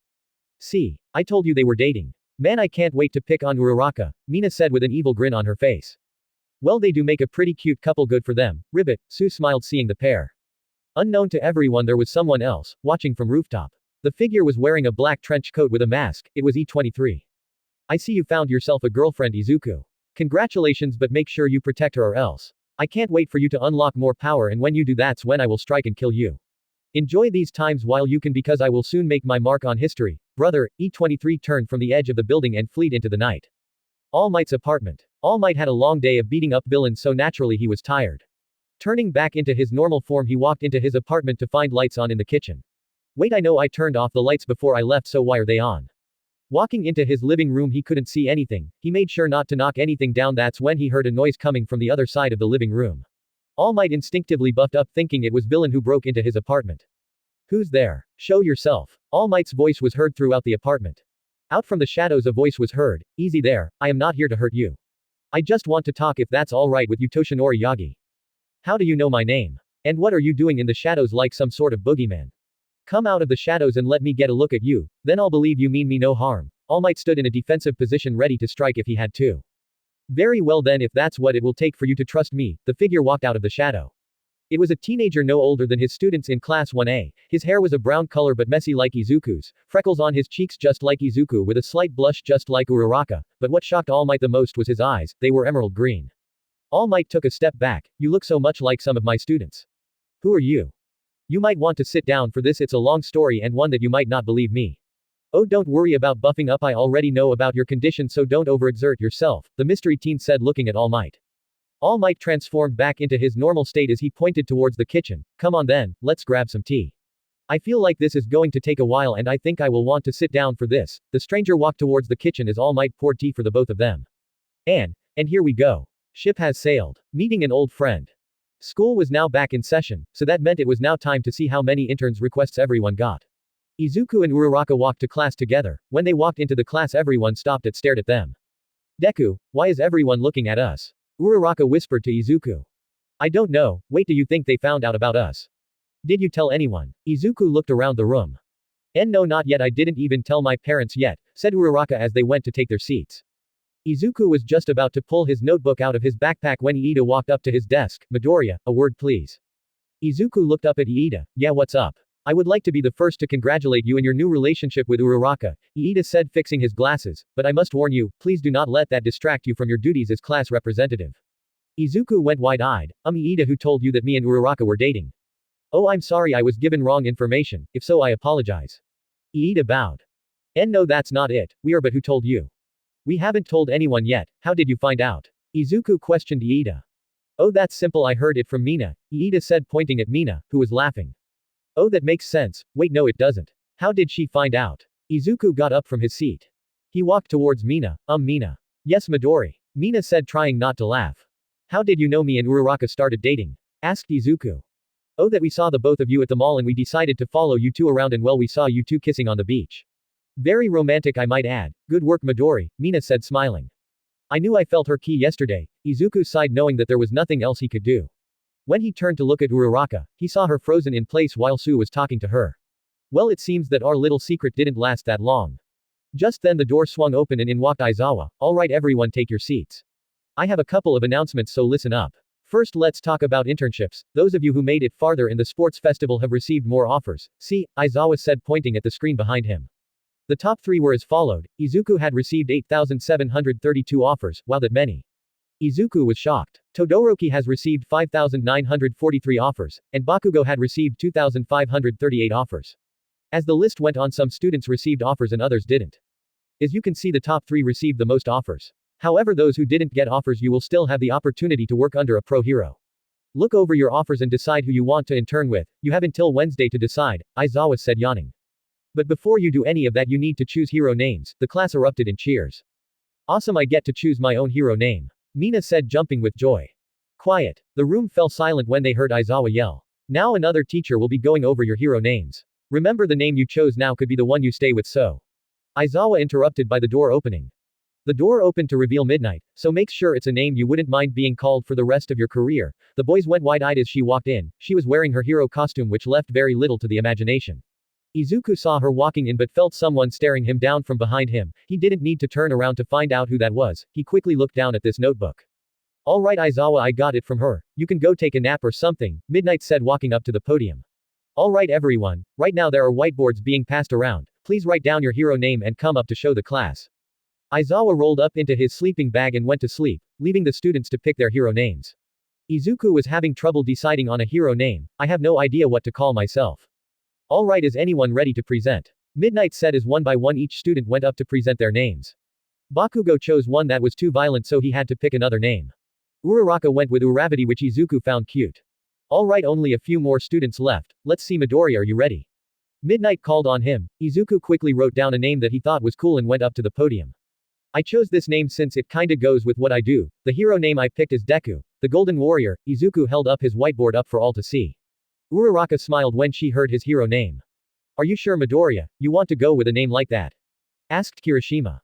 See, I told you they were dating. Man I can't wait to pick on Uraraka, Mina said with an evil grin on her face. Well they do make a pretty cute couple good for them, ribbit, Sue smiled seeing the pair. Unknown to everyone there was someone else, watching from rooftop. The figure was wearing a black trench coat with a mask, it was E23. I see you found yourself a girlfriend Izuku. Congratulations but make sure you protect her or else. I can't wait for you to unlock more power and when you do that's when I will strike and kill you. Enjoy these times while you can because I will soon make my mark on history. Brother, E23 turned from the edge of the building and fled into the night. All Might's apartment. All Might had a long day of beating up villains so naturally he was tired. Turning back into his normal form he walked into his apartment to find lights on in the kitchen. Wait I know I turned off the lights before I left so why are they on? Walking into his living room he couldn't see anything, he made sure not to knock anything down that's when he heard a noise coming from the other side of the living room. All Might instinctively buffed up thinking it was villain who broke into his apartment. Who's there? Show yourself. All Might's voice was heard throughout the apartment. Out from the shadows a voice was heard, easy there, I am not here to hurt you. I just want to talk if that's alright with you Toshinori Yagi. How do you know my name? And what are you doing in the shadows like some sort of boogeyman? Come out of the shadows and let me get a look at you, then I'll believe you mean me no harm. All Might stood in a defensive position ready to strike if he had to. Very well then if that's what it will take for you to trust me, the figure walked out of the shadow. It was a teenager no older than his students in class 1A, his hair was a brown color but messy like Izuku's, freckles on his cheeks just like Izuku with a slight blush just like Uraraka, but what shocked All Might the most was his eyes, they were emerald green. All Might took a step back, you look so much like some of my students. Who are you? You might want to sit down for this it's a long story and one that you might not believe me. Oh don't worry about buffing up I already know about your condition so don't overexert yourself, the mystery teen said looking at All Might. All Might transformed back into his normal state as he pointed towards the kitchen, come on then, let's grab some tea. I feel like this is going to take a while and I think I will want to sit down for this, the stranger walked towards the kitchen as All Might poured tea for the both of them. And here we go. Ship has sailed. Meeting an old friend. School was now back in session, so that meant it was now time to see how many interns requests everyone got. Izuku and Uraraka walked to class together, when they walked into the class everyone stopped and stared at them. Deku, why is everyone looking at us? Uraraka whispered to Izuku. I don't know, wait do you think they found out about us? Did you tell anyone? Izuku looked around the room. No not yet I didn't even tell my parents yet, said Uraraka as they went to take their seats. Izuku was just about to pull his notebook out of his backpack when Iida walked up to his desk, Midoriya, a word please. Izuku looked up at Iida, yeah what's up? I would like to be the first to congratulate you in your new relationship with Uraraka, Iida said fixing his glasses, but I must warn you, please do not let that distract you from your duties as class representative. Izuku went wide-eyed, Iida who told you that me and Uraraka were dating. Oh I'm sorry I was given wrong information, if so I apologize. Iida bowed. No that's not it, we are but who told you? We haven't told anyone yet, how did you find out? Izuku questioned Iida. Oh that's simple I heard it from Mina, Iida said pointing at Mina, who was laughing. Oh that makes sense, wait no it doesn't. How did she find out? Izuku got up from his seat. He walked towards Mina, Mina. Yes Midori. Mina said trying not to laugh. How did you know me and Uraraka started dating? Asked Izuku. Oh that we saw the both of you at the mall and we decided to follow you two around and well we saw you two kissing on the beach. Very romantic I might add, good work Midori, Mina said smiling. I knew I felt her key yesterday, Izuku sighed knowing that there was nothing else he could do. When he turned to look at Uraraka, he saw her frozen in place while Sue was talking to her. Well it seems that our little secret didn't last that long. Just then the door swung open and in walked Aizawa, alright everyone take your seats. I have a couple of announcements so listen up. First let's talk about internships, those of you who made it farther in the sports festival have received more offers, see, Aizawa said pointing at the screen behind him. The top three were as followed, Izuku had received 8,732 offers, wow that many. Izuku was shocked. Todoroki has received 5,943 offers, and Bakugo had received 2,538 offers. As the list went on, some students received offers and others didn't. As you can see, the top 3 received the most offers. However, those who didn't get offers, you will still have the opportunity to work under a pro hero. Look over your offers and decide who you want to intern with. You have until Wednesday to decide, Aizawa said, yawning. But before you do any of that, you need to choose hero names. The class erupted in cheers. Awesome, I get to choose my own hero name, Mina said, jumping with joy. Quiet. The room fell silent when they heard Aizawa yell. Now another teacher will be going over your hero names. Remember, the name you chose now could be the one you stay with, so. Aizawa interrupted by the door opening. The door opened to reveal Midnight, so make sure it's a name you wouldn't mind being called for the rest of your career. The boys went wide-eyed as she walked in. She was wearing her hero costume, which left very little to the imagination. Izuku saw her walking in but felt someone staring him down from behind him. He didn't need to turn around to find out who that was. He quickly looked down at this notebook. Alright Aizawa, I got it from her. You can go take a nap or something, Midnight said, walking up to the podium. Alright everyone, right now there are whiteboards being passed around. Please write down your hero name and come up to show the class. Aizawa rolled up into his sleeping bag and went to sleep, leaving the students to pick their hero names. Izuku was having trouble deciding on a hero name. I have no idea what to call myself. Alright, is anyone ready to present? Midnight said as one by one each student went up to present their names. Bakugo chose one that was too violent, so he had to pick another name. Uraraka went with Uravity, which Izuku found cute. Alright, only a few more students left. Let's see, Midoriya, are you ready? Midnight called on him. Izuku quickly wrote down a name that he thought was cool and went up to the podium. I chose this name since it kinda goes with what I do. The hero name I picked is Deku, the Golden Warrior. Izuku held up his whiteboard up for all to see. Uraraka smiled when she heard his hero name. Are you sure, Midoriya, you want to go with a name like that? Asked Kirishima.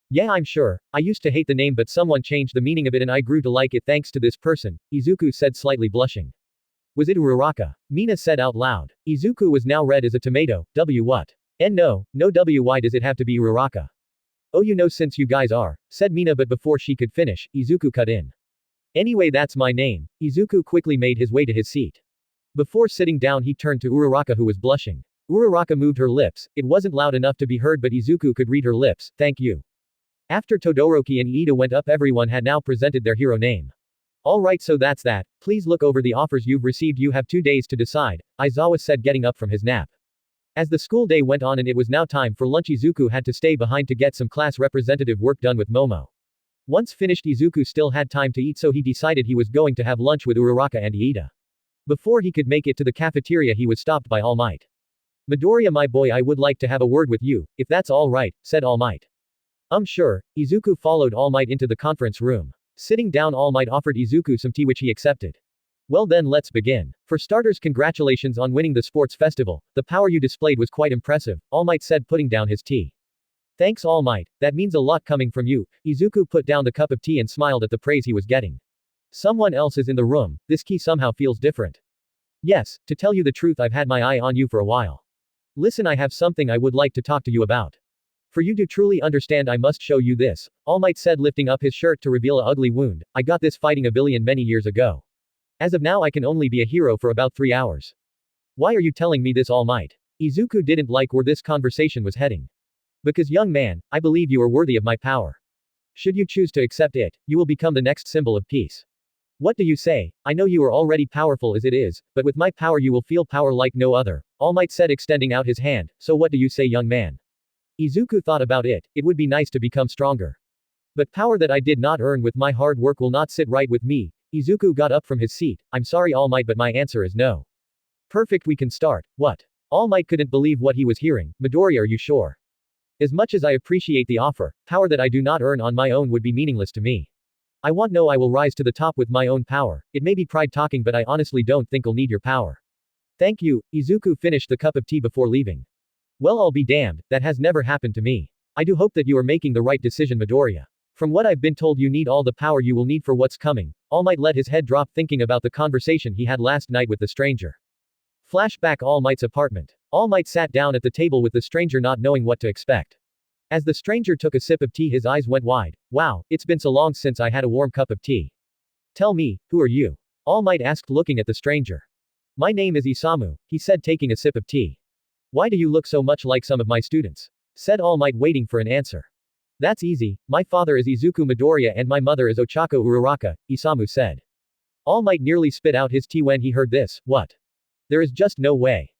Yeah, I'm sure. I used to hate the name, but someone changed the meaning of it and I grew to like it thanks to this person, Izuku said, slightly blushing. Was it Uraraka? Mina said out loud. Izuku was now red as a tomato. What? And no W, why does it have to be Uraraka? Oh, you know, since you guys are, said Mina, but before she could finish, Izuku cut in. Anyway, that's my name. Izuku quickly made his way to his seat. Before sitting down, he turned to Uraraka, who was blushing. Uraraka moved her lips. It wasn't loud enough to be heard, but Izuku could read her lips. Thank you. After Todoroki and Iida went up, everyone had now presented their hero name. Alright, so that's that. Please look over the offers you've received. You have 2 days to decide, Aizawa said, getting up from his nap. As the school day went on and it was now time for lunch, Izuku had to stay behind to get some class representative work done with Momo. Once finished, Izuku still had time to eat, so he decided he was going to have lunch with Uraraka and Iida. Before he could make it to the cafeteria, he was stopped by All Might. Midoriya, my boy, I would like to have a word with you, if that's all right, said All Might. Sure. Izuku followed All Might into the conference room. Sitting down, All Might offered Izuku some tea, which he accepted. Well then, let's begin. For starters, congratulations on winning the sports festival. The power you displayed was quite impressive, All Might said, putting down his tea. Thanks, All Might. That means a lot coming from you. Izuku put down the cup of tea and smiled at the praise he was getting. Someone else is in the room. This key somehow feels different. Yes, to tell you the truth, I've had my eye on you for a while. Listen, I have something I would like to talk to you about. For you to truly understand, I must show you this, All Might said, lifting up his shirt to reveal a ugly wound. I got this fighting a billion many years ago. As of now, I can only be a hero for about 3 hours. Why are you telling me this, All Might? Izuku didn't like where this conversation was heading. Because, young man, I believe you are worthy of my power. Should you choose to accept it, you will become the next symbol of peace. What do you say? I know you are already powerful as it is, but with my power you will feel power like no other, All Might said, extending out his hand. So what do you say, young man? Izuku thought about it. It would be nice to become stronger. But power that I did not earn with my hard work will not sit right with me. Izuku got up from his seat. I'm sorry, All Might, but my answer is no. Perfect, we can start. What? All Might couldn't believe what he was hearing. Midoriya, are you sure? As much as I appreciate the offer, power that I do not earn on my own would be meaningless to me. I will rise to the top with my own power. It may be pride talking, but I honestly don't think I'll need your power. Thank you. Izuku finished the cup of tea before leaving. Well, I'll be damned, that has never happened to me. I do hope that you are making the right decision, Midoriya. From what I've been told, you need all the power you will need for what's coming. All Might let his head drop, thinking about the conversation he had last night with the stranger. Flashback, All Might's apartment. All Might sat down at the table with the stranger, not knowing what to expect. As the stranger took a sip of tea, his eyes went wide. Wow, it's been so long since I had a warm cup of tea. Tell me, who are you? All Might asked, looking at the stranger. My name is Isamu, he said, taking a sip of tea. Why do you look so much like some of my students? Said All Might, waiting for an answer. That's easy, my father is Izuku Midoriya and my mother is Ochaco Uraraka, Isamu said. All Might nearly spit out his tea when he heard this. What? There is just no way.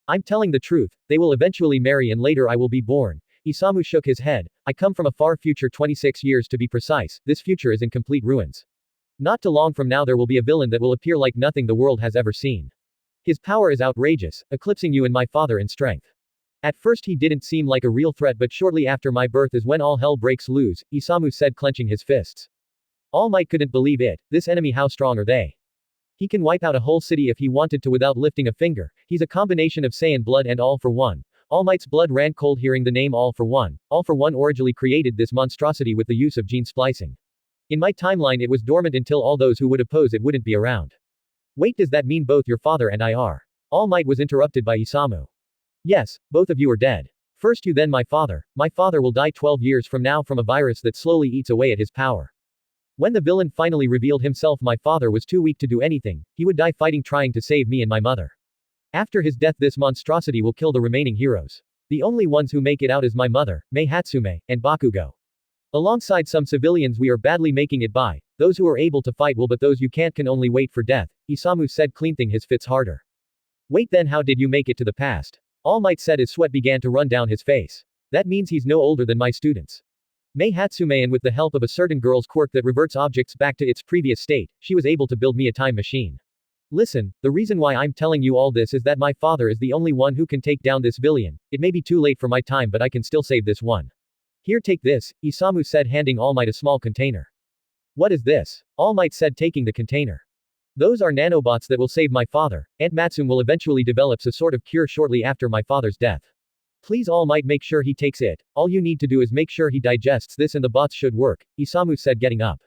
I'm telling the truth, they will eventually marry and later I will be born. Isamu shook his head. I come from a far future 26 years to be precise, this future is in complete ruins. Not too long from now there will be a villain that will appear like nothing the world has ever seen. His power is outrageous, eclipsing you and my father in strength. At first he didn't seem like a real threat but shortly after my birth is when all hell breaks loose, Isamu said clenching his fists. All Might couldn't believe it, this enemy how strong are they? He can wipe out a whole city if he wanted to without lifting a finger, he's a combination of Saiyan blood and All for One. All Might's blood ran cold hearing the name All for One. All for One originally created this monstrosity with the use of gene splicing. In my timeline it was dormant until all those who would oppose it wouldn't be around. Wait, does that mean both your father and I are? All Might was interrupted by Isamu. Yes, both of you are dead. First you then my father will die 12 years from now from a virus that slowly eats away at his power. When the villain finally revealed himself my father was too weak to do anything, he would die fighting trying to save me and my mother. After his death this monstrosity will kill the remaining heroes. The only ones who make it out is my mother, Mei Hatsume, and Bakugo. Alongside some civilians we are badly making it by, those who are able to fight will but those you can't can only wait for death, Isamu said clenching his fists harder. Wait then how did you make it to the past? All Might said as sweat began to run down his face. That means he's no older than my students. Mei Hatsume and with the help of a certain girl's quirk that reverts objects back to its previous state, she was able to build me a time machine. Listen, the reason why I'm telling you all this is that my father is the only one who can take down this villain. It may be too late for my time but I can still save this one. Here take this, Isamu said handing All Might a small container. What is this? All Might said taking the container. Those are nanobots that will save my father. Aunt Matsum will eventually develop a sort of cure shortly after my father's death. Please All Might make sure he takes it. All you need to do is make sure he digests this and the bots should work, Isamu said getting up.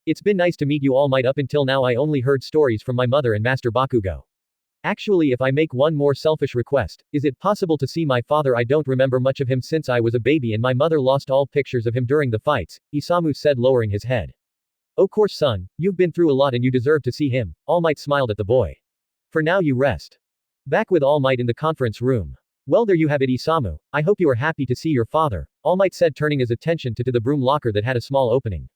It's been nice to meet you All Might. Up until now I only heard stories from my mother and Master Bakugo. Actually if I make one more selfish request, is it possible to see my father? I don't remember much of him since I was a baby and my mother lost all pictures of him during the fights, Isamu said lowering his head. Oh course son, you've been through a lot and you deserve to see him, All Might smiled at the boy. For now you rest. Back with All Might in the conference room. Well there you have it Isamu, I hope you are happy to see your father, All Might said turning his attention to the broom locker that had a small opening.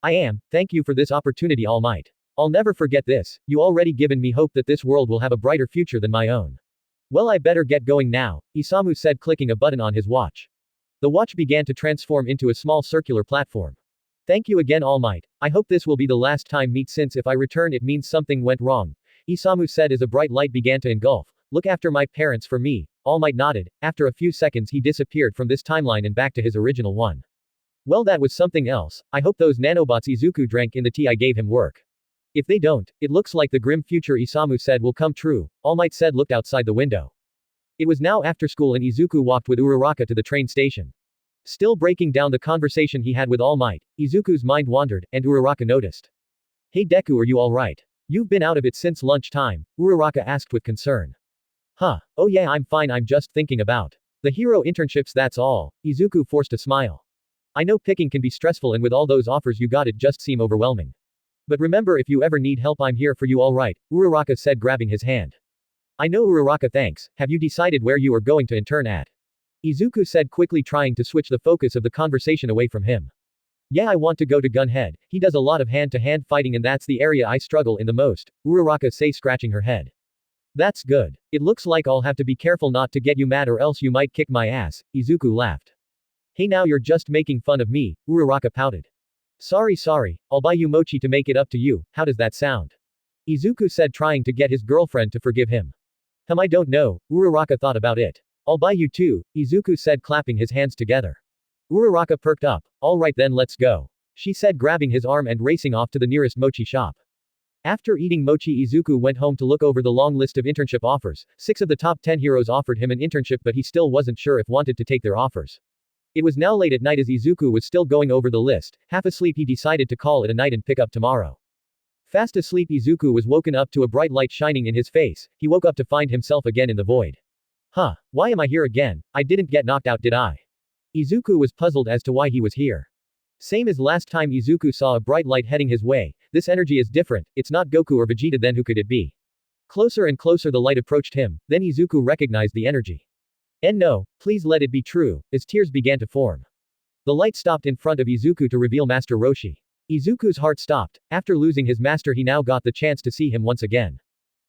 I am, thank you for this opportunity All Might. I'll never forget this, you already given me hope that this world will have a brighter future than my own. Well I better get going now, Isamu said clicking a button on his watch. The watch began to transform into a small circular platform. Thank you again All Might, I hope this will be the last time meet since if I return it means something went wrong, Isamu said as a bright light began to engulf. Look after my parents for me, All Might nodded, after a few seconds he disappeared from this timeline and back to his original one. Well that was something else, I hope those nanobots Izuku drank in the tea I gave him work. If they don't, it looks like the grim future Isamu said will come true, All Might said looked outside the window. It was now after school and Izuku walked with Uraraka to the train station. Still breaking down the conversation he had with All Might, Izuku's mind wandered, and Uraraka noticed. Hey Deku, are you alright? You've been out of it since lunchtime, Uraraka asked with concern. Huh, oh yeah I'm fine I'm just thinking about the hero internships that's all, Izuku forced a smile. I know picking can be stressful and with all those offers you got it just seem overwhelming. But remember if you ever need help I'm here for you alright, Uraraka said grabbing his hand. I know Uraraka thanks, have you decided where you are going to intern at? Izuku said quickly trying to switch the focus of the conversation away from him. Yeah I want to go to Gunhead, he does a lot of hand-to-hand fighting and that's the area I struggle in the most, Uraraka say scratching her head. That's good. It looks like I'll have to be careful not to get you mad or else you might kick my ass, Izuku laughed. Hey now you're just making fun of me, Uraraka pouted. Sorry, I'll buy you mochi to make it up to you, how does that sound? Izuku said trying to get his girlfriend to forgive him. I don't know, Uraraka thought about it. I'll buy you too, Izuku said clapping his hands together. Uraraka perked up, alright then let's go. She said grabbing his arm and racing off to the nearest mochi shop. After eating mochi Izuku went home to look over the long list of internship offers. 6 of the top 10 heroes offered him an internship but he still wasn't sure if wanted to take their offers. It was now late at night as Izuku was still going over the list, half asleep he decided to call it a night and pick up tomorrow. Fast asleep Izuku was woken up to a bright light shining in his face, he woke up to find himself again in the void. Huh, why am I here again? I didn't get knocked out did I? Izuku was puzzled as to why he was here. Same as last time Izuku saw a bright light heading his way, this energy is different, it's not Goku or Vegeta then who could it be? Closer and closer the light approached him, then Izuku recognized the energy. And no, please let it be true, as tears began to form. The light stopped in front of Izuku to reveal Master Roshi. Izuku's heart stopped. After losing his master, he now got the chance to see him once again.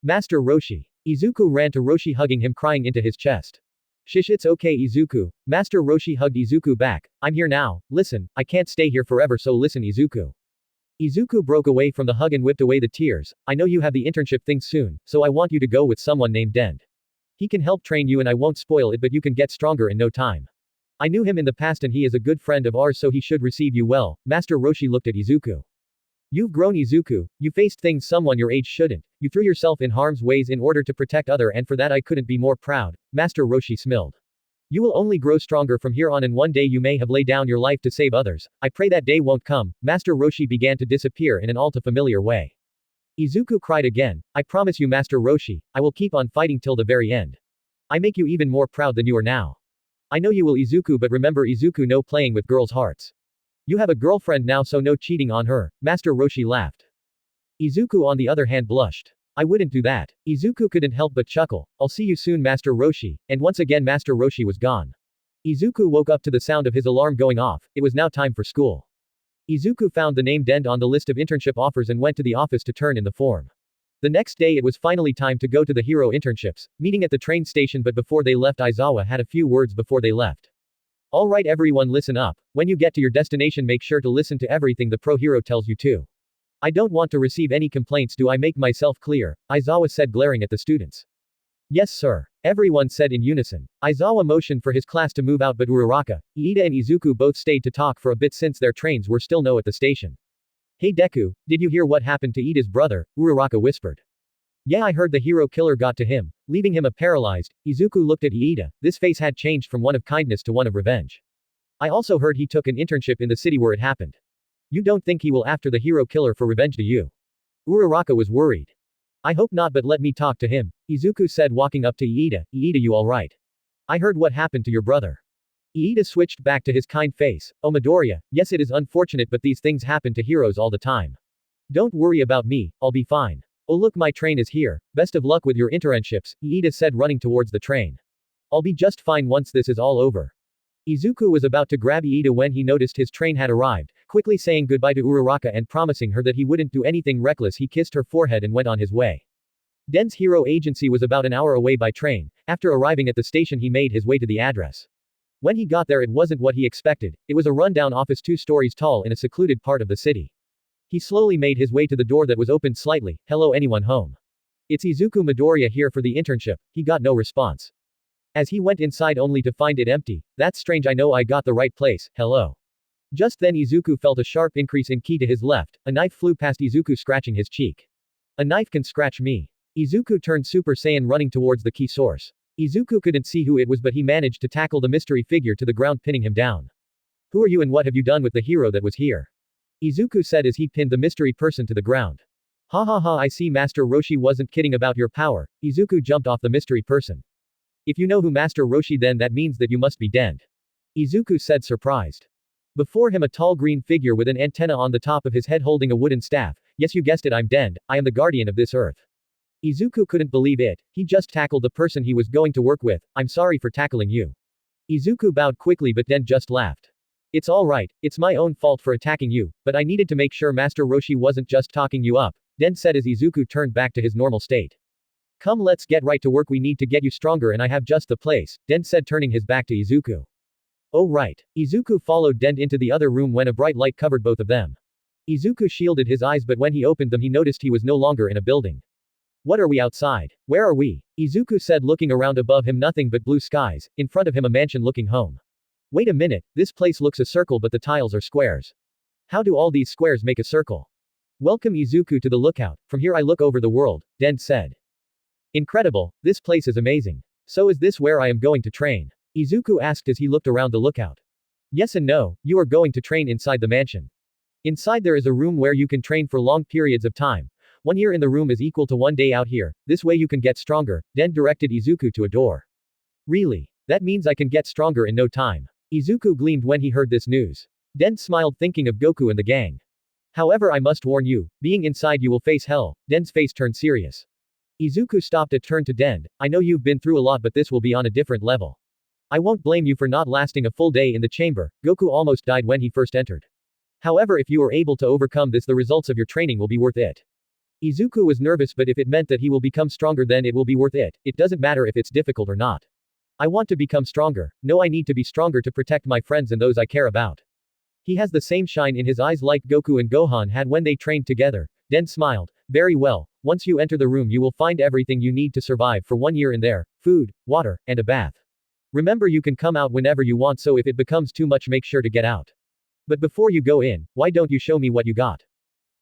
Master Roshi. Izuku ran to Roshi, hugging him, crying into his chest. Shish, it's okay, Izuku. Master Roshi hugged Izuku back. I'm here now. Listen, I can't stay here forever, so listen, Izuku. Izuku broke away from the hug and whipped away the tears. I know you have the internship thing soon, so I want you to go with someone named Dend. He can help train you and I won't spoil it, but you can get stronger in no time. I knew him in the past and he is a good friend of ours, so he should receive you well. Master Roshi looked at Izuku. You've grown, Izuku. You faced things someone your age shouldn't. You threw yourself in harm's ways in order to protect other, and for that I couldn't be more proud. Master Roshi smiled. You will only grow stronger from here on, and one day you may have laid down your life to save others. I pray that day won't come. Master Roshi began to disappear in an all too familiar way. Izuku cried again. I promise you, Master Roshi, I will keep on fighting till the very end. I make you even more proud than you are now. I know you will, Izuku, but remember, Izuku, no playing with girls' hearts. You have a girlfriend now, so no cheating on her. Master Roshi laughed. Izuku on the other hand blushed. I wouldn't do that. Izuku couldn't help but chuckle. I'll see you soon, Master Roshi. And once again Master Roshi was gone. Izuku woke up to the sound of his alarm going off. It was now time for school. Izuku found the name Dend on the list of internship offers and went to the office to turn in the form. The next day it was finally time to go to the hero internships, meeting at the train station, but before they left Aizawa had a few words before they left. Alright everyone, listen up. When you get to your destination, make sure to listen to everything the pro hero tells you to. I don't want to receive any complaints. Do I make myself clear? Aizawa said, glaring at the students. Yes sir. Everyone said in unison. Aizawa motioned for his class to move out, but Uraraka, Iida and Izuku both stayed to talk for a bit since their trains were still no at the station. Hey Deku, did you hear what happened to Iida's brother? Uraraka whispered. Yeah, I heard the hero killer got to him, leaving him paralyzed. Izuku looked at Iida. This face had changed from one of kindness to one of revenge. I also heard he took an internship in the city where it happened. You don't think he will after the hero killer for revenge, do you? Uraraka was worried. I hope not, but let me talk to him, Izuku said, walking up to Iida. Iida, you alright? I heard what happened to your brother. Iida switched back to his kind face. Oh Midoriya, yes, it is unfortunate, but these things happen to heroes all the time. Don't worry about me, I'll be fine. Oh look, my train is here. Best of luck with your internships, Iida said, running towards the train. I'll be just fine once this is all over. Izuku was about to grab Iida when he noticed his train had arrived. Quickly saying goodbye to Uraraka and promising her that he wouldn't do anything reckless, he kissed her forehead and went on his way. Den's hero agency was about an hour away by train. After arriving at the station, he made his way to the address. When he got there, it wasn't what he expected. It was a rundown office 2 stories tall in a secluded part of the city. He slowly made his way to the door that was opened slightly. Hello, anyone home? It's Izuku Midoriya here for the internship. He got no response. As he went inside only to find it empty. That's strange, I know I got the right place. Hello. Just then Izuku felt a sharp increase in ki to his left. A knife flew past Izuku, scratching his cheek. A knife can scratch me. Izuku turned Super Saiyan, running towards the key source. Izuku couldn't see who it was, but he managed to tackle the mystery figure to the ground, pinning him down. Who are you and what have you done with the hero that was here? Izuku said as he pinned the mystery person to the ground. Ha ha ha, I see Master Roshi wasn't kidding about your power. Izuku jumped off the mystery person. If you know who Master Roshi, then that means that you must be Dend. Izuku said, surprised. Before him a tall green figure with an antenna on the top of his head holding a wooden staff. Yes, you guessed it, I'm Dend. I am the guardian of this earth. Izuku couldn't believe it. He just tackled the person he was going to work with. I'm sorry for tackling you. Izuku bowed quickly, but Dend just laughed. It's alright, it's my own fault for attacking you, but I needed to make sure Master Roshi wasn't just talking you up, Dend said as Izuku turned back to his normal state. Come, let's get right to work, we need to get you stronger and I have just the place, Dend said, turning his back to Izuku. Oh right. Izuku followed Dend into the other room when a bright light covered both of them. Izuku shielded his eyes, but when he opened them he noticed he was no longer in a building. What are we outside? Where are we? Izuku said, looking around. Above him nothing but blue skies, in front of him a mansion looking home. Wait a minute, this place looks a circle but the tiles are squares. How do all these squares make a circle? Welcome Izuku to the lookout, from here I look over the world, Dend said. Incredible, this place is amazing. So is this where I am going to train? Izuku asked as he looked around the lookout. Yes and no, you are going to train inside the mansion. Inside there is a room where you can train for long periods of time. 1 year in the room is equal to 1 day out here, this way you can get stronger, Dend directed Izuku to a door. Really? That means I can get stronger in no time. Izuku gleamed when he heard this news. Dend smiled, thinking of Goku and the gang. However, I must warn you, being inside you will face hell. Dend's face turned serious. Izuku stopped and turned to Dend. I know you've been through a lot, but this will be on a different level. I won't blame you for not lasting a full day in the chamber. Goku almost died when he first entered. However, if you are able to overcome this, the results of your training will be worth it. Izuku was nervous, but if it meant that he will become stronger, then it will be worth it. It doesn't matter if it's difficult or not. I want to become stronger. No, I need to be stronger to protect my friends and those I care about. He has the same shine in his eyes like Goku and Gohan had when they trained together. Den smiled. Very well. Once you enter the room, you will find everything you need to survive for 1 year in there: food, water, and a bath. Remember, you can come out whenever you want, so if it becomes too much, make sure to get out. But before you go in, why don't you show me what you got?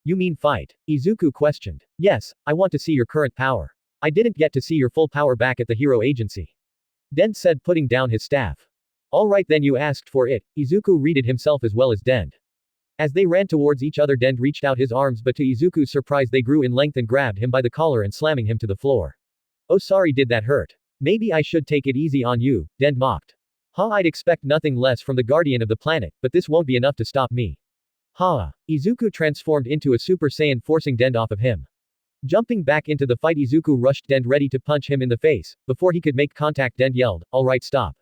You mean fight? Izuku questioned. Yes, I want to see your current power. I didn't get to see your full power back at the Hero Agency. Den said, putting down his staff. Alright then, you asked for it. Izuku read it himself as well as Den. As they ran towards each other, Den reached out his arms, but to Izuku's surprise they grew in length and grabbed him by the collar and slamming him to the floor. Oh sorry, did that hurt? Maybe I should take it easy on you, Den mocked. Ha, I'd expect nothing less from the guardian of the planet, but this won't be enough to stop me. Ha! Izuku transformed into a Super Saiyan, forcing Den off of him. Jumping back into the fight, Izuku rushed Den ready to punch him in the face. Before he could make contact, Den yelled, alright, stop.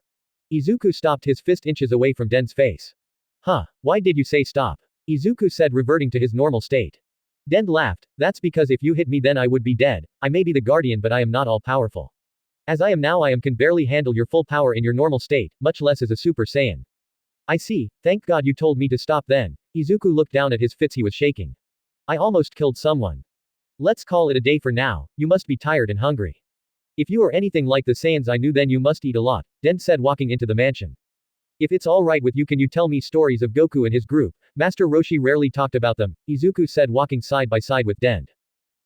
Izuku stopped his fist inches away from Den's face. Huh, why did you say stop? Izuku said, reverting to his normal state. Den laughed, that's because if you hit me then I would be dead. I may be the guardian, but I am not all powerful. As I am now, I can barely handle your full power in your normal state, much less as a Super Saiyan. I see, thank God you told me to stop then. Izuku looked down at his fists he was shaking. I almost killed someone. Let's call it a day for now, you must be tired and hungry. If you are anything like the Saiyans I knew, then you must eat a lot, Den said, walking into the mansion. If it's alright with you, can you tell me stories of Goku and his group? Master Roshi rarely talked about them, Izuku said, walking side by side with Den.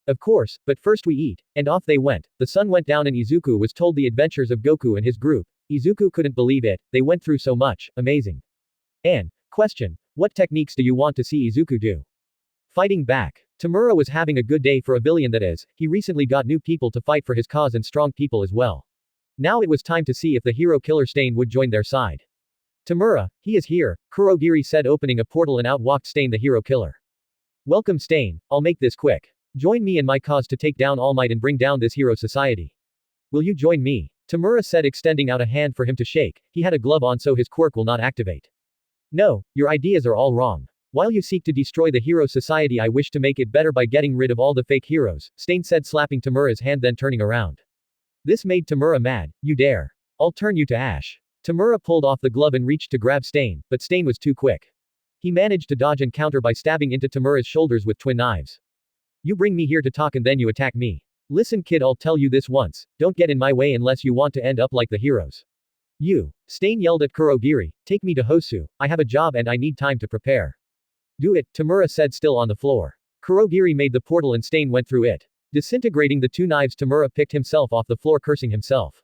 Of course, but first we eat, and off they went. The sun went down and Izuku was told the adventures of Goku and his group. Izuku couldn't believe it, they went through so much, amazing. And, question, what techniques do you want to see Izuku do? Fighting back. Tamura was having a good day for a villain, that is, he recently got new people to fight for his cause and strong people as well. Now it was time to see if the hero killer Stain would join their side. Tamura, he is here, Kurogiri said, opening a portal, and out walked Stain the hero killer. Welcome Stain, I'll make this quick. Join me in my cause to take down All Might and bring down this hero society. Will you join me? Tamura said, extending out a hand for him to shake. He had a glove on so his quirk will not activate. No, your ideas are all wrong. While you seek to destroy the hero society, I wish to make it better by getting rid of all the fake heroes, Stain said, slapping Tamura's hand, then turning around. This made Tamura mad. You dare. I'll turn you to ash. Tamura pulled off the glove and reached to grab Stain, but Stain was too quick. He managed to dodge and counter by stabbing into Tamura's shoulders with twin knives. You bring me here to talk and then you attack me. Listen kid, I'll tell you this once, don't get in my way unless you want to end up like the heroes. You. Stain yelled at Kurogiri, take me to Hosu, I have a job and I need time to prepare. Do it, Tamura said, still on the floor. Kurogiri made the portal and Stain went through it. Disintegrating the two knives, Tamura picked himself off the floor, cursing himself.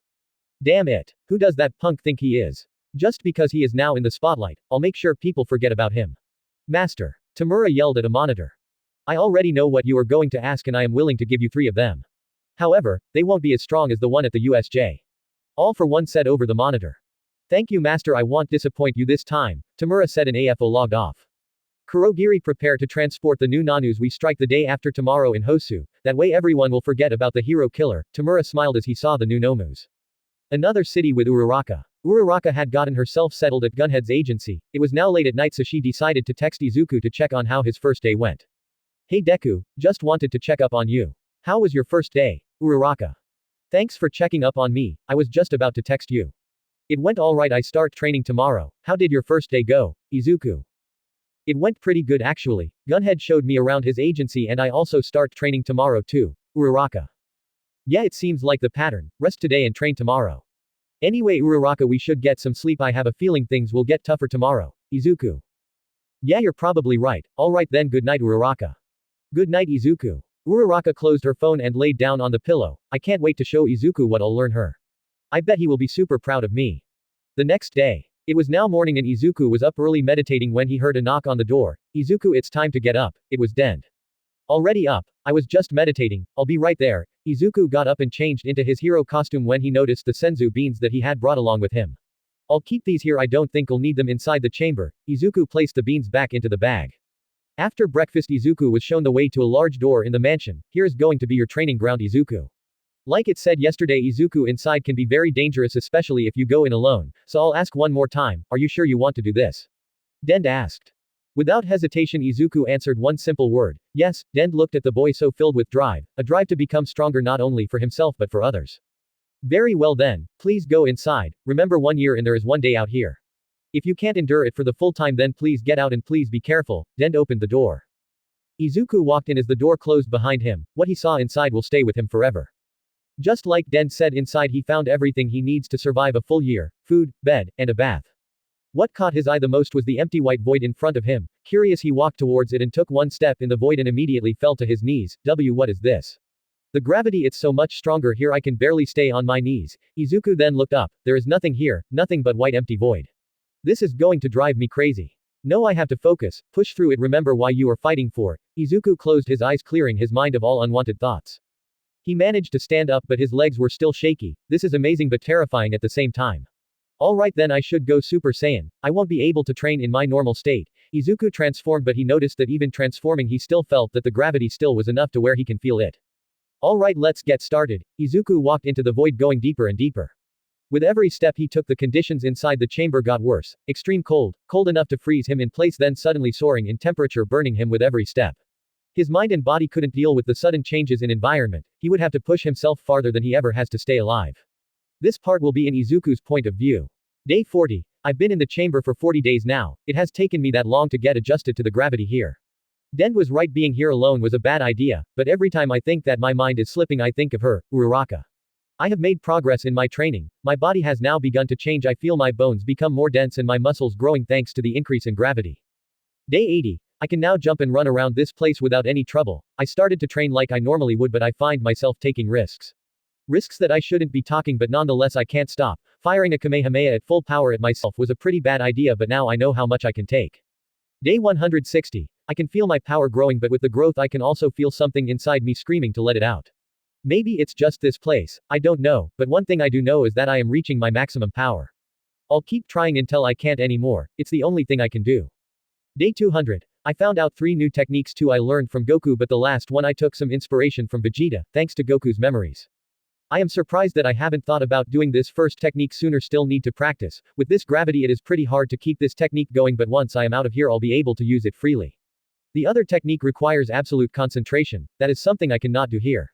Damn it, who does that punk think he is? Just because he is now in the spotlight, I'll make sure people forget about him. Master. Tamura yelled at a monitor. I already know what you are going to ask and I am willing to give you 3 of them. However, they won't be as strong as the one at the USJ. All for one, said over the monitor. Thank you master, I won't disappoint you this time, Tamura said, and AFO logged off. Kurogiri, prepare to transport the new Nanus. We strike the day after tomorrow in Hosu, that way everyone will forget about the hero killer. Tamura smiled as he saw the new Nomus. Another city with Uraraka. Uraraka had gotten herself settled at Gunhead's agency. It was now late at night, so she decided to text Izuku to check on how his first day went. Hey Deku, just wanted to check up on you. How was your first day? Uraraka. Thanks for checking up on me, I was just about to text you. It went alright, I start training tomorrow. How did your first day go, Izuku? It went pretty good actually. Gunhead showed me around his agency and I also start training tomorrow too, Uraraka. Yeah, it seems like the pattern, rest today and train tomorrow. Anyway Uraraka, we should get some sleep, I have a feeling things will get tougher tomorrow, Izuku. Yeah, you're probably right, alright then, good night Uraraka. Good night Izuku. Uraraka closed her phone and laid down on the pillow. I can't wait to show Izuku what I'll learn her. I bet he will be super proud of me. The next day. It was now morning and Izuku was up early meditating when he heard a knock on the door. Izuku, it's time to get up. It was Den. Already up. I was just meditating, I'll be right there. Izuku got up and changed into his hero costume when he noticed the senzu beans that he had brought along with him. I'll keep these here, I don't think I'll need them inside the chamber. Izuku placed the beans back into the bag. After breakfast, Izuku was shown the way to a large door in the mansion. Here is going to be your training ground, Izuku. Like it said yesterday, Izuku inside can be very dangerous, especially if you go in alone, so I'll ask one more time, are you sure you want to do this? Dend asked. Without hesitation, Izuku answered one simple word, yes. Dend looked at the boy so filled with drive, a drive to become stronger not only for himself but for others. Very well then, please go inside, remember 1 year and there is 1 day out here. If you can't endure it for the full time then please get out and please be careful. Dend opened the door. Izuku walked in as the door closed behind him, what he saw inside will stay with him forever. Just like Dend said, inside he found everything he needs to survive a full year, food, bed, and a bath. What caught his eye the most was the empty white void in front of him. Curious, he walked towards it and took one step in the void and immediately fell to his knees. What is this? The gravity, it's so much stronger here, I can barely stay on my knees. Izuku then looked up. There is nothing here, nothing but white empty void. This is going to drive me crazy. No, I have to focus, push through it, remember why you are fighting for. Izuku closed his eyes, clearing his mind of all unwanted thoughts. He managed to stand up but his legs were still shaky. This is amazing but terrifying at the same time. Alright then, I should go Super Saiyan. I won't be able to train in my normal state. Izuku transformed, but he noticed that even transforming he still felt that the gravity still was enough to where he can feel it. Alright, let's get started. Izuku walked into the void, going deeper and deeper. With every step he took, the conditions inside the chamber got worse. Extreme cold, cold enough to freeze him in place, then suddenly soaring in temperature, burning him with every step. His mind and body couldn't deal with the sudden changes in environment. He would have to push himself farther than he ever has to stay alive. This part will be in Izuku's point of view. Day 40. I've been in the chamber for 40 days now. It has taken me that long to get adjusted to the gravity here. Dend was right, being here alone was a bad idea, but every time I think that my mind is slipping I think of her, Uraraka. I have made progress in my training. My body has now begun to change. I feel my bones become more dense and my muscles growing thanks to the increase in gravity. Day 80. I can now jump and run around this place without any trouble. I started to train like I normally would, but I find myself taking risks. Risks that I shouldn't be taking, but nonetheless I can't stop. Firing a Kamehameha at full power at myself was a pretty bad idea, but now I know how much I can take. Day 160. I can feel my power growing, but with the growth I can also feel something inside me screaming to let it out. Maybe it's just this place, I don't know, but one thing I do know is that I am reaching my maximum power. I'll keep trying until I can't anymore, it's the only thing I can do. Day 200. I found out 3 new techniques too I learned from Goku, but the last one I took some inspiration from Vegeta, thanks to Goku's memories. I am surprised that I haven't thought about doing this first technique sooner, still need to practice. With this gravity it is pretty hard to keep this technique going, but once I am out of here I'll be able to use it freely. The other technique requires absolute concentration, that is something I cannot do here.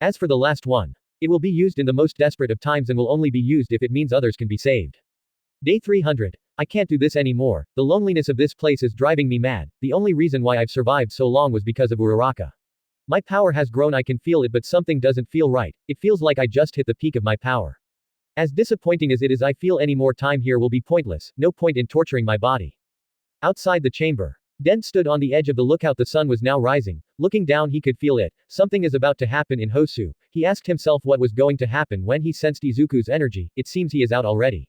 As for the last one, it will be used in the most desperate of times and will only be used if it means others can be saved. Day 300. I can't do this anymore, the loneliness of this place is driving me mad. The only reason why I've survived so long was because of Uraraka. My power has grown, I can feel it, but something doesn't feel right. It feels like I just hit the peak of my power. As disappointing as it is, I feel any more time here will be pointless, no point in torturing my body. Outside the chamber, Dent stood on the edge of the lookout. The sun was now rising. Looking down he could feel it. Something is about to happen in Hosu. He asked himself what was going to happen when he sensed Izuku's energy. It seems he is out already.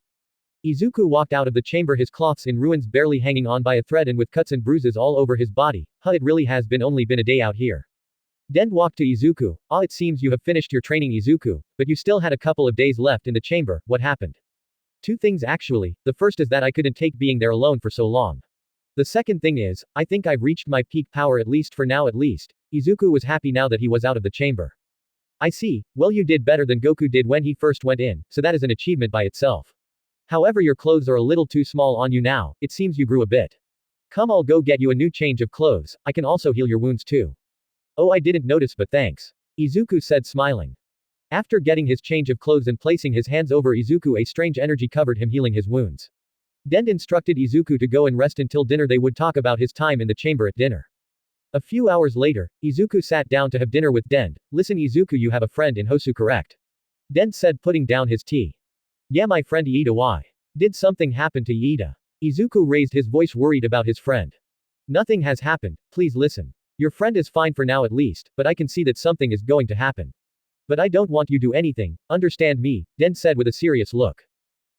Izuku walked out of the chamber, his cloths in ruins, barely hanging on by a thread and with cuts and bruises all over his body. It really has only been a day out here. Dent walked to Izuku. It seems you have finished your training, Izuku, but you still had a couple of days left in the chamber. What happened? 2 things actually. The first is that I couldn't take being there alone for so long. The second thing is, I think I've reached my peak power, at least for now at least. Izuku was happy now that he was out of the chamber. I see, well you did better than Goku did when he first went in, so that is an achievement by itself. However, your clothes are a little too small on you now, it seems you grew a bit. Come, I'll go get you a new change of clothes, I can also heal your wounds too. Oh, I didn't notice, but thanks. Izuku said, smiling. After getting his change of clothes and placing his hands over Izuku, a strange energy covered him, healing his wounds. Dent instructed Izuku to go and rest until dinner. They would talk about his time in the chamber at dinner. A few hours later, Izuku sat down to have dinner with Dent. Listen Izuku, you have a friend in Hosu, correct? Dent said, putting down his tea. Yeah, my friend Iida. Why? Did something happen to Iida? Izuku raised his voice, worried about his friend. Nothing has happened, please listen. Your friend is fine for now at least, but I can see that something is going to happen. But I don't want you to do anything, understand me? Dent said with a serious look.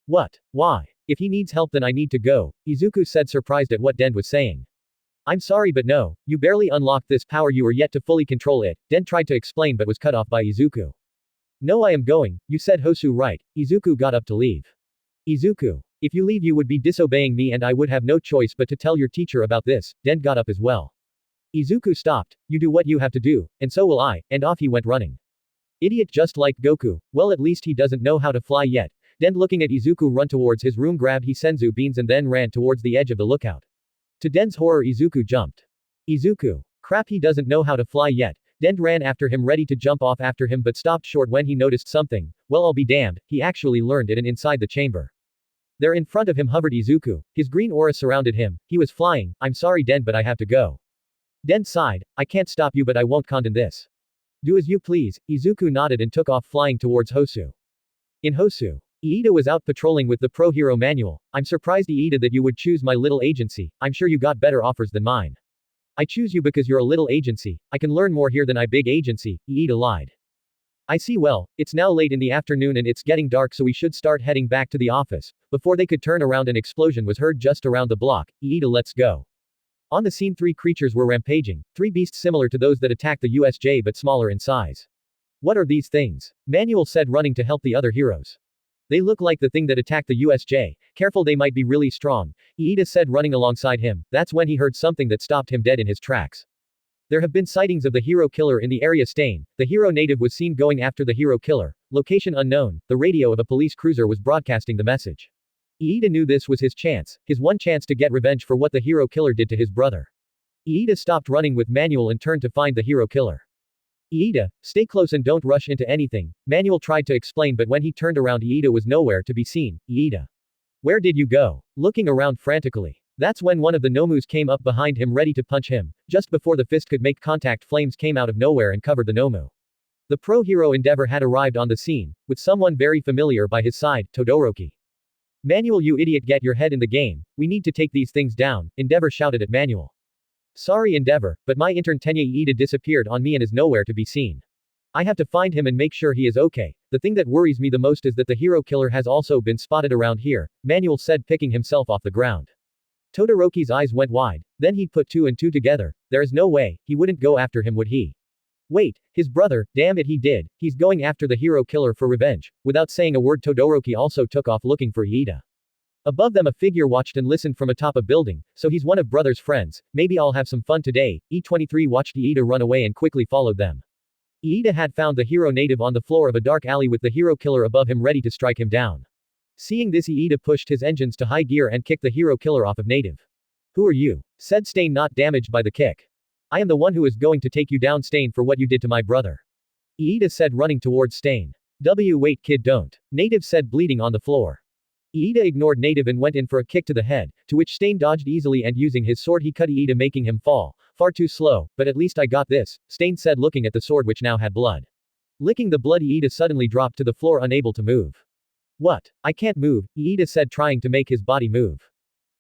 What? Why? If he needs help then I need to go, Izuku said, surprised at what Dent was saying. I'm sorry, but no, you barely unlocked this power, you are yet to fully control it. Dent tried to explain but was cut off by Izuku. No, I am going, you said Hosu, right? Izuku got up to leave. Izuku, if you leave you would be disobeying me and I would have no choice but to tell your teacher about this. Dent got up as well. Izuku stopped, you do what you have to do, and so will I, and off he went running. Idiot just like Goku. Well, at least he doesn't know how to fly yet. Den looking at Izuku run towards his room grabbed his senzu beans and then ran towards the edge of the lookout. To Den's horror Izuku jumped. Izuku. Crap, he doesn't know how to fly yet. Den ran after him ready to jump off after him but stopped short when he noticed something. Well, I'll be damned, he actually learned it and inside the chamber. There in front of him hovered Izuku. His green aura surrounded him. He was flying. I'm sorry Den, but I have to go. Den sighed. I can't stop you, but I won't condone this. Do as you please. Izuku nodded and took off flying towards Hosu. In Hosu, Iida was out patrolling with the pro hero manual. I'm surprised Iida that you would choose my little agency. I'm sure you got better offers than mine. I choose you because you're a little agency. I can learn more here than I big agency, Iida lied. I see. Well, it's now late in the afternoon and it's getting dark, so we should start heading back to the office. Before they could turn around, an explosion was heard just around the block. Iida, let's go. On the scene, 3 creatures were rampaging, 3 beasts similar to those that attacked the USJ but smaller in size. What are these things? Manuel said, running to help the other heroes. They look like the thing that attacked the USJ. Careful, they might be really strong, Iida said, running alongside him. That's when he heard something that stopped him dead in his tracks. There have been sightings of the hero killer in the area. Stain, the hero native, was seen going after the hero killer. Location unknown. The radio of a police cruiser was broadcasting the message. Iida knew this was his chance, his one chance to get revenge for what the hero killer did to his brother. Iida stopped running with Manuel and turned to find the hero killer. Iida, stay close and don't rush into anything, Manuel tried to explain, but when he turned around Iida was nowhere to be seen. Iida. Where did you go? Looking around frantically. That's when one of the Nomus came up behind him ready to punch him. Just before the fist could make contact, flames came out of nowhere and covered the Nomu. The pro-hero Endeavor had arrived on the scene, with someone very familiar by his side, Todoroki. Manuel, you idiot, get your head in the game, we need to take these things down, Endeavor shouted at Manuel. Sorry Endeavor, but my intern Tenya Iida disappeared on me and is nowhere to be seen. I have to find him and make sure he is okay. The thing that worries me the most is that the hero killer has also been spotted around here, Manuel said, picking himself off the ground. Todoroki's eyes went wide, then he put 2 and 2 together. There is no way, he wouldn't go after him, would he? Wait, his brother, damn it, he did. He's going after the hero killer for revenge. Without saying a word, Todoroki also took off looking for Iida. Above them a figure watched and listened from atop a building, so he's one of brother's friends. Maybe I'll have some fun today. E23 watched Iida run away and quickly followed them. Iida had found the hero native on the floor of a dark alley with the hero killer above him ready to strike him down. Seeing this, Iida pushed his engines to high gear and kicked the hero killer off of native. Who are you? Said Stain, not damaged by the kick. I am the one who is going to take you down, Stain, for what you did to my brother. Iida said, running towards Stain. Wait kid, don't. Native said, bleeding on the floor. Iida ignored native and went in for a kick to the head, to which Stain dodged easily and using his sword he cut Iida, making him fall. Far too slow, but at least I got this, Stain said, looking at the sword which now had blood. Licking the blood, Iida suddenly dropped to the floor, unable to move. What? I can't move, Iida said, trying to make his body move.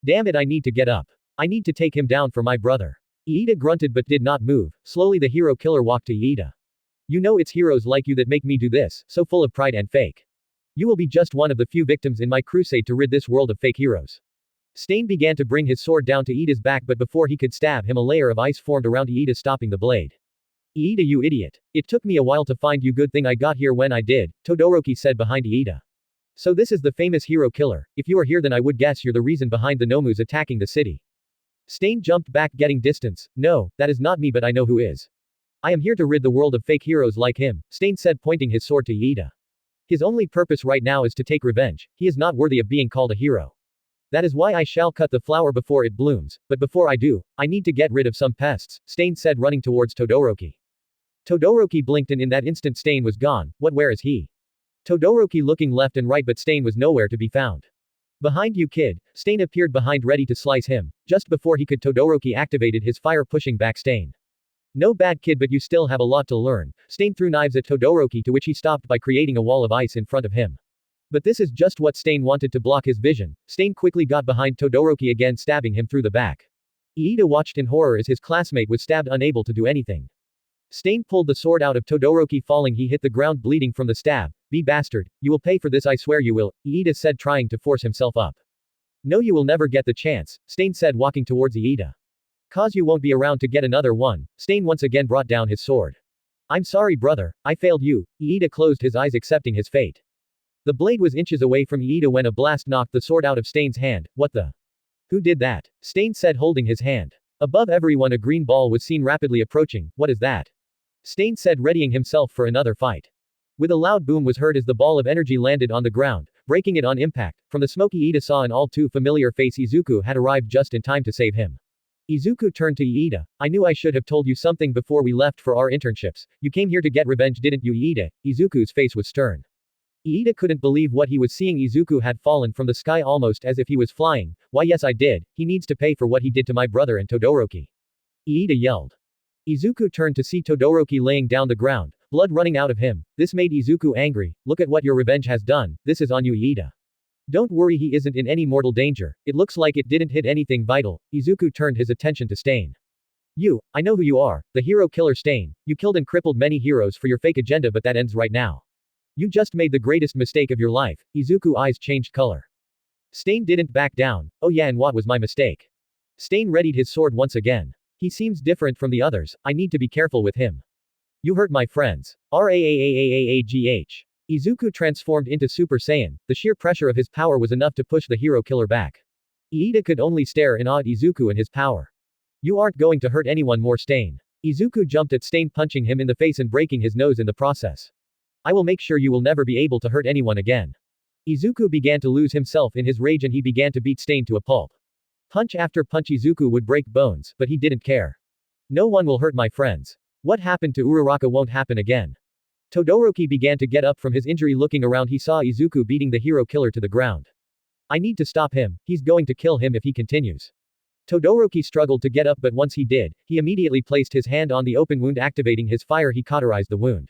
Damn it, I need to get up. I need to take him down for my brother. Iida grunted but did not move. Slowly the hero killer walked to Iida. You know it's heroes like you that make me do this, so full of pride and fake. You will be just one of the few victims in my crusade to rid this world of fake heroes. Stain began to bring his sword down to Iida's back, but before he could stab him, a layer of ice formed around Iida, stopping the blade. Iida, you idiot. It took me a while to find you, good thing I got here when I did, Todoroki said behind Iida. So this is the famous hero killer. If you are here, then I would guess you're the reason behind the Nomus attacking the city. Stain jumped back, getting distance. No, that is not me, but I know who is. I am here to rid the world of fake heroes like him, Stain said, pointing his sword to Iida. His only purpose right now is to take revenge. He is not worthy of being called a hero. That is why I shall cut the flower before it blooms, but before I do, I need to get rid of some pests, Stain said, running towards Todoroki. Todoroki blinked and in that instant Stain was gone. Where is he? Todoroki looking left and right, but Stain was nowhere to be found. Behind you, kid, Stain appeared behind, ready to slice him. Just before he could, Todoroki activated his fire, pushing back Stain. No bad kid, but you still have a lot to learn. Stain threw knives at Todoroki, to which he stopped by creating a wall of ice in front of him. But this is just what Stain wanted to block his vision. Stain quickly got behind Todoroki again, stabbing him through the back. Iida watched in horror as his classmate was stabbed, unable to do anything. Stain pulled the sword out of Todoroki, falling he hit the ground bleeding from the stab. Be bastard, you will pay for this, I swear you will, Iida said, trying to force himself up. No, you will never get the chance, Stain said, walking towards Iida. Cause you won't be around to get another one. Stain once again brought down his sword. I'm sorry brother, I failed you. Iida closed his eyes, accepting his fate. The blade was inches away from Iida when a blast knocked the sword out of Stain's hand. What the? Who did that? Stain said, holding his hand. Above everyone a green ball was seen rapidly approaching. What is that? Stain said, readying himself for another fight. With a loud boom was heard as the ball of energy landed on the ground, breaking it on impact. From the smoke Iida saw an all too familiar face. Izuku had arrived just in time to save him. Izuku turned to Iida. I knew I should have told you something before we left for our internships. You came here to get revenge, didn't you, Iida? Izuku's face was stern. Iida couldn't believe what he was seeing. Izuku had fallen from the sky almost as if he was flying. Why, yes, I did. He needs to pay for what he did to my brother and Todoroki. Iida yelled. Izuku turned to see Todoroki laying down the ground, blood running out of him. This made Izuku angry. Look at what your revenge has done. This is on you, Iida. Don't worry, he isn't in any mortal danger. It looks like it didn't hit anything vital. Izuku turned his attention to Stain. I know who you are. The hero killer Stain. You killed and crippled many heroes for your fake agenda, but that ends right now. You just made the greatest mistake of your life. Izuku's eyes changed color. Stain didn't back down. Oh yeah, and what was my mistake? Stain readied his sword once again. He seems different from the others. I need to be careful with him. You hurt my friends. Raaagh. Izuku transformed into Super Saiyan. The sheer pressure of his power was enough to push the hero killer back. Iida could only stare in awe at Izuku and his power. You aren't going to hurt anyone more, Stain. Izuku jumped at Stain, punching him in the face and breaking his nose in the process. I will make sure you will never be able to hurt anyone again. Izuku began to lose himself in his rage and he began to beat Stain to a pulp. Punch after punch, Izuku would break bones, but he didn't care. No one will hurt my friends. What happened to Uraraka won't happen again. Todoroki began to get up from his injury. Looking around, he saw Izuku beating the hero killer to the ground. I need to stop him. He's going to kill him if he continues. Todoroki struggled to get up, but once he did, he immediately placed his hand on the open wound. Activating his fire, he cauterized the wound.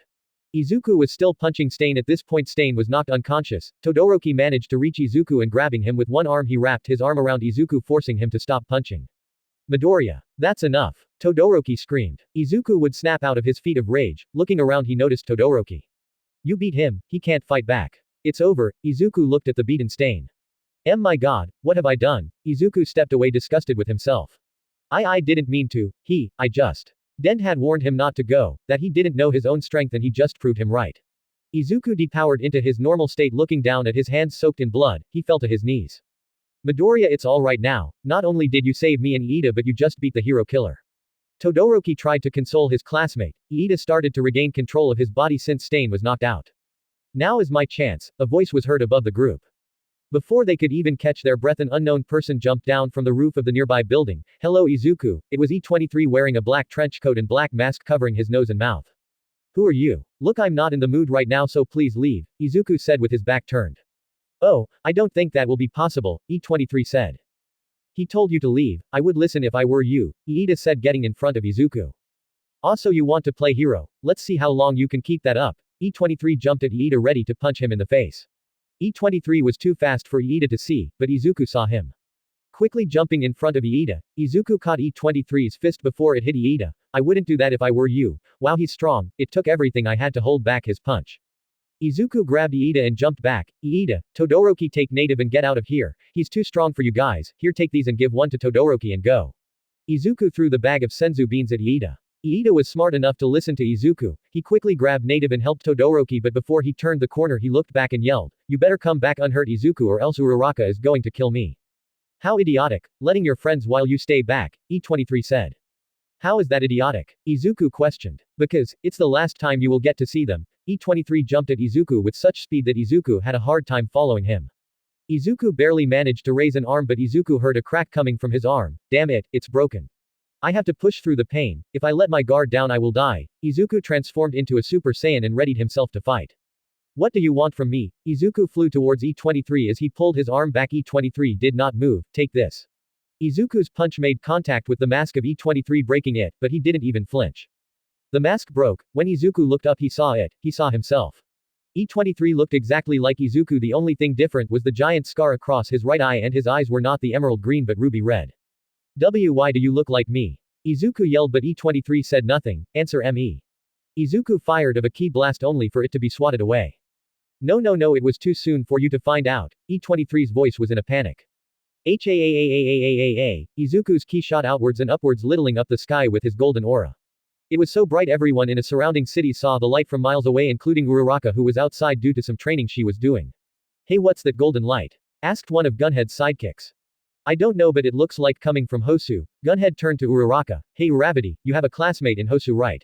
Izuku was still punching Stain. At this point Stain was knocked unconscious. Todoroki managed to reach Izuku and grabbing him with one arm he wrapped his arm around Izuku, forcing him to stop punching. Midoriya. That's enough. Todoroki screamed. Izuku would snap out of his feet of rage. Looking around, he noticed Todoroki. You beat him, he can't fight back. It's over. Izuku looked at the beaten Stain. My god, what have I done? Izuku stepped away disgusted with himself. I didn't mean to. I just. Den had warned him not to go, that he didn't know his own strength and he just proved him right. Izuku depowered into his normal state. Looking down at his hands soaked in blood, he fell to his knees. Midoriya, it's all right now. Not only did you save me and Iida, but you just beat the hero killer. Todoroki tried to console his classmate. Iida started to regain control of his body since Stain was knocked out. Now is my chance, a voice was heard above the group. Before they could even catch their breath, an unknown person jumped down from the roof of the nearby building. Hello, Izuku. It was E23 wearing a black trench coat and black mask covering his nose and mouth. Who are you? Look, I'm not in the mood right now, so please leave, Izuku said with his back turned. Oh, I don't think that will be possible, E23 said. He told you to leave. I would listen if I were you, Iida said, getting in front of Izuku. Also, you want to play hero? Let's see how long you can keep that up. E23 jumped at Iida, ready to punch him in the face. E23 was too fast for Iida to see, but Izuku saw him. Quickly jumping in front of Iida, Izuku caught E23's fist before it hit Iida. I wouldn't do that if I were you. Wow, he's strong. It took everything I had to hold back his punch. Izuku grabbed Iida and jumped back. Iida, Todoroki, take native and get out of here. He's too strong for you guys. Here, take these and give one to Todoroki and go. Izuku threw the bag of senzu beans at Iida. Iida was smart enough to listen to Izuku. He quickly grabbed native and helped Todoroki, but before he turned the corner he looked back and yelled, you better come back unhurt, Izuku, or else Uraraka is going to kill me. How idiotic, letting your friends while you stay back, E23 said. How is that idiotic? Izuku questioned. Because, it's the last time you will get to see them. E23 jumped at Izuku with such speed that Izuku had a hard time following him. Izuku barely managed to raise an arm, but Izuku heard a crack coming from his arm. Damn it, it's broken. I have to push through the pain. If I let my guard down I will die. Izuku transformed into a Super Saiyan and readied himself to fight. What do you want from me? Izuku flew towards E23 as he pulled his arm back. E23 did not move. Take this. Izuku's punch made contact with the mask of E23, breaking it, but he didn't even flinch. The mask broke. When Izuku looked up he saw it. He saw himself. E23 looked exactly like Izuku. The only thing different was the giant scar across his right eye, and his eyes were not the emerald green but ruby red. Why do you look like me? Izuku yelled, but E23 said nothing. Answer me. Izuku fired of a ki blast only for it to be swatted away. No, it was too soon for you to find out. E23's voice was in a panic. Izuku's ki shot outwards and upwards, littling up the sky with his golden aura. It was so bright everyone in a surrounding city saw the light from miles away, including Uraraka, who was outside due to some training she was doing. Hey, what's that golden light? Asked one of Gunhead's sidekicks. I don't know, but it looks like coming from Hosu. Gunhead turned to Uraraka. Hey Uravity, you have a classmate in Hosu, right?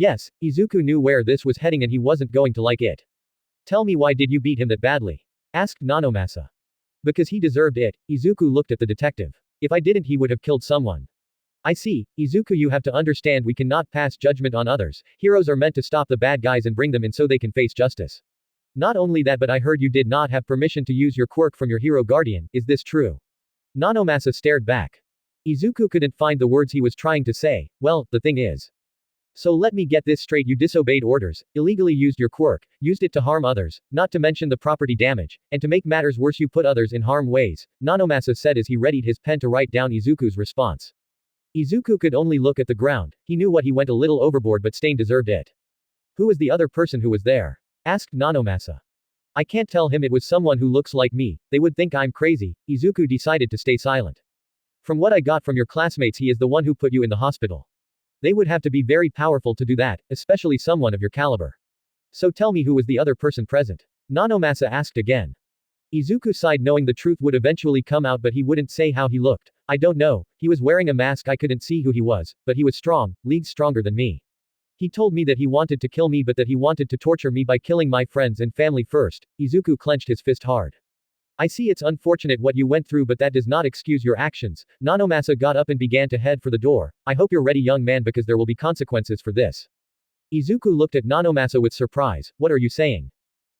Yes, Izuku knew where this was heading and he wasn't going to like it. Tell me, why did you beat him that badly? Asked Nanomasa. Because he deserved it. Izuku looked at the detective. If I didn't, he would have killed someone. I see, Izuku, you have to understand we cannot pass judgment on others. Heroes are meant to stop the bad guys and bring them in so they can face justice. Not only that, but I heard you did not have permission to use your quirk from your hero guardian, is this true? Nanomasa stared back. Izuku couldn't find the words he was trying to say. Well, the thing is. So let me get this straight, you disobeyed orders, illegally used your quirk, used it to harm others, not to mention the property damage, and to make matters worse you put others in harm ways, Nanomasa said as he readied his pen to write down Izuku's response. Izuku could only look at the ground. He knew what he went a little overboard, but Stain deserved it. Who was the other person who was there? Asked Nanomasa. I can't tell him, it was someone who looks like me, they would think I'm crazy. Izuku decided to stay silent. From what I got from your classmates, he is the one who put you in the hospital. They would have to be very powerful to do that, especially someone of your caliber. So tell me, who was the other person present? Nanomasa asked again. Izuku sighed, knowing the truth would eventually come out, but he wouldn't say how he looked. I don't know, he was wearing a mask, I couldn't see who he was, but he was strong, leagues stronger than me. He told me that he wanted to kill me, but that he wanted to torture me by killing my friends and family first. Izuku clenched his fist hard. I see, it's unfortunate what you went through, but that does not excuse your actions. Nanomasa got up and began to head for the door. I hope you're ready, young man, because there will be consequences for this. Izuku looked at Nanomasa with surprise. What are you saying?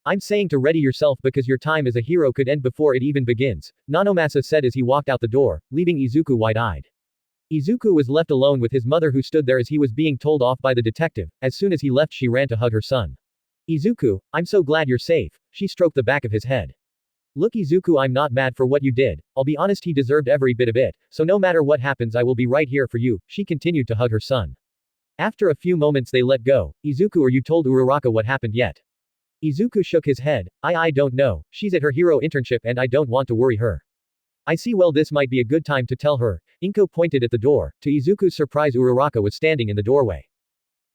I'm saying to ready yourself, because your time as a hero could end before it even begins, Nanomasa said as he walked out the door, leaving Izuku wide-eyed. Izuku was left alone with his mother, who stood there as he was being told off by the detective. As soon as he left, she ran to hug her son. Izuku, I'm so glad you're safe. She stroked the back of his head. Look, Izuku, I'm not mad for what you did. I'll be honest, he deserved every bit of it, so no matter what happens I will be right here for you. She continued to hug her son. After a few moments they let go. Izuku, are you told Uraraka what happened yet? Izuku shook his head. I don't know, she's at her hero internship and I don't want to worry her. I see, well, this might be a good time to tell her. Inko pointed at the door. To Izuku's surprise, Uraraka was standing in the doorway.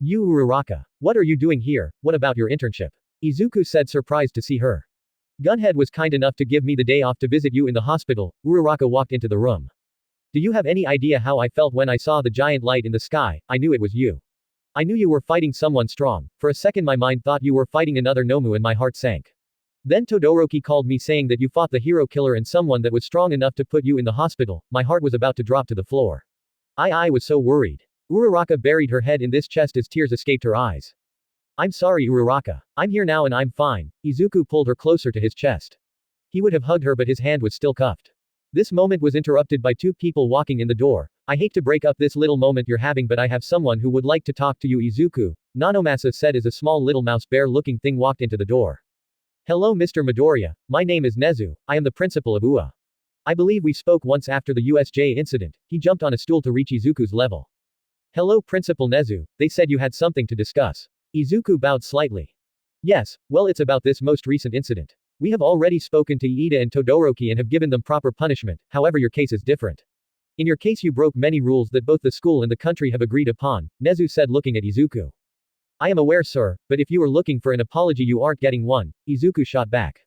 You, Uraraka. What are you doing here? What about your internship? Izuku said, surprised to see her. Gunhead was kind enough to give me the day off to visit you in the hospital. Uraraka walked into the room. Do you have any idea how I felt when I saw the giant light in the sky? I knew it was you. I knew you were fighting someone strong. For a second my mind thought you were fighting another Nomu and my heart sank. Then Todoroki called me saying that you fought the hero killer and someone that was strong enough to put you in the hospital. My heart was about to drop to the floor. I was so worried. Uraraka buried her head in this chest as tears escaped her eyes. I'm sorry, Uraraka. I'm here now and I'm fine. Izuku pulled her closer to his chest. He would have hugged her, but his hand was still cuffed. This moment was interrupted by two people walking in the door. I hate to break up this little moment you're having, but I have someone who would like to talk to you, Izuku, Nanomasa said as a small little mouse bear looking thing walked into the door. Hello, Mr. Midoriya. My name is Nezu. I am the principal of UA. I believe we spoke once after the USJ incident. He jumped on a stool to reach Izuku's level. Hello, Principal Nezu. They said you had something to discuss. Izuku bowed slightly. Yes, well, it's about this most recent incident. We have already spoken to Iida and Todoroki and have given them proper punishment, however your case is different. In your case you broke many rules that both the school and the country have agreed upon, Nezu said looking at Izuku. I am aware, sir, but if you are looking for an apology you aren't getting one, Izuku shot back.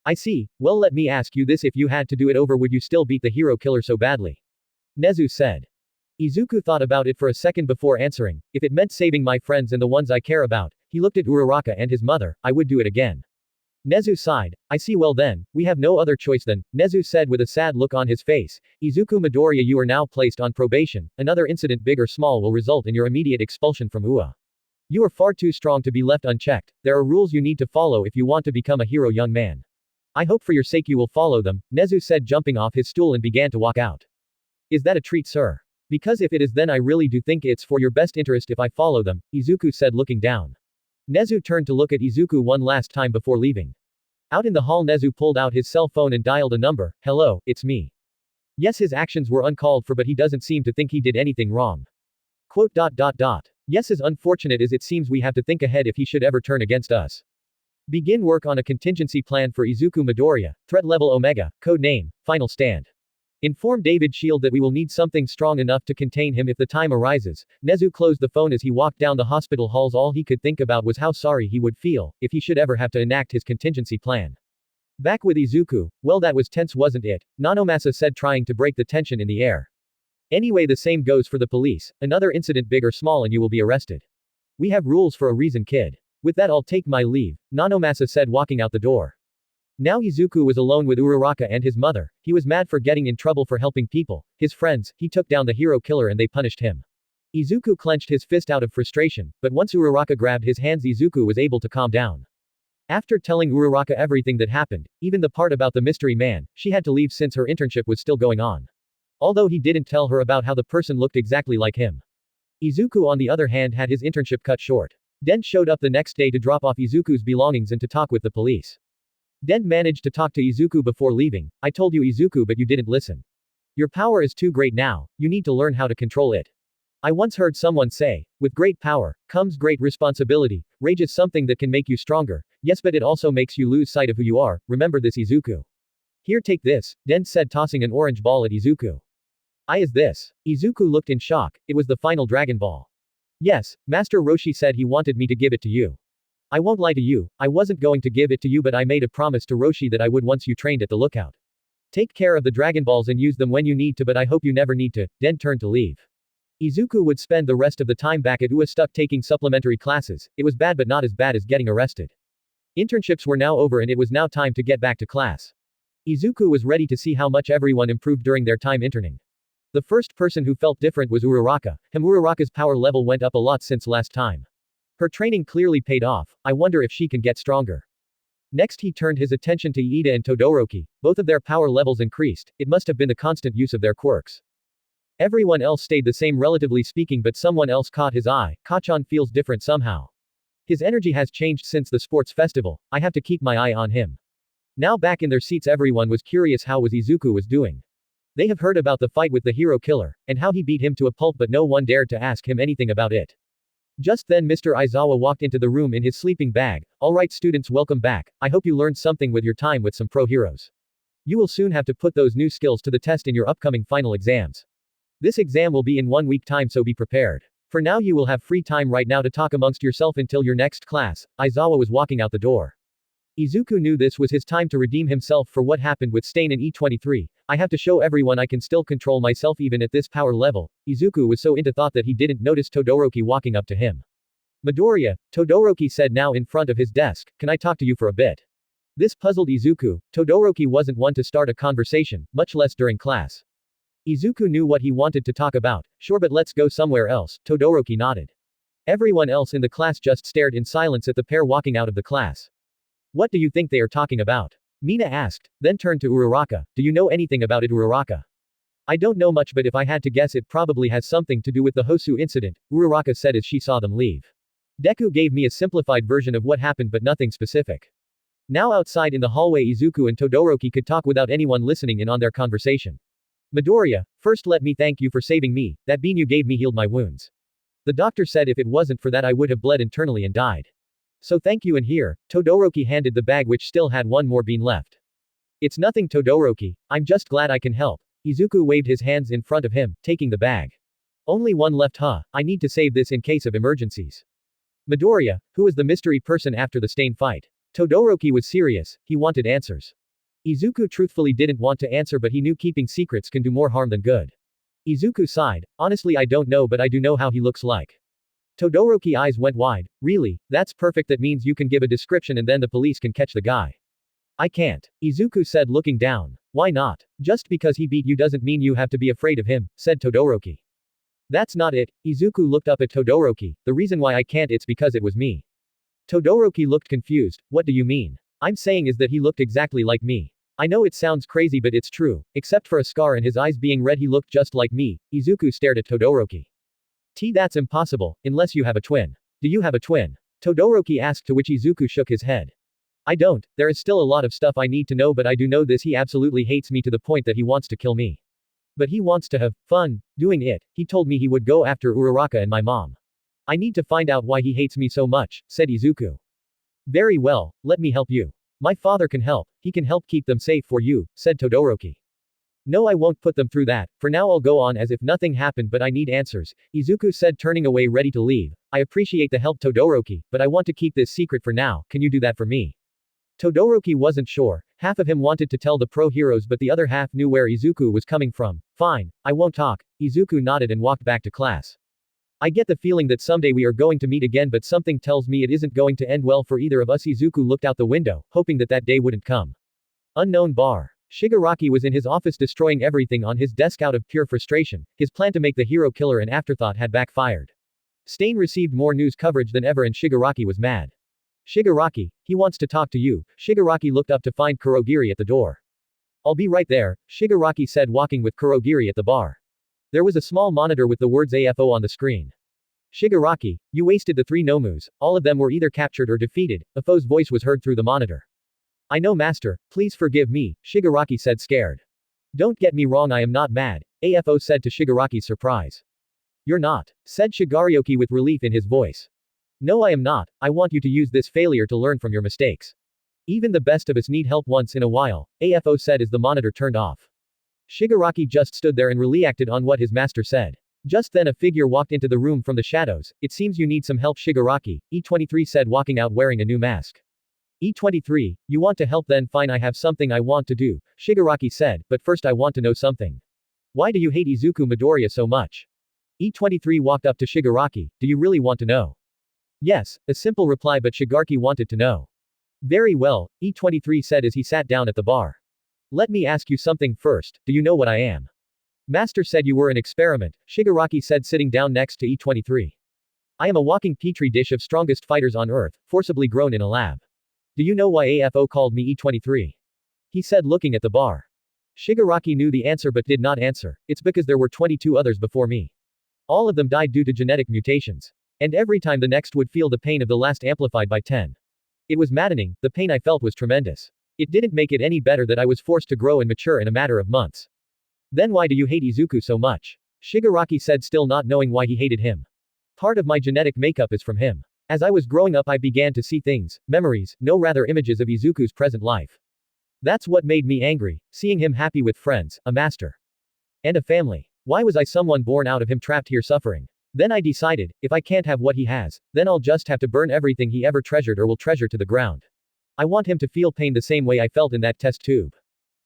I see, well, let me ask you this, if you had to do it over would you still beat the hero killer so badly? Nezu said. Izuku thought about it for a second before answering. If it meant saving my friends and the ones I care about, he looked at Uraraka and his mother, I would do it again. Nezu sighed. I see, well then, we have no other choice then, Nezu said with a sad look on his face. Izuku Midoriya, you are now placed on probation. Another incident, big or small, will result in your immediate expulsion from UA. You are far too strong to be left unchecked. There are rules you need to follow if you want to become a hero, young man. I hope for your sake you will follow them, Nezu said, jumping off his stool and began to walk out. Is that a treat, sir? Because if it is, then I really do think it's for your best interest if I follow them, Izuku said looking down. Nezu turned to look at Izuku one last time before leaving. Out in the hall, Nezu pulled out his cell phone and dialed a number. Hello, it's me. Yes, his actions were uncalled for, but he doesn't seem to think he did anything wrong. Quote. Yes, as unfortunate as it seems, we have to think ahead if he should ever turn against us. Begin work on a contingency plan for Izuku Midoriya, threat level Omega, code name, final stand. Inform David Shield that we will need something strong enough to contain him if the time arises. Nezu closed the phone as he walked down the hospital halls. All he could think about was how sorry he would feel if he should ever have to enact his contingency plan. Back with Izuku, well, that was tense, wasn't it? Nanomasa said, trying to break the tension in the air. Anyway, the same goes for the police. Another incident, big or small, and you will be arrested. We have rules for a reason, kid. With that, I'll take my leave, Nanomasa said, walking out the door. Now Izuku was alone with Uraraka and his mother. He was mad for getting in trouble for helping people, his friends. He took down the hero killer and they punished him. Izuku clenched his fist out of frustration, but once Uraraka grabbed his hands, Izuku was able to calm down. After telling Uraraka everything that happened, even the part about the mystery man, she had to leave since her internship was still going on. Although he didn't tell her about how the person looked exactly like him. Izuku, on the other hand, had his internship cut short. Den showed up the next day to drop off Izuku's belongings and to talk with the police. Den managed to talk to Izuku before leaving. I told you, Izuku, but you didn't listen. Your power is too great now, you need to learn how to control it. I once heard someone say, with great power comes great responsibility. Rage is something that can make you stronger, yes, but it also makes you lose sight of who you are. Remember this, Izuku. Here, take this, Den said, tossing an orange ball at Izuku. Is this? Izuku looked in shock. It was the final Dragon Ball. Yes, Master Roshi said he wanted me to give it to you. I won't lie to you, I wasn't going to give it to you, but I made a promise to Roshi that I would once you trained at the lookout. Take care of the Dragon Balls and use them when you need to, but I hope you never need to. Den turned to leave. Izuku would spend the rest of the time back at UA stuck taking supplementary classes. It was bad, but not as bad as getting arrested. Internships were now over and it was now time to get back to class. Izuku was ready to see how much everyone improved during their time interning. The first person who felt different was Uraraka. Uraraka's power level went up a lot since last time. Her training clearly paid off. I wonder if she can get stronger. Next he turned his attention to Iida and Todoroki. Both of their power levels increased. It must have been the constant use of their quirks. Everyone else stayed the same relatively speaking, but someone else caught his eye. Kachan feels different somehow. His energy has changed since the sports festival. I have to keep my eye on him. Now back in their seats, everyone was curious how Izuku was doing. They have heard about the fight with the hero killer, and how he beat him to a pulp, but no one dared to ask him anything about it. Just then Mr. Aizawa walked into the room in his sleeping bag. Alright students, welcome back. I hope you learned something with your time with some pro heroes. You will soon have to put those new skills to the test in your upcoming final exams. This exam will be in 1 week time, so be prepared. For now you will have free time right now to talk amongst yourself until your next class. Aizawa was walking out the door. Izuku knew this was his time to redeem himself for what happened with Stain in E23. I have to show everyone I can still control myself even at this power level. Izuku was so into thought that he didn't notice Todoroki walking up to him. Midoriya, Todoroki said now in front of his desk, can I talk to you for a bit? This puzzled Izuku. Todoroki wasn't one to start a conversation, much less during class. Izuku knew what he wanted to talk about. Sure, but let's go somewhere else. Todoroki nodded. Everyone else in the class just stared in silence at the pair walking out of the class. What do you think they are talking about? Mina asked, then turned to Uraraka. Do you know anything about it, Uraraka? I don't know much, but if I had to guess, it probably has something to do with the Hosu incident, Uraraka said as she saw them leave. Deku gave me a simplified version of what happened, but nothing specific. Now outside in the hallway, Izuku and Todoroki could talk without anyone listening in on their conversation. Midoriya, first let me thank you for saving me. That bean you gave me healed my wounds. The doctor said if it wasn't for that I would have bled internally and died. So thank you. And here, Todoroki handed the bag which still had one more bean left. It's nothing, Todoroki. I'm just glad I can help. Izuku waved his hands in front of him, taking the bag. Only one left, huh? I need to save this in case of emergencies. Midoriya, who was the mystery person after the Stain fight? Todoroki was serious, he wanted answers. Izuku truthfully didn't want to answer, but he knew keeping secrets can do more harm than good. Izuku sighed. Honestly, I don't know, but I do know how he looks like. Todoroki's eyes went wide. Really? That's perfect. That means you can give a description and then the police can catch the guy. I can't. Izuku said, looking down. Why not? Just because he beat you doesn't mean you have to be afraid of him, said Todoroki. That's not it. Izuku looked up at Todoroki. The reason why I can't, it's because it was me. Todoroki looked confused. What do you mean? I'm saying is that he looked exactly like me. I know it sounds crazy, but it's true. Except for a scar and his eyes being red, he looked just like me. Izuku stared at Todoroki. That's impossible, unless you have a twin. Do you have a twin? Todoroki asked, to which Izuku shook his head. I don't. There is still a lot of stuff I need to know, but I do know this: he absolutely hates me to the point that he wants to kill me. But he wants to have fun doing it. He told me he would go after Uraraka and my mom. I need to find out why he hates me so much, said Izuku. Very well, let me help you. My father can help. He can help keep them safe for you, said Todoroki. No, I won't put them through that. For now I'll go on as if nothing happened, but I need answers, Izuku said, turning away ready to leave. I appreciate the help, Todoroki, but I want to keep this secret for now. Can you do that for me? Todoroki wasn't sure. Half of him wanted to tell the pro heroes, but the other half knew where Izuku was coming from. Fine, I won't talk. Izuku nodded and walked back to class. I get the feeling that someday we are going to meet again, but something tells me it isn't going to end well for either of us. Izuku looked out the window, hoping that that day wouldn't come. Unknown bar. Shigaraki was in his office destroying everything on his desk out of pure frustration. His plan to make the hero killer an afterthought had backfired. Stain received more news coverage than ever and Shigaraki was mad. Shigaraki, he wants to talk to you. Shigaraki looked up to find Kurogiri at the door. I'll be right there, Shigaraki said, walking with Kurogiri at the bar. There was a small monitor with the words AFO on the screen. Shigaraki, you wasted the 3 Nomus, all of them were either captured or defeated. AFO's voice was heard through the monitor. I know, master, please forgive me, Shigaraki said, scared. Don't get me wrong, I am not mad, AFO said to Shigaraki's surprise. You're not, said Shigarioki with relief in his voice. No, I am not. I want you to use this failure to learn from your mistakes. Even the best of us need help once in a while, AFO said as the monitor turned off. Shigaraki just stood there and reacted on what his master said. Just then a figure walked into the room from the shadows. It seems you need some help, Shigaraki, E23 said, walking out wearing a new mask. E23, you want to help? Then fine, I have something I want to do, Shigaraki said, but first I want to know something. Why do you hate Izuku Midoriya so much? E23 walked up to Shigaraki. Do you really want to know? Yes, a simple reply, but Shigaraki wanted to know. Very well, E23 said as he sat down at the bar. Let me ask you something first, do you know what I am? Master said you were an experiment, Shigaraki said, sitting down next to E23. I am a walking petri dish of strongest fighters on Earth, forcibly grown in a lab. Do you know why AFO called me E23? He said, looking at the bar. Shigaraki knew the answer but did not answer. It's because there were 22 others before me. All of them died due to genetic mutations. And every time the next would feel the pain of the last amplified by 10. It was maddening, the pain I felt was tremendous. It didn't make it any better that I was forced to grow and mature in a matter of months. Then why do you hate Izuku so much? Shigaraki said, still not knowing why he hated him. Part of my genetic makeup is from him. As I was growing up I began to see things, memories, no rather images of Izuku's present life. That's what made me angry, seeing him happy with friends, a master, and a family. Why was I someone born out of him trapped here suffering? Then I decided, if I can't have what he has, then I'll just have to burn everything he ever treasured or will treasure to the ground. I want him to feel pain the same way I felt in that test tube.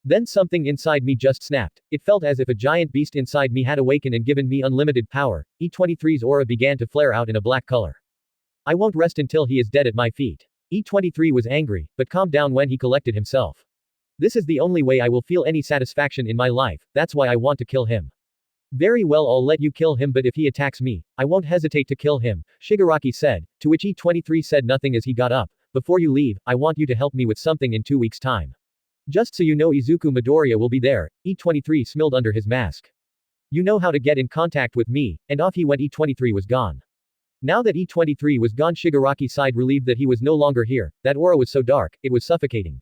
Then something inside me just snapped. It felt as if a giant beast inside me had awakened and given me unlimited power. E23's aura began to flare out in a black color. I won't rest until he is dead at my feet. E23 was angry, but calmed down when he collected himself. This is the only way I will feel any satisfaction in my life, that's why I want to kill him. Very well, I'll let you kill him, but if he attacks me, I won't hesitate to kill him, Shigaraki said, to which E23 said nothing as he got up. Before you leave, I want you to help me with something in 2 weeks' time. Just so you know, Izuku Midoriya will be there, E23 smiled under his mask. You know how to get in contact with me, and off he went. E23 was gone. Now that E23 was gone, Shigaraki sighed, relieved that he was no longer here. That aura was so dark, it was suffocating.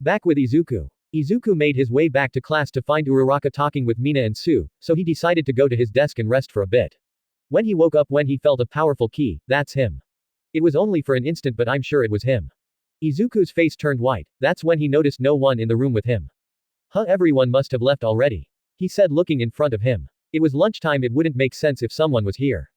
Back with Izuku. Izuku made his way back to class to find Uraraka talking with Mina and Sue, so he decided to go to his desk and rest for a bit. When he woke up, when he felt a powerful key, that's him. It was only for an instant, but I'm sure it was him. Izuku's face turned white. That's when he noticed no one in the room with him. Everyone must have left already, he said, looking in front of him. It was lunchtime, it wouldn't make sense if someone was here.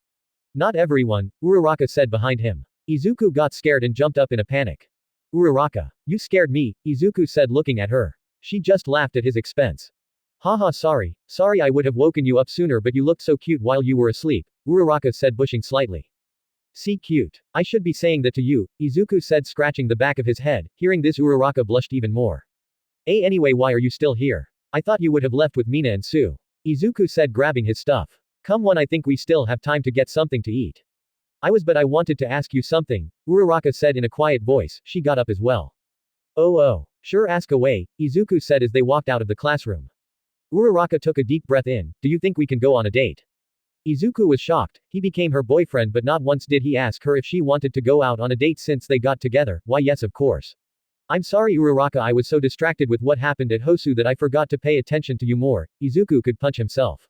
Not everyone, Uraraka said behind him. Izuku got scared and jumped up in a panic. Uraraka, you scared me, Izuku said, looking at her. She just laughed at his expense. Haha, sorry I would have woken you up sooner, but you looked so cute while you were asleep, Uraraka said, blushing slightly. See, cute. I should be saying that to you, Izuku said, scratching the back of his head. Hearing this, Uraraka blushed even more. Anyway, why are you still here? I thought you would have left with Mina and Sue, Izuku said, grabbing his stuff. Come on, I think we still have time to get something to eat. But I wanted to ask you something, Uraraka said in a quiet voice. She got up as well. Oh, sure, ask away, Izuku said as they walked out of the classroom. Uraraka took a deep breath in. Do you think we can go on a date? Izuku was shocked. He became her boyfriend, but not once did he ask her if she wanted to go out on a date since they got together. Why, yes, of course. I'm sorry, Uraraka, I was so distracted with what happened at Hosu that I forgot to pay attention to you more. Izuku could punch himself.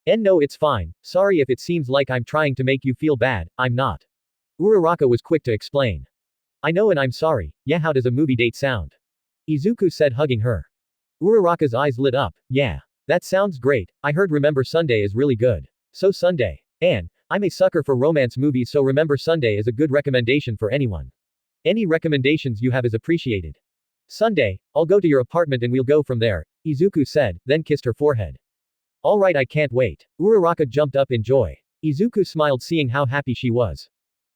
And no, it's fine. Sorry if it seems like I'm trying to make you feel bad, I'm not. Uraraka was quick to explain. I know, and I'm sorry. Yeah, how does a movie date sound? Izuku said, hugging her. Uraraka's eyes lit up. Yeah. That sounds great. I heard Remember Sunday is really good. So Sunday. And I'm a sucker for romance movies, so Remember Sunday is a good recommendation for anyone. Any recommendations you have is appreciated. Sunday, I'll go to your apartment and we'll go from there, Izuku said, then kissed her forehead. Alright, I can't wait. Uraraka jumped up in joy. Izuku smiled seeing how happy she was.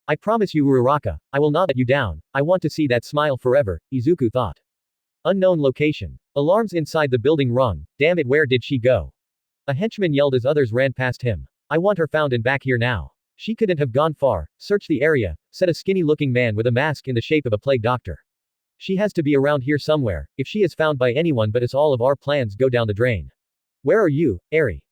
I promise you Uraraka, I will not let you down, I want to see that smile forever, Izuku thought. Unknown location. Alarms inside the building rung, damn it where did she go? A henchman yelled as others ran past him. I want her found and back here now. She couldn't have gone far, search the area, said a skinny looking man with a mask in the shape of a plague doctor. She has to be around here somewhere, if she is found by anyone but us all of our plans go down the drain. Where are you, Eri?